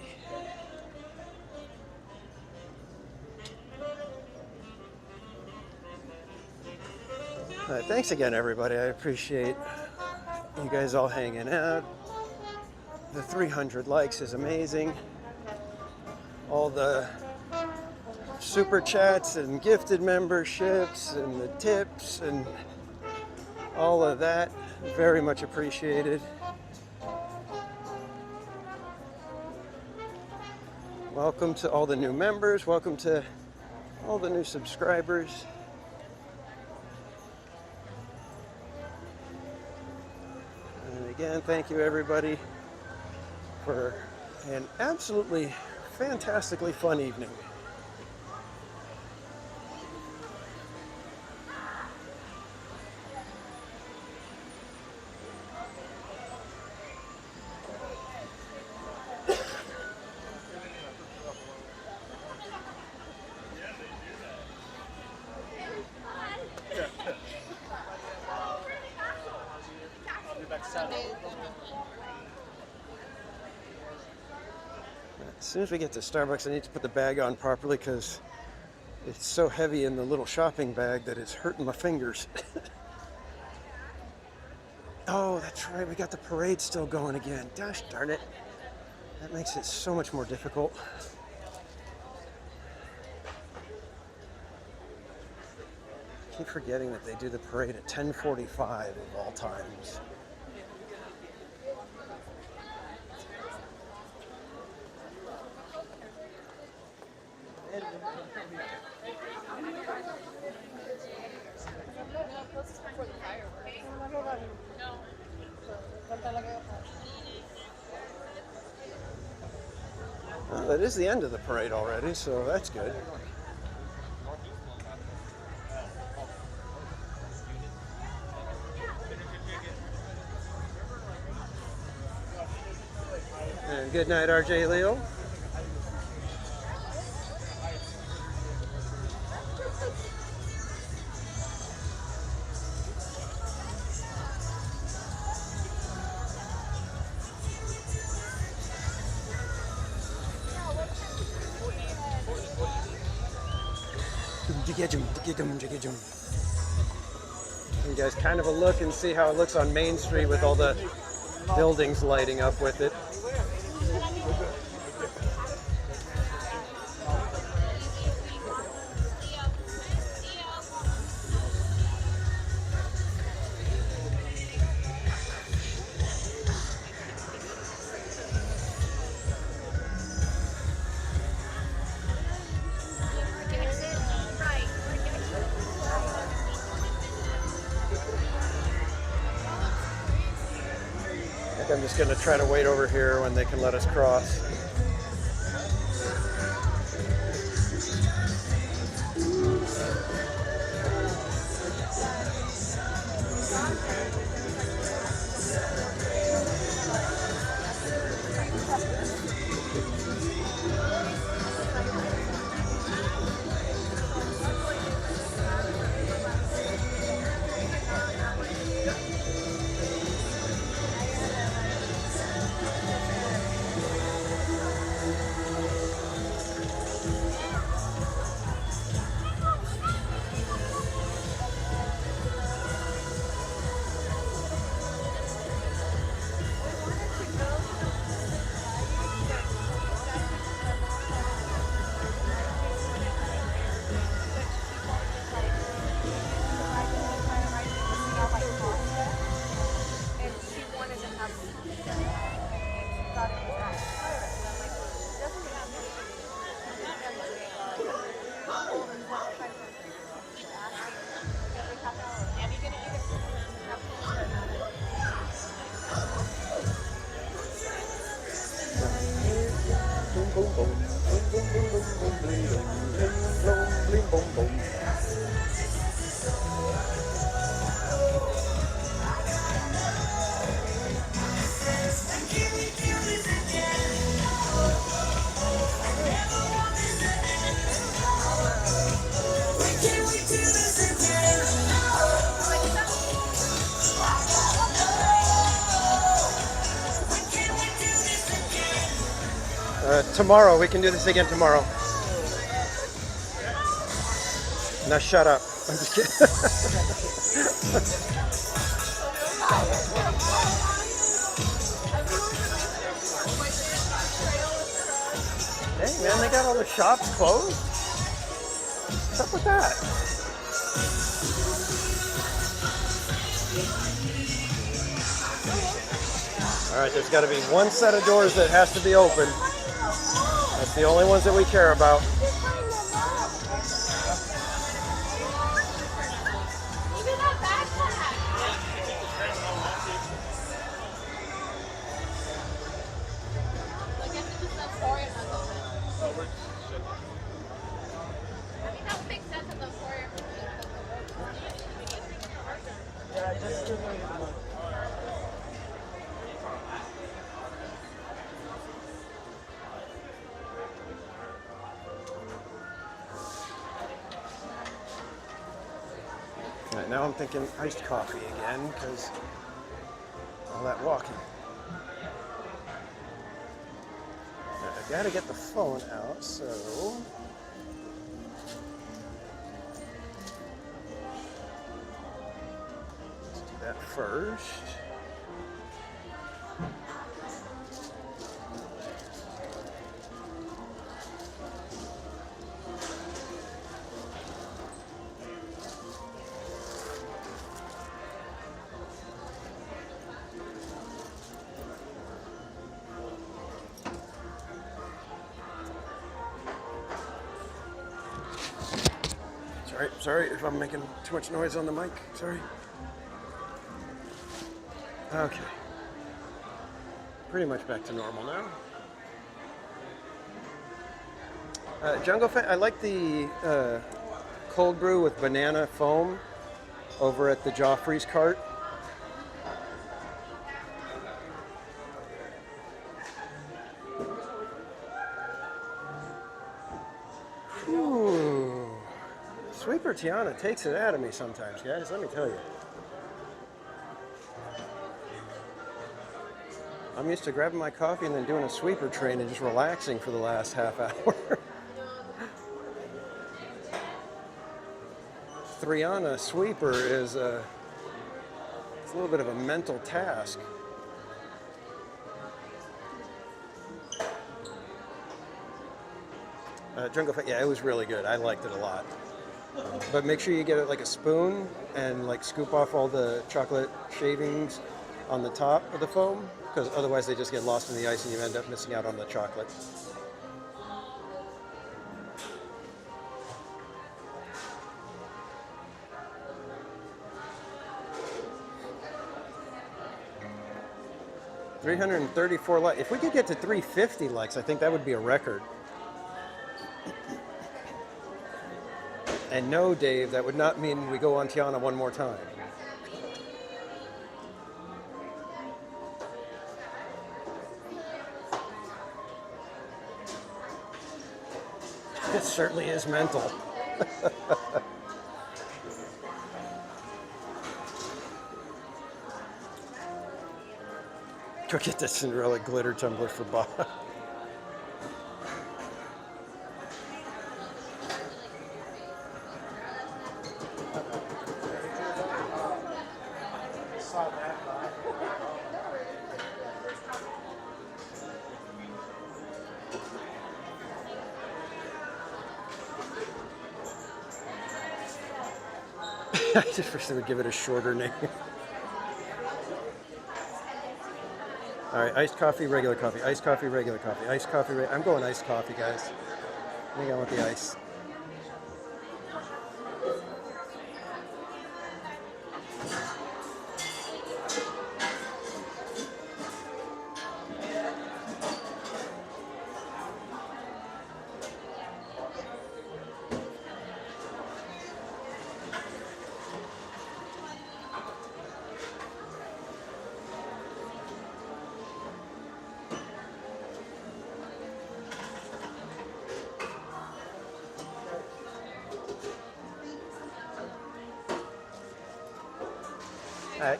Thanks again, everybody. I appreciate you guys all hanging out. The 300 likes is amazing. All the super chats and gifted memberships and the tips and all of that, very much appreciated. Welcome to all the new members. Welcome to all the new subscribers. And again, thank you everybody for an absolutely fantastically fun evening. As soon as we get to Starbucks, I need to put the bag on properly because it's so heavy in the little shopping bag that it's hurting my fingers. Oh, that's right. We got the parade still going again. Gosh darn it. That makes it so much more difficult. I keep forgetting that they do the parade at 10:45 of all times. Well, that is the end of the parade already, so that's good. And good night, RJ Leo. You guys kind of a look and see how it looks on Main Street with all the buildings lighting up with it. I'm just going to try to wait over here when they can let us cross. Tomorrow, we can do this again tomorrow. Now shut up. I'm just kidding. Hey man, they got all the shops closed. What's up with that? All right, there's got to be one set of doors that has to be open. That's the only ones that we care about. All right, now I'm thinking iced coffee again because all that walking. Right, I gotta get the phone out, so let's do that first. Sorry if I'm making too much noise on the mic. Sorry. Okay. Pretty much back to normal now. Jungle Fett, I like the cold brew with banana foam over at the Joffrey's cart. Ooh. Sweeper Tiana takes it out of me sometimes, guys, let me tell you. I'm used to grabbing my coffee and then doing a sweeper train and just relaxing for the last half hour. Triana sweeper is it's a little bit of a mental task. Jungle Fett, yeah, it was really good. I liked it a lot. But make sure you get it like a spoon and like scoop off all the chocolate shavings on the top of the foam, because otherwise they just get lost in the ice and you end up missing out on the chocolate. $334 likes. If we could get to 350 likes, I think that would be a record. And no, Dave, that would not mean we go on Tiana one more time. It certainly is mental. Go get the Cinderella glitter tumbler for Bob. I just wish they would give it a shorter name. All right, iced coffee, regular coffee, iced coffee, regular coffee, iced coffee. I'm going iced coffee, guys. I think I want the ice.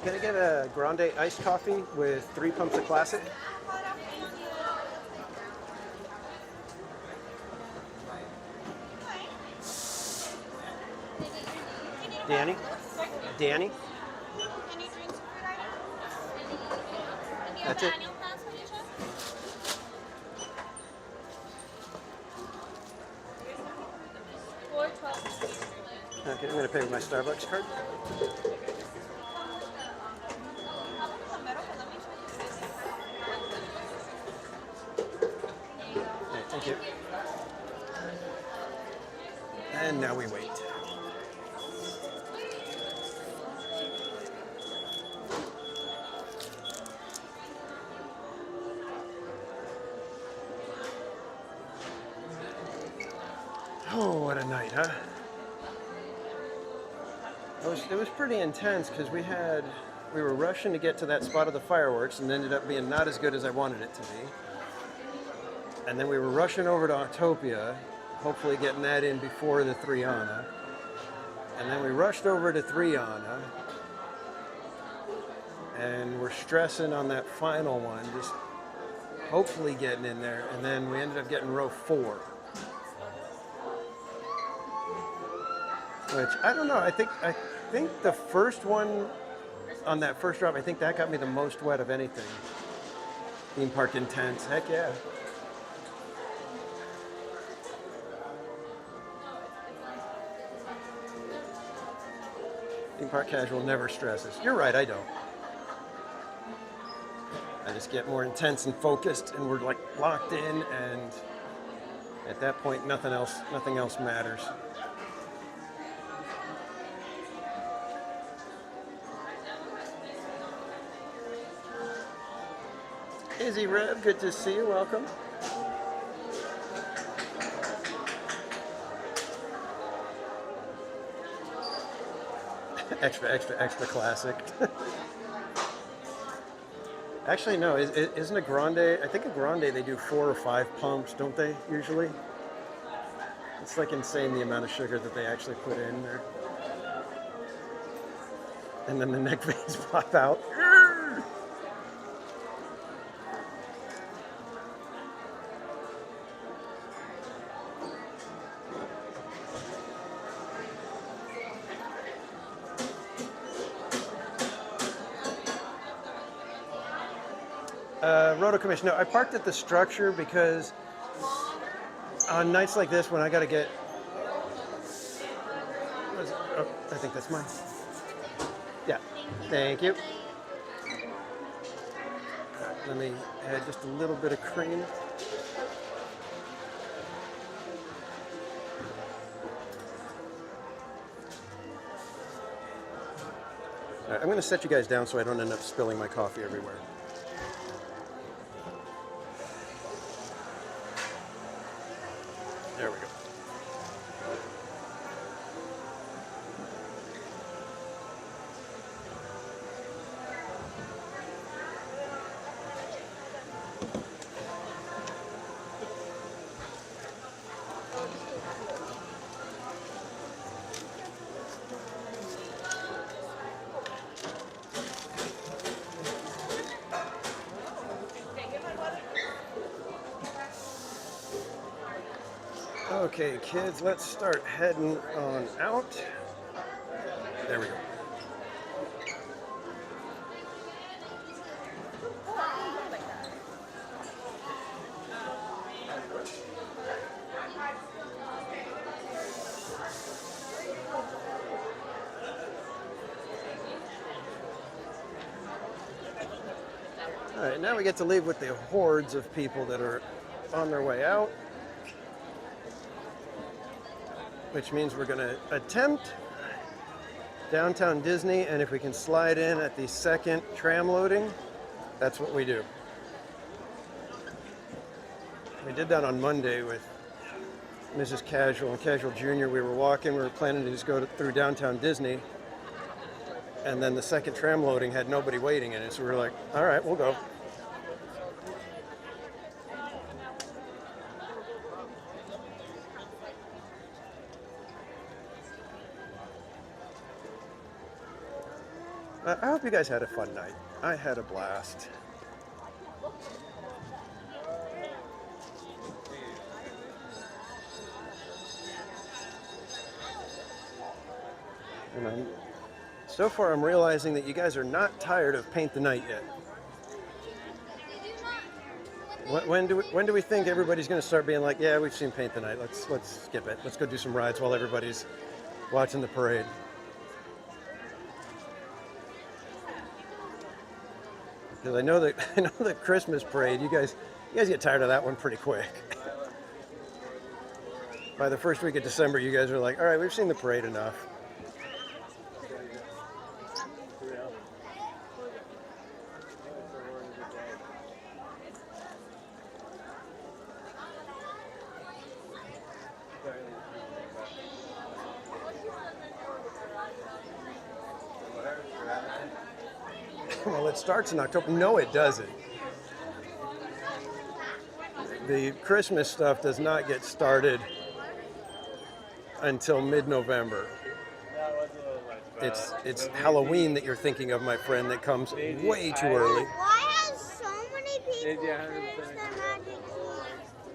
Can I get a grande iced coffee with 3 pumps of classic? Danny? Danny? Any drinks or food items? That's it. Annual pass, Felicia? Or 12. Okay, I'm going to pay with my Starbucks card. Okay, thank you. And now we wait. Oh, what a night, huh? It was pretty intense because we were rushing to get to that spot of the fireworks and ended up being not as good as I wanted it to be. And then we were rushing over to Autopia, hopefully getting that in before the Triana. And then we rushed over to Triana and we're stressing on that final one, just hopefully getting in there. And then we ended up getting row 4. Which, I don't know, I think the first one on that first drop, I think that got me the most wet of anything. Theme park intense, heck yeah. Theme park casual never stresses. You're right, I don't. I just get more intense and focused and we're like locked in, and at that point nothing else matters. Izzy Rev, good to see you, welcome. extra classic. Actually, no, isn't a grande, I think a grande they do 4 or 5 pumps, don't they, usually? It's like insane the amount of sugar that they actually put in there. And then the neck veins pop out. Roto Commission. No, I parked at the structure because on nights like this when I got to get... Oh, I think that's mine. Yeah, thank you. Let me add just a little bit of cream. All right, I'm going to set you guys down so I don't end up spilling my coffee everywhere. There we go. Okay, kids, let's start heading on out. There we go. All right, now we get to leave with the hordes of people that are on their way out, which means we're going to attempt Downtown Disney, and if we can slide in at the second tram loading, that's what we do. We did that on Monday with Mrs. Casual and Casual Jr. We were walking, we were planning to just go through Downtown Disney, and then the second tram loading had nobody waiting in it, so we were like, all right, we'll go. I hope you guys had a fun night. I had a blast. And so far I'm realizing that you guys are not tired of Paint the Night yet. When do we think everybody's going to start being like, yeah, we've seen Paint the Night. Let's skip it. Let's go do some rides while everybody's watching the parade. Because I know the Christmas parade, you guys get tired of that one pretty quick. By the first week of December, you guys are like, all right, we've seen the parade enough. Well, it starts in October. No, it doesn't. The Christmas stuff does not get started until mid-November. It's Halloween that you're thinking of, my friend, that comes way too early. Why have so many people finished the Magic Key?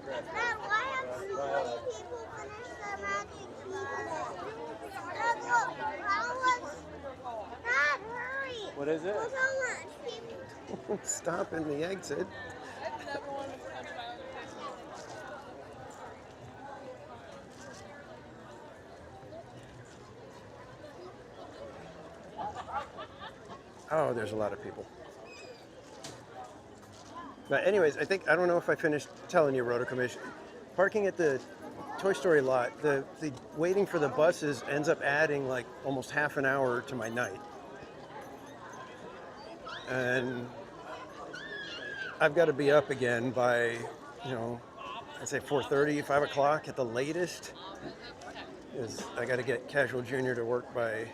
Dad, why have so many people finished the Magic Key? Dad, look, Dad, hurry! What is it? Look how much people. Stop in the exit. Oh, there's a lot of people. But anyways, I don't know if I finished telling you, Roto Commission. Parking at the Toy Story lot, the waiting for the buses ends up adding like almost half an hour to my night. And I've got to be up again by, I'd say 4:30, 5 o'clock at the latest. Because I got to get Casual Junior to work by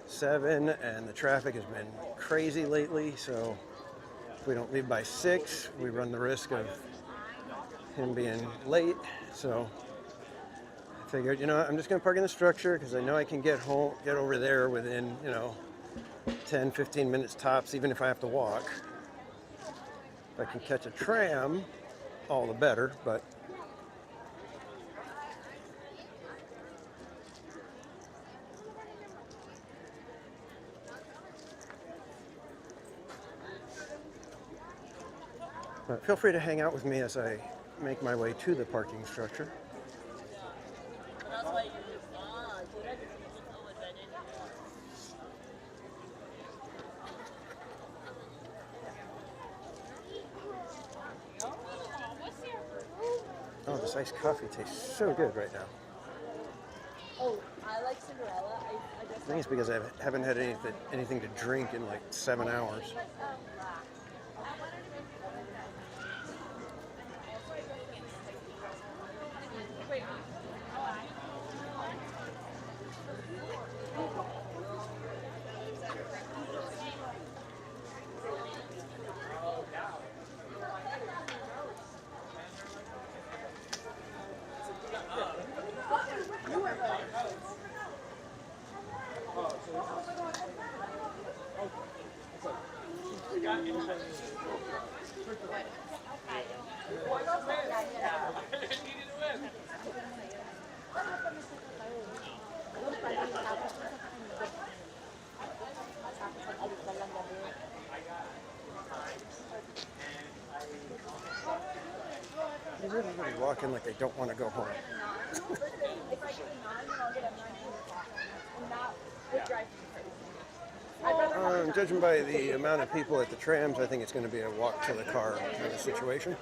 7, and the traffic has been crazy lately, so if we don't leave by 6, we run the risk of him being late. So I figured, I'm just going to park in the structure because I know I can get over there within, 10, 15 minutes tops, even if I have to walk. If I can catch a tram, all the better, but feel free to hang out with me as I make my way to the parking structure. Oh, this iced coffee tastes so good right now. Oh, I like Cinderella. I think it's because I haven't had anything to drink in like 7 hours. Everybody's walking like they don't want to go home. Judging by the amount of people at the trams, I think it's going to be a walk to the car kind of situation.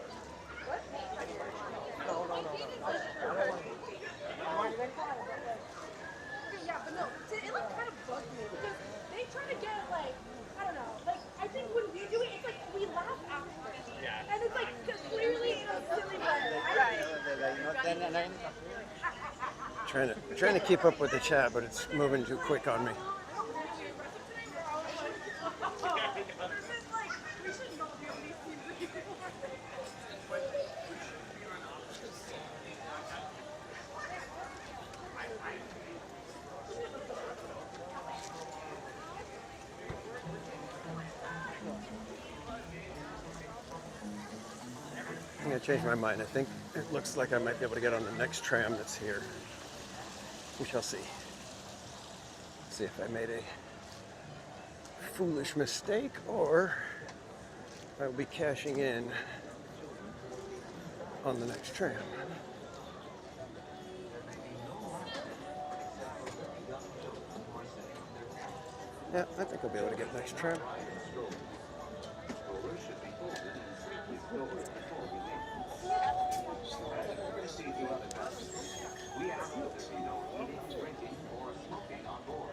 Yeah, but no, it like kind of bugged me because they try to get like, I don't know, like I think when we do it, it's like we laugh after. Yeah. And it's like clearly in a silly way. Right. Trying to keep up with the chat, but it's moving too quick on me. I'm going to change my mind. I think it looks like I might be able to get on the next tram that's here. We shall see. See if I made a foolish mistake or I will be cashing in on the next tram. Yeah, I think I'll be able to get next tram. We ask that there be no eating, drinking, or smoking on board.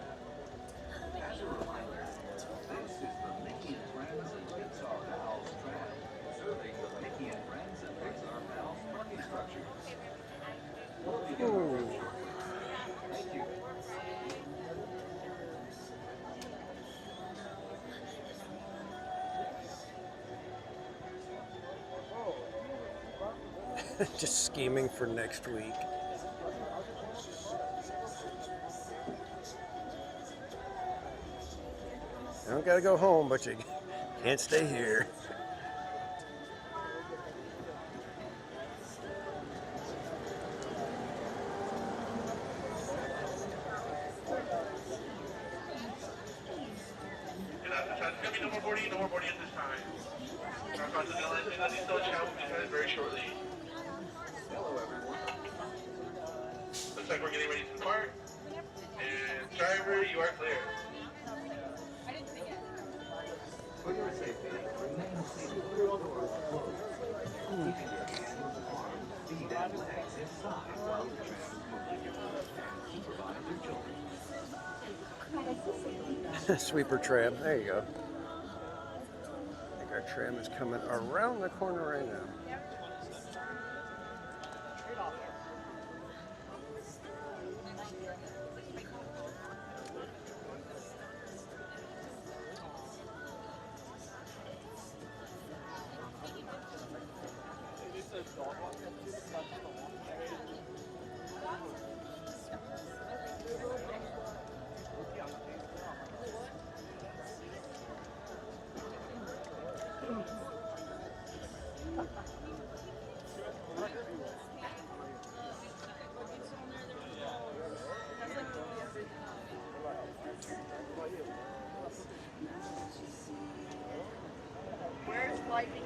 As a reminder, this is the Mickey and Friends and Pixar Pals tram, serving the Mickey and Friends and Pixar Pals parking structure. We'll begin our trip shortly. Thank you. Just scheming for next week. I don't gotta go home, but you can't stay here. No more boarding at this time. Our possibility is that these still chat will be started very shortly. Hello, everyone. Looks like we're getting ready to depart. And driver, you are clear. For your safety, remain seated with the doors closed. Keeping your hands, arms, feet, and legs inside while the tram is moving. And supervise your children. Sweeper tram. There you go. I think our tram is coming around the corner right now. Where's lightning?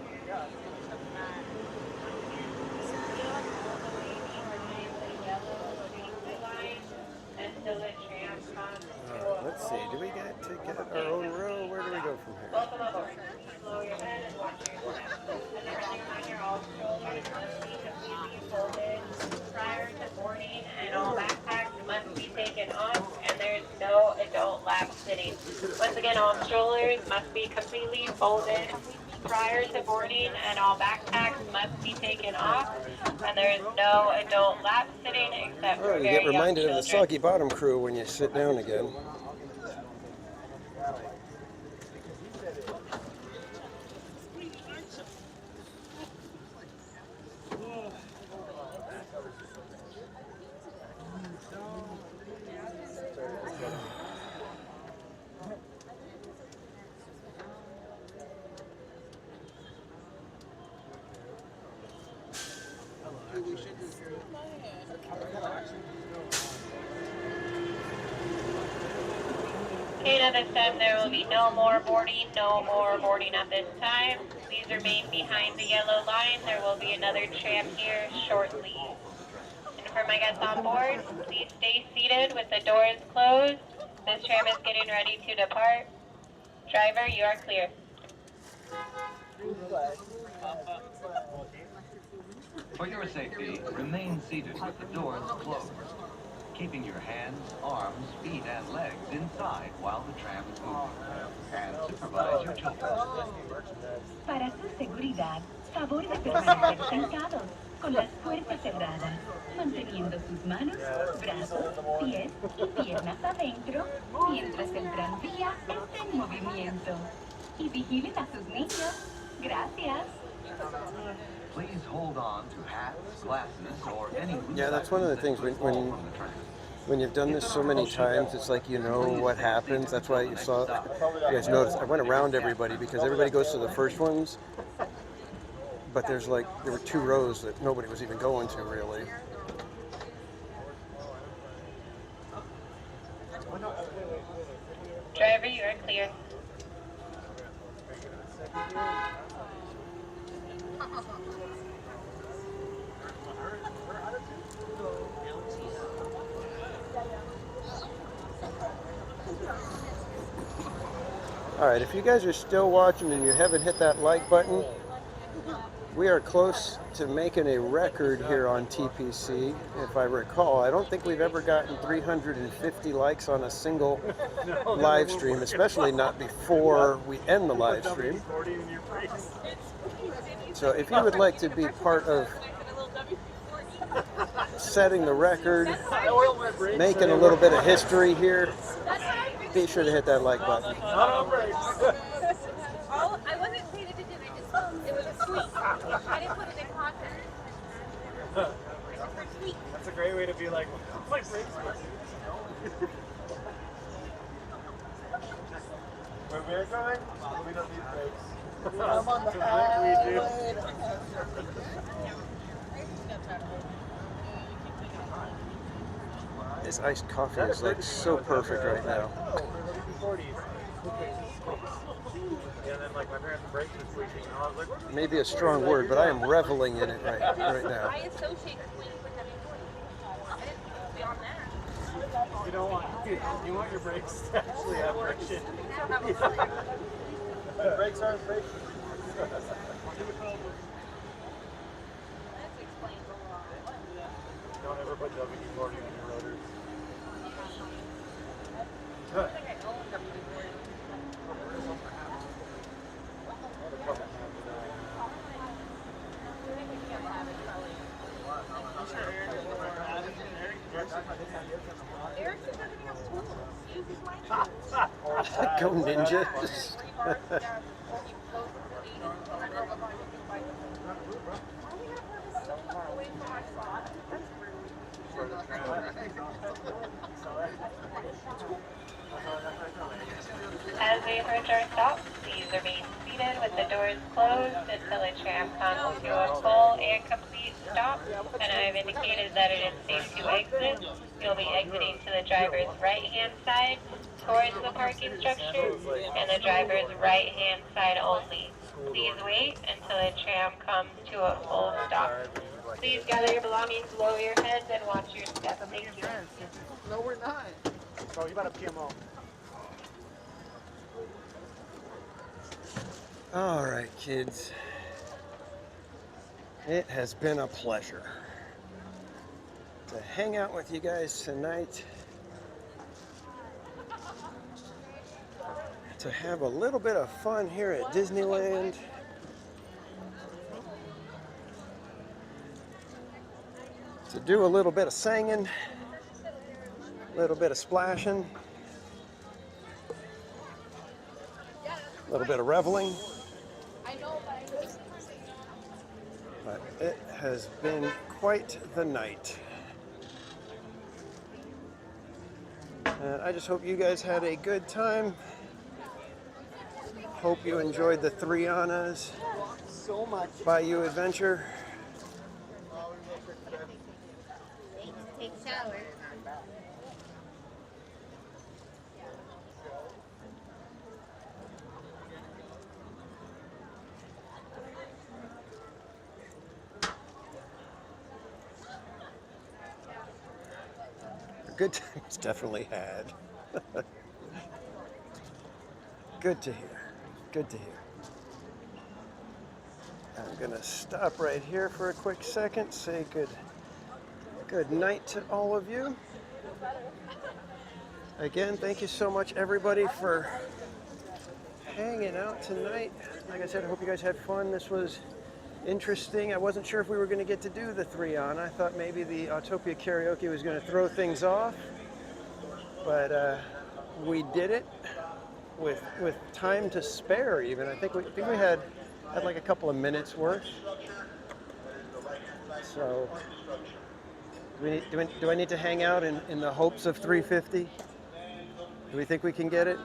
Let's see. Do we get to get our own row? Where do we go from here? Welcome aboard. Slow your head and watch your step. And everything on your all strollers must be completely folded prior to boarding, and all backpacks must be taken off, and there's no adult lap sitting. Once again, all strollers must be completely folded prior to boarding, and all backpacks must be taken off, and there is no adult lap sitting except for Oh, you very get reminded young of the children. Soggy Bottom crew when you sit down again. Okay, at this time there will be no more boarding at this time. Please remain behind the yellow line. There will be another tram here shortly. And for my guests on board, please stay seated with the doors closed. This tram is getting ready to depart. Driver, you are clear. For your safety, remain seated with the doors closed, keeping your hands, arms, feet, and legs inside while the tram is moving, and supervise your children. Para su seguridad, favor de permanecer sentados, con las puertas cerradas, manteniendo sus manos, brazos, pies y piernas adentro, mientras el tranvía está en movimiento. Y vigilen a sus niños. Gracias. Please hold on to hats, glasses, or any loose Yeah, that's one of the things when you've done this so many times, it's like you know what happens. That's why you saw, you guys noticed, I went around everybody because everybody goes to the first ones, but there were two rows that nobody was even going to really. you are clear. All right, if you guys are still watching and you haven't hit that like button, we are close to making a record here on TPC. If I recall, I don't think we've ever gotten 350 likes on a single live stream, especially not before we end the live stream. So if you would like to be part of setting the record, making a little bit of history here, be sure to hit that like button. I wasn't paying attention. It was a sweet. I didn't put it in context. That's a great way to be like, my brakes. Where we're going, we don't need brakes. I'm on the highway. This iced coffee is like so perfect right now. And then like my parents' brakes were squeaking, and I was like, Maybe a strong word, but I am reveling in it right now. I associate clean with heavy 40. I didn't think beyond that. you don't want, you want your brakes to actually have friction. Brakes aren't friction. Don't ever put WD-40 on your rotors. Go ninja. As we approach our stop, please remain seated with the doors closed until the tram comes to a full and complete stop. And I've indicated that it is safe to exit. You'll be exiting to the driver's right-hand side towards the parking structure and the driver's right-hand side only. Please wait until the tram comes to a full stop. Please gather your belongings, lower your heads, and watch your step. Thank you. No, we're not. Bro, you better PMO. All right, kids. It has been a pleasure to hang out with you guys tonight, to have a little bit of fun here at Disneyland. To do a little bit of singing, a little bit of splashing, a little bit of reveling. But it has been quite the night. And I just hope you guys had a good time. Hope you enjoyed the Three Annas So much. Bayou Adventure. Take a shower. Good times definitely had. Good to hear. Good to hear. I'm gonna stop right here for a quick second, say good night to all of you. Again, thank you so much everybody for hanging out tonight. Like I said, I hope you guys had fun. This was interesting. I wasn't sure if we were going to get to do the Three Anna. I thought maybe the Autopia karaoke was going to throw things off, but we did it with time to spare. Even I think we had like a couple of minutes worth. So do I need to hang out in the hopes of 350? Do we think we can get it?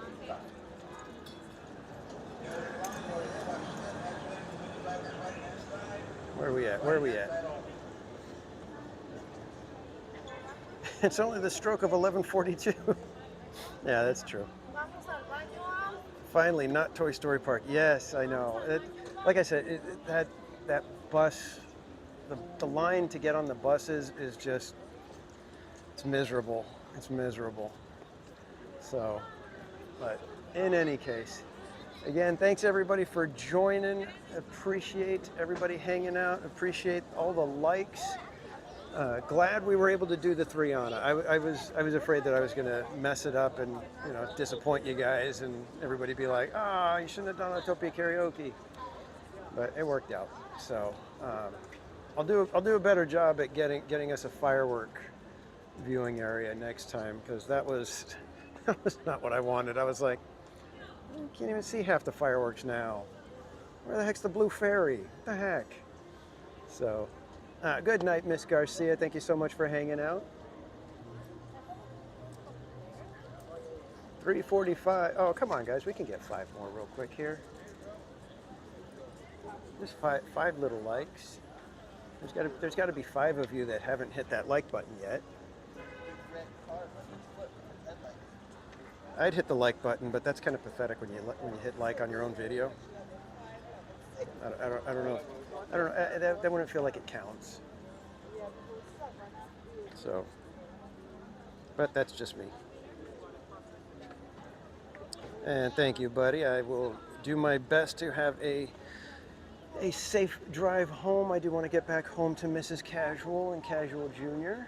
Where are we at? Where are we at? It's only the stroke of 11:42. Yeah, that's true. Finally, not Toy Story Park. Yes, I know. Like I said, that bus, the line to get on the buses is just, it's miserable. It's miserable. So, but in any case, again, thanks everybody for joining. Appreciate everybody hanging out. Appreciate all the likes. Glad we were able to do the 3 Anna. I was afraid that I was going to mess it up and disappoint you guys and everybody be like, "Ah, you shouldn't have done Autopia karaoke," but it worked out. So I'll do a better job at getting us a firework viewing area next time, because that was not what I wanted. I was like, I can't even see half the fireworks now. Where the heck's the blue fairy? What the heck? So. Good night, Miss Garcia. Thank you so much for hanging out. 3:45. Oh, come on, guys. We can get 5 more real quick here. Just five little likes. There's got to be 5 of you that haven't hit that like button yet. I'd hit the like button, but that's kind of pathetic when you hit like on your own video. I don't know. That wouldn't feel like it counts. So, but that's just me. And thank you, buddy. I will do my best to have a safe drive home. I do want to get back home to Mrs. Casual and Casual Jr.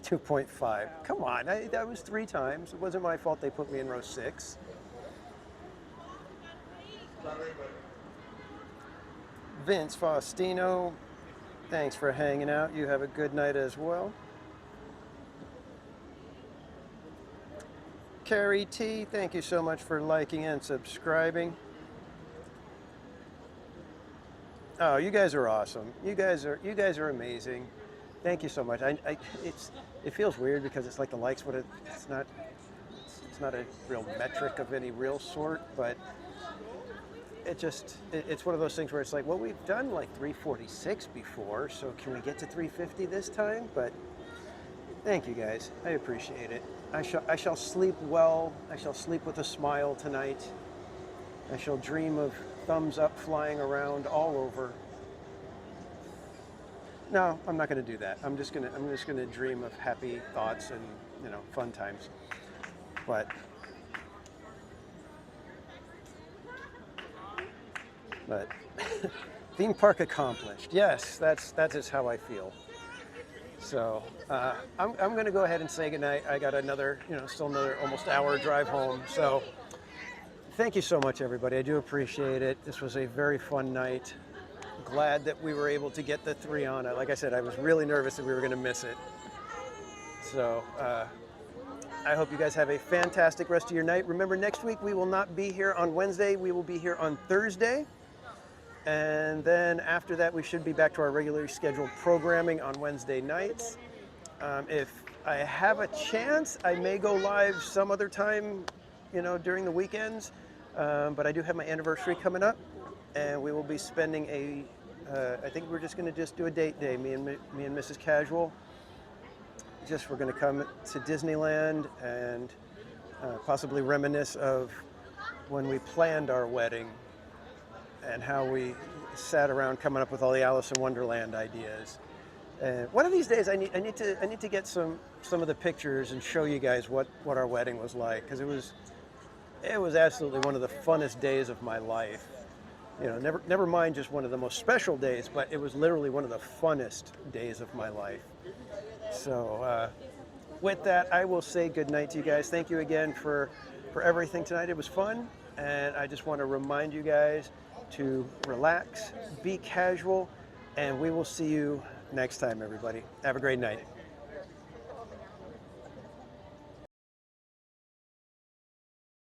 2.5. Come on, that was 3 times. It wasn't my fault they put me in row 6. Vince Faustino, thanks for hanging out. You have a good night as well. Carrie T, thank you so much for liking and subscribing. Oh, you guys are awesome. You guys are amazing. Thank you so much. It feels weird because it's like the likes, but it's not a real metric of any real sort, but it's one of those things where it's like, well, we've done like 346 before, so can we get to 350 this time? But thank you guys. I appreciate it. I shall sleep well. I shall sleep with a smile tonight. I shall dream of thumbs up flying around all over. No, I'm not going to do that. I'm just going to dream of happy thoughts and, fun times. But theme park accomplished. Yes, that's just how I feel. So I'm going to go ahead and say goodnight. I got another, still another almost hour drive home. So thank you so much, everybody. I do appreciate it. This was a very fun night. Glad that we were able to get the 3 Anna. Like I said, I was really nervous that we were going to miss it. So I hope you guys have a fantastic rest of your night. Remember, next week we will not be here on Wednesday. We will be here on Thursday. And then after that, we should be back to our regularly scheduled programming on Wednesday nights. If I have a chance, I may go live some other time, during the weekends. But I do have my anniversary coming up, and we will be spending I think we're just going to do a date day, me and Mrs. Casual. We're going to come to Disneyland and possibly reminisce of when we planned our wedding and how we sat around coming up with all the Alice in Wonderland ideas. And one of these days, I need to get some of the pictures and show you guys what our wedding was like, because it was absolutely one of the funnest days of my life. Never mind just one of the most special days, but it was literally one of the funnest days of my life. So with that, I will say good night to you guys. Thank you again for everything tonight. It was fun, and I just want to remind you guys to relax, be casual, and we will see you next time, everybody. Have a great night.